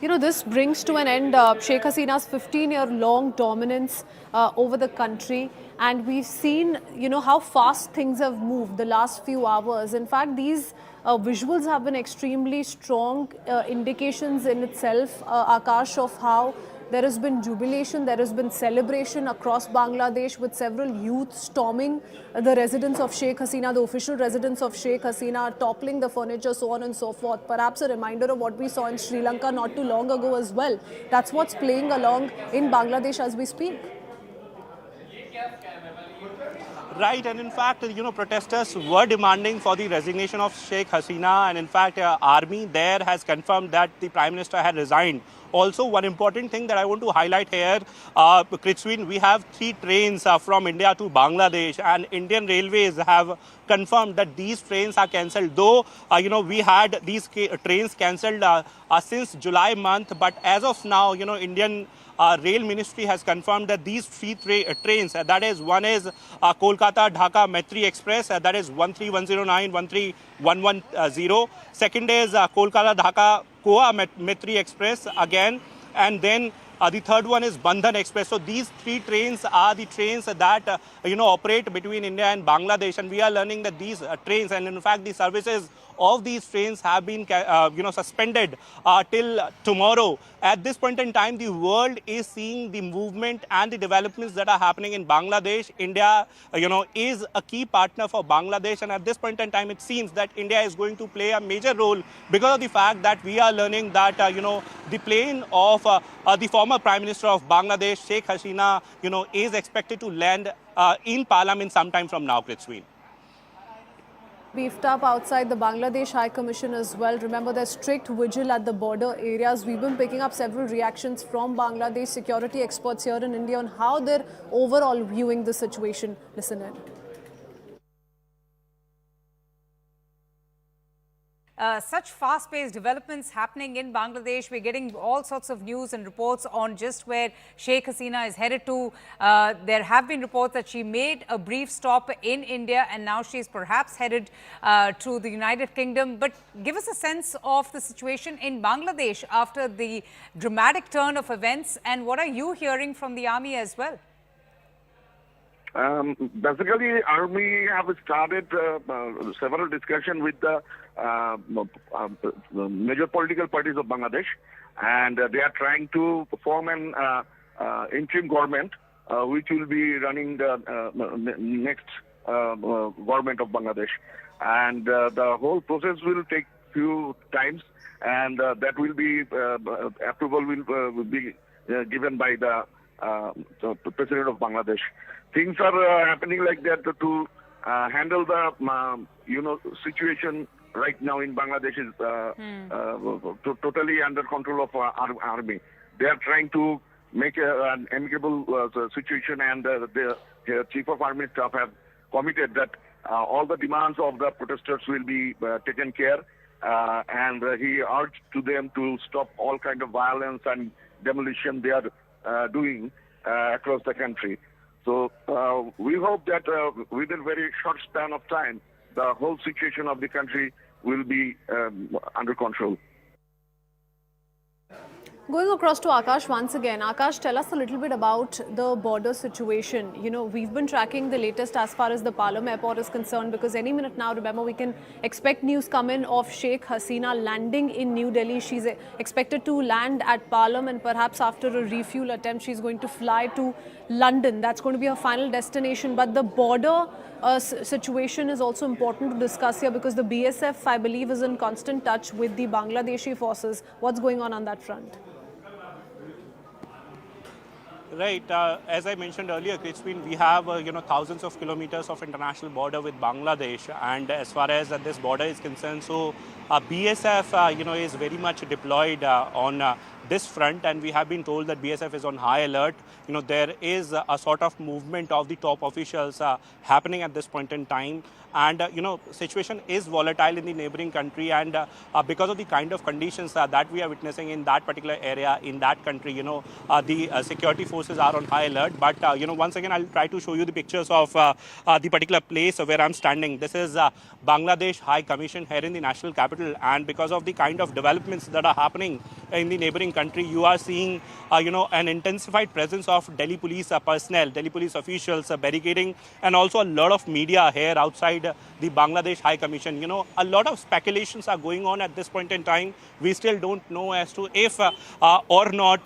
This brings to an end Sheikh Hasina's 15-year-long dominance over the country. And we've seen, how fast things have moved the last few hours. In fact, these visuals have been extremely strong indications in itself, Akash, of how there has been jubilation, there has been celebration across Bangladesh, with several youth storming the residence of Sheikh Hasina, the official residence of Sheikh Hasina, toppling the furniture, so on and so forth. Perhaps a reminder of what we saw in Sri Lanka not too long ago as well. That's what's playing along in Bangladesh as we speak. Right, and in fact, protesters were demanding for the resignation of Sheikh Hasina, and in fact, army there has confirmed that the Prime Minister had resigned. Also, one important thing that I want to highlight here, Kritswin, we have 3 trains from India to Bangladesh, and Indian Railways have confirmed that these trains are cancelled. Though, we had these trains cancelled since July month, but as of now, Indian Rail Ministry has confirmed that these 3 trains, that is, one is Kolkata-Dhaka Maitri Express, that is 13109, 13110. Second is Kolkata-Dhaka Goa Maitri Express again, and then the third one is Bandhan Express. So these 3 trains are the trains that operate between India and Bangladesh, and we are learning that these trains, and in fact the services of these trains have been suspended till tomorrow. At this point in time, the world is seeing the movement and the developments that are happening in Bangladesh. India, is a key partner for Bangladesh, and at this point in time, it seems that India is going to play a major role because of the fact that we are learning that the plane of the former Prime Minister of Bangladesh, Sheikh Hasina, is expected to land in Parliament sometime from now, Kritsween. Beefed up outside the Bangladesh High Commission as well. Remember, there's strict vigil at the border areas. We've been picking up several reactions from Bangladesh security experts here in India on how they're overall viewing the situation. Listen in. Such fast-paced developments happening in Bangladesh. We're getting all sorts of news and reports on just where Sheikh Hasina is headed to. There have been reports that she made a brief stop in India and now she's perhaps headed to the United Kingdom. But give us a sense of the situation in Bangladesh after the dramatic turn of events, and what are you hearing from the army as well? Basically, army have started several discussions with the major political parties of Bangladesh, and they are trying to form an interim government which will be running the next government of Bangladesh. And the whole process will take few times, and that will be approval will be given by the President of Bangladesh. Things are happening like that to handle the situation right now in Bangladesh is totally under control of army. They are trying to make an amicable situation, and the Chief of Army Staff have committed that all the demands of the protesters will be taken care, and he urged to them to stop all kind of violence and demolition they are doing across the country. So we hope that within a very short span of time, the whole situation of the country will be under control. Going across to Akash once again. Akash, tell us a little bit about the border situation. We've been tracking the latest as far as the Palam airport is concerned, because any minute now, remember, we can expect news come in of Sheikh Hasina landing in New Delhi. She's expected to land at Palam, and perhaps after a refuel attempt, she's going to fly to London. That's going to be her final destination. But the border situation is also important to discuss here, because the BSF, I believe, is in constant touch with the Bangladeshi forces. What's going on that front? Right. As I mentioned earlier, Crispin, we have thousands of kilometers of international border with Bangladesh, and as far as this border is concerned, so BSF is very much deployed on this front, and we have been told that BSF is on high alert. There is a sort of movement of the top officials happening at this point in time, and situation is volatile in the neighboring country, and because of the kind of conditions that we are witnessing in that particular area, in that country, the security forces are on high alert. But once again, I'll try to show you the pictures of the particular place where I'm standing. This is Bangladesh High Commission here in the national capital, and because of the kind of developments that are happening in the neighboring country, you are seeing an intensified presence of Delhi police personnel, Delhi police officials barricading, and also a lot of media here outside the Bangladesh High Commission. A lot of speculations are going on at this point in time. We still don't know as to if or not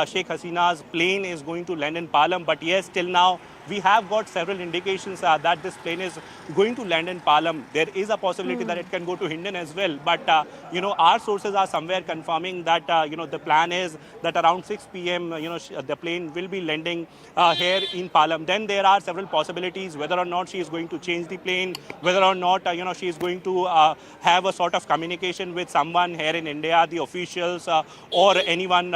Sheikh Hasina's plane is going to land in Palam, but yes, till now we have got several indications that this plane is going to land in Palam. There is a possibility that it can go to Hindon as well. But, our sources are somewhere confirming that, the plan is that around 6 p.m., the plane will be landing here in Palam. Then there are several possibilities whether or not she is going to change the plane, whether or not, she is going to have a sort of communication with someone here in India, the officials or anyone,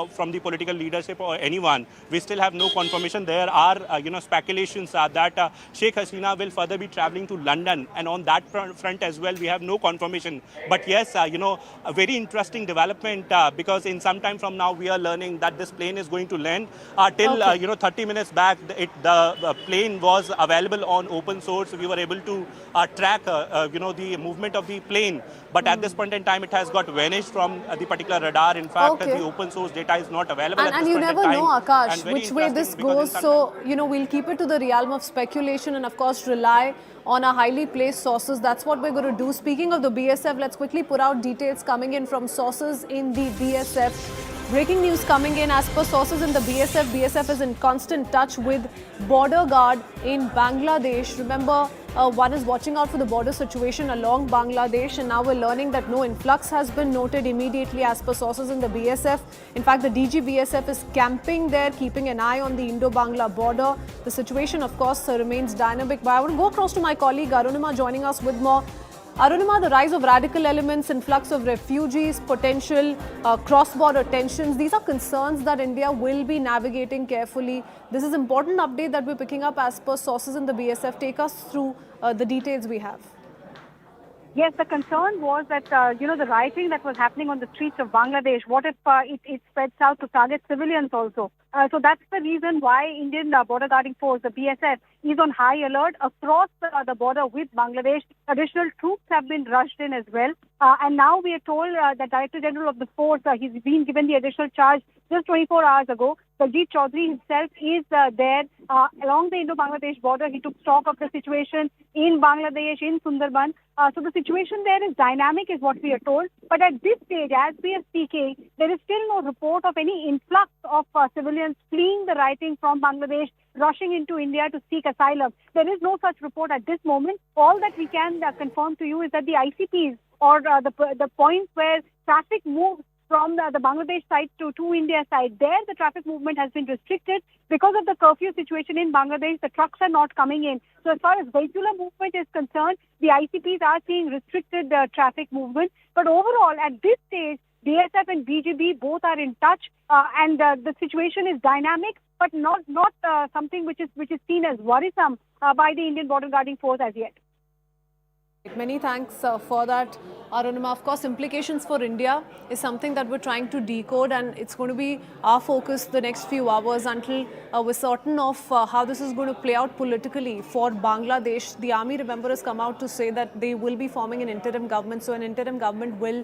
from the political leadership or anyone. We still have no confirmation. There are, speculations that Sheikh Hasina will further be traveling to London, and on that front as well, we have no confirmation. But yes, a very interesting development because in some time from now, we are learning that this plane is going to land. Till 30 minutes back, the plane was available on open source. We were able to track, the movement of the plane. But at this point in time, it has got vanished from the particular radar. In fact, the open source data is not available at this point in time. And you never know, Akash, which way this goes. So, we'll keep it to the realm of speculation and, of course, rely on our highly placed sources. That's what we're going to do. Speaking of the BSF, let's quickly put out details coming in from sources in the BSF. Breaking news coming in. As per sources in the BSF, BSF is in constant touch with border guard in Bangladesh. Remember, one is watching out for the border situation along Bangladesh, and now we're learning that no influx has been noted immediately as per sources in the BSF. In fact, the DG BSF is camping there, keeping an eye on the Indo-Bangla border. The situation, of course, remains dynamic. But I want to go across to my colleague Arunima joining us with more. Arunima, the rise of radical elements, influx of refugees, potential cross-border tensions, these are concerns that India will be navigating carefully. This is an important update that we're picking up as per sources in the BSF. Take us through the details we have. Yes, the concern was that, the rioting that was happening on the streets of Bangladesh, what if it spreads out to target civilians also? So that's the reason why Indian Border Guarding Force, the BSF, is on high alert across the border with Bangladesh. Additional troops have been rushed in as well. And now we are told that Director General of the force, he's been given the additional charge just 24 hours ago. Sajid Chaudhary himself is there along the Indo-Bangladesh border. He took stock of the situation in Bangladesh, in Sundarban. So the situation there is dynamic, is what we are told. But at this stage, as we are speaking, there is still no report of any influx of civilians fleeing the rioting from Bangladesh, rushing into India to seek asylum. There is no such report at this moment. All that we can confirm to you is that the ICPs, or the points where traffic moves from the Bangladesh side to India side, there the traffic movement has been restricted because of the curfew situation in Bangladesh. The trucks are not coming in. So as far as vehicular movement is concerned, the ICPs are seeing restricted traffic movement. But overall, at this stage, BSF and BGB both are in touch, and the situation is dynamic, but not something which is seen as worrisome by the Indian Border Guarding Force as yet. Many thanks for that, Arunima. Of course, implications for India is something that we're trying to decode, and it's going to be our focus the next few hours until we're certain of how this is going to play out politically for Bangladesh. The army, remember, has come out to say that they will be forming an interim government, so an interim government will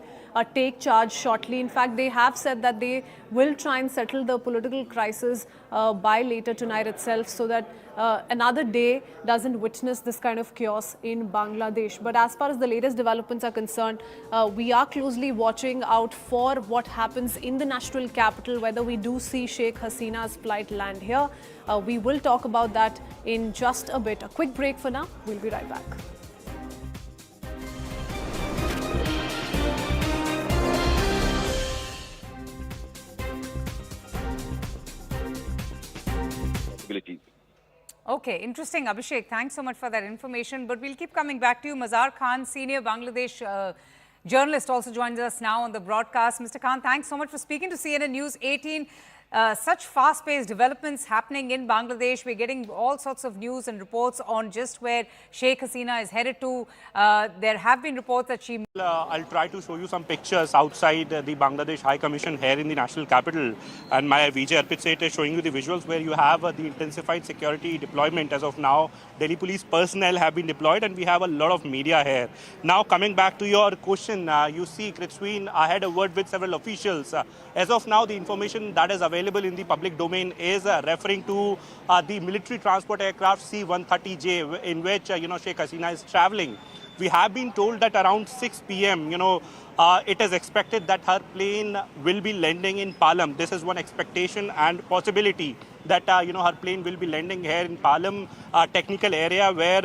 take charge shortly. In fact, they have said that they will try and settle the political crisis by later tonight itself, so that another day doesn't witness this kind of chaos in Bangladesh. But as far as the latest developments are concerned, we are closely watching out for what happens in the national capital, whether we do see Sheikh Hasina's flight land here. We will talk about that in just a bit. A quick break for now. We'll be right back. Okay, interesting, Abhishek. Thanks so much for that information. But we'll keep coming back to you. Mazhar Khan, senior Bangladesh journalist, also joins us now on the broadcast. Mr. Khan, thanks so much for speaking to CNN News 18. Such fast-paced developments happening in Bangladesh. We're getting all sorts of news and reports on just where Sheikh Hasina is headed to. There have been reports that she... I'll try to show you some pictures outside the Bangladesh High Commission here in the national capital. And my VJ Arpit Seth is showing you the visuals where you have the intensified security deployment. As of now, Delhi police personnel have been deployed and we have a lot of media here. Now, coming back to your question, you see, Kritsween, I had a word with several officials. As of now, the information that is available in the public domain is referring to the military transport aircraft C-130J, in which, Sheikh Hasina is traveling. We have been told that around 6 p.m., it is expected that her plane will be landing in Palam. This is one expectation and possibility that, her plane will be landing here in Palam, technical area where,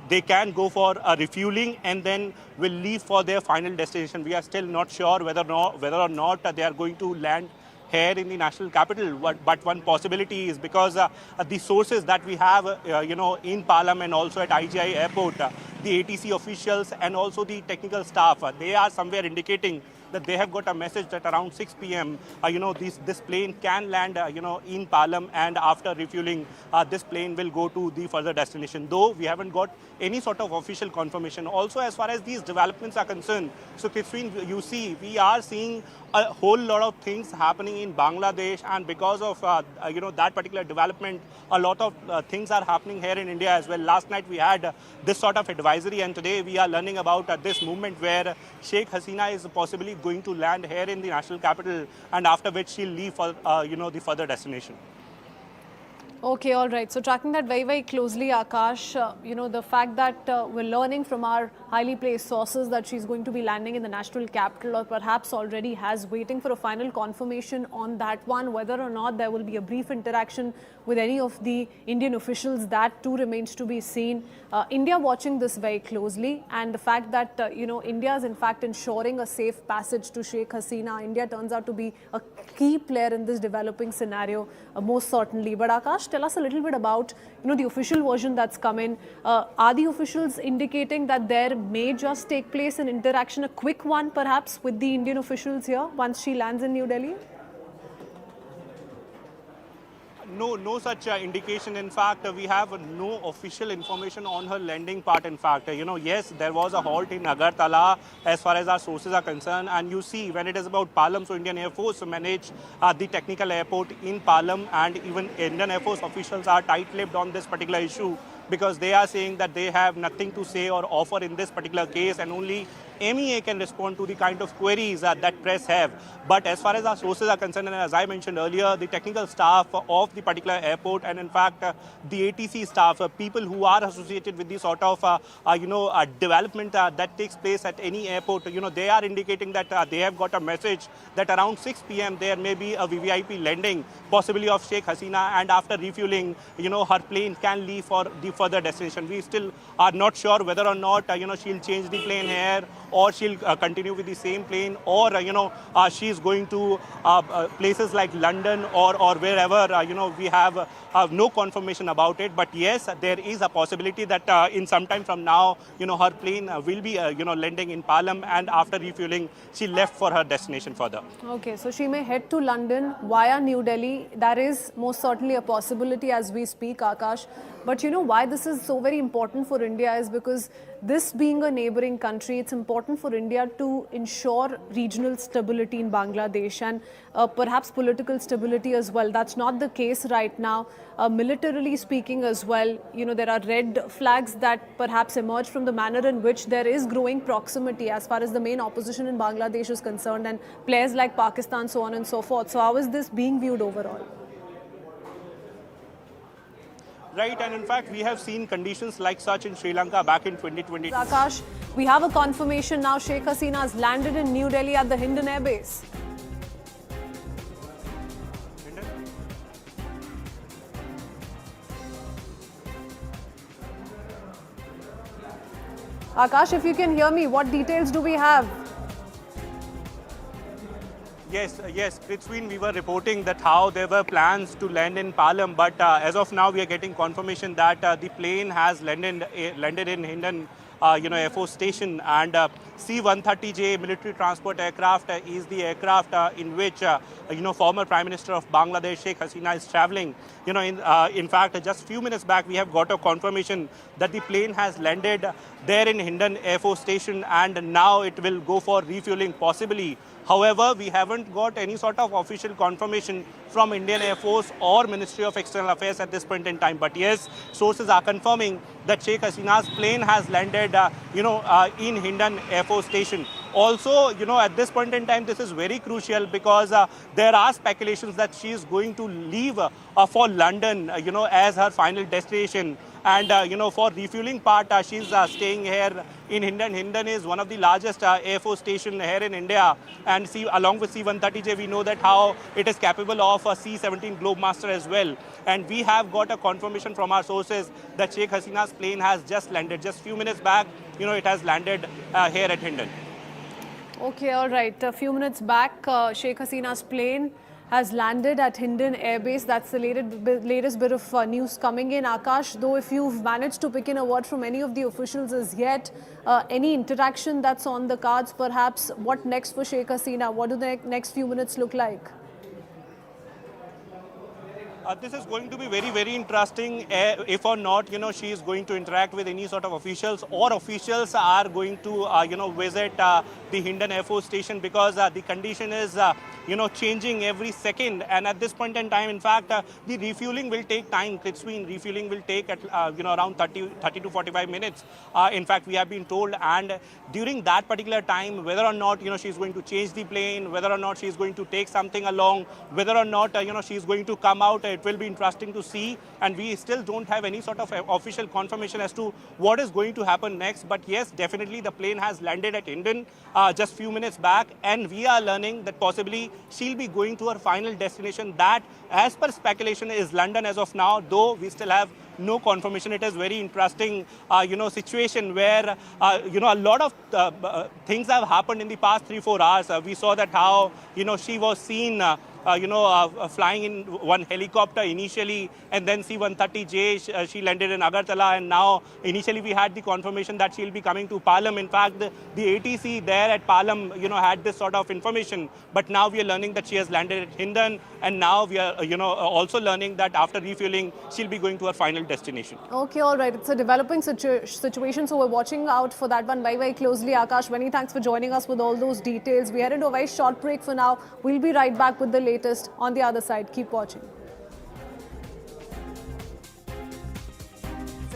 they can go for refueling and then will leave for their final destination. We are still not sure whether or not they are going to land here in the national capital. But one possibility is because the sources that we have, in Palam and also at IGI airport, the ATC officials and also the technical staff, they are somewhere indicating that they have got a message that around 6 p.m., this plane can land, in Palam, and after refueling, this plane will go to the further destination. Though we haven't got any sort of official confirmation. Also, as far as these developments are concerned, so Kritsween, you see, we are seeing a whole lot of things happening in Bangladesh, and because of, that particular development, a lot of things are happening here in India as well. Last night we had this sort of advisory, and today we are learning about this movement where Sheikh Hasina is possibly going to land here in the national capital, and after which she'll leave for, the further destination. Okay, all right. So tracking that very, very closely, Akash, the fact that we're learning from our highly placed sources that she's going to be landing in the national capital, or perhaps already has, waiting for a final confirmation on that one, whether or not there will be a brief interaction with any of the Indian officials, that too remains to be seen. India watching this very closely, and the fact that, India is in fact ensuring a safe passage to Sheikh Hasina. India turns out to be a key player in this developing scenario, most certainly. But Akash, tell us a little bit about, the official version that's come in. Are the officials indicating that there may just take place an interaction, a quick one perhaps, with the Indian officials here once she lands in New Delhi? No such indication. In fact, we have no official information on her landing part. In fact, yes, there was a halt in Agartala as far as our sources are concerned. And you see, when it is about Palam, so Indian Air Force managed the technical airport in Palam, and even Indian Air Force officials are tight-lipped on this particular issue, because they are saying that they have nothing to say or offer in this particular case, and only MEA can respond to the kind of queries that press have. But as far as our sources are concerned, and as I mentioned earlier, the technical staff of the particular airport, and in fact the ATC staff, people who are associated with the sort of development that takes place at any airport, they are indicating that they have got a message that around 6 p.m. there may be a VVIP landing, possibly of Sheikh Hasina, and after refueling, her plane can leave for the further destination. We still are not sure whether or not she'll change the plane here, or she'll continue with the same plane, or she's going to places like London or wherever. We have no confirmation about it. But yes, there is a possibility that in some time from now, her plane will be landing in Palam, and after refueling, she left for her destination further. Okay, so she may head to London via New Delhi. That is most certainly a possibility as we speak, Akash. But why this is so very important for India is because this being a neighboring country, it's important for India to ensure regional stability in Bangladesh and perhaps political stability as well. That's not the case right now. Militarily speaking as well, there are red flags that perhaps emerge from the manner in which there is growing proximity as far as the main opposition in Bangladesh is concerned and players like Pakistan, so on and so forth. So how is this being viewed overall? Right, and in fact, we have seen conditions like such in Sri Lanka back in 2020. Akash, we have a confirmation now. Sheikh Hasina has landed in New Delhi at the Hindon Air Base. Akash, if you can hear me, what details do we have? Yes, Prithwin, we were reporting that how there were plans to land in Palam, but as of now we are getting confirmation that the plane has landed in Hindon, Air Force Station, and C-130J military transport aircraft is the aircraft in which former Prime Minister of Bangladesh Sheikh Hasina is traveling. In fact, just a few minutes back we have got a confirmation that the plane has landed there in Hindon Air Force Station, and now it will go for refueling possibly. However, we haven't got any sort of official confirmation from Indian Air Force or Ministry of External Affairs at this point in time. But yes, sources are confirming that Sheikh Hasina's plane has landed, in Hindon Air Force Station. Also, at this point in time, this is very crucial because there are speculations that she is going to leave for London, as her final destination. And, for refueling part, she's staying here in Hindon. Hindon is one of the largest Air Force station here in India. And along with C-130J, we know that how it is capable of a C-17 Globemaster as well. And we have got a confirmation from our sources that Sheikh Hasina's plane has just landed. Just a few minutes back, it has landed here at Hindon. Okay, all right. A few minutes back, Sheikh Hasina's plane has landed at Hindon Air Base. That's the latest bit of news coming in. Akash, though, if you've managed to pick in a word from any of the officials as yet, any interaction that's on the cards, perhaps, what next for Sheikh Hasina? What do the next few minutes look like? This is going to be very, very interesting. If or not, she is going to interact with any sort of officials, or officials are going to, visit the Hindon Air Force Station, because the condition is, changing every second. And at this point in time, in fact, the refueling will take time. Refueling will take at, around 30 to 45 minutes. In fact, we have been told, and during that particular time, whether or not, she is going to change the plane, whether or not she is going to take something along, whether or not, she is going to come out, it will be interesting to see. And we still don't have any sort of official confirmation as to what is going to happen next. But yes, definitely the plane has landed at Hindon just few minutes back, and we are learning that possibly she'll be going to her final destination, that as per speculation is London as of now, though we still have no confirmation. It is very interesting, situation where, a lot of things have happened in the past 3-4 hours. We saw that how, she was seen flying in one helicopter initially, and then C-130J, she landed in Agartala, and now initially we had the confirmation that she'll be coming to Palam. In fact, the ATC there at Palam, had this sort of information, but now we are learning that she has landed at Hindon, and now we are, also learning that after refueling, she'll be going to her final destination. Okay, all right. It's a developing situation, so we're watching out for that one very, very closely. Akash, many thanks for joining us with all those details. We head into a very short break for now. We'll be right back with the latest on the other side. Keep watching.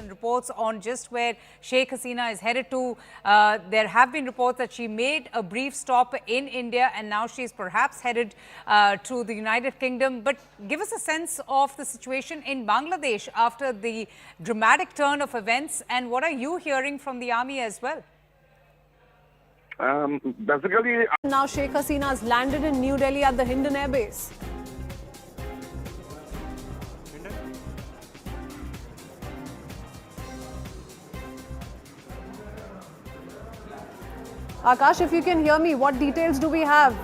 Reports on just where Sheikh Hasina is headed to. There have been reports that she made a brief stop in India and now she's perhaps headed to the United Kingdom. But give us a sense of the situation in Bangladesh after the dramatic turn of events, and what are you hearing from the army as well? Basically, now Sheikh Hasina has landed in New Delhi at the Hindon Air Base. Akash, if you can hear me, what details do we have?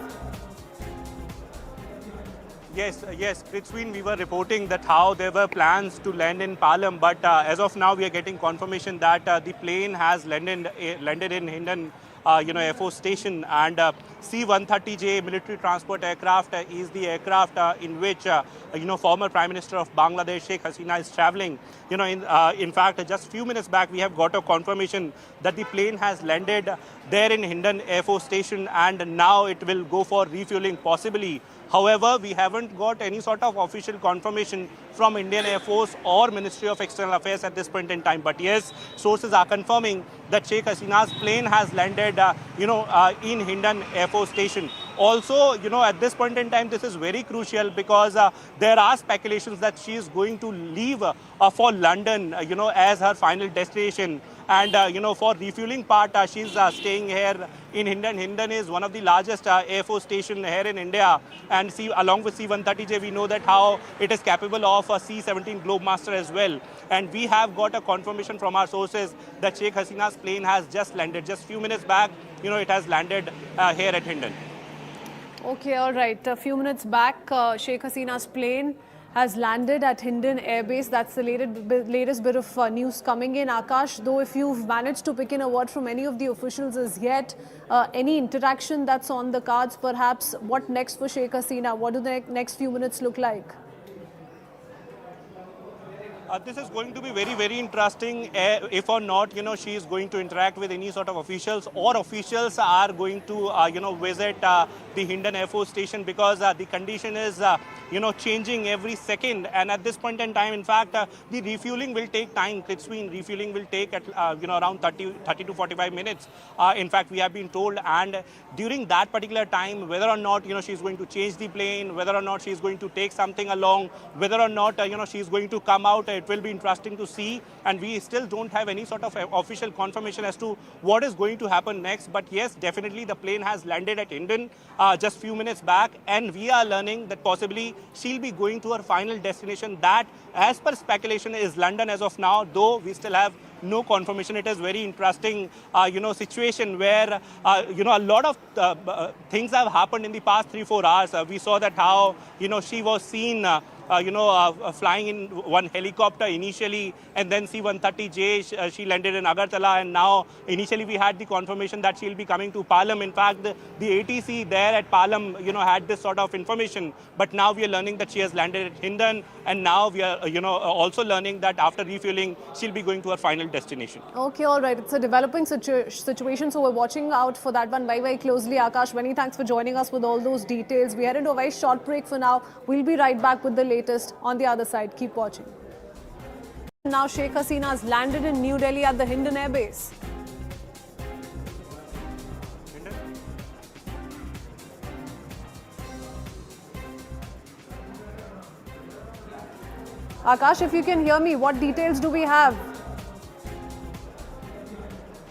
Yes, Prithwin, we were reporting that how there were plans to land in Palam, but as of now we are getting confirmation that the plane has landed in Hindon, Air Force Station, and C-130J military transport aircraft is the aircraft in which former Prime Minister of Bangladesh Sheikh Hasina is traveling. In fact, just a few minutes back we have got a confirmation that the plane has landed there in Hindon Air Force Station, and now it will go for refueling possibly. However, we haven't got any sort of official confirmation from Indian Air Force or Ministry of External Affairs at this point in time. But yes, sources are confirming that Sheikh Hasina's plane has landed, in Hindon Air Force Station. Also, at this point in time, this is very crucial because there are speculations that she is going to leave for London, as her final destination. And, for refueling part, she's staying here in Hindon. Hindon is one of the largest Air Force station here in India. And along with C-130J, we know that how it is capable of a C-17 Globemaster as well. And we have got a confirmation from our sources that Sheikh Hasina's plane has just landed. Just a few minutes back, it has landed here at Hindon. Okay, all right. A few minutes back, Sheikh Hasina's plane has landed at Hindon Air Base. That's the latest bit of news coming in. Akash, though, if you've managed to pick in a word from any of the officials as yet, any interaction that's on the cards, perhaps, what next for Sheikh Hasina? What do the next few minutes look like? This is going to be very, very interesting. If or not, she is going to interact with any sort of officials, or officials are going to, visit the Hindon Air Force Station, because the condition is, changing every second. And at this point in time, in fact, the refueling will take time. Refueling will take at, around 30 to 45 minutes. In fact, we have been told. And during that particular time, whether or not, she is going to change the plane, whether or not she is going to take something along, whether or not, she is going to come out, it will be interesting to see. And we still don't have any sort of official confirmation as to what is going to happen next. But yes, definitely the plane has landed at Hindon just few minutes back, and we are learning that possibly she'll be going to her final destination, that as per speculation is London as of now, though we still have no confirmation. It is very interesting, situation where, a lot of things have happened in the past 3-4 hours. We saw that how, she was seen flying in one helicopter initially, and then C-130J, she landed in Agartala, and now initially we had the confirmation that she'll be coming to Palam. In fact, the ATC there at Palam, had this sort of information, but now we are learning that she has landed at Hindon, and now we are, also learning that after refueling, she'll be going to her final destination. Okay, all right. It's a developing situation, so we're watching out for that one very, very closely. Akash, many thanks for joining us with all those details. We are into a very short break for now. We'll be right back with the latest on the other side. Keep watching. Now Sheikh Hasina has landed in New Delhi at the Hindon Air Base. Akash, if you can hear me, what details do we have?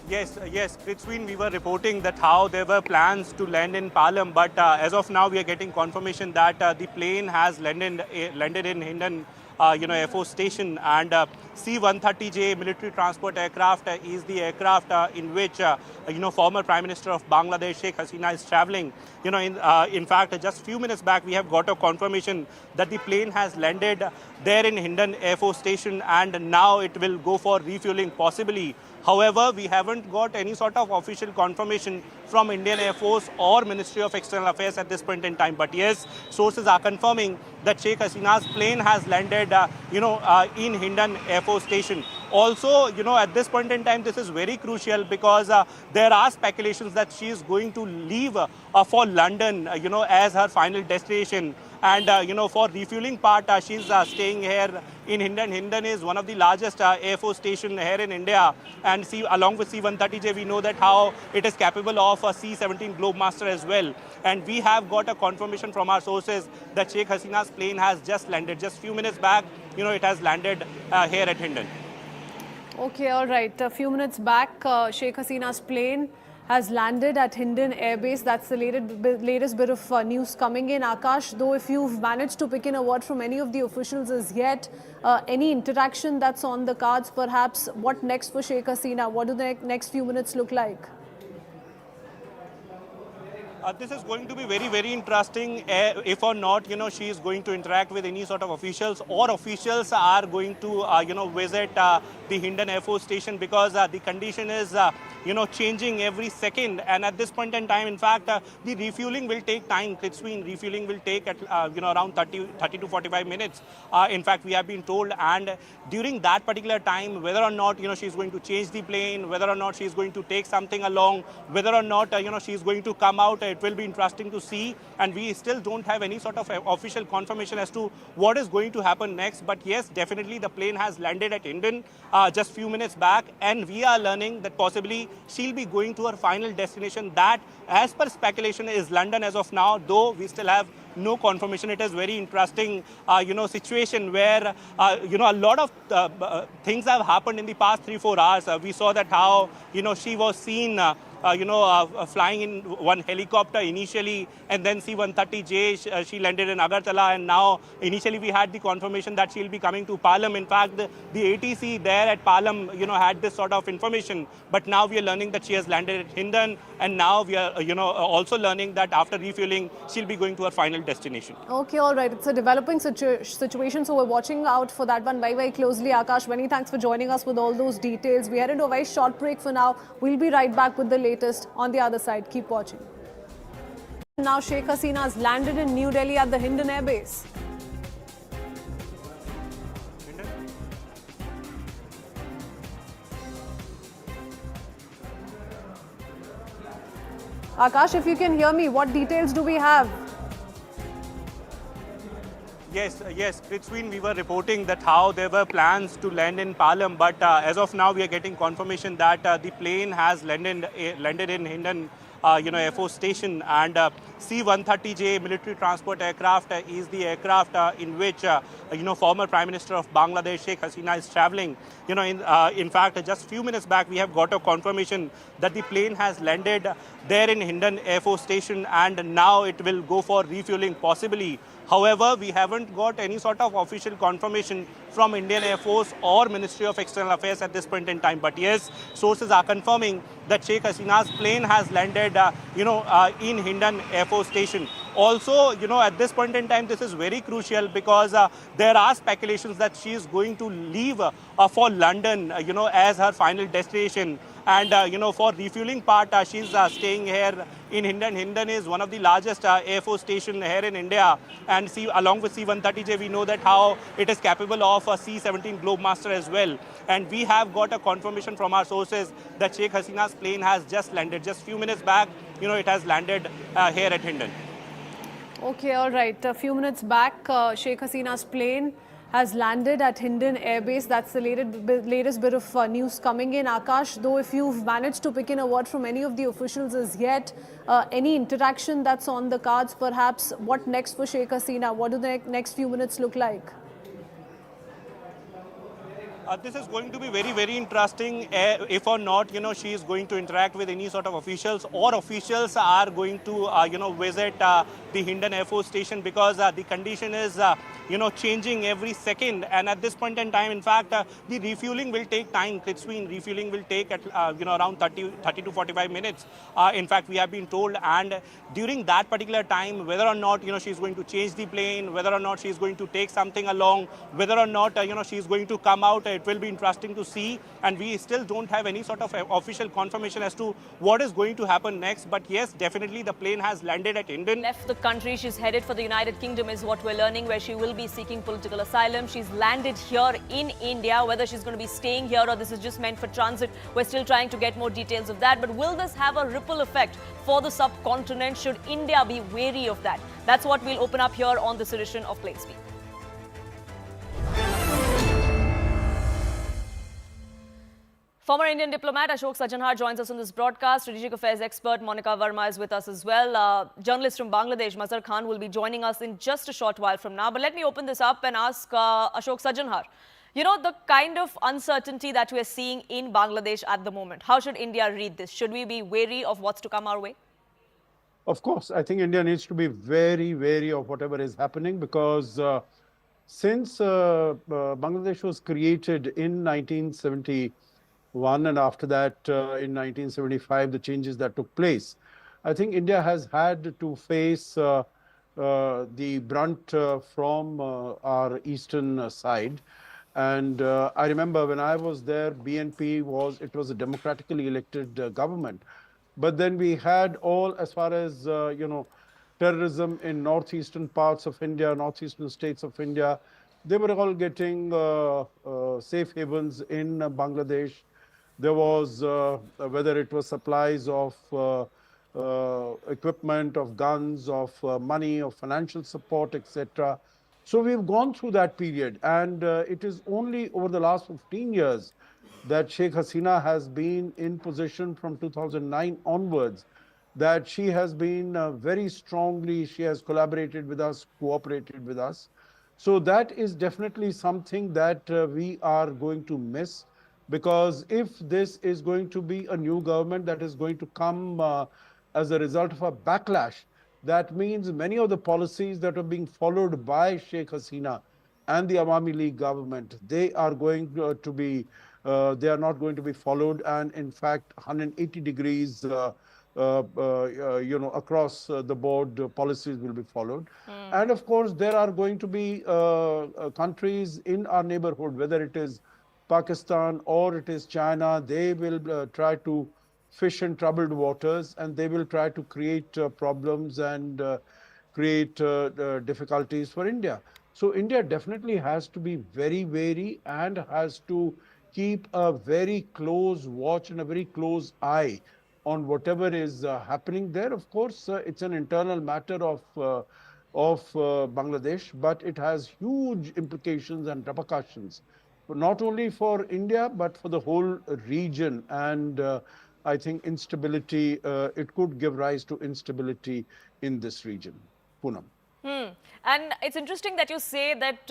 Yes, Prithwin, we were reporting that how there were plans to land in Palam, but as of now we are getting confirmation that the plane has landed in Hindon Air Force Station, and C-130J military transport aircraft is the aircraft in which former Prime Minister of Bangladesh Sheikh Hasina is traveling. In fact, just a few minutes back we have got a confirmation that the plane has landed there in Hindon Air Force Station, and now it will go for refueling possibly. However, we haven't got any sort of official confirmation from Indian Air Force or Ministry of External Affairs at this point in time. But yes, sources are confirming that Sheikh Hasina's plane has landed, in Hindon Air Force Station. Also, at this point in time, this is very crucial because there are speculations that she is going to leave for London, as her final destination. And, for refueling part, she's staying here in Hindon. Hindon is one of the largest Air Force station here in India. And along with C-130J, we know that how it is capable of a C-17 Globemaster as well. And we have got a confirmation from our sources that Sheikh Hasina's plane has just landed. Just a few minutes back, it has landed here at Hindon. Okay, all right. A few minutes back, Sheikh Hasina's plane has landed at Hindon Air Base. That's the latest bit of news coming in. Akash, though, if you've managed to pick in a word from any of the officials as yet, any interaction that's on the cards, perhaps, what next for Sheikh Hasina? What do the next few minutes look like? This is going to be very, very interesting if or not, she is going to interact with any sort of officials, or officials are going to, visit the Hindon Air Force Station, because the condition is, changing every second. And at this point in time, in fact, the refueling will take time. Between refueling will take, around 30 to 45 minutes. In fact, we have been told. And during that particular time, whether or not, she is going to change the plane, whether or not she is going to take something along, whether or not, she is going to come out, it will be interesting to see. And we still don't have any sort of official confirmation as to what is going to happen next. But yes, definitely the plane has landed at Hindon just few minutes back, and we are learning that possibly she'll be going to her final destination, that as per speculation is London as of now, though we still have no confirmation. It is very interesting, situation where, a lot of things have happened in the past 3-4 hours. We saw that how, she was seen, flying in one helicopter initially, and then C-130J, she landed in Agartala, and now initially we had the confirmation that she'll be coming to Palam. In fact, the ATC there at Palam, had this sort of information, but now we are learning that she has landed at Hindon, and now we are, also learning that after refueling, she'll be going to her final destination. Okay, all right. It's a developing situation, so we're watching out for that one very, very closely. Akash, many thanks for joining us with all those details. We head into a very short break for now. We'll be right back with the latest on the other side. Keep watching. Now, Sheikh Hasina has landed in New Delhi at the Hindon Air Base. Akash, if you can hear me, what details do we have? Yes, Prithwin, we were reporting that how there were plans to land in Palam, but as of now we are getting confirmation that the plane has landed in Hindon, Air Force Station, and C-130J military transport aircraft is the aircraft in which former Prime Minister of Bangladesh Sheikh Hasina is traveling. In fact, just few minutes back we have got a confirmation that the plane has landed there in Hindon Air Force Station, and now it will go for refueling possibly. However, we haven't got any sort of official confirmation from Indian Air Force or Ministry of External Affairs at this point in time. But yes, sources are confirming that Sheikh Hasina's plane has landed, in Hindon Air Force Station. Also, at this point in time, this is very crucial because there are speculations that she is going to leave for London, as her final destination. And, for refueling part, she's staying here in Hindon. Hindon is one of the largest Air Force station here in India. And along with C-130J, we know that how it is capable of a C-17 Globemaster as well. And we have got a confirmation from our sources that Sheikh Hasina's plane has just landed. Just few minutes back, it has landed here at Hindon. Okay, all right. A few minutes back, Sheikh Hasina's plane has landed at Hindon Air Base. That's the latest bit of news coming in. Akash, though, if you've managed to pick in a word from any of the officials as yet, any interaction that's on the cards, perhaps, what next for Sheikh Hasina? What do the next few minutes look like? This is going to be very, very interesting if or not, she is going to interact with any sort of officials, or officials are going to, visit the Hindon Air Force Station, because the condition is, changing every second. And at this point in time, in fact, the refueling will take time. Refueling will take, around 30 to 45 minutes. In fact, we have been told. And during that particular time, whether or not, she is going to change the plane, whether or not she is going to take something along, whether or not, she is going to come out, it will be interesting to see. And we still don't have any sort of official confirmation as to what is going to happen next. But yes, definitely the plane has landed at Hindon. Left the country. She's headed for the United Kingdom is what we're learning, where she will be seeking political asylum. She's landed here in India. Whether she's going to be staying here or this is just meant for transit, we're still trying to get more details of that. But will this have a ripple effect for the subcontinent? Should India be wary of that? That's what we'll open up here on this edition of Plain Speak. Former Indian diplomat Ashok Sajanhar joins us on this broadcast. Strategic affairs expert Monica Verma is with us as well. Journalist from Bangladesh, Mazhar Khan, will be joining us in just a short while from now. But let me open this up and ask Ashok Sajanhar, the kind of uncertainty that we are seeing in Bangladesh at the moment, how should India read this? Should we be wary of what's to come our way? Of course, I think India needs to be very wary of whatever is happening, because since Bangladesh was created in 1971, and after that in 1975, the changes that took place, I think India has had to face the brunt from our eastern side. And I remember when I was there, BNP was a democratically elected government. But then we had all, as far as, terrorism in northeastern parts of India, northeastern states of India, they were all getting safe havens in Bangladesh. There was, whether it was supplies of equipment, of guns, of money, of financial support, etc. So we've gone through that period, and it is only over the last 15 years that Sheikh Hasina has been in position from 2009 onwards, that she has been very strongly, she has collaborated with us, cooperated with us. So that is definitely something that we are going to miss, because if this is going to be a new government that is going to come as a result of a backlash, that means many of the policies that are being followed by Sheikh Hasina and the Awami League government, they are going to be, they are not going to be followed, and in fact 180 degrees across the board policies will be followed. And of course, there are going to be countries in our neighborhood, whether it is Pakistan or it is China, they will try to fish in troubled waters, and they will try to create problems and create difficulties for India. So India definitely has to be very wary and has to keep a very close watch and a very close eye on whatever is happening there. Of course, it's an internal matter of Bangladesh, but it has huge implications and repercussions, not only for India, but for the whole region. And I think instability, it could give rise to instability in this region. Poonam. And it's interesting that you say that,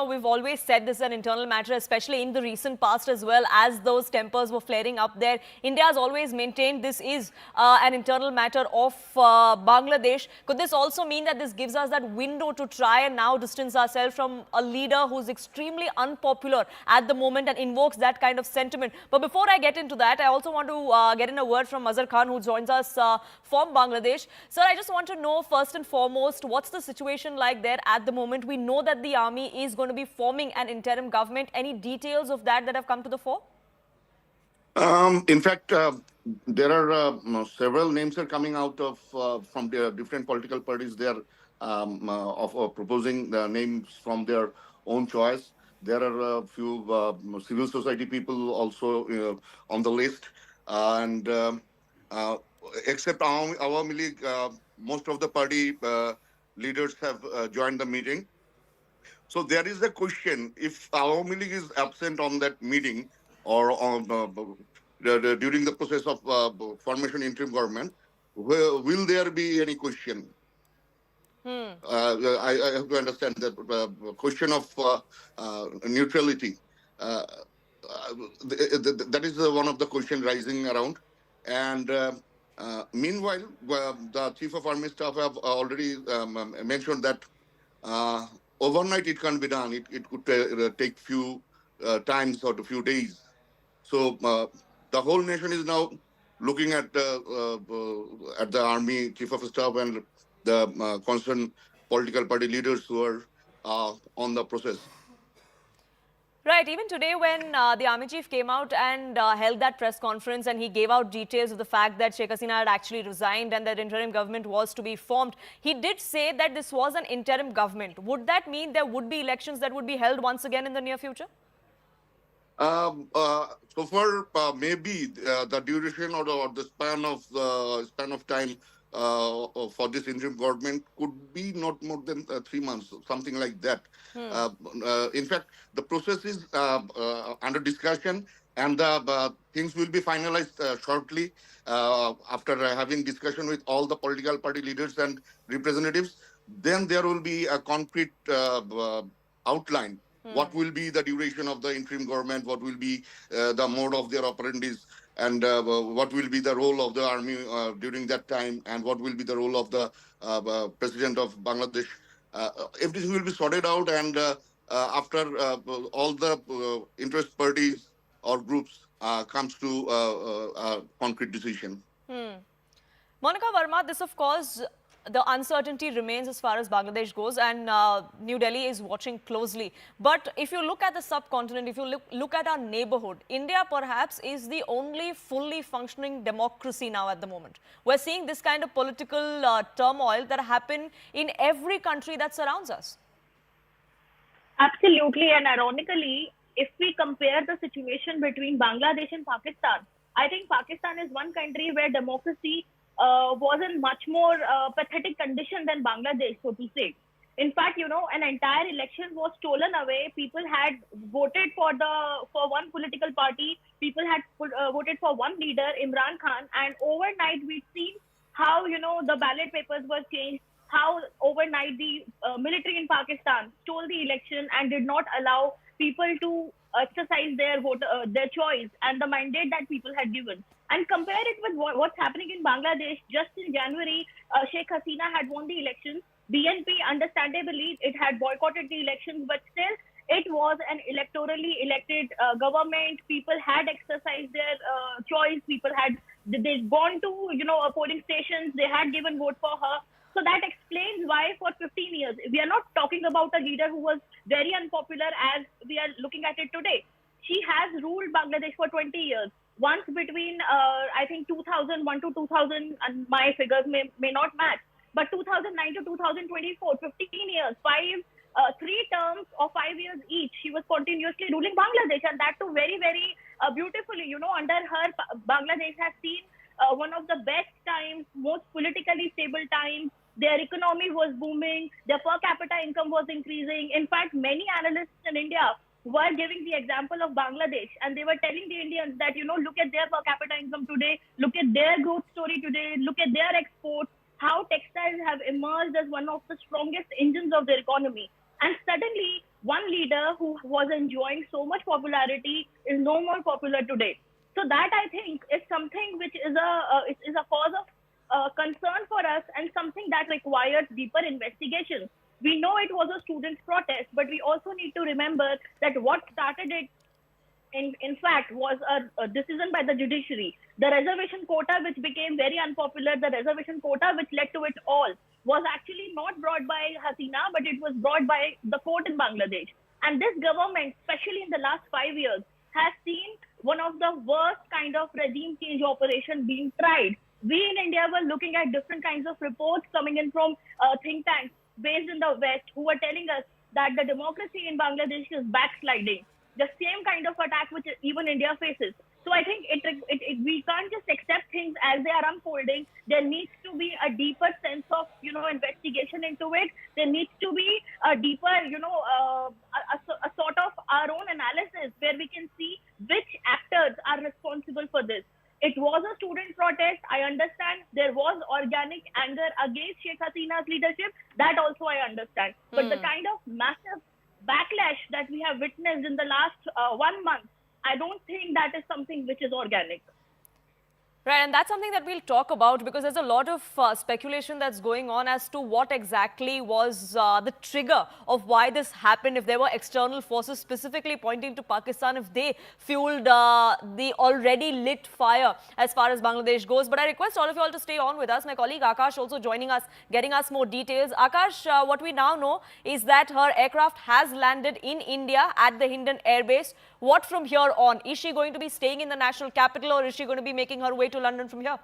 we've always said this is an internal matter, especially in the recent past as well, as those tempers were flaring up there. India has always maintained this is an internal matter of Bangladesh. Could this also mean that this gives us that window to try and now distance ourselves from a leader who's extremely unpopular at the moment and invokes that kind of sentiment? But before I get into that, I also want to get in a word from Mazhar Khan, who joins us from Bangladesh. Sir, I just want to know, first and foremost, what's the situation like there at the moment? We know that the army is going to be forming an interim government. Any details of that have come to the fore? In fact, there are several names are coming out of from the different political parties. They are of proposing the names from their own choice. There are a few civil society people also on the list, and except Awami League, most of the party leaders have joined the meeting. So there is a question: if Awami League is absent on that meeting or on during the process of formation interim government, will there be any question? I have to understand that question of neutrality. That is one of the questions rising around. And meanwhile, the Chief of Army Staff have already mentioned that overnight it can't be done. It could take few times or a few days. So the whole nation is now looking at the Army Chief of Staff and the concerned political party leaders who are on the process. Right. Even today, when the army chief came out and held that press conference, and he gave out details of the fact that Sheikh Hasina had actually resigned and that interim government was to be formed, he did say that this was an interim government. Would that mean there would be elections that would be held once again in the near future? So far, maybe the duration or the span of time for this interim government could be not more than 3 months, something like that. In fact, the process is under discussion, and the things will be finalized shortly after having discussion with all the political party leaders and representatives. Then there will be a concrete outline. What will be the duration of the interim government? What will be the mode of their operandis? And what will be the role of the army during that time? And what will be the role of the president of Bangladesh? Everything will be sorted out, and after all the interest parties or groups comes to a concrete decision. Monica Verma, this of course, the uncertainty remains as far as Bangladesh goes, and New Delhi is watching closely. But if you look at the subcontinent, if you look at our neighborhood, India perhaps is the only fully functioning democracy now at the moment. We're seeing this kind of political turmoil that happen in every country that surrounds us. Absolutely, and ironically, if we compare the situation between Bangladesh and Pakistan, I think Pakistan is one country where democracy was in much more pathetic condition than Bangladesh, so to say. In fact, you know, an entire election was stolen away. People had voted for one political party. People had voted for one leader, Imran Khan, and overnight we've seen how, you know, the ballot papers were changed, how overnight the military in Pakistan stole the election and did not allow people to exercise their choice and the mandate that people had given. And compare it with what's happening in Bangladesh. Just in January, Sheikh Hasina had won the elections. BNP, understandably, it had boycotted the elections, but still, it was an electorally elected government. People had exercised their choice. People had they'd gone to, you know, polling stations. They had given vote for her. So that explains why for 15 years, we are not talking about a leader who was very unpopular as we are looking at it today. She has ruled Bangladesh for 20 years. Once between, I think 2001 to 2000, and my figures may not match, but 2009 to 2024, 15 years, three terms of 5 years each, she was continuously ruling Bangladesh, and that too very, very beautifully. You know, under her, Bangladesh has seen one of the best times, most politically stable times. Their economy was booming. Their per capita income was increasing. In fact, many analysts in India were giving the example of Bangladesh, and they were telling the Indians that, you know, look at their per capita income today, look at their growth story today, look at their exports, how textiles have emerged as one of the strongest engines of their economy. And suddenly, one leader who was enjoying so much popularity is no more popular today. So that, I think, is something which is a cause of concern for us, and something that requires deeper investigation. We know it was a students' protest, but we also need to remember that what started it, in fact, was a decision by the judiciary. The reservation quota, which became very unpopular, the reservation quota which led to it all, was actually not brought by Hasina, but it was brought by the court in Bangladesh. And this government, especially in the last 5 years, has seen one of the worst kind of regime change operation being tried. We in India were looking at different kinds of reports coming in from think tanks based in the West, who were telling us that the democracy in Bangladesh is backsliding. The same kind of attack which even India faces. So I think we can't just accept things as they are unfolding. There needs to be a deeper sense of, you know, investigation into it. There needs to be a deeper, you know, a sort of our own analysis where we can see which actors are responsible for this. It was a student protest. I understand there was organic anger against Sheikh Hasina's leadership. That also I understand. But the kind of massive backlash that we have witnessed in the last 1 month, I don't think that is something which is organic. Right, and that's something that we'll talk about, because there's a lot of speculation that's going on as to what exactly was the trigger of why this happened, if there were external forces specifically pointing to Pakistan, if they fueled the already lit fire as far as Bangladesh goes. But I request all of you all to stay on with us. My colleague Akash also joining us, getting us more details. Akash, what we now know is that her aircraft has landed in India at the Hindon Air Base. What from here on? Is she going to be staying in the national capital, or is she going to be making her way to London from here?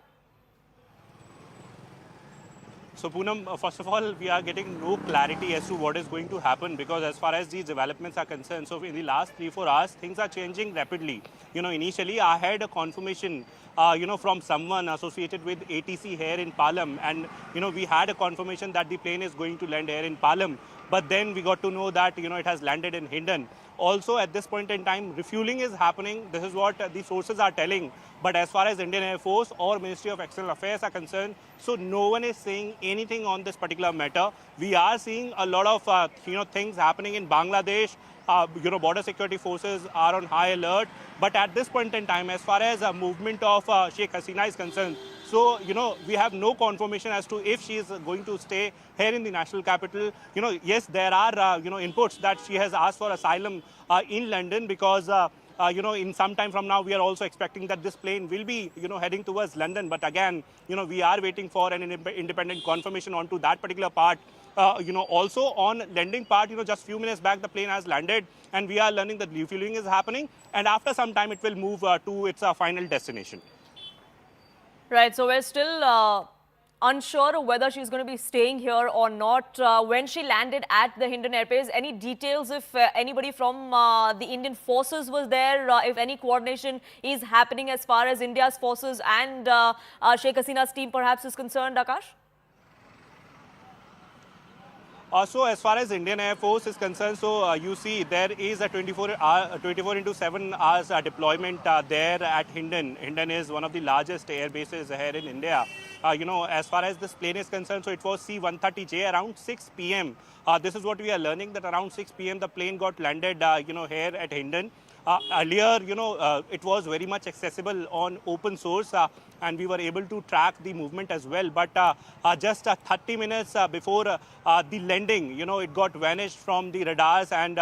So Poonam, first of all, we are getting no clarity as to what is going to happen, because as far as these developments are concerned, so in the last 3-4 hours, things are changing rapidly. You know, initially I had a confirmation, from someone associated with ATC here in Palam, and, we had a confirmation that the plane is going to land here in Palam. But then we got to know that, it has landed in Hindon. Also, at this point in time, refueling is happening. This is what the sources are telling. But as far as Indian Air Force or Ministry of External Affairs are concerned, so no one is saying anything on this particular matter. We are seeing a lot of, things happening in Bangladesh. Border security forces are on high alert. But at this point in time, as far as movement of Sheikh Hasina is concerned, so, we have no confirmation as to if she is going to stay here in the national capital. Yes, there are, inputs that she has asked for asylum in London because, in some time from now, we are also expecting that this plane will be, heading towards London. But again, we are waiting for an independent confirmation onto that particular part. Also on landing part, just few minutes back, the plane has landed and we are learning that refueling is happening. And after some time, it will move to its final destination. Right, so we're still unsure of whether she's going to be staying here or not. When she landed at the Hindon airbase, any details if anybody from the Indian forces was there, if any coordination is happening as far as India's forces and Sheikh Hasina's team perhaps is concerned, Akash? So as far as Indian Air Force is concerned, so you see there is a 24 into 7 hours deployment there at Hindon. Hindon is one of the largest air bases here in India. As far as this plane is concerned, so it was C-130J around 6 p.m. This is what we are learning, that around 6 p.m. the plane got landed, here at Hindon. Earlier, it was very much accessible on open source and we were able to track the movement as well. But just 30 minutes before the landing, it got vanished from the radars and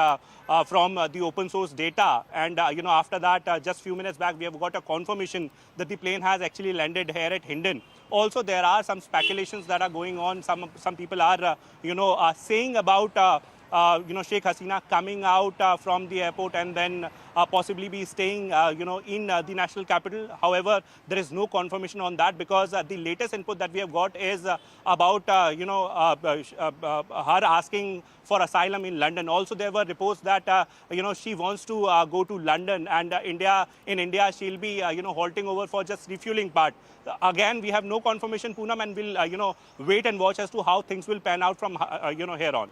from the open source data. And, after that, just few minutes back, we have got a confirmation that the plane has actually landed here at Hindon. Also, there are some speculations that are going on. Some people are, saying about Sheikh Hasina coming out from the airport and then possibly be staying, in the national capital. However, there is no confirmation on that because the latest input that we have got is about, her asking for asylum in London. Also, there were reports that, she wants to go to London and in India, she'll be, halting over for just refueling part. Again, we have no confirmation, Poonam, and we'll, wait and watch as to how things will pan out from, here on.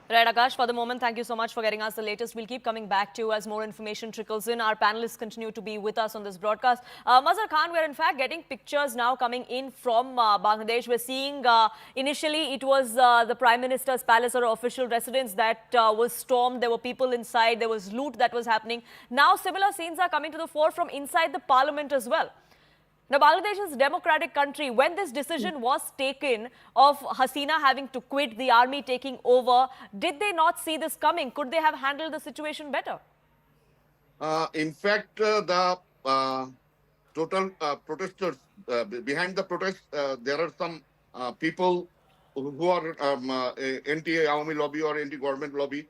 Right, Akash, for the moment, thank you so much for getting us the latest. We'll keep coming back to you as more information trickles in. Our panelists continue to be with us on this broadcast. Mazhar Khan, we're in fact getting pictures now coming in from Bangladesh. We're seeing initially it was the Prime Minister's palace or official residence that was stormed. There were people inside. There was loot that was happening. Now similar scenes are coming to the fore from inside the parliament as well. Now, Bangladesh is a democratic country. When this decision was taken of Hasina having to quit, the army taking over, did they not see this coming? Could they have handled the situation better? In fact, the total protesters, behind the protest, there are some people who are anti-Awami lobby or anti-government lobby.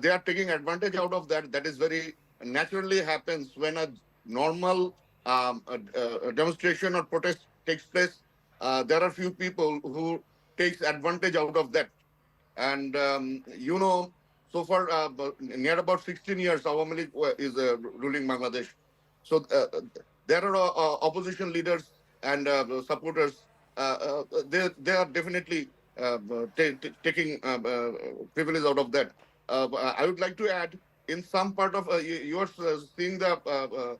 They are taking advantage out of that. That is very naturally happens when a normal a demonstration or protest takes place. There are few people who takes advantage out of that. And, so far, near about 16 years, Awami League is ruling Bangladesh. So there are opposition leaders and supporters. They are definitely taking privilege out of that. I would like to add, in some part of, you are seeing the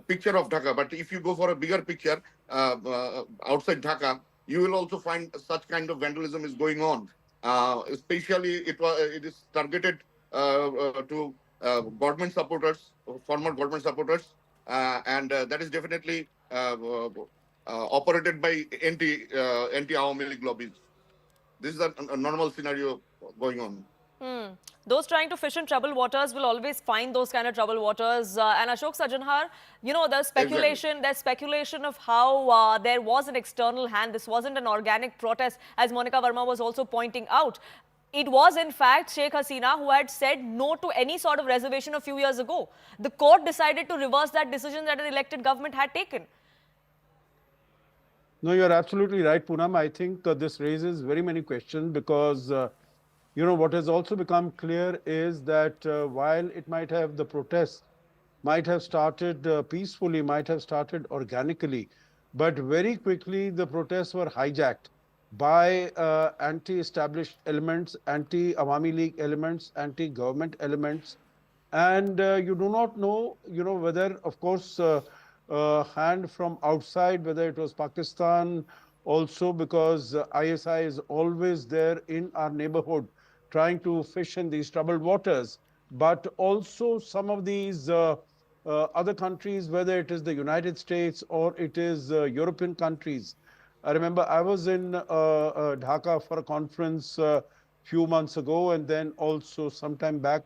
picture of Dhaka, but if you go for a bigger picture outside Dhaka, you will also find such kind of vandalism is going on. Especially it is targeted to government supporters, former government supporters, and that is definitely operated by anti-Awami League lobbies. This is a normal scenario going on. Those trying to fish in troubled waters will always find those kind of troubled waters. And Ashok Sajanhar, there's speculation of how there was an external hand. This wasn't an organic protest, as Monica Verma was also pointing out. It was, in fact, Sheikh Hasina who had said no to any sort of reservation a few years ago. The court decided to reverse that decision that an elected government had taken. No, you're absolutely right, Poonam. I think this raises very many questions because what has also become clear is that while it might have, the protests might have started peacefully, might have started organically, but very quickly the protests were hijacked by anti-established elements, anti-Awami League elements, anti-government elements. And you do not know, whether, of course, hand from outside, whether it was Pakistan also, because ISI is always there in our neighborhood, trying to fish in these troubled waters, but also some of these other countries, whether it is the United States or it is European countries. I remember I was in Dhaka for a conference few months ago, and then also sometime back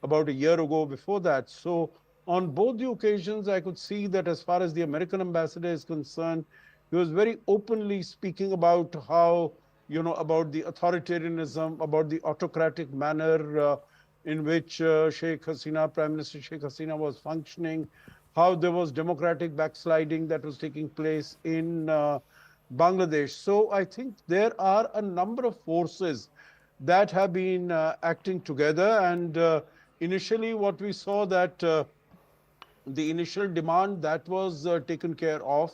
about a year ago before that. So On both the occasions, I could see that as far as the American ambassador is concerned, he was very openly speaking about how, about the authoritarianism, about the autocratic manner in which Sheikh Hasina, Prime Minister Sheikh Hasina was functioning, how there was democratic backsliding that was taking place in Bangladesh. So I think there are a number of forces that have been acting together. And initially what we saw that the initial demand that was taken care of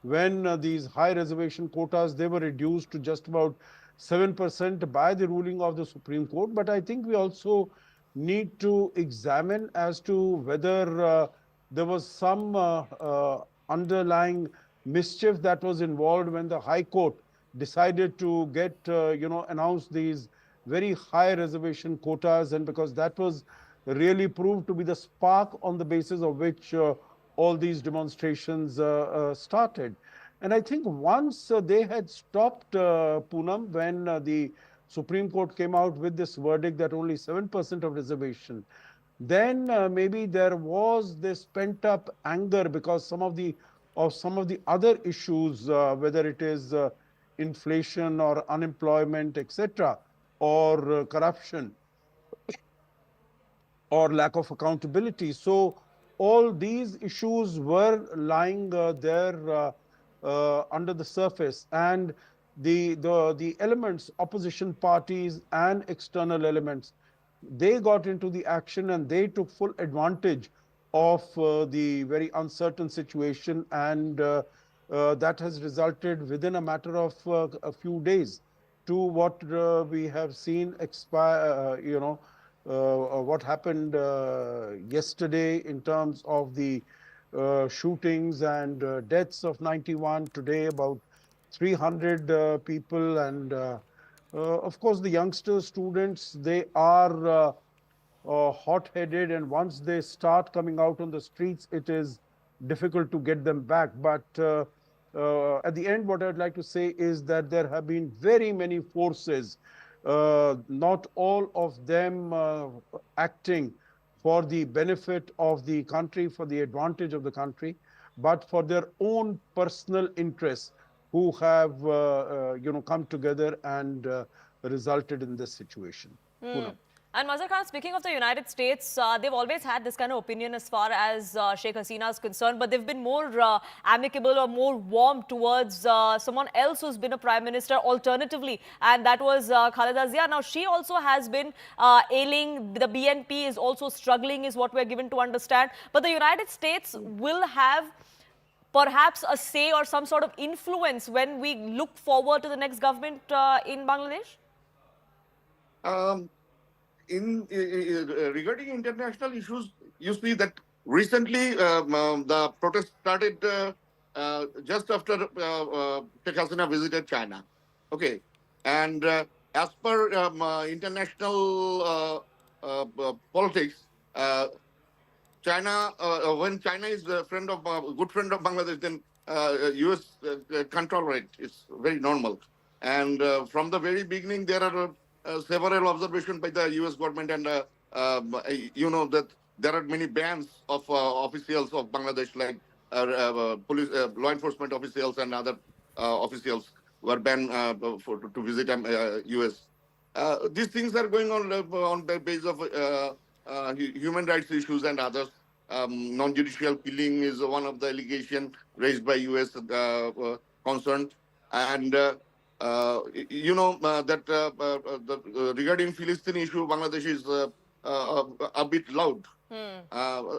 when these high reservation quotas, they were reduced to just about 7% by the ruling of the Supreme Court. But I think we also need to examine as to whether there was some underlying mischief that was involved when the High Court decided to get, announce these very high reservation quotas, and because that was really proved to be the spark on the basis of which all these demonstrations started. And I think once they had stopped, Poonam, when the Supreme Court came out with this verdict that only 7% of reservation, then maybe there was this pent-up anger because some of the other issues, whether it is inflation or unemployment, etc., or corruption, or lack of accountability. So all these issues were lying there under the surface, and the elements, opposition parties and external elements, they got into the action and they took full advantage of the very uncertain situation, and that has resulted within a matter of a few days to what we have seen expire, what happened yesterday in terms of the shootings and deaths of 91, today about 300 people. And of course, the youngster students, they are hot-headed, and once they start coming out on the streets, it is difficult to get them back. But at the end, what I'd like to say is that there have been very many forces, not all of them acting for the benefit of the country, for the advantage of the country, but for their own personal interests, who have come together and resulted in this situation. Poonam. And Mazhar Khan, speaking of the United States, they've always had this kind of opinion as far as Sheikh Hasina is concerned, but they've been more amicable or more warm towards someone else who's been a prime minister alternatively, and that was Khaleda Zia. Now, she also has been ailing. The BNP is also struggling, is what we're given to understand. But the United States will have perhaps a say or some sort of influence when we look forward to the next government in Bangladesh? Regarding international issues, you see that recently the protest started just after Sheikh Hasina visited China. Okay, and as per international politics, China, when China is a good friend of Bangladesh, then U.S. can't tolerate. It's very normal. And from the very beginning, there are several observations by the U.S. government, and that there are many bans of officials of Bangladesh, like police, law enforcement officials and other officials were banned to visit U.S. These things are going on the basis of human rights issues and others. Non-judicial killing is one of the allegations raised by U.S. concerned, and regarding Philistine issue, Bangladesh is a bit loud.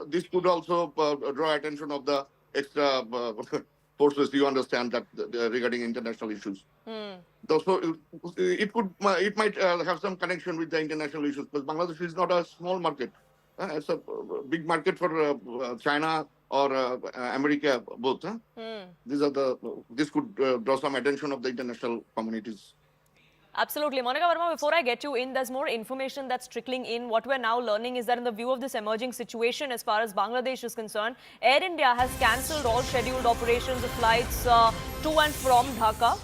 This could also draw attention of the extra forces. You understand that regarding international issues. So it might have some connection with the international issues, because Bangladesh is not a small market. It's a big market for China or America, both. This could draw some attention of the international communities. Absolutely. Monica Verma, before I get you in, there's more information that's trickling in. What we're now learning is that in the view of this emerging situation, as far as Bangladesh is concerned, Air India has cancelled all scheduled operations of flights to and from Dhaka.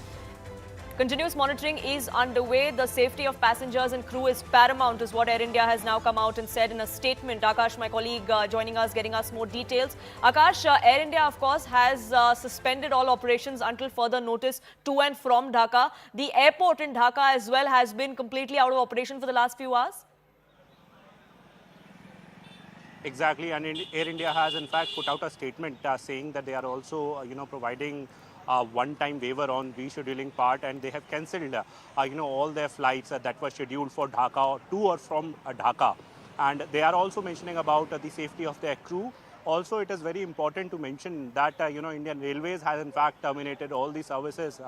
Continuous monitoring is underway. The safety of passengers and crew is paramount, is what Air India has now come out and said in a statement. Akash, my colleague, joining us, getting us more details. Akash, Air India, of course, has suspended all operations until further notice to and from Dhaka. The airport in Dhaka as well has been completely out of operation for the last few hours. Exactly, and Air India has in fact put out a statement saying that they are also, providing a one-time waiver on rescheduling part, and they have cancelled, all their flights that were scheduled for Dhaka, to or from Dhaka, and they are also mentioning about the safety of their crew. Also, it is very important to mention that, Indian Railways has in fact terminated all the services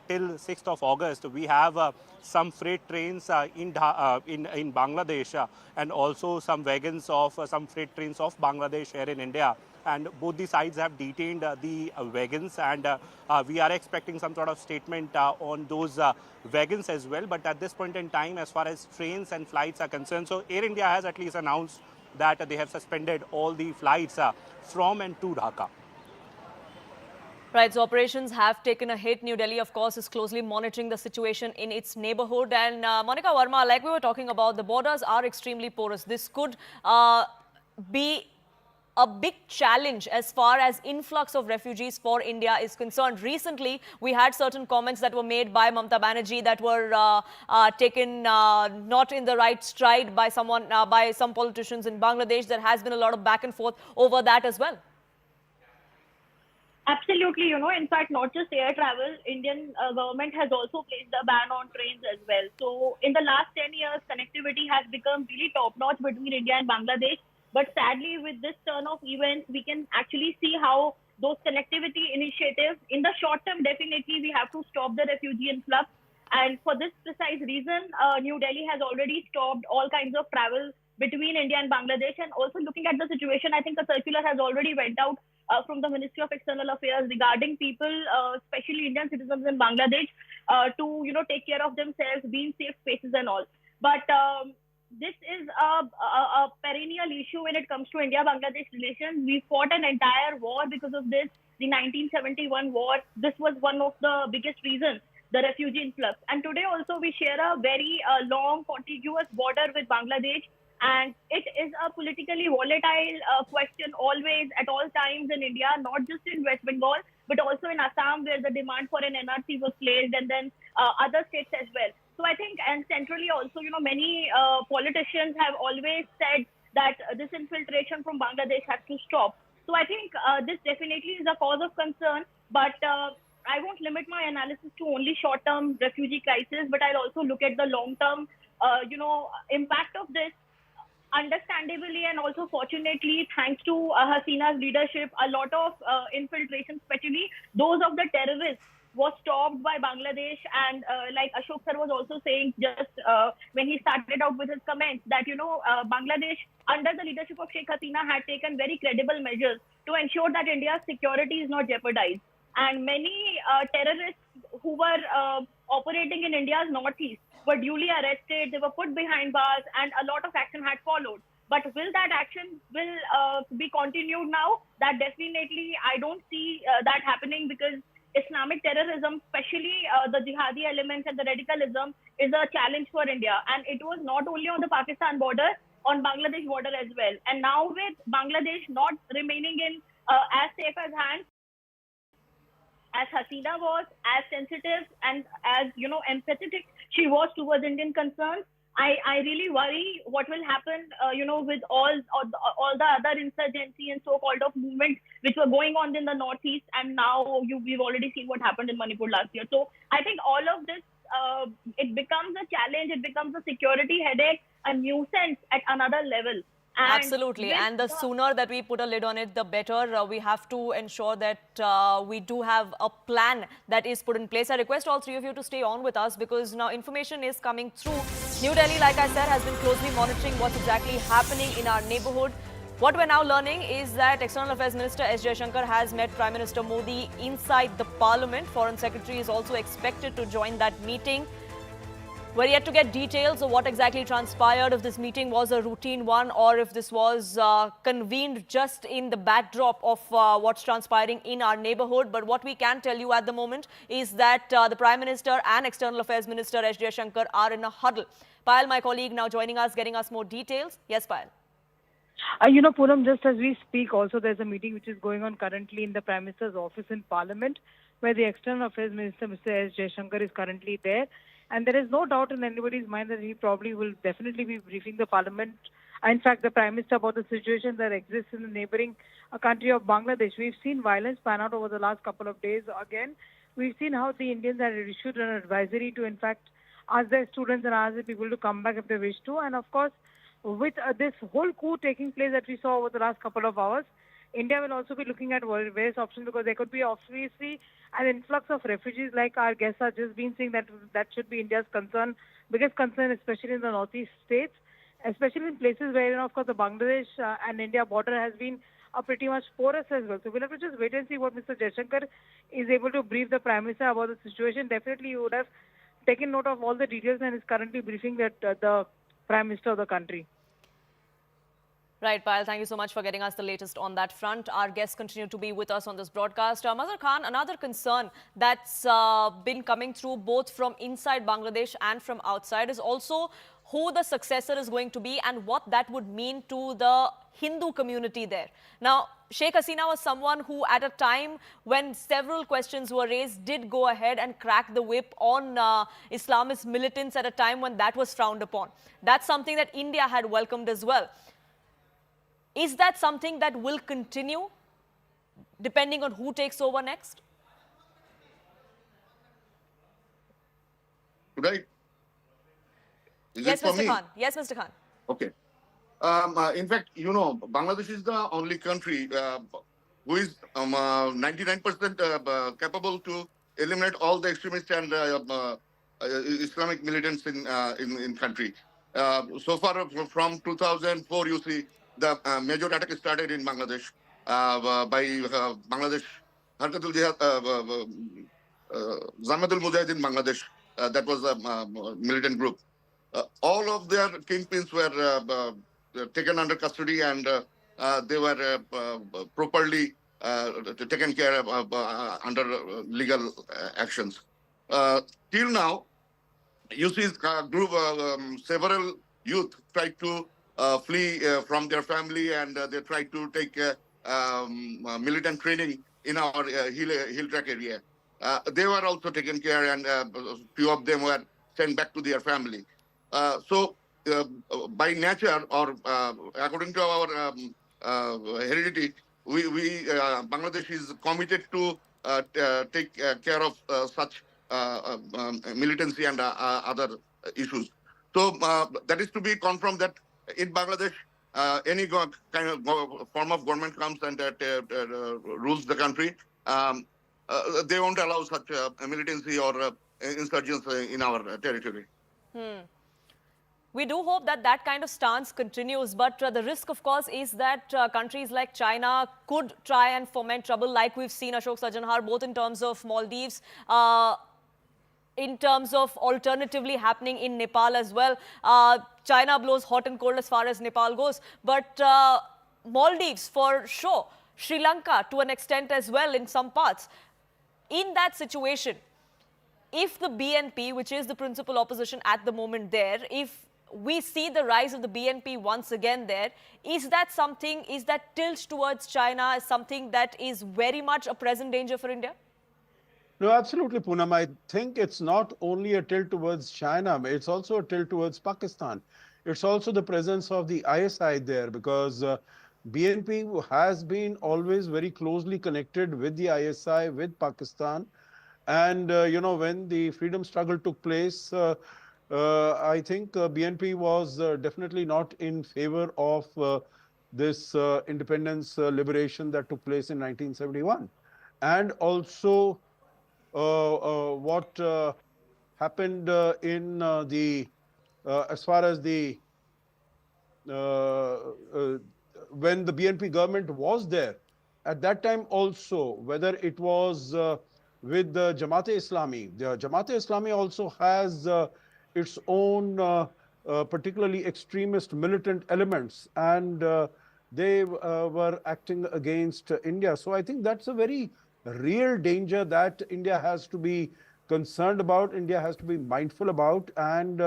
till 6th of August. We have some freight trains in Bangladesh and also some wagons of some freight trains of Bangladesh here in India. And both the sides have detained the wagons, and we are expecting some sort of statement on those wagons as well. But at this point in time, as far as trains and flights are concerned, so Air India has at least announced that they have suspended all the flights from and to Dhaka. Right, so operations have taken a hit. New Delhi, of course, is closely monitoring the situation in its neighborhood. And Monica Verma, like we were talking about, the borders are extremely porous. This could be a big challenge as far as influx of refugees for India is concerned. Recently, we had certain comments that were made by Mamata Banerjee that were taken not in the right stride by by some politicians in Bangladesh. There has been a lot of back and forth over that as well. Absolutely, in fact, not just air travel, Indian government has also placed a ban on trains as well. So in the last 10 years, connectivity has become really top-notch between India and Bangladesh. But sadly, with this turn of events, we can actually see how those connectivity initiatives, in the short term, definitely we have to stop the refugee influx. And for this precise reason, New Delhi has already stopped all kinds of travel between India and Bangladesh. And also looking at the situation, I think a circular has already went out from the Ministry of External Affairs regarding people, especially Indian citizens in Bangladesh, to take care of themselves, be in safe spaces and all. But this is a perennial issue when it comes to India-Bangladesh relations. We fought an entire war because of this, the 1971 war. This was one of the biggest reasons, the refugee influx. And today also we share a very long, contiguous border with Bangladesh. And it is a politically volatile question always, at all times in India, not just in West Bengal, but also in Assam, where the demand for an NRC was placed, and then other states as well. So I think, and centrally also, many politicians have always said that this infiltration from Bangladesh has to stop. So I think this definitely is a cause of concern, but I won't limit my analysis to only short-term refugee crisis, but I'll also look at the long-term, impact of this. Understandably and also fortunately, thanks to Hasina's leadership, a lot of infiltration, especially those of the terrorists, was stopped by Bangladesh. And like Ashok sir was also saying just when he started out with his comments that, Bangladesh, under the leadership of Sheikh Hasina, had taken very credible measures to ensure that India's security is not jeopardized. And many terrorists who were operating in India's northeast were duly arrested, they were put behind bars, and a lot of action had followed. But will that action be continued now? That definitely, I don't see that happening, because Islamic terrorism, especially the jihadi elements and the radicalism, is a challenge for India. And it was not only on the Pakistan border, on Bangladesh border as well. And now with Bangladesh not remaining in as safe as hands as Hasina was, as sensitive and as, empathetic she was towards Indian concerns, I really worry what will happen, with all the other insurgency and so-called of movements which were going on in the northeast, and now we've already seen what happened in Manipur last year. So I think all of this, it becomes a challenge, it becomes a security headache, a nuisance at another level. And absolutely, and the sooner that we put a lid on it, the better. We have to ensure that we do have a plan that is put in place. I request all three of you to stay on with us, because now information is coming through. New Delhi, like I said, has been closely monitoring what's exactly happening in our neighborhood. What we're now learning is that External Affairs Minister S. Jaishankar has met Prime Minister Modi inside the Parliament. Foreign Secretary is also expected to join that meeting. We're yet to get details of what exactly transpired, if this meeting was a routine one or if this was convened just in the backdrop of what's transpiring in our neighborhood. But what we can tell you at the moment is that the Prime Minister and External Affairs Minister S. Jaishankar are in a huddle. Payal, my colleague, now joining us, getting us more details. Yes, Payal. Poonam, just as we speak, also there's a meeting which is going on currently in the Prime Minister's office in Parliament, where the External Affairs Minister, Mr. S. Jaishankar, is currently there. And there is no doubt in anybody's mind that he probably will definitely be briefing the Parliament, in fact, the Prime Minister, about the situation that exists in the neighboring country of Bangladesh. We've seen violence pan out over the last couple of days again. We've seen how the Indians had issued an advisory to, in fact, ask their students and ask the people to come back if they wish to. And of course, with this whole coup taking place that we saw over the last couple of hours, India will also be looking at various options, because there could be obviously an influx of refugees, like our guests are just been saying, that should be India's biggest concern, especially in the northeast states, especially in places where, of course, the Bangladesh and India border has been pretty much porous as well. So we'll have to just wait and see what Mr. Jaishankar is able to brief the Prime Minister about the situation. Definitely, he would have taken note of all the details and is currently briefing the Prime Minister of the country. Right, Payal, thank you so much for getting us the latest on that front. Our guests continue to be with us on this broadcast. Mazhar Khan, another concern that's been coming through both from inside Bangladesh and from outside is also who the successor is going to be and what that would mean to the Hindu community there. Now, Sheikh Hasina was someone who, at a time when several questions were raised, did go ahead and crack the whip on Islamist militants at a time when that was frowned upon. That's something that India had welcomed as well. Is that something that will continue depending on who takes over next? Right. Yes, Mr. Khan. Yes, Mr. Khan. Okay. In fact, Bangladesh is the only country who is 99% capable to eliminate all the extremists and Islamic militants in country. So far, from 2004, you see, the major attack started in Bangladesh by Bangladesh Harkatul Jihad, Zamatul Mujahideen Bangladesh. That was a militant group. All of their kingpins were taken under custody, and they were properly taken care of under legal actions. Till now, you see group several youth tried to flee from their family, and they tried to take militant training in our hill track area. They were also taken care, and few of them were sent back to their family. So by nature, or according to our heredity, Bangladesh is committed to take care of such militancy and other issues. So that is to be confirmed that in Bangladesh, any kind of form of government comes and rules the country, they won't allow such militancy or insurgents in our territory. We do hope that that kind of stance continues, but the risk, of course, is that countries like China could try and foment trouble, like we've seen Ashok Sajanhar, both in terms of Maldives, in terms of alternatively happening in Nepal as well. China blows hot and cold as far as Nepal goes, but Maldives for sure, Sri Lanka to an extent as well in some parts. In that situation, if the BNP, which is the principal opposition at the moment there, if we see the rise of the BNP once again there, is that something, is that tilt towards China is something that is very much a present danger for India? No, absolutely, Poonam. I think it's not only a tilt towards China, but it's also a tilt towards Pakistan. It's also the presence of the ISI there, because BNP has been always very closely connected with the ISI, with Pakistan. And, when the freedom struggle took place, I think BNP was definitely not in favor of this independence liberation that took place in 1971. And also what happened in as far as the when the BNP government was there, at that time also, whether it was with the Jamaat-e-Islami. The Jamaat-e-Islami also has its own particularly extremist militant elements, and they were acting against India. So I think that's a very real danger that India has to be concerned about, India has to be mindful about, and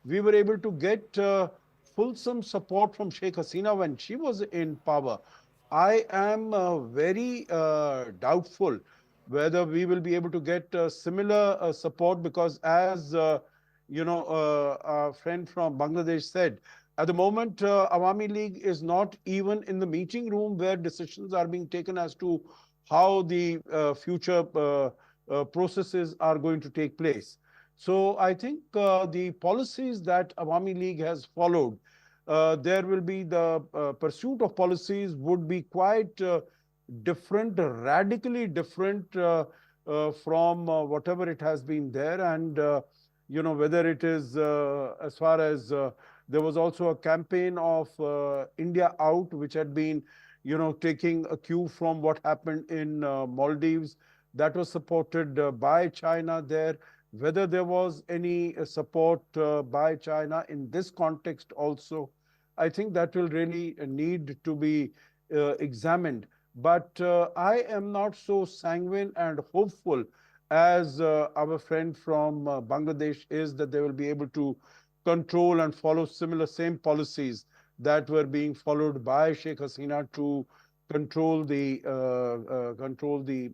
we were able to get fulsome support from Sheikh Hasina when she was in power. I am very doubtful whether we will be able to get similar support, because as our friend from Bangladesh said, at the moment, Awami League is not even in the meeting room where decisions are being taken as to how the future processes are going to take place. So I think the policies that Awami League has followed, there will be the pursuit of policies would be quite different, radically different from whatever it has been there. And, whether it is as far as there was also a campaign of India Out, which had been, taking a cue from what happened in Maldives, that was supported by China there. Whether there was any support by China in this context also, I think that will really need to be examined. But I am not so sanguine and hopeful as our friend from Bangladesh is, that they will be able to control and follow same policies that were being followed by Sheikh Hasina to control the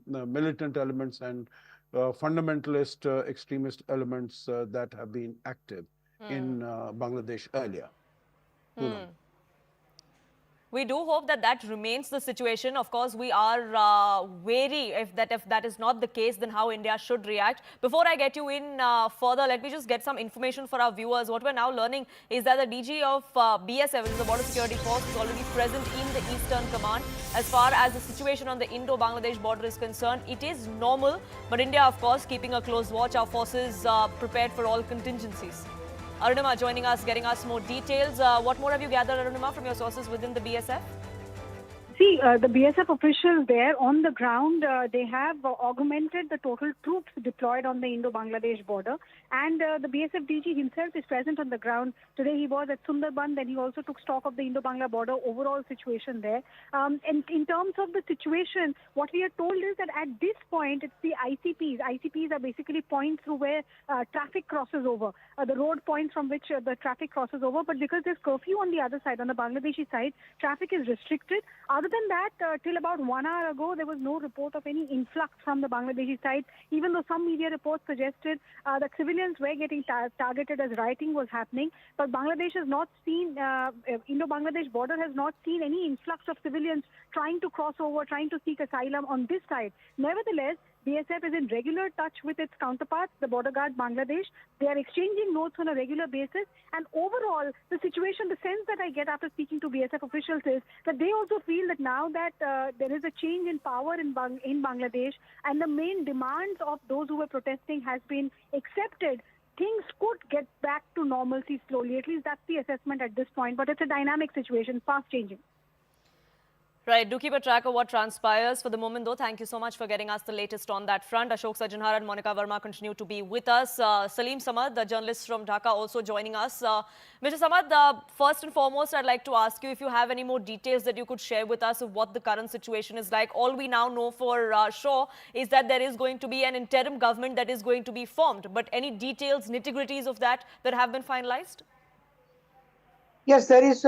militant elements and fundamentalist extremist elements that have been active in Bangladesh earlier. We do hope that that remains the situation. Of course, we are wary if that is not the case, then how India should react. Before I get you in further, let me just get some information for our viewers. What we're now learning is that the DG of BSF, which is the Border Security Force, is already present in the Eastern Command. As far as the situation on the Indo-Bangladesh border is concerned, it is normal. But India, of course, keeping a close watch. Our forces are prepared for all contingencies. Arunima joining us, getting us more details. What more have you gathered, Arunima, from your sources within the BSF? See, the BSF officials there on the ground, they have augmented the total troops deployed on the Indo-Bangladesh border. And the BSF DG himself is present on the ground. Today he was at Sundarban, then he also took stock of the Indo-Bangla border overall situation there. And in terms of the situation, what we are told is that at this point, it's the ICPs. ICPs are basically points through where traffic crosses over, the road points from which the traffic crosses over. But because there's curfew on the other side, on the Bangladeshi side, traffic is restricted. Other than that, till about 1 hour ago, there was no report of any influx from the Bangladeshi side, even though some media reports suggested that civilians were getting targeted as rioting was happening. But Bangladesh has not seen, Indo-Bangladesh border has not seen any influx of civilians trying to cross over, trying to seek asylum on this side. Nevertheless, BSF is in regular touch with its counterparts, the border guard Bangladesh. They are exchanging notes on a regular basis. And overall, the situation, the sense that I get after speaking to BSF officials is that they also feel that now that there is a change in power in Bangladesh and the main demands of those who were protesting has been accepted, things could get back to normalcy slowly. At least that's the assessment at this point. But it's a dynamic situation, fast changing. Right, do keep a track of what transpires. For the moment, though, thank you so much for getting us the latest on that front. Ashok Sajanhar and Monica Verma continue to be with us. Salim Samad, the journalist from Dhaka, also joining us. Mr. Samad, first and foremost, I'd like to ask you if you have any more details that you could share with us of what the current situation is like. All we now know for sure is that there is going to be an interim government that is going to be formed. But any details, nitty-gritties of that have been finalized? Yes, there is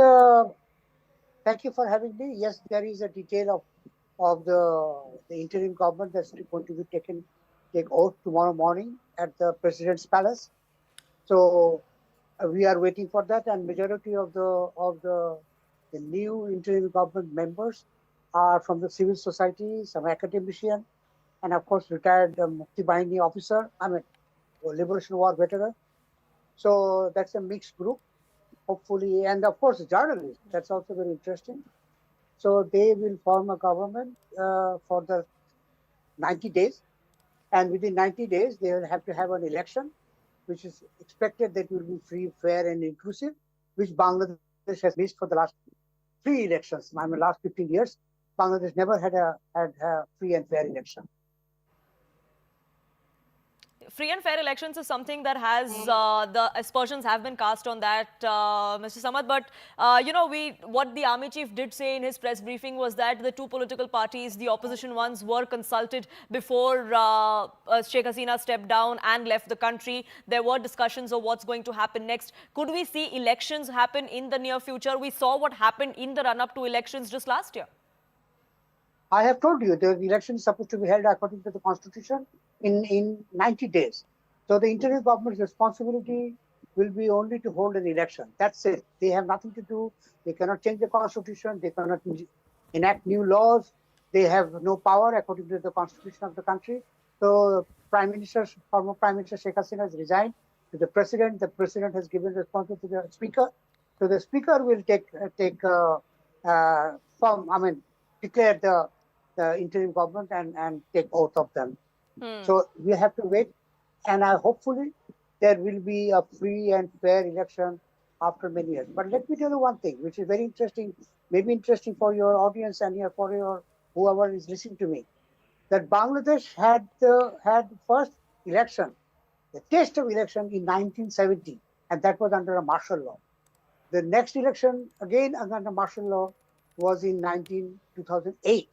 thank you for having me. Yes, there is a detail of the interim government that's going to be take oath tomorrow morning at the President's Palace. So we are waiting for that, and majority of the new interim government members are from the civil society, some academician, and of course retired Mukti Bahini officer. Liberation War veteran. So that's a mixed group. Hopefully, and of course, journalists. That's also very interesting. So they will form a government for the 90 days. And within 90 days, they will have to have an election, which is expected that will be free, fair, and inclusive, which Bangladesh has missed for the last 3 elections. Last 15 years, Bangladesh never had a free and fair election. free and fair elections is something that has, the aspersions have been cast on that, Mr. Samad. But, what the army chief did say in his press briefing was that the two political parties, the opposition ones, were consulted before Sheikh Hasina stepped down and left the country. There were discussions of what's going to happen next. Could we see elections happen in the near future? We saw what happened in the run-up to elections just last year. I have told you the election is supposed to be held according to the constitution in 90 days. So the interim government's responsibility will be only to hold an election. That's it. They have nothing to do. They cannot change the constitution. They cannot enact new laws. They have no power according to the constitution of the country. So former Prime Minister Sheikh Hasina has resigned to the president. The president has given responsibility to the speaker. So the speaker will declare the interim government and take oath of them. So we have to wait, and hopefully there will be a free and fair election after many years. But let me tell you one thing, which is very interesting, maybe interesting for your audience and for your whoever is listening to me, that Bangladesh had the first election, the taste of election in 1970, and that was under a martial law. The next election, again under martial law, was in 2008.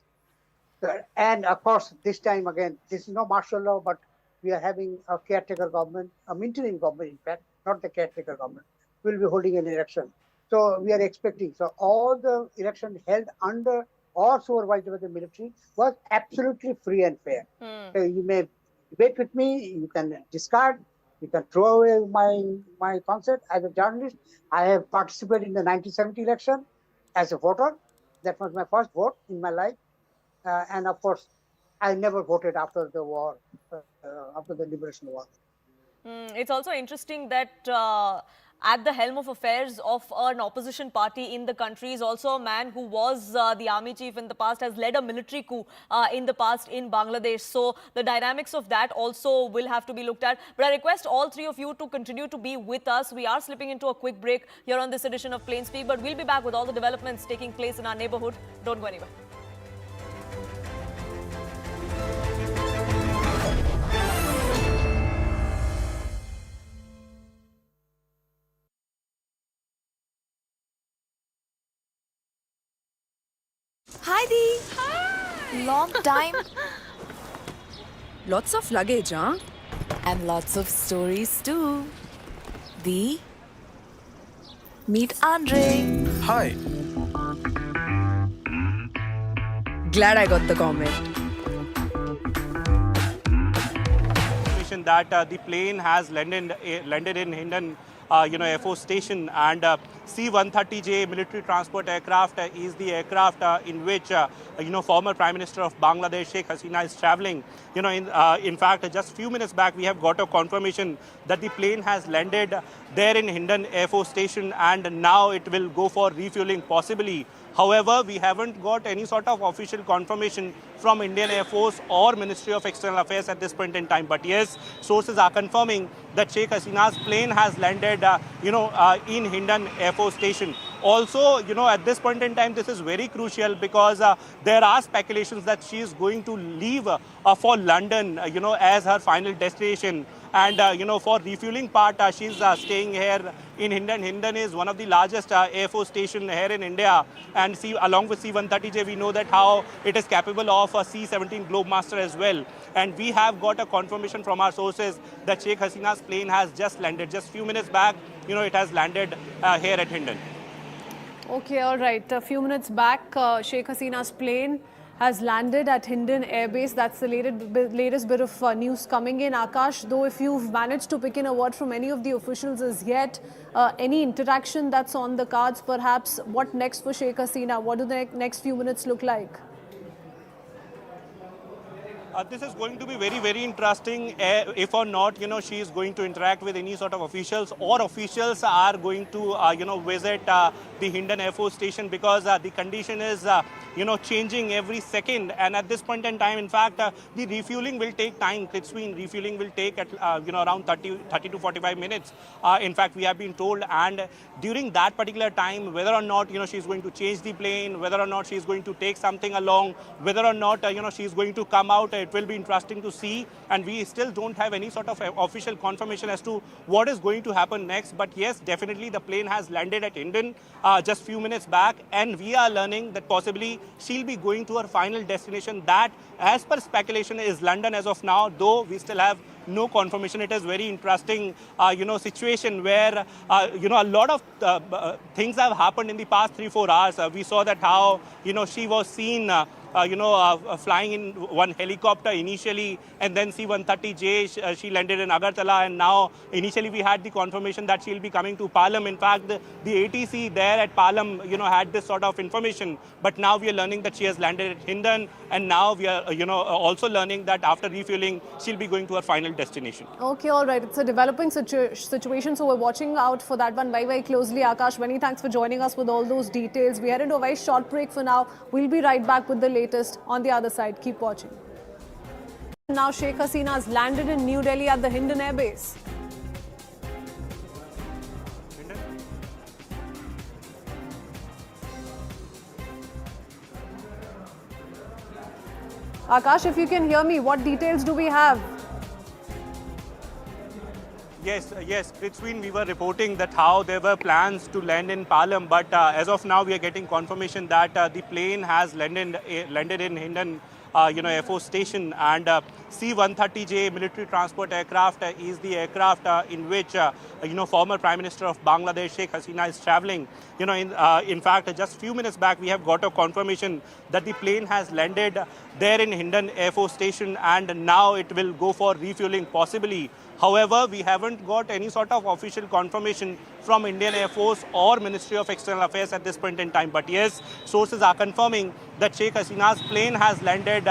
And of course, this time again, this is no martial law, but we are having a caretaker government, a interim government, in fact, not the caretaker government, will be holding an election. So we are expecting. So all the elections held under or supervised by the military was absolutely free and fair. So you may debate with me, you can discard, you can throw away my concept. As a journalist, I have participated in the 1970 election as a voter. That was my first vote in my life. And of course, I never voted after the war, after the liberation war. It's also interesting that at the helm of affairs of an opposition party in the country is also a man who was the army chief in the past, has led a military coup in the past in Bangladesh. So the dynamics of that also will have to be looked at. But I request all three of you to continue to be with us. We are slipping into a quick break here on this edition of Plain Speak, but we'll be back with all the developments taking place in our neighborhood. Don't go anywhere. Hi, Dee. Hi. Long time. Lots of luggage, huh? And lots of stories too. Dee, meet Andre. Hi. Glad I got the comment. That the plane has landed in Hindon, Air Force Station, and C-130J military transport aircraft is the aircraft in which former Prime Minister of Bangladesh Sheikh Hasina is traveling. In fact, just a few minutes back we have got a confirmation that the plane has landed there in Hindon Air Force Station, and now it will go for refueling possibly. However, we haven't got any sort of official confirmation from Indian Air Force or Ministry of External Affairs at this point in time. But yes, sources are confirming that Sheikh Hasina's plane has landed, in Hindon Air Force Station. Also, at this point in time, this is very crucial because there are speculations that she is going to leave for London, as her final destination. And, for refueling part, she's staying here in Hindon. Hindon is one of the largest Air Force station here in India. And along with C-130J, we know that how it is capable of a C-17 Globemaster as well. And we have got a confirmation from our sources that Sheikh Hasina's plane has just landed. Just a few minutes back, it has landed here at Hindon. Okay, all right. A few minutes back, Sheikh Hasina's plane has landed at Hindon Air Base. That's the latest bit of news coming in. Akash, though, if you've managed to pick in a word from any of the officials as yet, any interaction that's on the cards, perhaps, what next for Sheikh Hasina? What do the next few minutes look like? This is going to be very, very interesting. If or not, she is going to interact with any sort of officials, or officials are going to, visit the Hindon Air Force Station, because the condition is, changing every second. And at this point in time, in fact, the refueling will take time. Refueling will take at, around 30 to 45 minutes. In fact, we have been told. And during that particular time, whether or not, she is going to change the plane, whether or not she is going to take something along, whether or not, she is going to come out It will be interesting to see, and we still don't have any sort of official confirmation as to what is going to happen next. But yes, definitely the plane has landed at Hindon just few minutes back, and we are learning that possibly she'll be going to her final destination, that as per speculation is London as of now, though we still have no confirmation. It is very interesting, situation where, a lot of things have happened in the past 3-4 hours. We saw that how, she was seen, flying in one helicopter initially, and then C-130J, she landed in Agartala, and now initially we had the confirmation that she'll be coming to Palam. In fact, the ATC there at Palam, had this sort of information, but now we are learning that she has landed at Hindon, and now we are, also learning that after refueling, she'll be going to her final destination. Okay, all right. It's a developing situation, so we're watching out for that one very, very closely. Akash, many thanks for joining us with all those details. We are into a very short break for now. We'll be right back with the latest on the other side. Keep watching. Now, Sheikh Hasina has landed in New Delhi at the Hindon Air Base. Akash, if you can hear me, what details do we have? Yes, Prithwin, we were reporting that how there were plans to land in Palam, but as of now we are getting confirmation that the plane has landed in Hindon, Air Force Station, and C-130J military transport aircraft is the aircraft in which former Prime Minister of Bangladesh Sheikh Hasina is traveling. In fact, just few minutes back we have got a confirmation that the plane has landed there in Hindon Air Force Station, and now it will go for refueling possibly. However, we haven't got any sort of official confirmation from Indian Air Force or Ministry of External Affairs at this point in time. But yes, sources are confirming that Sheikh Hasina's plane has landed,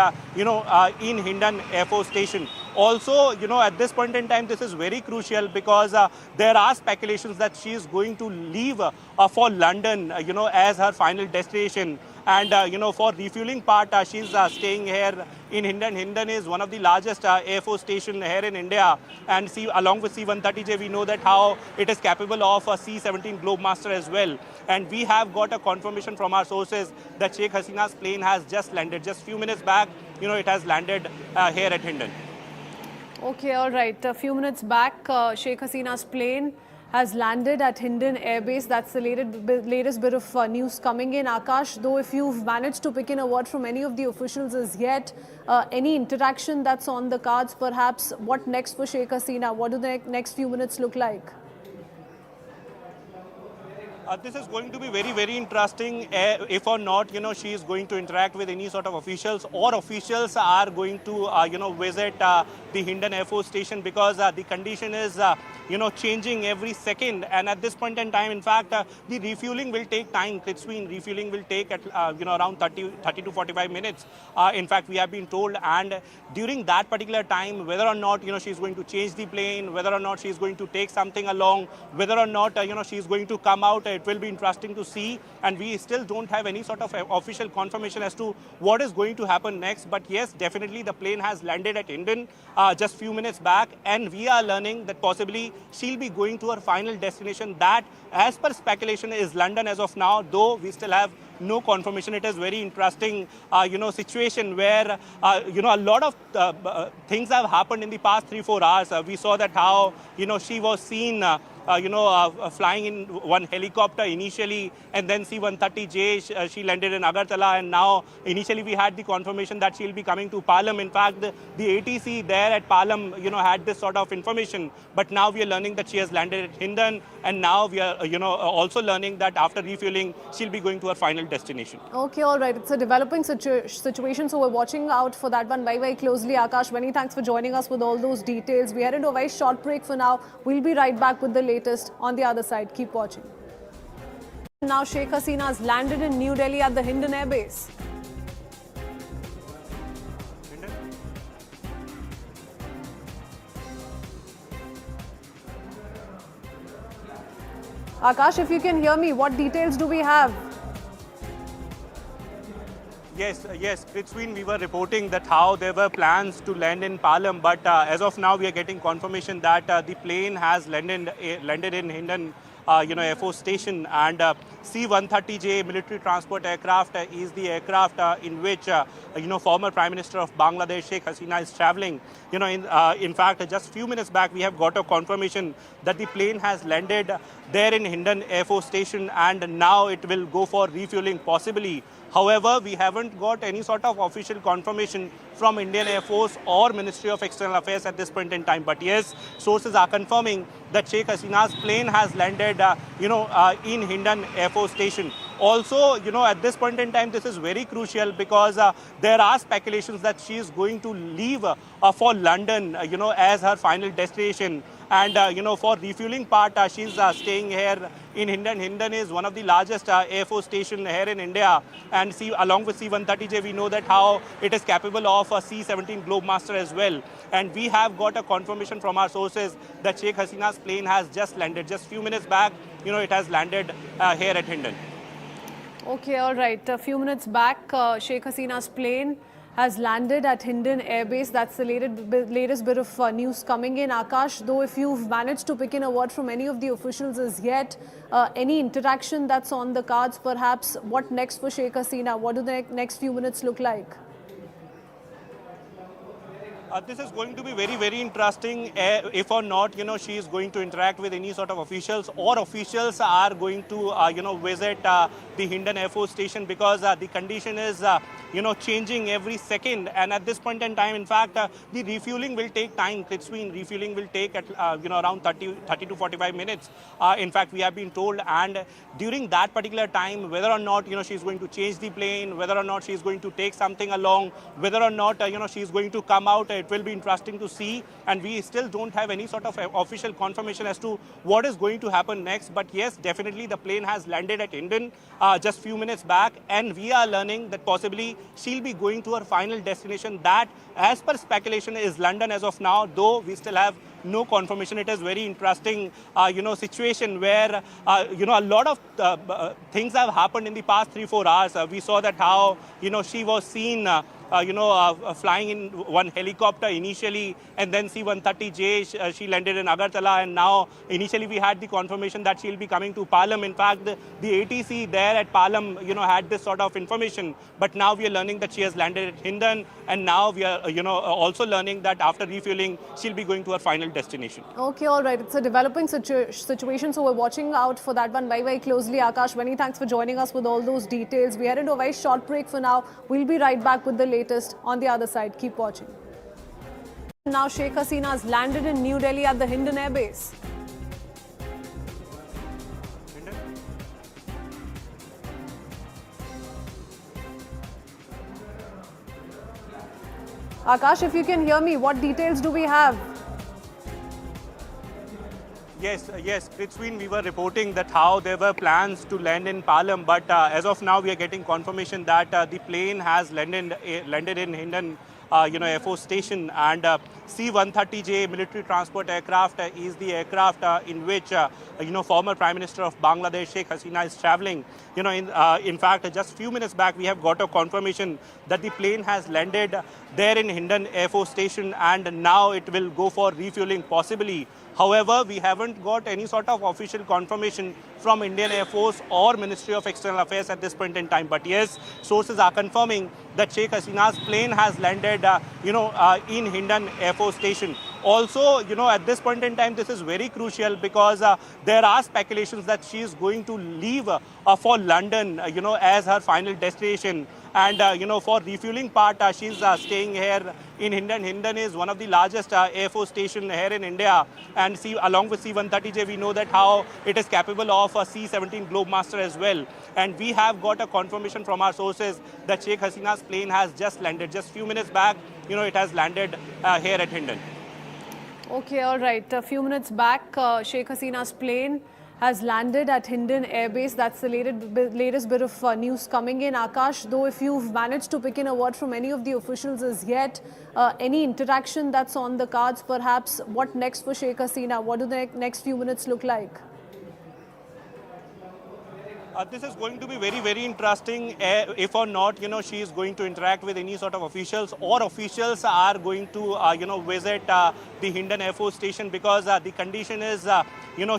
in Hindon Air Force Station. Also, at this point in time, this is very crucial because there are speculations that she is going to leave for London, as her final destination. And, for refueling part, she's staying here in Hindon. Hindon is one of the largest Air Force station here in India. And along with C-130J, we know that how it is capable of a C-17 Globemaster as well. And we have got a confirmation from our sources that Sheikh Hasina's plane has just landed. Just few minutes back, it has landed here at Hindon. Okay, all right. A few minutes back, Sheikh Hasina's plane has landed at Hindon Air Base. That's the latest bit of news coming in. Akash, though, if you've managed to pick in a word from any of the officials as yet, any interaction that's on the cards, perhaps, what next for Sheikh Hasina? What do the next few minutes look like? This is going to be very, very interesting. If or not, she is going to interact with any sort of officials, or officials are going to, visit the Hindon Air Force Station, because the condition is, changing every second. And at this point in time, in fact, the refueling will take time. Refueling will take at, around 30 to 45 minutes. In fact, we have been told. And during that particular time, whether or not, she is going to change the plane, whether or not she is going to take something along, whether or not, she is going to come out, it will be interesting to see. And we still don't have any sort of official confirmation as to what is going to happen next. But yes, definitely the plane has landed at Hindon just few minutes back, and we are learning that possibly she'll be going to her final destination, that as per speculation is London as of now, though we still have no confirmation. It is very interesting, situation where, a lot of things have happened in the past 3-4 hours. We saw that how, she was seen flying in one helicopter initially, and then C-130J, she landed in Agartala, and now initially we had the confirmation that she'll be coming to Palam. In fact, the ATC there at Palam, had this sort of information, but now we are learning that she has landed at Hindon, and now we are, also learning that after refueling, she'll be going to her final destination. Okay, all right. It's a developing situation, so we're watching out for that one very, very closely. Akash, many thanks for joining us with all those details. We are into a very short break for now. We'll be right back with the latest on the other side. Keep watching. Now, Sheikh Hasina has landed in New Delhi at the Hindon Air Base. Akash, if you can hear me, what details do we have? Yes, Prithwin, we were reporting that how there were plans to land in Palam, but as of now we are getting confirmation that the plane has landed in Hindon, Air Force Station, and C-130J military transport aircraft is the aircraft in which former Prime Minister of Bangladesh Sheikh Hasina is traveling. In fact, just a few minutes back we have got a confirmation that the plane has landed there in Hindon Air Force Station, and now it will go for refueling possibly. However, we haven't got any sort of official confirmation from Indian Air Force or Ministry of External Affairs at this point in time. But yes, sources are confirming that Sheikh Hasina's plane has landed, in Hindon Air Force Station. Also, at this point in time, this is very crucial because there are speculations that she is going to leave for London, as her final destination. And, for refueling part, she's staying here in Hindon. Hindon is one of the largest Air Force station here in India. And along with C-130J, we know that how it is capable of a C-17 Globemaster as well. And we have got a confirmation from our sources that Sheikh Hasina's plane has just landed. Just a few minutes back, it has landed here at Hindon. Okay, all right. A few minutes back, Sheikh Hasina's plane has landed at Hindon Air Base. That's the latest bit of news coming in. Akash, though, if you've managed to pick in a word from any of the officials as yet, any interaction that's on the cards, perhaps, what next for Sheikh Hasina? What do the next few minutes look like? This is going to be very, very interesting. If or not, she is going to interact with any sort of officials, or officials are going to, visit the Hindon Air Force Station, because the condition is, changing every second. And at this point in time, in fact, the refueling will take time. Refueling will take at, around 30 to 45 minutes. In fact, we have been told. And during that particular time, whether or not, she is going to change the plane, whether or not she is going to take something along, whether or not, she is going to come out, it will be interesting to see. And we still don't have any sort of official confirmation as to what is going to happen next. But yes, definitely the plane has landed at Hindon just few minutes back. And we are learning that possibly she'll be going to her final destination, that as per speculation is London as of now, though we still have no confirmation. It is very interesting, situation where, a lot of things have happened in the past 3-4 hours. We saw that how, she was seen flying in one helicopter initially, and then C-130J, she landed in Agartala, and now initially we had the confirmation that she'll be coming to Palam. In fact, the ATC there at Palam, had this sort of information, but now we are learning that she has landed at Hindon, and now we are, also learning that after refueling, she'll be going to her final destination. Okay, all right. It's a developing situation, so we're watching out for that one very, very closely. Akash, many thanks for joining us with all those details. We are into a very short break for now. We'll be right back with the latest on the other side. Keep watching. Now Sheikh Hasina has landed in New Delhi at the Hindon Air Base. Akash, if you can hear me, what details do we have? Yes, Prithwin, we were reporting that how there were plans to land in Palam, but as of now we are getting confirmation that the plane has landed in Hindon Air Force Station, and C-130J military transport aircraft is the aircraft in which former Prime Minister of Bangladesh Sheikh Hasina is traveling. In fact, just a few minutes back we have got a confirmation that the plane has landed there in Hindon Air Force Station, and now it will go for refueling possibly. However, we haven't got any sort of official confirmation from Indian Air Force or Ministry of External Affairs at this point in time. But yes, sources are confirming that Sheikh Hasina's plane has landed, in Hindon Air Force Station. Also, at this point in time, this is very crucial because there are speculations that she is going to leave for London, as her final destination. And, for refueling part, she's staying here in Hindon. Hindon is one of the largest Air Force station here in India. And along with C-130J, we know that how it is capable of a C-17 Globemaster as well. And we have got a confirmation from our sources that Sheikh Hasina's plane has just landed. Just a few minutes back, it has landed here at Hindon. Okay, all right. A few minutes back, Sheikh Hasina's plane has landed at Hindon Air Base. That's the latest bit of news coming in. Akash, though, if you've managed to pick in a word from any of the officials as yet, any interaction that's on the cards, perhaps, what next for Sheikh Hasina? What do the next few minutes look like? This is going to be very, very interesting if or not, she is going to interact with any sort of officials, or officials are going to, visit the Hindon Air Force Station, because the condition is,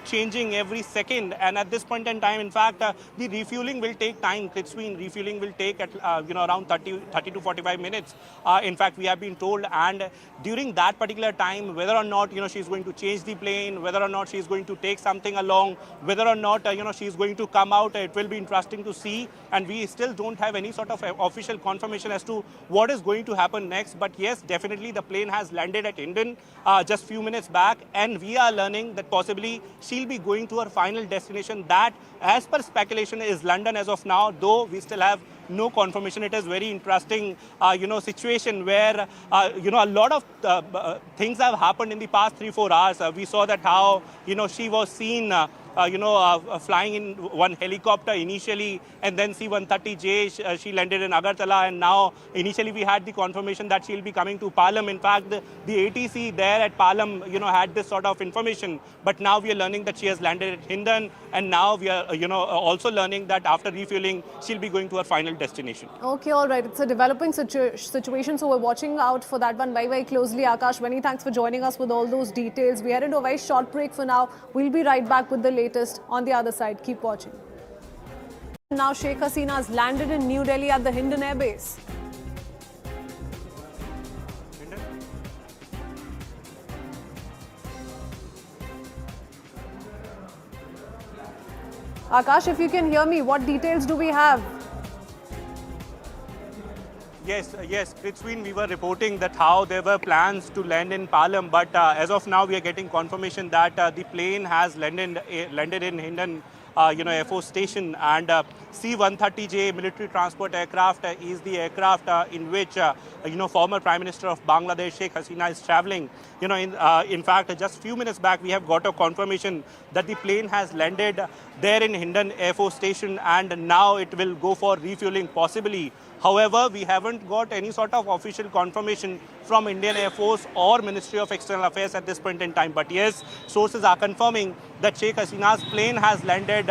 changing every second. And at this point in time, in fact, the refueling will take time. Refueling will take at, around 30 to 45 minutes. In fact, we have been told. And during that particular time, whether or not, she is going to change the plane, whether or not she is going to take something along, whether or not, she is going to come out, it will be interesting to see. And we still don't have any sort of official confirmation as to what is going to happen next. But yes, definitely the plane has landed at Hindon just few minutes back, and we are learning that possibly she'll be going to her final destination, that as per speculation is London as of now, though we still have no confirmation. It is very interesting, situation where, a lot of things have happened in the past 3-4 hours. We saw that how, she was seen flying in one helicopter initially, and then C-130J, she landed in Agartala, and now initially we had the confirmation that she'll be coming to Palam. In fact, the ATC there at Palam, had this sort of information, but now we are learning that she has landed at Hindon, and now we are, also learning that after refueling, she'll be going to her final destination. Okay, all right. It's a developing situation, so we're watching out for that one very, very closely. Akash, many thanks for joining us with all those details. We are into a very short break for now. We'll be right back with the latest on the other side. Keep watching. Now, Sheikh Hasina has landed in New Delhi at the Hindon Air Base. Akash, if you can hear me, what details do we have? Yes, Prithwin, we were reporting that how there were plans to land in Palam, but as of now we are getting confirmation that the plane has landed in Hindon Air Force Station, and C-130J military transport aircraft is the aircraft in which former Prime Minister of Bangladesh Sheikh Hasina is traveling. In fact, just a few minutes back we have got a confirmation that the plane has landed there in Hindon Air Force Station, and now it will go for refueling possibly. However, we haven't got any sort of official confirmation from Indian Air Force or Ministry of External Affairs at this point in time. But yes, sources are confirming that Sheikh Hasina's plane has landed,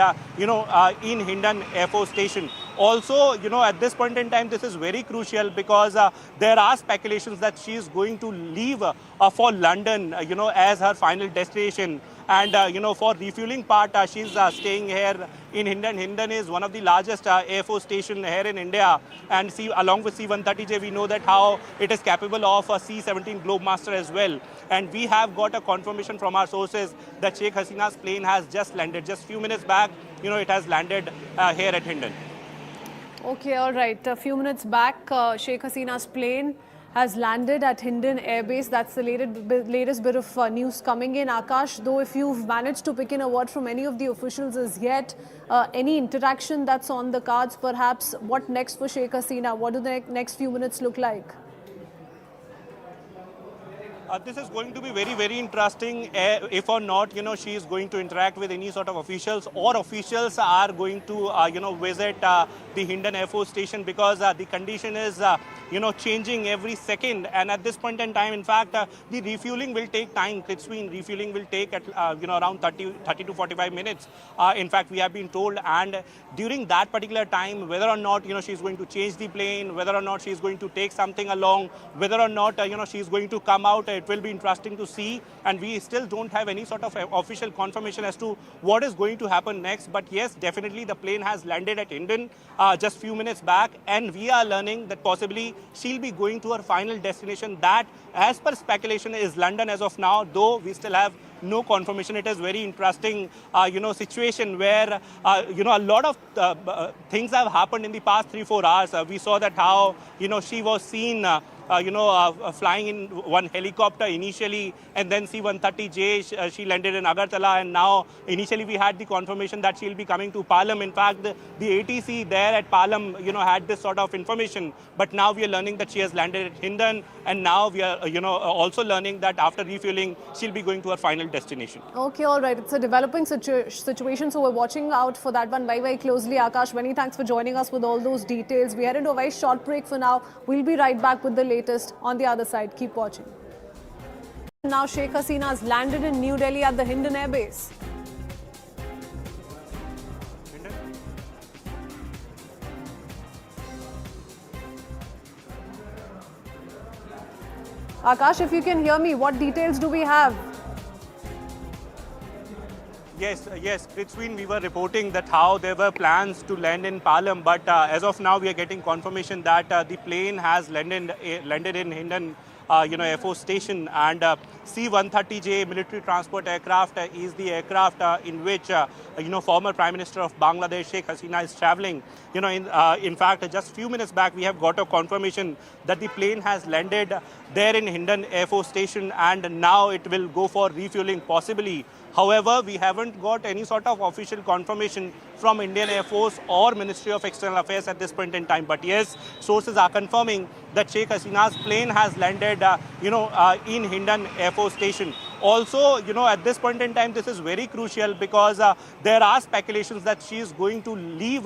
in Hindon Air Force Station. Also, at this point in time, this is very crucial because there are speculations that she is going to leave for London, as her final destination. And, for refueling part, she's staying here in Hindon. Hindon is one of the largest Air Force station here in India. And along with C-130J, we know that how it is capable of a C-17 Globemaster as well. And we have got a confirmation from our sources that Sheikh Hasina's plane has just landed. Just few minutes back, it has landed here at Hindon. Okay, all right. A few minutes back, Sheikh Hasina's plane has landed at Hindon Air Base. That's the latest bit of news coming in. Akash, though, if you've managed to pick in a word from any of the officials as yet, any interaction that's on the cards, perhaps, what next for Sheikh Hasina? What do the next few minutes look like? This is going to be very, very interesting if or not, she is going to interact with any sort of officials, or officials are going to, visit the Hindon Air Force Station, because the condition is, changing every second. And at this point in time, in fact, the refueling will take time. Refueling will take at, around 30 to 45 minutes. In fact, we have been told. And during that particular time, whether or not, she is going to change the plane, whether or not she is going to take something along, whether or not, she is going to come out, it will be interesting to see. And we still don't have any sort of official confirmation as to what is going to happen next. But yes, definitely the plane has landed at Hindon just few minutes back, and we are learning that possibly she'll be going to her final destination, that as per speculation is London as of now, though we still have no confirmation. It is very interesting, situation where, a lot of things have happened in the past 3-4 hours. We saw that how, she was seen flying in one helicopter initially, and then C-130J, she landed in Agartala, and now initially we had the confirmation that she'll be coming to Palam. In fact, the ATC there at Palam, had this sort of information, but now we are learning that she has landed at Hindon, and now we are, also learning that after refueling, she'll be going to her final destination. Okay, all right. It's a developing situation, so we're watching out for that one very, very closely. Akash, many thanks for joining us with all those details. We are into a very short break for now. We'll be right back with the latest on the other side. Keep watching. Now, Sheikh Hasina has landed in New Delhi at the Hindon Air Base. Akash, if you can hear me, what details do we have? Yes, Prithwin, we were reporting that how there were plans to land in Palam, but as of now we are getting confirmation that the plane has landed in Hindon, Air Force Station, and C-130J military transport aircraft is the aircraft in which former Prime Minister of Bangladesh Sheikh Hasina is traveling. In fact, just few minutes back we have got a confirmation that the plane has landed there in Hindon Air Force Station, and now it will go for refueling possibly. However, we haven't got any sort of official confirmation from Indian Air Force or Ministry of External Affairs at this point in time. But yes, sources are confirming that Sheikh Hasina's plane has landed, in Hindon Air Force Station. Also, at this point in time, this is very crucial because there are speculations that she is going to leave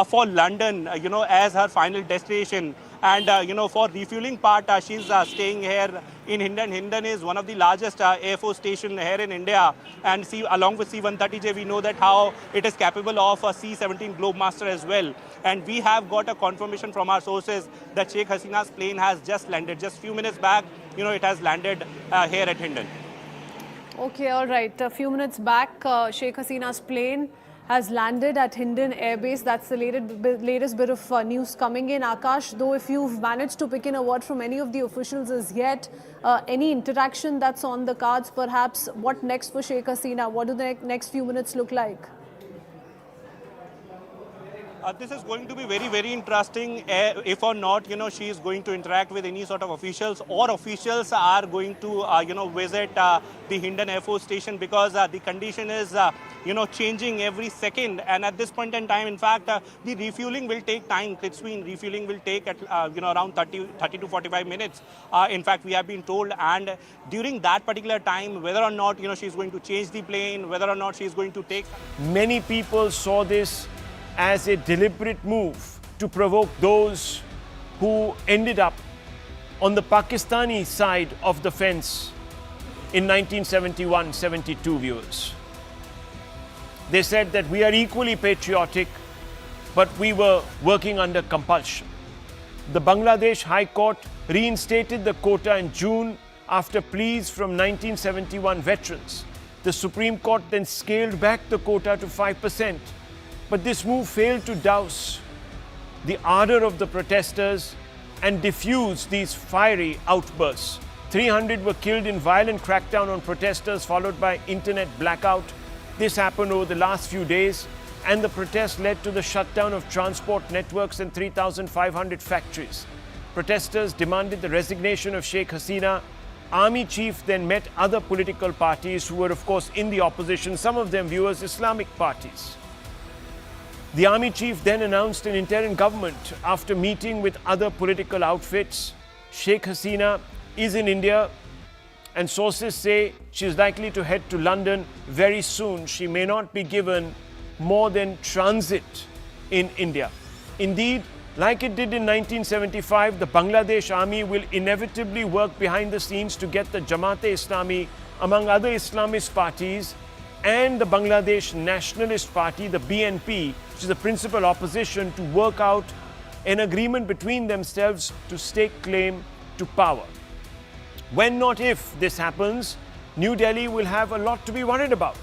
for London, as her final destination. And, for refueling part, she's staying here in Hindon. Hindon is one of the largest Air Force station here in India. And along with C-130J, we know that how it is capable of a C-17 Globemaster as well. And we have got a confirmation from our sources that Sheikh Hasina's plane has just landed. Just few minutes back, it has landed here at Hindon. Okay, all right. A few minutes back, Sheikh Hasina's plane has landed at Hindon Air Base. That's the latest bit of news coming in. Akash, though, if you've managed to pick in a word from any of the officials as yet, any interaction that's on the cards, perhaps, what next for Sheikh Hasina? What do the next few minutes look like? This is going to be very, very interesting. If or not, she is going to interact with any sort of officials, or officials are going to, visit the Hindon Air Force Station, because the condition is, changing every second. And at this point in time, in fact, the refueling will take time. Refueling will take at, around 30 to 45 minutes. In fact, we have been told. And during that particular time, whether or not, she is going to change the plane, whether or not she is going to take. Many people saw this as a deliberate move to provoke those who ended up on the Pakistani side of the fence in 1971-72, viewers. They said that we are equally patriotic, but we were working under compulsion. The Bangladesh High Court reinstated the quota in June after pleas from 1971 veterans. The Supreme Court then scaled back the quota to 5%. But this move failed to douse the ardor of the protesters and diffuse these fiery outbursts. 300 were killed in violent crackdown on protesters, followed by internet blackout. This happened over the last few days, and the protest led to the shutdown of transport networks and 3,500 factories. Protesters demanded the resignation of Sheikh Hasina. Army chief then met other political parties who were, of course, in the opposition, some of them, viewers, Islamic parties. The army chief then announced an interim government after meeting with other political outfits. Sheikh Hasina is in India, and sources say she is likely to head to London very soon. She may not be given more than transit in India. Indeed, like it did in 1975, the Bangladesh army will inevitably work behind the scenes to get the Jamaat-e-Islami, among other Islamist parties, and the Bangladesh Nationalist Party, the BNP, which is the principal opposition, to work out an agreement between themselves to stake claim to power. When, not if, this happens, New Delhi will have a lot to be worried about.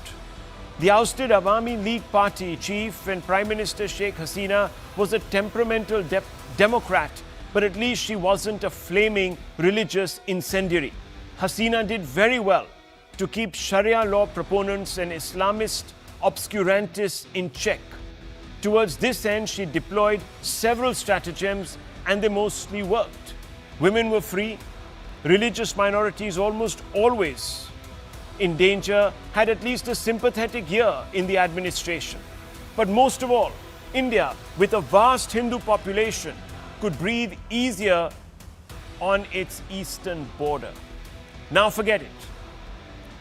The ousted Awami League Party chief and Prime Minister Sheikh Hasina was a temperamental Democrat, but at least she wasn't a flaming religious incendiary. Hasina did very well to keep Sharia law proponents and Islamist obscurantists in check. Towards this end, she deployed several stratagems, and they mostly worked. Women were free. Religious minorities, almost always in danger, had at least a sympathetic ear in the administration. But most of all, India, with a vast Hindu population, could breathe easier on its eastern border. Now forget it.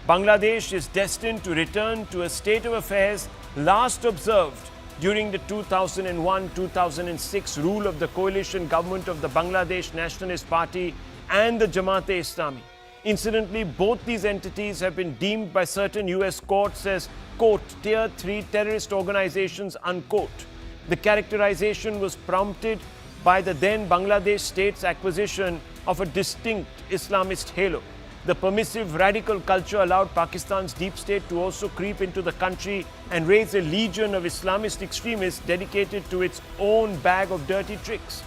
Bangladesh is destined to return to a state of affairs last observed during the 2001-2006 rule of the coalition government of the Bangladesh Nationalist Party and the Jamaat-e-Islami. Incidentally, both these entities have been deemed by certain US courts as, quote, Tier 3 terrorist organizations, unquote. The characterization was prompted by the then Bangladesh state's acquisition of a distinct Islamist halo. The permissive radical culture allowed Pakistan's deep state to also creep into the country and raise a legion of Islamist extremists dedicated to its own bag of dirty tricks.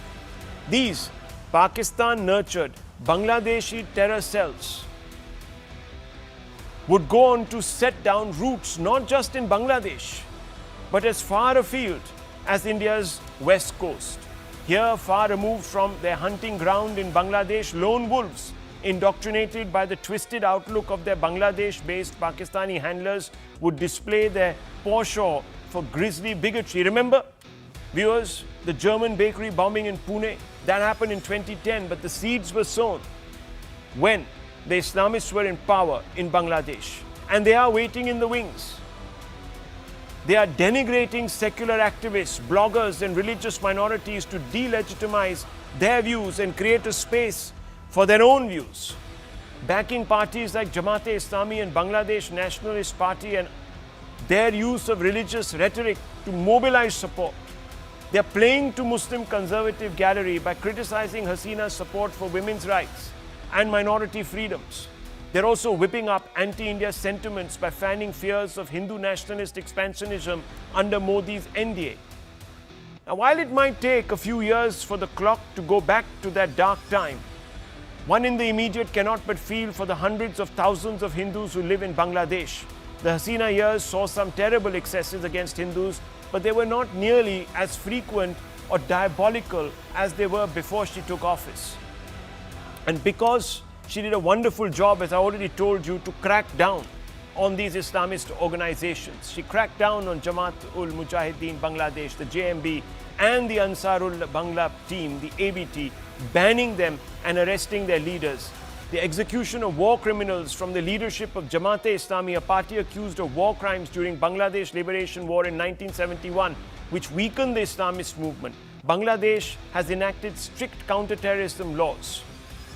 These Pakistan-nurtured Bangladeshi terror cells would go on to set down roots not just in Bangladesh, but as far afield as India's west coast. Here, far removed from their hunting ground in Bangladesh, lone wolves, indoctrinated by the twisted outlook of their Bangladesh-based Pakistani handlers, would display their penchant for grisly bigotry. Remember, viewers, the German bakery bombing in Pune? That happened in 2010, but the seeds were sown when the Islamists were in power in Bangladesh. And they are waiting in the wings. They are denigrating secular activists, bloggers and religious minorities to delegitimize their views and create a space for their own views. Backing parties like Jamaat-e-Islami and Bangladesh Nationalist Party and their use of religious rhetoric to mobilize support. They are playing to Muslim conservative gallery by criticizing Hasina's support for women's rights and minority freedoms. They're also whipping up anti-India sentiments by fanning fears of Hindu nationalist expansionism under Modi's NDA. Now, while it might take a few years for the clock to go back to that dark time, one in the immediate cannot but feel for the hundreds of thousands of Hindus who live in Bangladesh. The Hasina years saw some terrible excesses against Hindus, but they were not nearly as frequent or diabolical as they were before she took office. And because she did a wonderful job, as I already told you, to crack down on these Islamist organizations. She cracked down on Jamaat-ul-Mujahideen Bangladesh, the JMB, and the Ansarul Bangla team, the ABT, banning them and arresting their leaders. The execution of war criminals from the leadership of Jamaat-e-Islami, a party accused of war crimes during Bangladesh Liberation War in 1971, which weakened the Islamist movement. Bangladesh has enacted strict counter-terrorism laws.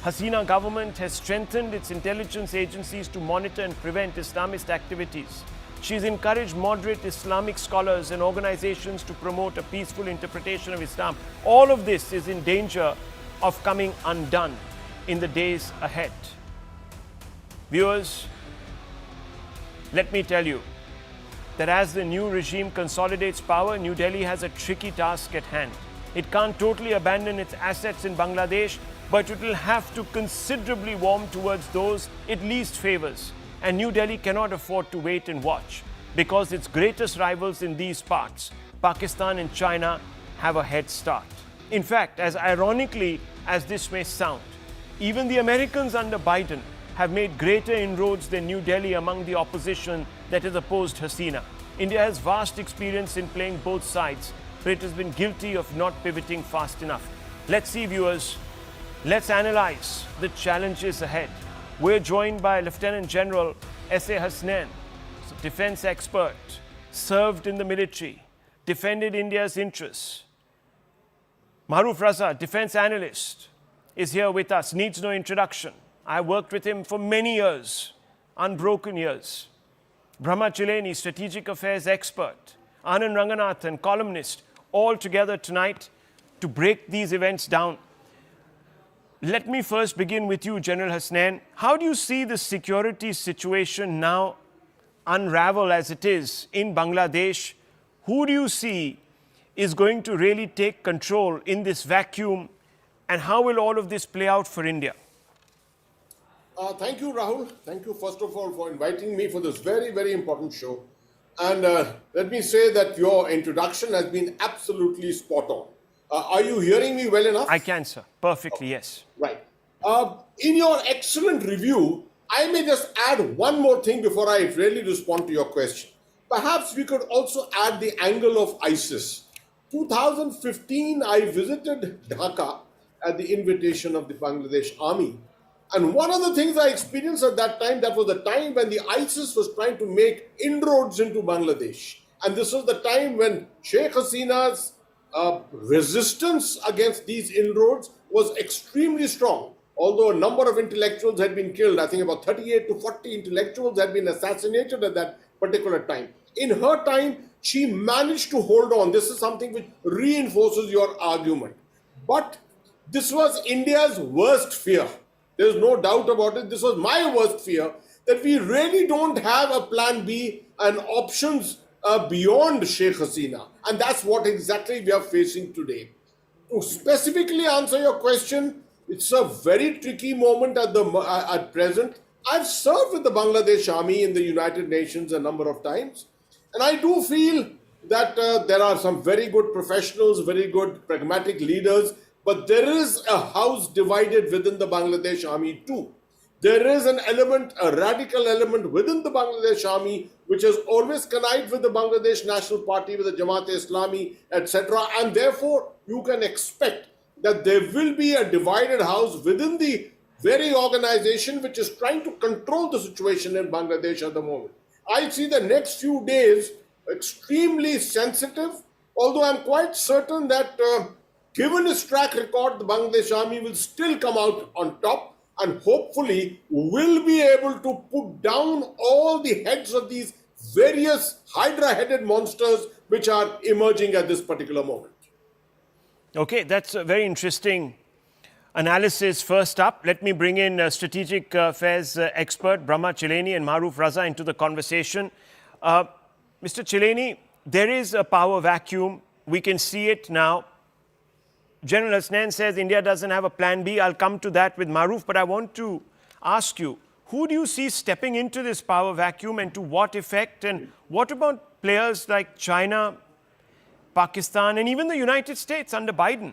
Hasina government has strengthened its intelligence agencies to monitor and prevent Islamist activities. She has encouraged moderate Islamic scholars and organizations to promote a peaceful interpretation of Islam. All of this is in danger of coming undone in the days ahead. Viewers, let me tell you that as the new regime consolidates power, New Delhi has a tricky task at hand. It can't totally abandon its assets in Bangladesh, but it will have to considerably warm towards those it least favors. And New Delhi cannot afford to wait and watch, because its greatest rivals in these parts, Pakistan and China, have a head start. In fact, as ironically as this may sound, even the Americans under Biden have made greater inroads than New Delhi among the opposition that has opposed Hasina. India has vast experience in playing both sides, but it has been guilty of not pivoting fast enough. Let's see, viewers. Let's analyze the challenges ahead. We're joined by Lieutenant General S.A. Hasina, defense expert, served in the military, defended India's interests. Maruf Raza, defense analyst, is here with us, needs no introduction. I worked with him for many years, unbroken years. Brahma Chileni, strategic affairs expert. Anand Ranganathan, columnist, all together tonight to break these events down. Let me first begin with you, General Hasina. How do you see the security situation now unravel as it is in Bangladesh? Who do you see is going to really take control in this vacuum? And how will all of this play out for India? Thank you, Rahul. Thank you, first of all, for inviting me for this very, very important show. And let me say that your introduction has been absolutely spot on. Are you hearing me well enough? I can, sir. Perfectly, yes. Right. In your excellent review, I may just add one more thing before I really respond to your question. Perhaps we could also add the angle of ISIS. 2015, I visited Dhaka at the invitation of the Bangladesh Army. And one of the things I experienced at that time, that was the time when the ISIS was trying to make inroads into Bangladesh. And this was the time when Sheikh Hasina's resistance against these inroads was extremely strong. Although a number of intellectuals had been killed, I think about 38 to 40 intellectuals had been assassinated at that particular time. In her time, she managed to hold on. This is something which reinforces your argument. But this was India's worst fear. There's no doubt about it. This was my worst fear, that we really don't have a plan B and options beyond Sheikh Hasina. And that's what exactly we are facing today. To specifically answer your question, it's a very tricky moment at present. I've served with the Bangladesh Army in the United Nations a number of times, and I do feel that there are some very good professionals, very good pragmatic leaders, but there is a house divided within the Bangladesh Army too. There is an element, a radical element within the Bangladesh Army, which has always connived with the Bangladesh National Party, with the Jamaat-e-Islami, etc. And therefore, you can expect that there will be a divided house within the very organization which is trying to control the situation in Bangladesh at the moment. I see the next few days extremely sensitive, although I'm quite certain that given its track record, the Bangladesh Army will still come out on top, and hopefully will be able to put down all the heads of these various hydra-headed monsters which are emerging at this particular moment. Okay, that's a very interesting analysis. First up, let me bring in strategic affairs expert Brahma Chileni and Maruf Raza into the conversation. Mr. Chileni, there is a power vacuum. We can see it now. General Hasnain says India doesn't have a plan B. I'll come to that with Maruf, but I want to ask you, who do you see stepping into this power vacuum and to what effect? And what about players like China, Pakistan, and even the United States under Biden?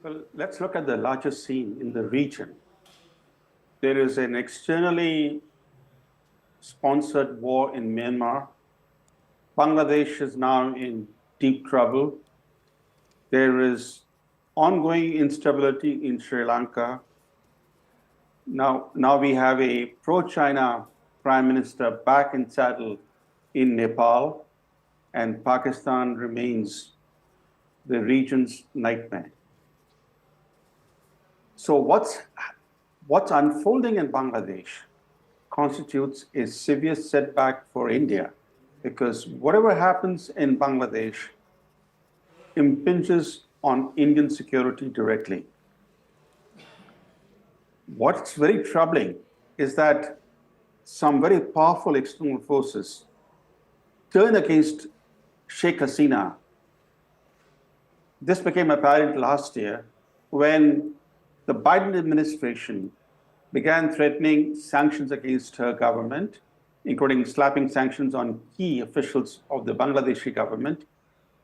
Well, let's look at the larger scene in the region. There is an externally sponsored war in Myanmar. Bangladesh is now in deep trouble. There is ongoing instability in Sri Lanka. Now we have a pro-China prime minister back in saddle in Nepal, and Pakistan remains the region's nightmare. So what's unfolding in Bangladesh constitutes a severe setback for India, because whatever happens in Bangladesh impinges on Indian security directly. What's very troubling is that some very powerful external forces turn against Sheikh Hasina. This became apparent last year when the Biden administration began threatening sanctions against her government, including slapping sanctions on key officials of the Bangladeshi government.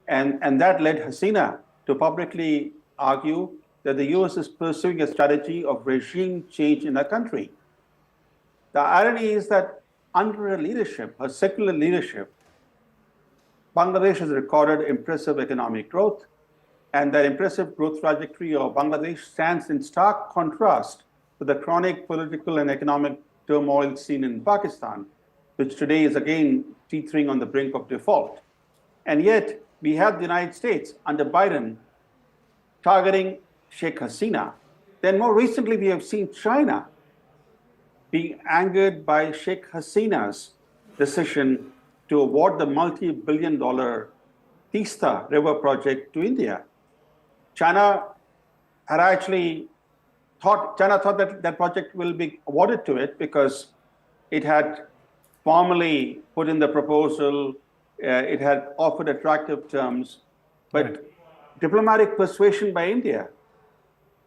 And that led Hasina to publicly argue that the US is pursuing a strategy of regime change in her country. The irony is that under her leadership, her secular leadership, Bangladesh has recorded impressive economic growth, and that impressive growth trajectory of Bangladesh stands in stark contrast to the chronic political and economic turmoil seen in Pakistan, which today is again teetering on the brink of default. And yet, we have the United States under Biden targeting Sheikh Hasina. Then more recently, we have seen China being angered by Sheikh Hasina's decision to award the multi-billion-dollar Teesta River project to India. China thought that that project will be awarded to it because it had formally put in the proposal, it had offered attractive terms, but diplomatic persuasion by India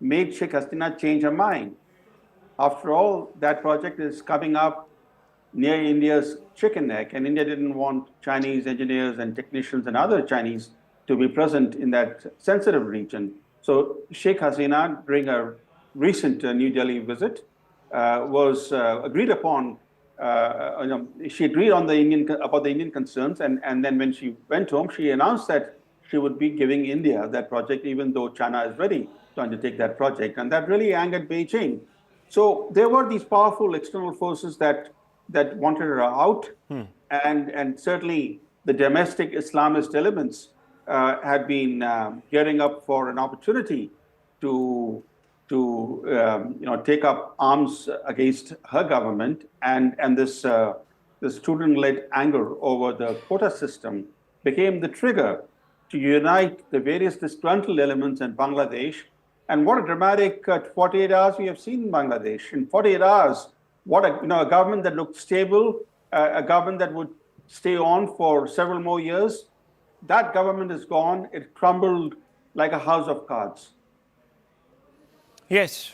made Sheikh Hasina change her mind. After all, that project is coming up near India's chicken neck, and India didn't want Chinese engineers and technicians and other Chinese to be present in that sensitive region. So Sheikh Hasina, during her recent New Delhi visit, was agreed upon. She agreed on about the Indian concerns, and then when she went home, she announced that she would be giving India that project, even though China is ready to undertake that project, and that really angered Beijing. So there were these powerful external forces that wanted her out, and certainly the domestic Islamist elements had been gearing up for an opportunity to take up arms against her government, and this student-led anger over the quota system became the trigger to unite the various disgruntled elements in Bangladesh And what a dramatic 48 hours we have seen in Bangladesh. In 48 hours, what a government that looked stable, a government that would stay on for several more years, that government is gone. It crumbled like a house of cards. Yes,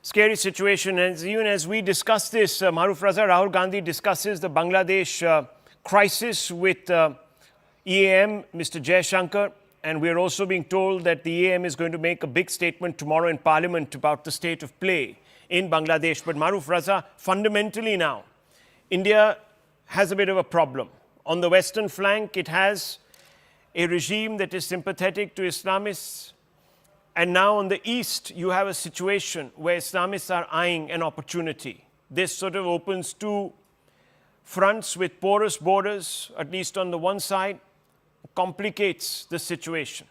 scary situation. And even as we discuss this, Maruf Raza, Rahul Gandhi discusses the Bangladesh crisis with EAM, Mr. Jaishankar. And we're also being told that the EAM is going to make a big statement tomorrow in Parliament about the state of play in Bangladesh. But Maruf Raza, fundamentally now, India has a bit of a problem. On the western flank, it has a regime that is sympathetic to Islamists. And now on the east, you have a situation where Islamists are eyeing an opportunity. This sort of opens two fronts with porous borders, at least on the one side, complicates the situation.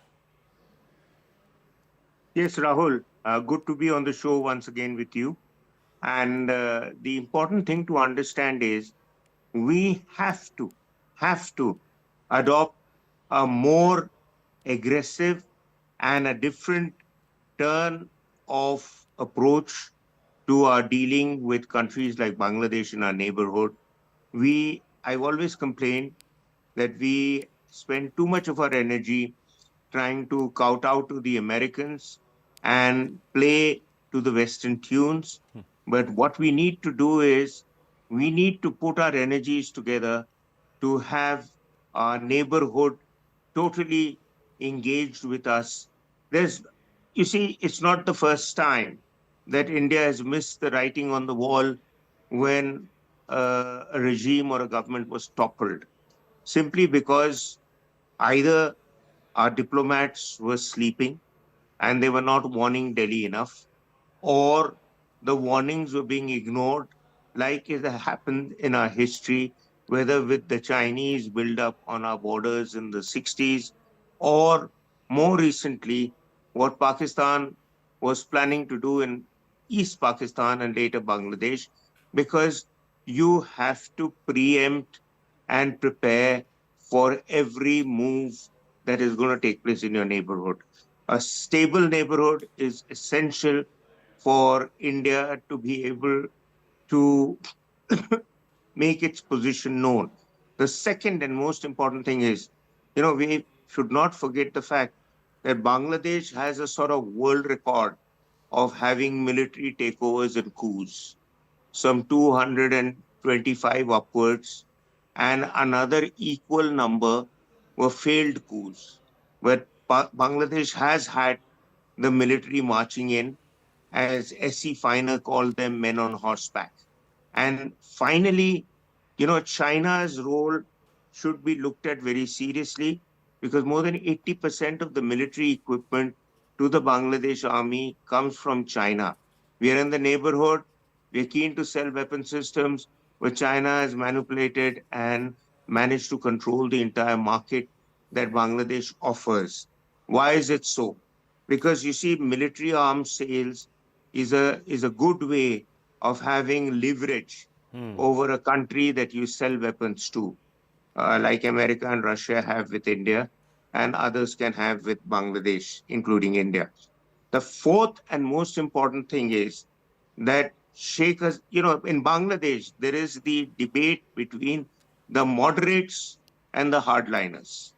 Yes, Rahul, good to be on the show once again with you. And the important thing to understand is we have to adopt a more aggressive and a different turn of approach to our dealing with countries like Bangladesh in our neighborhood. I've always complained that we spend too much of our energy trying to kowtow to the Americans and play to the Western tunes. But what we need to do is we need to put our energies together to have our neighborhood totally engaged with us. You see, it's not the first time that India has missed the writing on the wall when a regime or a government was toppled, simply because either our diplomats were sleeping and they were not warning Delhi enough, or the warnings were being ignored, like it happened in our history, whether with the Chinese build-up on our borders in the 60s, or more recently, what Pakistan was planning to do in East Pakistan and later Bangladesh, because you have to preempt and prepare for every move that is going to take place in your neighborhood. A stable neighborhood is essential for India to be able to make its position known. The second and most important thing is, we should not forget the fact that Bangladesh has a sort of world record of having military takeovers and coups, some 225 upwards, and another equal number were failed coups. But Bangladesh has had the military marching in, as S.C. Finer called them, men on horseback. And finally, China's role should be looked at very seriously, because more than 80% of the military equipment to the Bangladesh army comes from China. We are in the neighborhood. We're keen to sell weapon systems, but China has manipulated and managed to control the entire market that Bangladesh offers. Why is it so? Because you see, military arms sales is a good way of having leverage over a country that you sell weapons to, like America and Russia have with India, and others can have with Bangladesh, including India. The fourth and most important thing is that in Bangladesh, there is the debate between the moderates and the hardliners.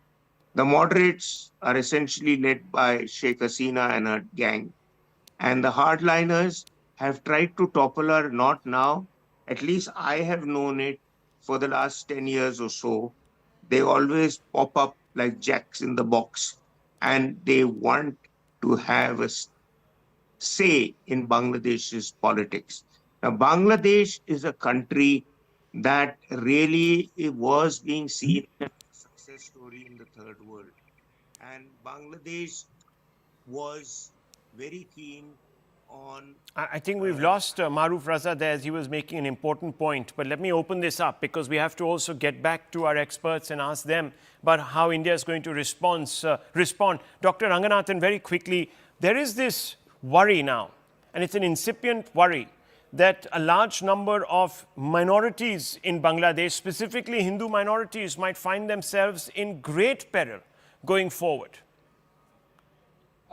The moderates are essentially led by Sheikh Hasina and her gang. And the hardliners have tried to topple her, not now. At least I have known it for the last 10 years or so. They always pop up like jacks in the box, and they want to have a say in Bangladesh's politics. Now, Bangladesh is a country that really was being seen as a success story in the third world. And Bangladesh was very keen on... I think we've lost Maruf Raza there, as he was making an important point. But let me open this up, because we have to also get back to our experts and ask them about how India is going to respond. Dr. Ranganathan, very quickly, there is this worry now, and it's an incipient worry, that a large number of minorities in Bangladesh, specifically Hindu minorities, might find themselves in great peril going forward.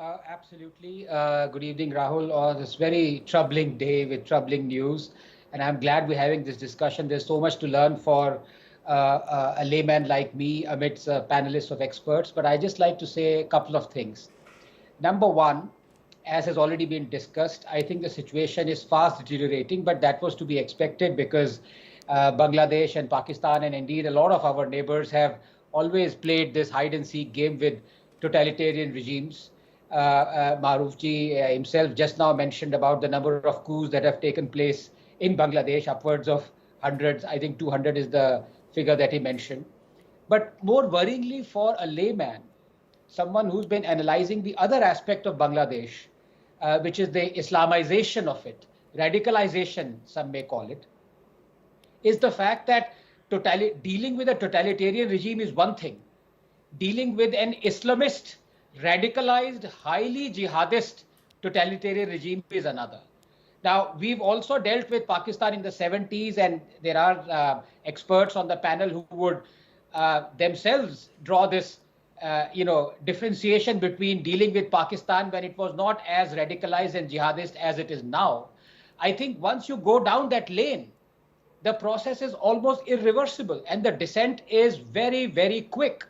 Absolutely. Good evening, Rahul. On this very troubling day with troubling news, and I'm glad we're having this discussion. There's so much to learn for a layman like me amidst a panelist of experts. But I just like to say a couple of things. Number one, as has already been discussed, I think the situation is fast deteriorating, but that was to be expected because Bangladesh and Pakistan, and indeed a lot of our neighbors, have always played this hide and seek game with totalitarian regimes. Marufji himself just now mentioned about the number of coups that have taken place in Bangladesh, upwards of hundreds. I think 200 is the figure that he mentioned. But more worryingly for a layman, someone who's been analyzing the other aspect of Bangladesh, which is the Islamization of it, radicalization, some may call it, is the fact that dealing with a totalitarian regime is one thing. Dealing with an Islamist, radicalized, highly jihadist totalitarian regime is another. Now, we've also dealt with Pakistan in the 70s, and there are experts on the panel who would themselves draw this differentiation between dealing with Pakistan when it was not as radicalized and jihadist as it is now. I think once you go down that lane, the process is almost irreversible and the descent is very, very quick.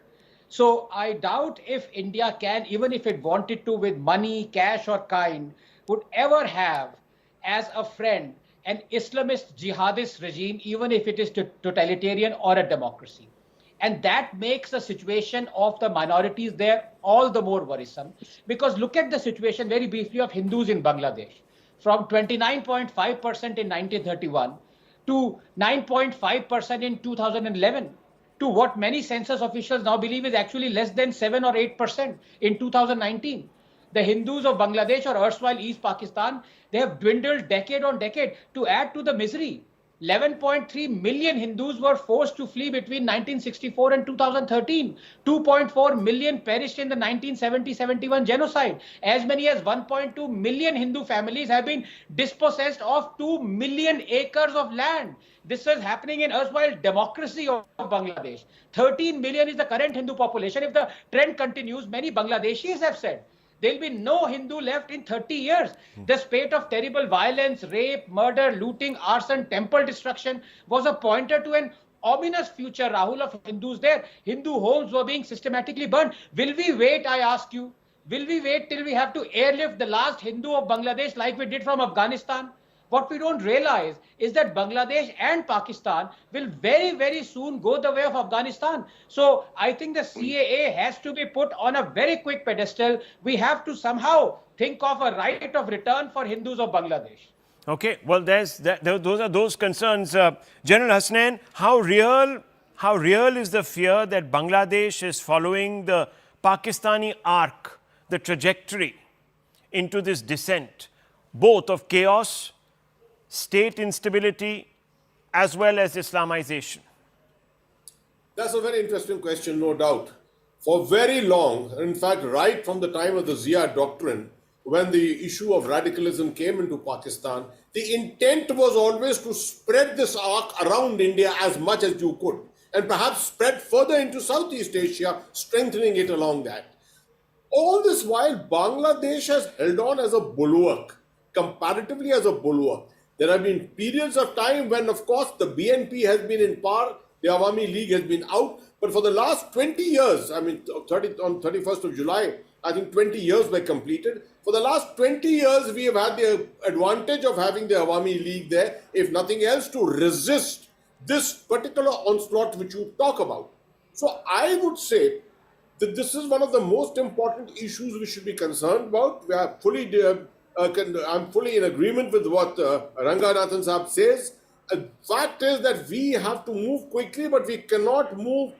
So I doubt if India can, even if it wanted to with money, cash or kind, would ever have as a friend an Islamist jihadist regime, even if it is totalitarian or a democracy. And that makes the situation of the minorities there all the more worrisome. Because look at the situation very briefly of Hindus in Bangladesh. From 29.5% in 1931 to 9.5% in 2011, to what many census officials now believe is actually less than 7 or 8% in 2019. The Hindus of Bangladesh, or erstwhile East Pakistan, they have dwindled decade on decade. To add to the misery, 11.3 million Hindus were forced to flee between 1964 and 2013. 2.4 million perished in the 1970-71 genocide. As many as 1.2 million Hindu families have been dispossessed of 2 million acres of land. This is happening in erstwhile democracy of Bangladesh. 13 million is the current Hindu population. If the trend continues, many Bangladeshis have said there'll be no Hindu left in 30 years. The spate of terrible violence, rape, murder, looting, arson, temple destruction was a pointer to an ominous future, Rahul, of Hindus there. Hindu homes were being systematically burned. Will we wait, I ask you? Will we wait till we have to airlift the last Hindu of Bangladesh like we did from Afghanistan? What we don't realize is that Bangladesh and Pakistan will very, very soon go the way of Afghanistan. So I think the CAA has to be put on a very quick pedestal. We have to somehow think of a right of return for Hindus of Bangladesh. Okay, well, those are those concerns. General Hasnain, how real is the fear that Bangladesh is following the Pakistani arc, the trajectory into this descent, both of chaos, state instability, as well as Islamization? That's a very interesting question, no doubt. For very long, in fact, right from the time of the Zia doctrine, when the issue of radicalism came into Pakistan, the intent was always to spread this arc around India as much as you could, and perhaps spread further into Southeast Asia, strengthening it along that. All this while, Bangladesh has held on as a bulwark, comparatively as a bulwark. There have been periods of time when, of course, the BNP has been in power, the Awami League has been out. But for the last 20 years, on 31st of July, I think 20 years were completed. For the last 20 years, we have had the advantage of having the Awami League there, if nothing else, to resist this particular onslaught which you talk about. So I would say that this is one of the most important issues we should be concerned about. We are I'm fully in agreement with what Ranganathan Saab says. The fact is that we have to move quickly, but we cannot move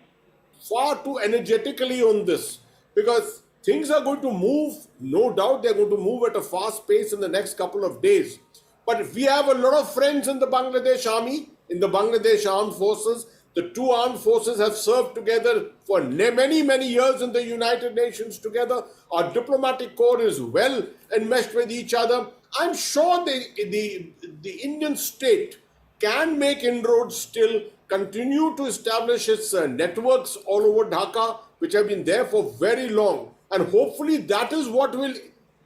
far too energetically on this, because things are going to move. No doubt they're going to move at a fast pace in the next couple of days. But we have a lot of friends in the Bangladesh army, in the Bangladesh armed forces. The two armed forces have served together for many, many years in the United Nations together. Our diplomatic corps is well enmeshed with each other. I'm sure the Indian state can make inroads still, continue to establish its networks all over Dhaka, which have been there for very long. And hopefully that is what will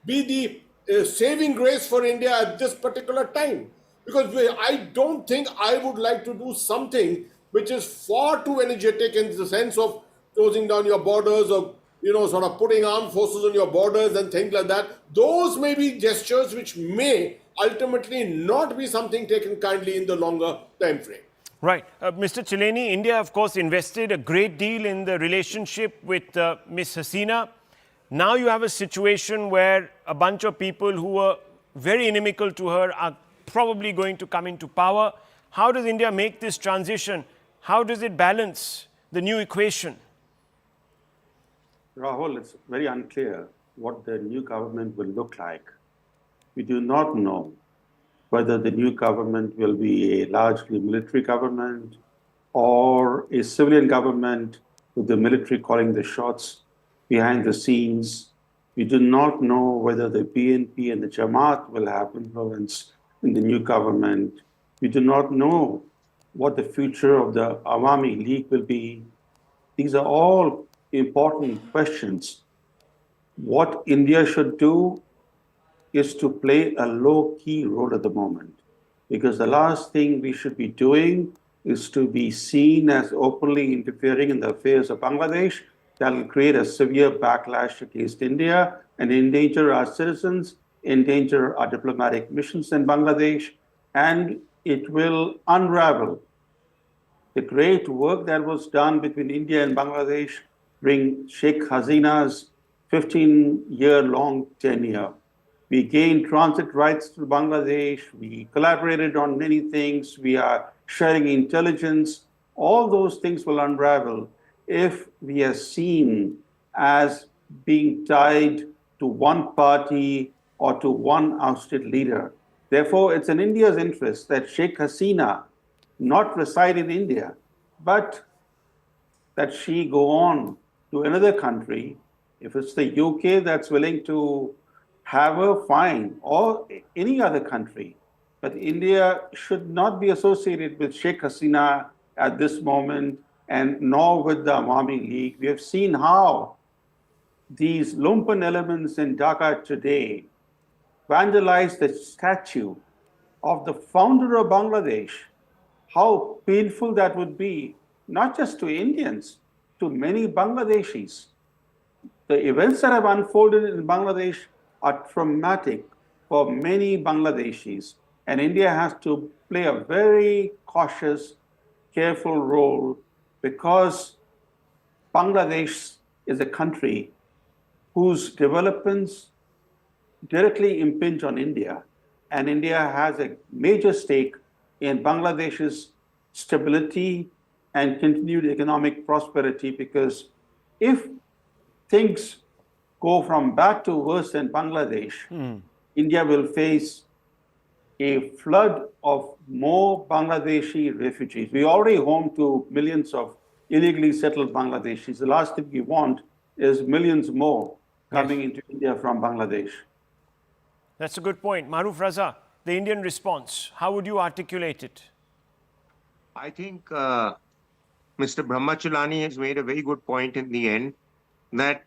be the saving grace for India at this particular time. Because I don't think I would like to do something which is far too energetic in the sense of closing down your borders or sort of putting armed forces on your borders and things like that. Those may be gestures which may ultimately not be something taken kindly in the longer time frame. Right. Mr. Chileni, India, of course, invested a great deal in the relationship with Ms. Hasina. Now you have a situation where a bunch of people who were very inimical to her are probably going to come into power. How does India make this transition? How does it balance the new equation? Rahul, it's very unclear what the new government will look like. We do not know whether the new government will be a largely military government or a civilian government with the military calling the shots behind the scenes. We do not know whether the BNP and the Jamaat will have influence in the new government. We do not know what the future of the Awami League will be. These are all important questions. What India should do is to play a low-key role at the moment, because the last thing we should be doing is to be seen as openly interfering in the affairs of Bangladesh. That will create a severe backlash against India and endanger our citizens, endanger our diplomatic missions in Bangladesh, and it will unravel the great work that was done between India and Bangladesh during Sheikh Hasina's 15-year-long tenure. We gained transit rights to Bangladesh. We collaborated on many things. We are sharing intelligence. All those things will unravel if we are seen as being tied to one party or to one ousted leader. Therefore, it's in India's interest that Sheikh Hasina not reside in India, but that she go on to another country. If it's the UK that's willing to have her, fine, or any other country. But India should not be associated with Sheikh Hasina at this moment, and nor with the Awami League. We have seen how these lumpen elements in Dhaka today vandalized the statue of the founder of Bangladesh. How painful that would be, not just to Indians, to many Bangladeshis. The events that have unfolded in Bangladesh are traumatic for many Bangladeshis, and India has to play a very cautious, careful role, because Bangladesh is a country whose developments directly impinge on India, and India has a major stake in Bangladesh's stability and continued economic prosperity, because if things go from bad to worse in Bangladesh, India will face a flood of more Bangladeshi refugees. We're already home to millions of illegally settled Bangladeshis. The last thing we want is millions more coming into India from Bangladesh. That's a good point. Maruf Raza, the Indian response, how would you articulate it? I think Mr. Brahmachalani has made a very good point in the end, that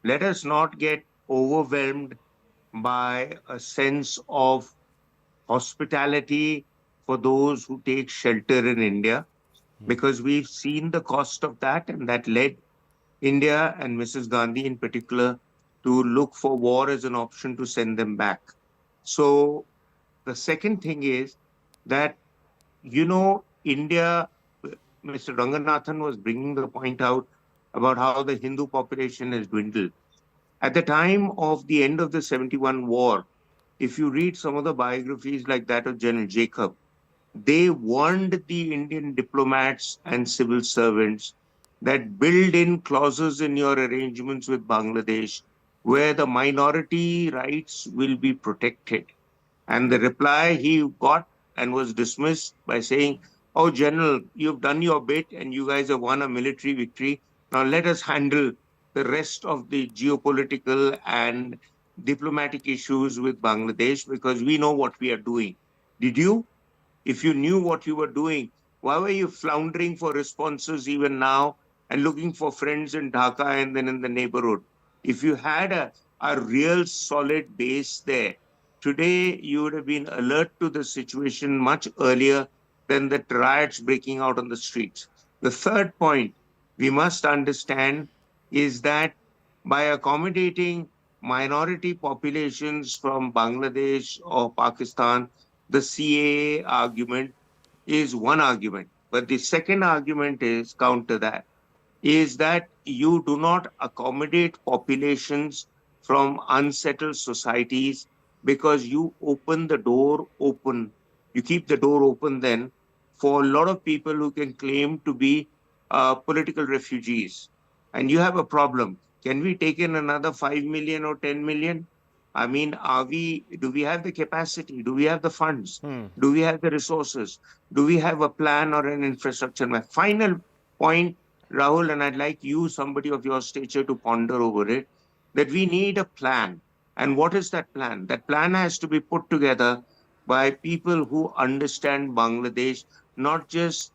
let us not get overwhelmed by a sense of hospitality for those who take shelter in India, because we've seen the cost of that, and that led India and Mrs. Gandhi in particular to look for war as an option to send them back. So the second thing is that, India, Mr. Ranganathan was bringing the point out about how the Hindu population has dwindled. At the time of the end of the 71 war, if you read some of the biographies like that of General Jacob, they warned the Indian diplomats and civil servants that build in clauses in your arrangements with Bangladesh where the minority rights will be protected. And the reply he got and was dismissed by saying, "Oh, General, you've done your bit and you guys have won a military victory. Now let us handle the rest of the geopolitical and diplomatic issues with Bangladesh, because we know what we are doing." Did you? If you knew what you were doing, why were you floundering for responses even now and looking for friends in Dhaka and then in the neighborhood? If you had a real solid base there, today you would have been alert to the situation much earlier than the riots breaking out on the streets. The third point we must understand is that by accommodating minority populations from Bangladesh or Pakistan, the CAA argument is one argument. But the second argument is counter that is that you do not accommodate populations from unsettled societies because you open the door open. You keep the door open then for a lot of people who can claim to be political refugees. And you have a problem. Can we take in another 5 million or 10 million? I mean, do we have the capacity? Do we have the funds? Do we have the resources? Do we have a plan or an infrastructure? My final point, Rahul, and I'd like you, somebody of your stature, to ponder over it, that we need a plan. And what is that plan? That plan has to be put together by people who understand Bangladesh, not just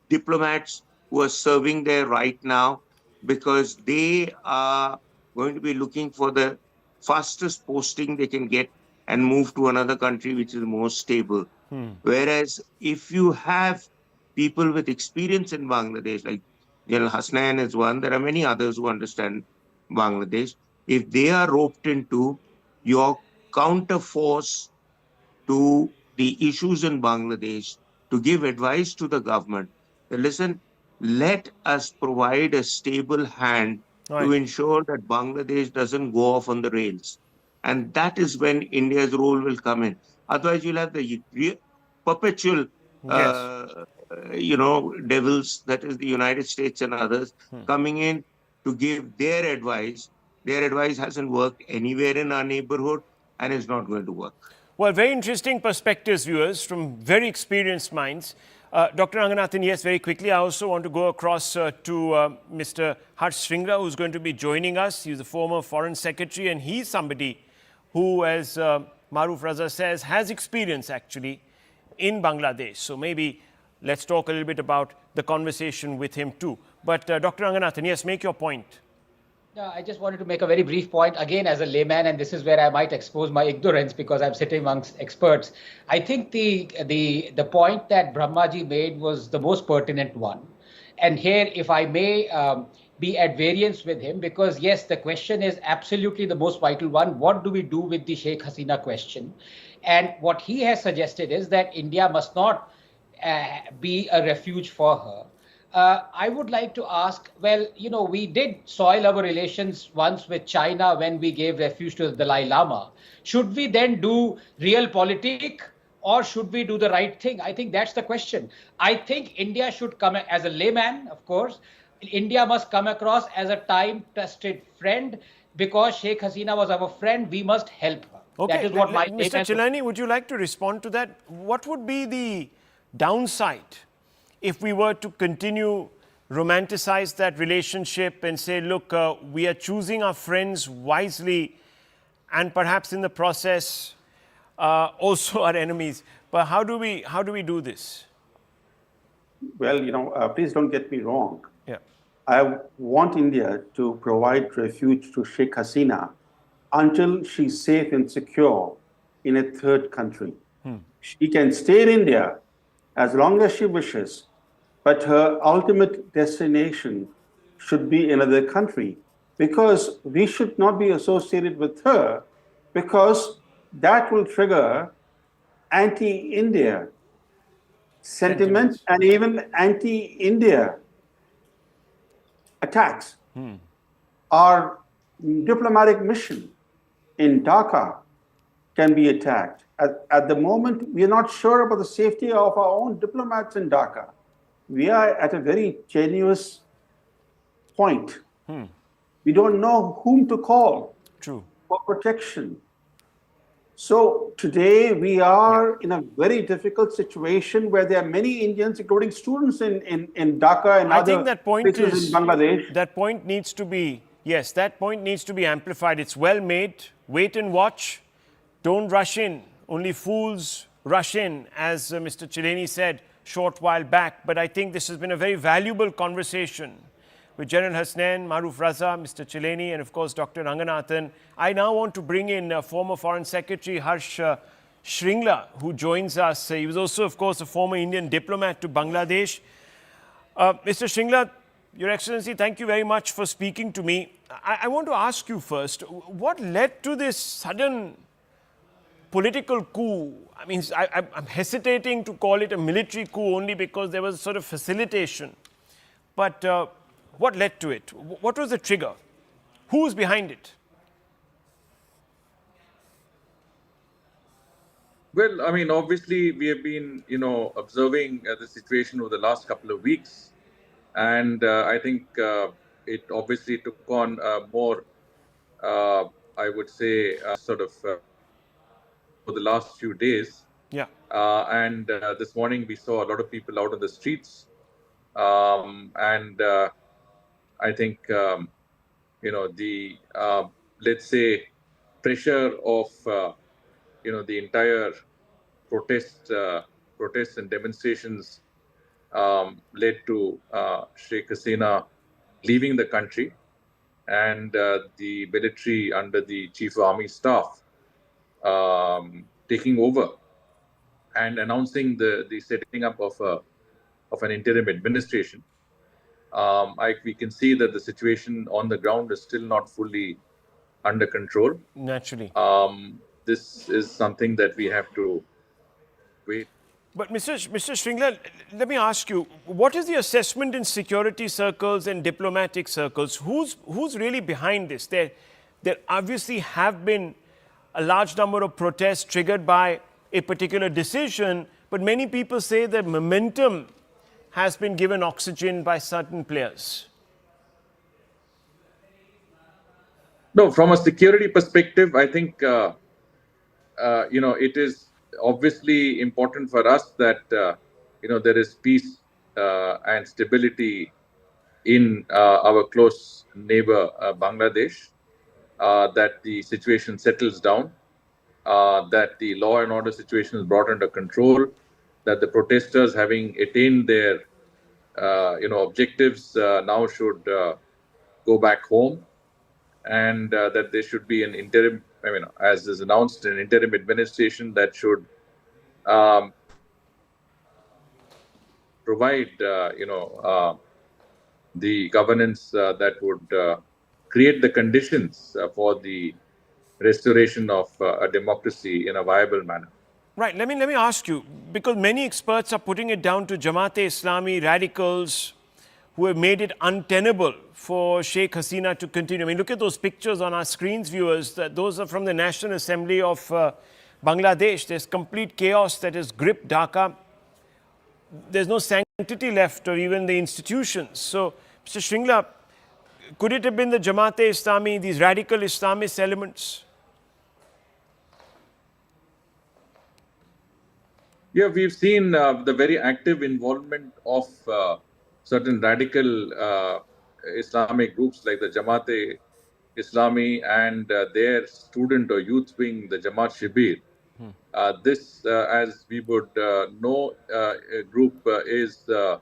diplomats who are serving there right now, because they are going to be looking for the fastest posting they can get and move to another country which is more stable. Whereas if you have people with experience in Bangladesh, like Sheikh Hasina is one, there are many others who understand Bangladesh. If they are roped into your counterforce to the issues in Bangladesh, to give advice to the government, that listen, let us provide a stable hand to ensure that Bangladesh doesn't go off on the rails. And that is when India's role will come in. Otherwise, you'll have the perpetual, devils, that is the United States and others, coming in to give their advice. Their advice hasn't worked anywhere in our neighborhood and is not going to work. Well, very interesting perspectives, viewers, from very experienced minds. Dr. Ranganathan, yes, very quickly, I also want to go across to Mr. Harsh Shringra, who's going to be joining us. He's a former foreign secretary, and he's somebody who, as Maruf Raza says, has experience actually in Bangladesh. So maybe let's talk a little bit about the conversation with him too. But Dr. Ranganathan, yes, make your point. Yeah, I just wanted to make a very brief point again as a layman, and this is where I might expose my ignorance because I'm sitting amongst experts. I think the point that Brahmaji made was the most pertinent one. And here, if I may be at variance with him, because yes, the question is absolutely the most vital one. What do we do with the Sheikh Hasina question? And what he has suggested is that India must not be a refuge for her. I would like to ask, well, we did soil our relations once with China when we gave refuge to the Dalai Lama. Should we then do realpolitik or should we do the right thing? I think that's the question. I think India should come, as a layman, of course, India must come across as a time-tested friend because Sheikh Hasina was our friend. We must help her. Okay. That is what my Mr. Chilani, would you like to respond to that? What would be the downside if we were to continue romanticize that relationship and say, look, we are choosing our friends wisely and perhaps in the process also our enemies. But how do we do this? Well, please don't get me wrong. Yeah. I want India to provide refuge to Sheikh Hasina until she's safe and secure in a third country. She can stay in India as long as she wishes, but her ultimate destination should be another country because we should not be associated with her because that will trigger anti-India sentiment and even anti-India attacks. Our diplomatic mission in Dhaka can be attacked. At the moment, we are not sure about the safety of our own diplomats in Dhaka. We are at a very tenuous point. We don't know whom to call for protection. So today we are in a very difficult situation where there are many Indians, including students in Dhaka and other places in Bangladesh. That point needs to be, yes, that point needs to be amplified. It's well made. Wait and watch. Don't rush in. Only fools rush in, as Mr. Chilani said short while back. But I think this has been a very valuable conversation with General Hasnain, Maruf Raza, Mr. Chileni, and of course Dr. Ranganathan. I now want to bring in former Foreign Secretary Harsh Shringla, who joins us. He was also, of course, a former Indian diplomat to Bangladesh. Mr. Shringla, Your Excellency, thank you very much for speaking to me. I want to ask you first, what led to this sudden political coup? I mean, I'm hesitating to call it a military coup only because there was sort of facilitation. But what led to it? What was the trigger? Who was behind it? Well, I mean, obviously, we have been, observing the situation over the last couple of weeks. And I think it obviously took on more, I would say, for the last few days. Yeah. And this morning we saw a lot of people out on the streets. And I think, the, let's say, pressure of, the entire protests and demonstrations led to Sheikh Hasina leaving the country, and the military under the Chief of Army Staff taking over and announcing the setting up of an interim administration. We can see that the situation on the ground is still not fully under control. Naturally. This is something that we have to wait. But Mr. Shringla, let me ask you, what is the assessment in security circles and diplomatic circles? Who's really behind this? There obviously have been a large number of protests triggered by a particular decision, but many people say that momentum has been given oxygen by certain players. No, from a security perspective, I think, it is obviously important for us that, there is peace and stability in our close neighbor, Bangladesh, that the situation settles down, that the law and order situation is brought under control, that the protesters, having attained their, objectives, now should go back home, and that there should be an interim, as is announced, an interim administration that should provide, the governance that would create the conditions for the restoration of a democracy in a viable manner. Right. Let me ask you, because many experts are putting it down to Jamaat-e-Islami radicals who have made it untenable for Sheikh Hasina to continue. I mean, look at those pictures on our screens, viewers. Those are from the National Assembly of Bangladesh. There's complete chaos that has gripped Dhaka. There's no sanctity left of even the institutions. So, Mr. Shringla, could it have been the Jamaat-e-Islami, these radical Islamist elements? Yeah, we've seen the very active involvement of certain radical Islamic groups like the Jamaat-e-Islami and their student or youth wing, the Jamaat Shibir. This, as we would know, a group is a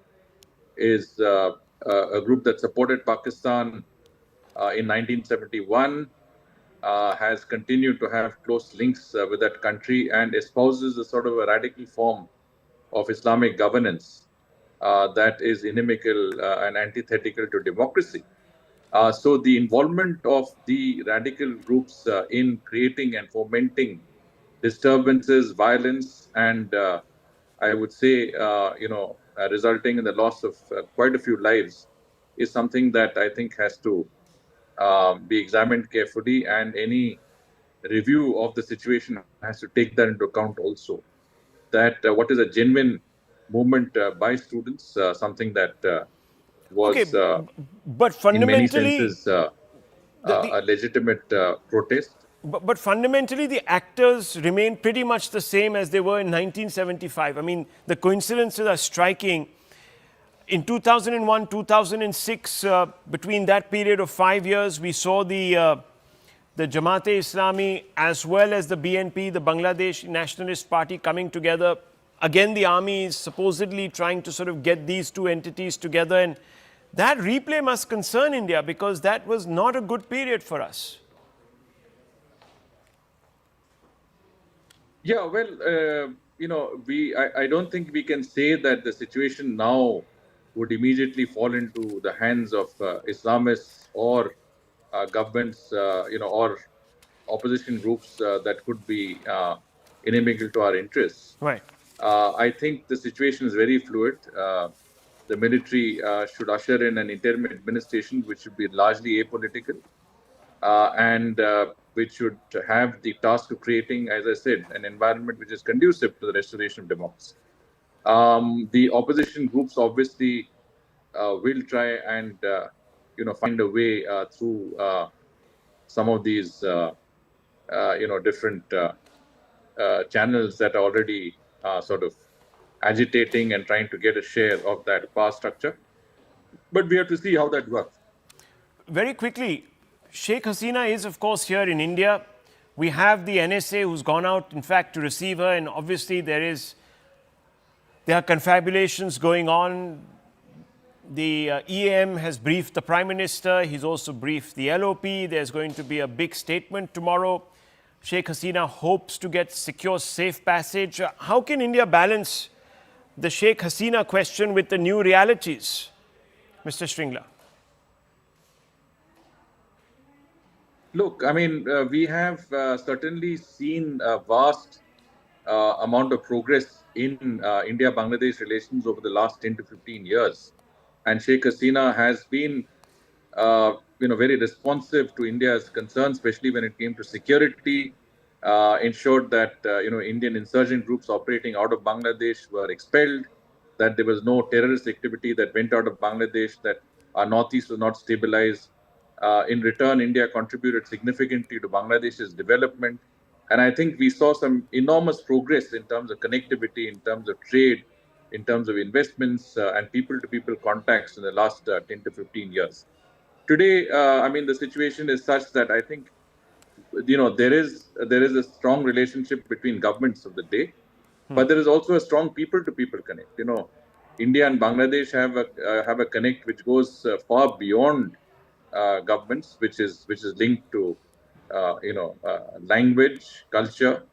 group that supported Pakistan in 1971, has continued to have close links with that country and espouses a sort of a radical form of Islamic governance that is inimical and antithetical to democracy. So the involvement of the radical groups in creating and fomenting disturbances, violence, and I would say, resulting in the loss of quite a few lives is something that I think has to be examined carefully, and any review of the situation has to take that into account also. That what is a genuine movement by students, something that was but fundamentally, in many senses a legitimate protest. But fundamentally, the actors remain pretty much the same as they were in 1975. I mean, the coincidences are striking. In 2001, 2006, between that period of 5 years, we saw the Jamaat-e-Islami as well as the BNP, the Bangladesh Nationalist Party, coming together. Again, the army is supposedly trying to sort of get these two entities together, and That replay must concern India because that was not a good period for us. Yeah, well, I don't think we can say that the situation now would immediately fall into the hands of Islamists or governments, or opposition groups that could be inimical to our interests. Right. I think the situation is very fluid. The military should usher in an interim administration which should be largely apolitical and which should have the task of creating, as I said, an environment which is conducive to the restoration of democracy. The opposition groups obviously will try and find a way through some of these different channels that are already sort of agitating and trying to get a share of that power structure. But we have to see how that works. Very quickly, Sheikh Hasina is, of course, here in India. We have the NSA who's gone out, in fact, to receive her, and obviously there are confabulations going on. The EAM has briefed the Prime Minister. He's also briefed the LOP. There's going to be a big statement tomorrow. Sheikh Hasina hopes to get secure, safe passage. How can India balance the Sheikh Hasina question with the new realities, Mr. Shringla? Look, I mean, we have certainly seen a vast amount of progress in India-Bangladesh relations over the last 10 to 15 years. And Sheikh Hasina has been, very responsive to India's concerns, especially when it came to security, ensured that, Indian insurgent groups operating out of Bangladesh were expelled, that there was no terrorist activity that went out of Bangladesh, that our northeast was not stabilized. In return, India contributed significantly to Bangladesh's development. And I think we saw some enormous progress in terms of connectivity, in terms of trade, in terms of investments and people-to-people contacts in the last 10 to 15 years. Today, the situation is such that I think, there is a strong relationship between governments of the day, but there is also a strong people-to-people connect. India and Bangladesh have a connect which goes far beyond governments, which is linked to language, culture,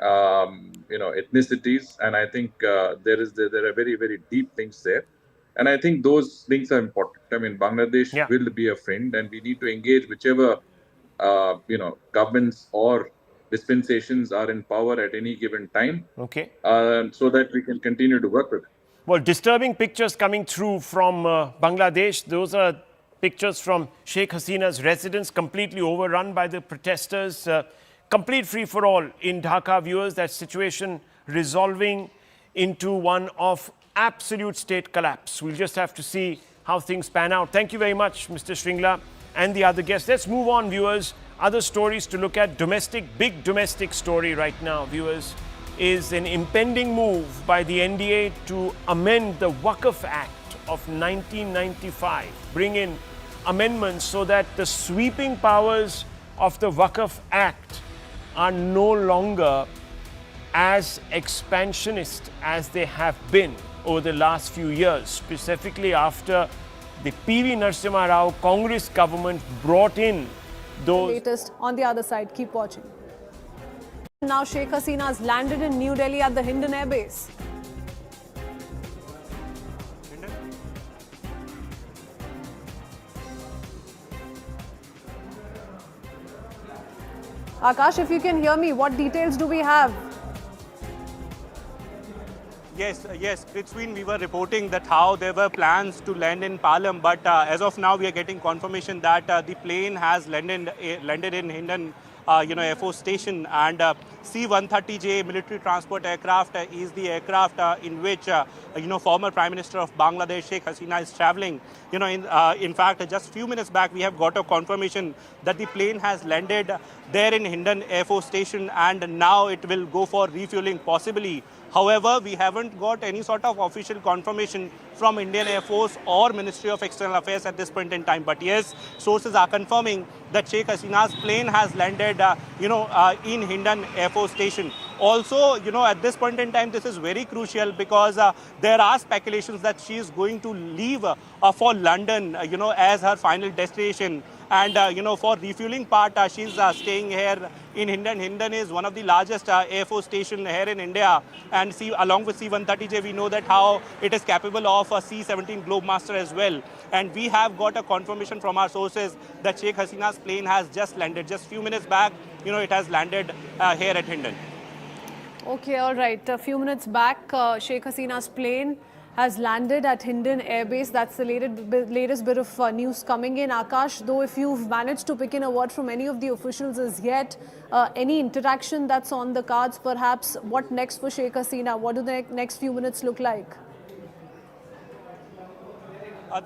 ethnicities, and I think there are very, very deep links there, and I think those links are important. I mean, Bangladesh will be a friend, and we need to engage whichever governments or dispensations are in power at any given time, so that we can continue to work with them. Well, disturbing pictures coming through from Bangladesh. Those are pictures from Sheikh Hasina's residence, completely overrun by the protesters. Complete free-for-all in Dhaka, viewers. That situation resolving into one of absolute state collapse. We'll just have to see how things pan out. Thank you very much, Mr. Shringla and the other guests. Let's move on, viewers. Other stories to look at. Big domestic story right now, viewers, is an impending move by the NDA to amend the Waqf Act of 1995. Bring in amendments so that the sweeping powers of the Waqf Act are no longer as expansionist as they have been over the last few years, specifically after the PV Narasimha Rao Congress government brought in those. Latest on the other side. Keep watching. Now Sheikh Hasina has landed in New Delhi at the Hindon Air Base. Akash, if you can hear me, what details do we have? Yes, Prithwin, we were reporting that how there were plans to land in Palam, but as of now we are getting confirmation that the plane has landed in Hindon Air Force Station, and C-130J military transport aircraft is the aircraft in which former Prime Minister of Bangladesh Sheikh Hasina is traveling. In fact, just few minutes back we have got a confirmation that the plane has landed there in Hindon Air Force Station, and now it will go for refueling possibly. However, we haven't got any sort of official confirmation from Indian Air Force or Ministry of External Affairs at this point in time. But yes, sources are confirming that Sheikh Hasina's plane has landed, in Hindon Air Force Station. Also, at this point in time, this is very crucial because there are speculations that she is going to leave for London, as her final destination. And, for refueling part, she's staying here in Hindon. Hindon is one of the largest Air Force station here in India. And along with C-130J, we know that how it is capable of a C-17 Globemaster as well. And we have got a confirmation from our sources that Sheikh Hasina's plane has just landed. Just a few minutes back, it has landed here at Hindon. Okay, all right. A few minutes back, Sheikh Hasina's plane has landed at Hindon Air Base. That's the latest bit of news coming in. Akash, though, if you've managed to pick in a word from any of the officials as yet, any interaction that's on the cards, perhaps, what next for Sheikh Hasina? What do the next few minutes look like?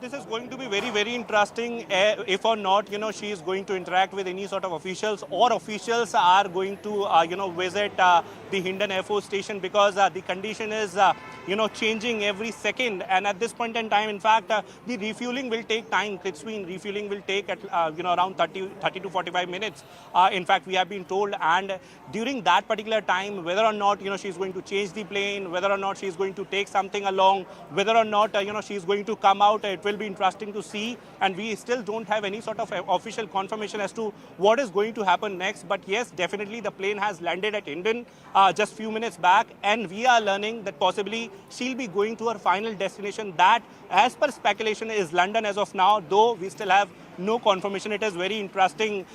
This is going to be very, very interesting. If or not, she is going to interact with any sort of officials, or officials are going to, visit the Hindon Air Force Station, because the condition is, changing every second. And at this point in time, in fact, the refueling will take time. Refueling will take at, around 30 to 45 minutes. In fact, we have been told. And during that particular time, whether or not, she is going to change the plane, whether or not she is going to take something along, whether or not, she is going to come out, it will be interesting to see. And we still don't have any sort of official confirmation as to what is going to happen next. But yes, definitely the plane has landed at Hindon just few minutes back. And we are learning that possibly she'll be going to her final destination, that as per speculation is London as of now, though we still have no confirmation. It is very interesting,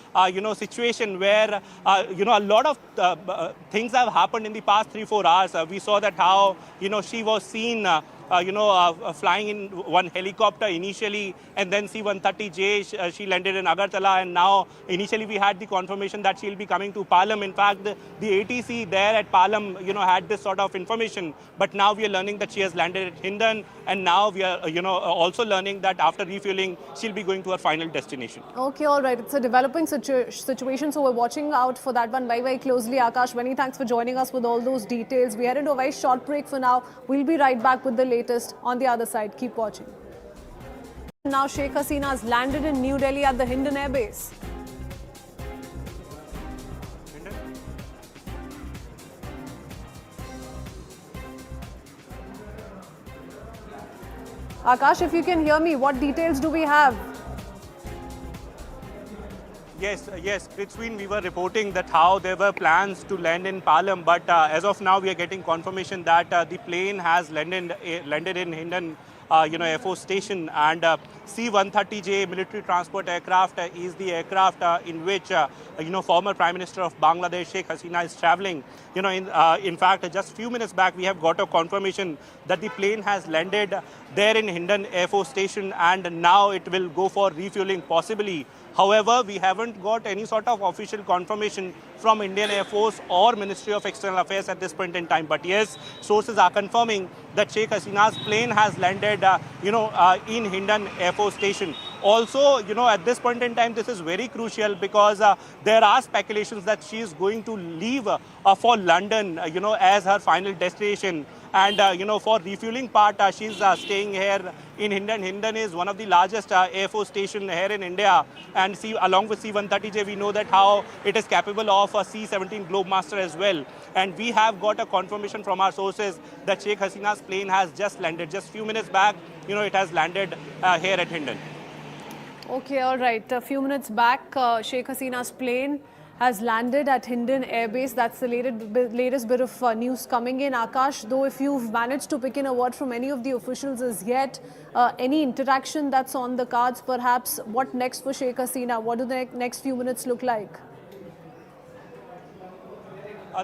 situation where, a lot of things have happened in the past 3-4 hours. We saw that how, she was seen flying in one helicopter initially, and then C-130J, she landed in Agartala, and now initially we had the confirmation that she'll be coming to Palam. In fact, the ATC there at Palam, had this sort of information, but now we are learning that she has landed at Hindon, and now we are, also learning that after refueling, she'll be going to her final destination. Okay, all right. It's a developing situation, so we're watching out for that one very, very closely. Akash, many thanks for joining us with all those details. We are into a very short break for now. We'll be right back with the latest on the other side. Keep watching. Now Sheikh Hasina has landed in New Delhi at the Hindon Air Base. Akash, if you can hear me, what details do we have? Yes, Prithwin, we were reporting that how there were plans to land in Palam, but as of now we are getting confirmation that the plane has landed in Hindon, Air Force Station, and C-130J military transport aircraft is the aircraft in which former Prime Minister of Bangladesh Sheikh Hasina is traveling. In fact, just a few minutes back we have got a confirmation that the plane has landed there in Hindon Air Force Station, and now it will go for refueling possibly. However, we haven't got any sort of official confirmation from Indian Air Force or Ministry of External Affairs at this point in time. But yes, sources are confirming that Sheikh Hasina's plane has landed, in Hindon Air Force Station. Also, at this point in time, this is very crucial because there are speculations that she is going to leave for London, as her final destination. And, for refueling part, she's staying here in Hindon. Hindon is one of the largest Air Force station here in India. And along with C-130J, we know that how it is capable of a C-17 Globemaster as well. And we have got a confirmation from our sources that Sheikh Hasina's plane has just landed. Just a few minutes back, it has landed here at Hindon. Okay, all right. A few minutes back, Sheikh Hasina's plane has landed at Hindon Air Base. That's the latest bit of news coming in. Akash, though, if you've managed to pick in a word from any of the officials as yet, any interaction that's on the cards, perhaps, what next for Sheikh Hasina? What do the next few minutes look like?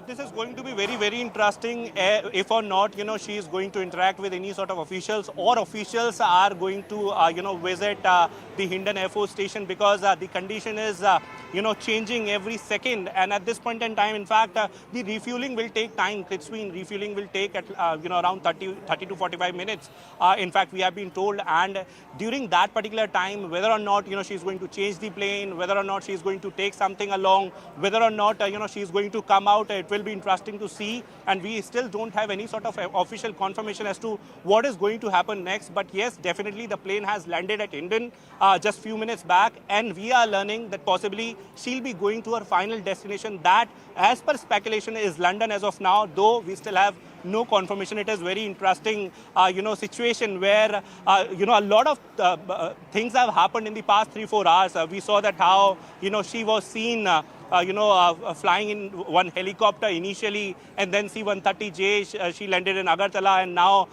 This is going to be very, very interesting. If or not, she is going to interact with any sort of officials, or officials are going to, visit the Hindon Air Force Station, because the condition is, changing every second. And at this point in time, in fact, the refueling will take time. Refueling will take at, around 30 to 45 minutes. In fact, we have been told. And during that particular time, whether or not, she is going to change the plane, whether or not she is going to take something along, whether or not, she is going to come out, it will be interesting to see. And we still don't have any sort of official confirmation as to what is going to happen next. But yes, definitely the plane has landed at Hindon just few minutes back. And we are learning that possibly she'll be going to her final destination. That, as per speculation, is London as of now, though we still have no confirmation. It is very interesting, situation where, a lot of things have happened in the past 3-4 hours. We saw that how, she was seen, flying in one helicopter initially, and then C-130J, she landed in Agartala, and now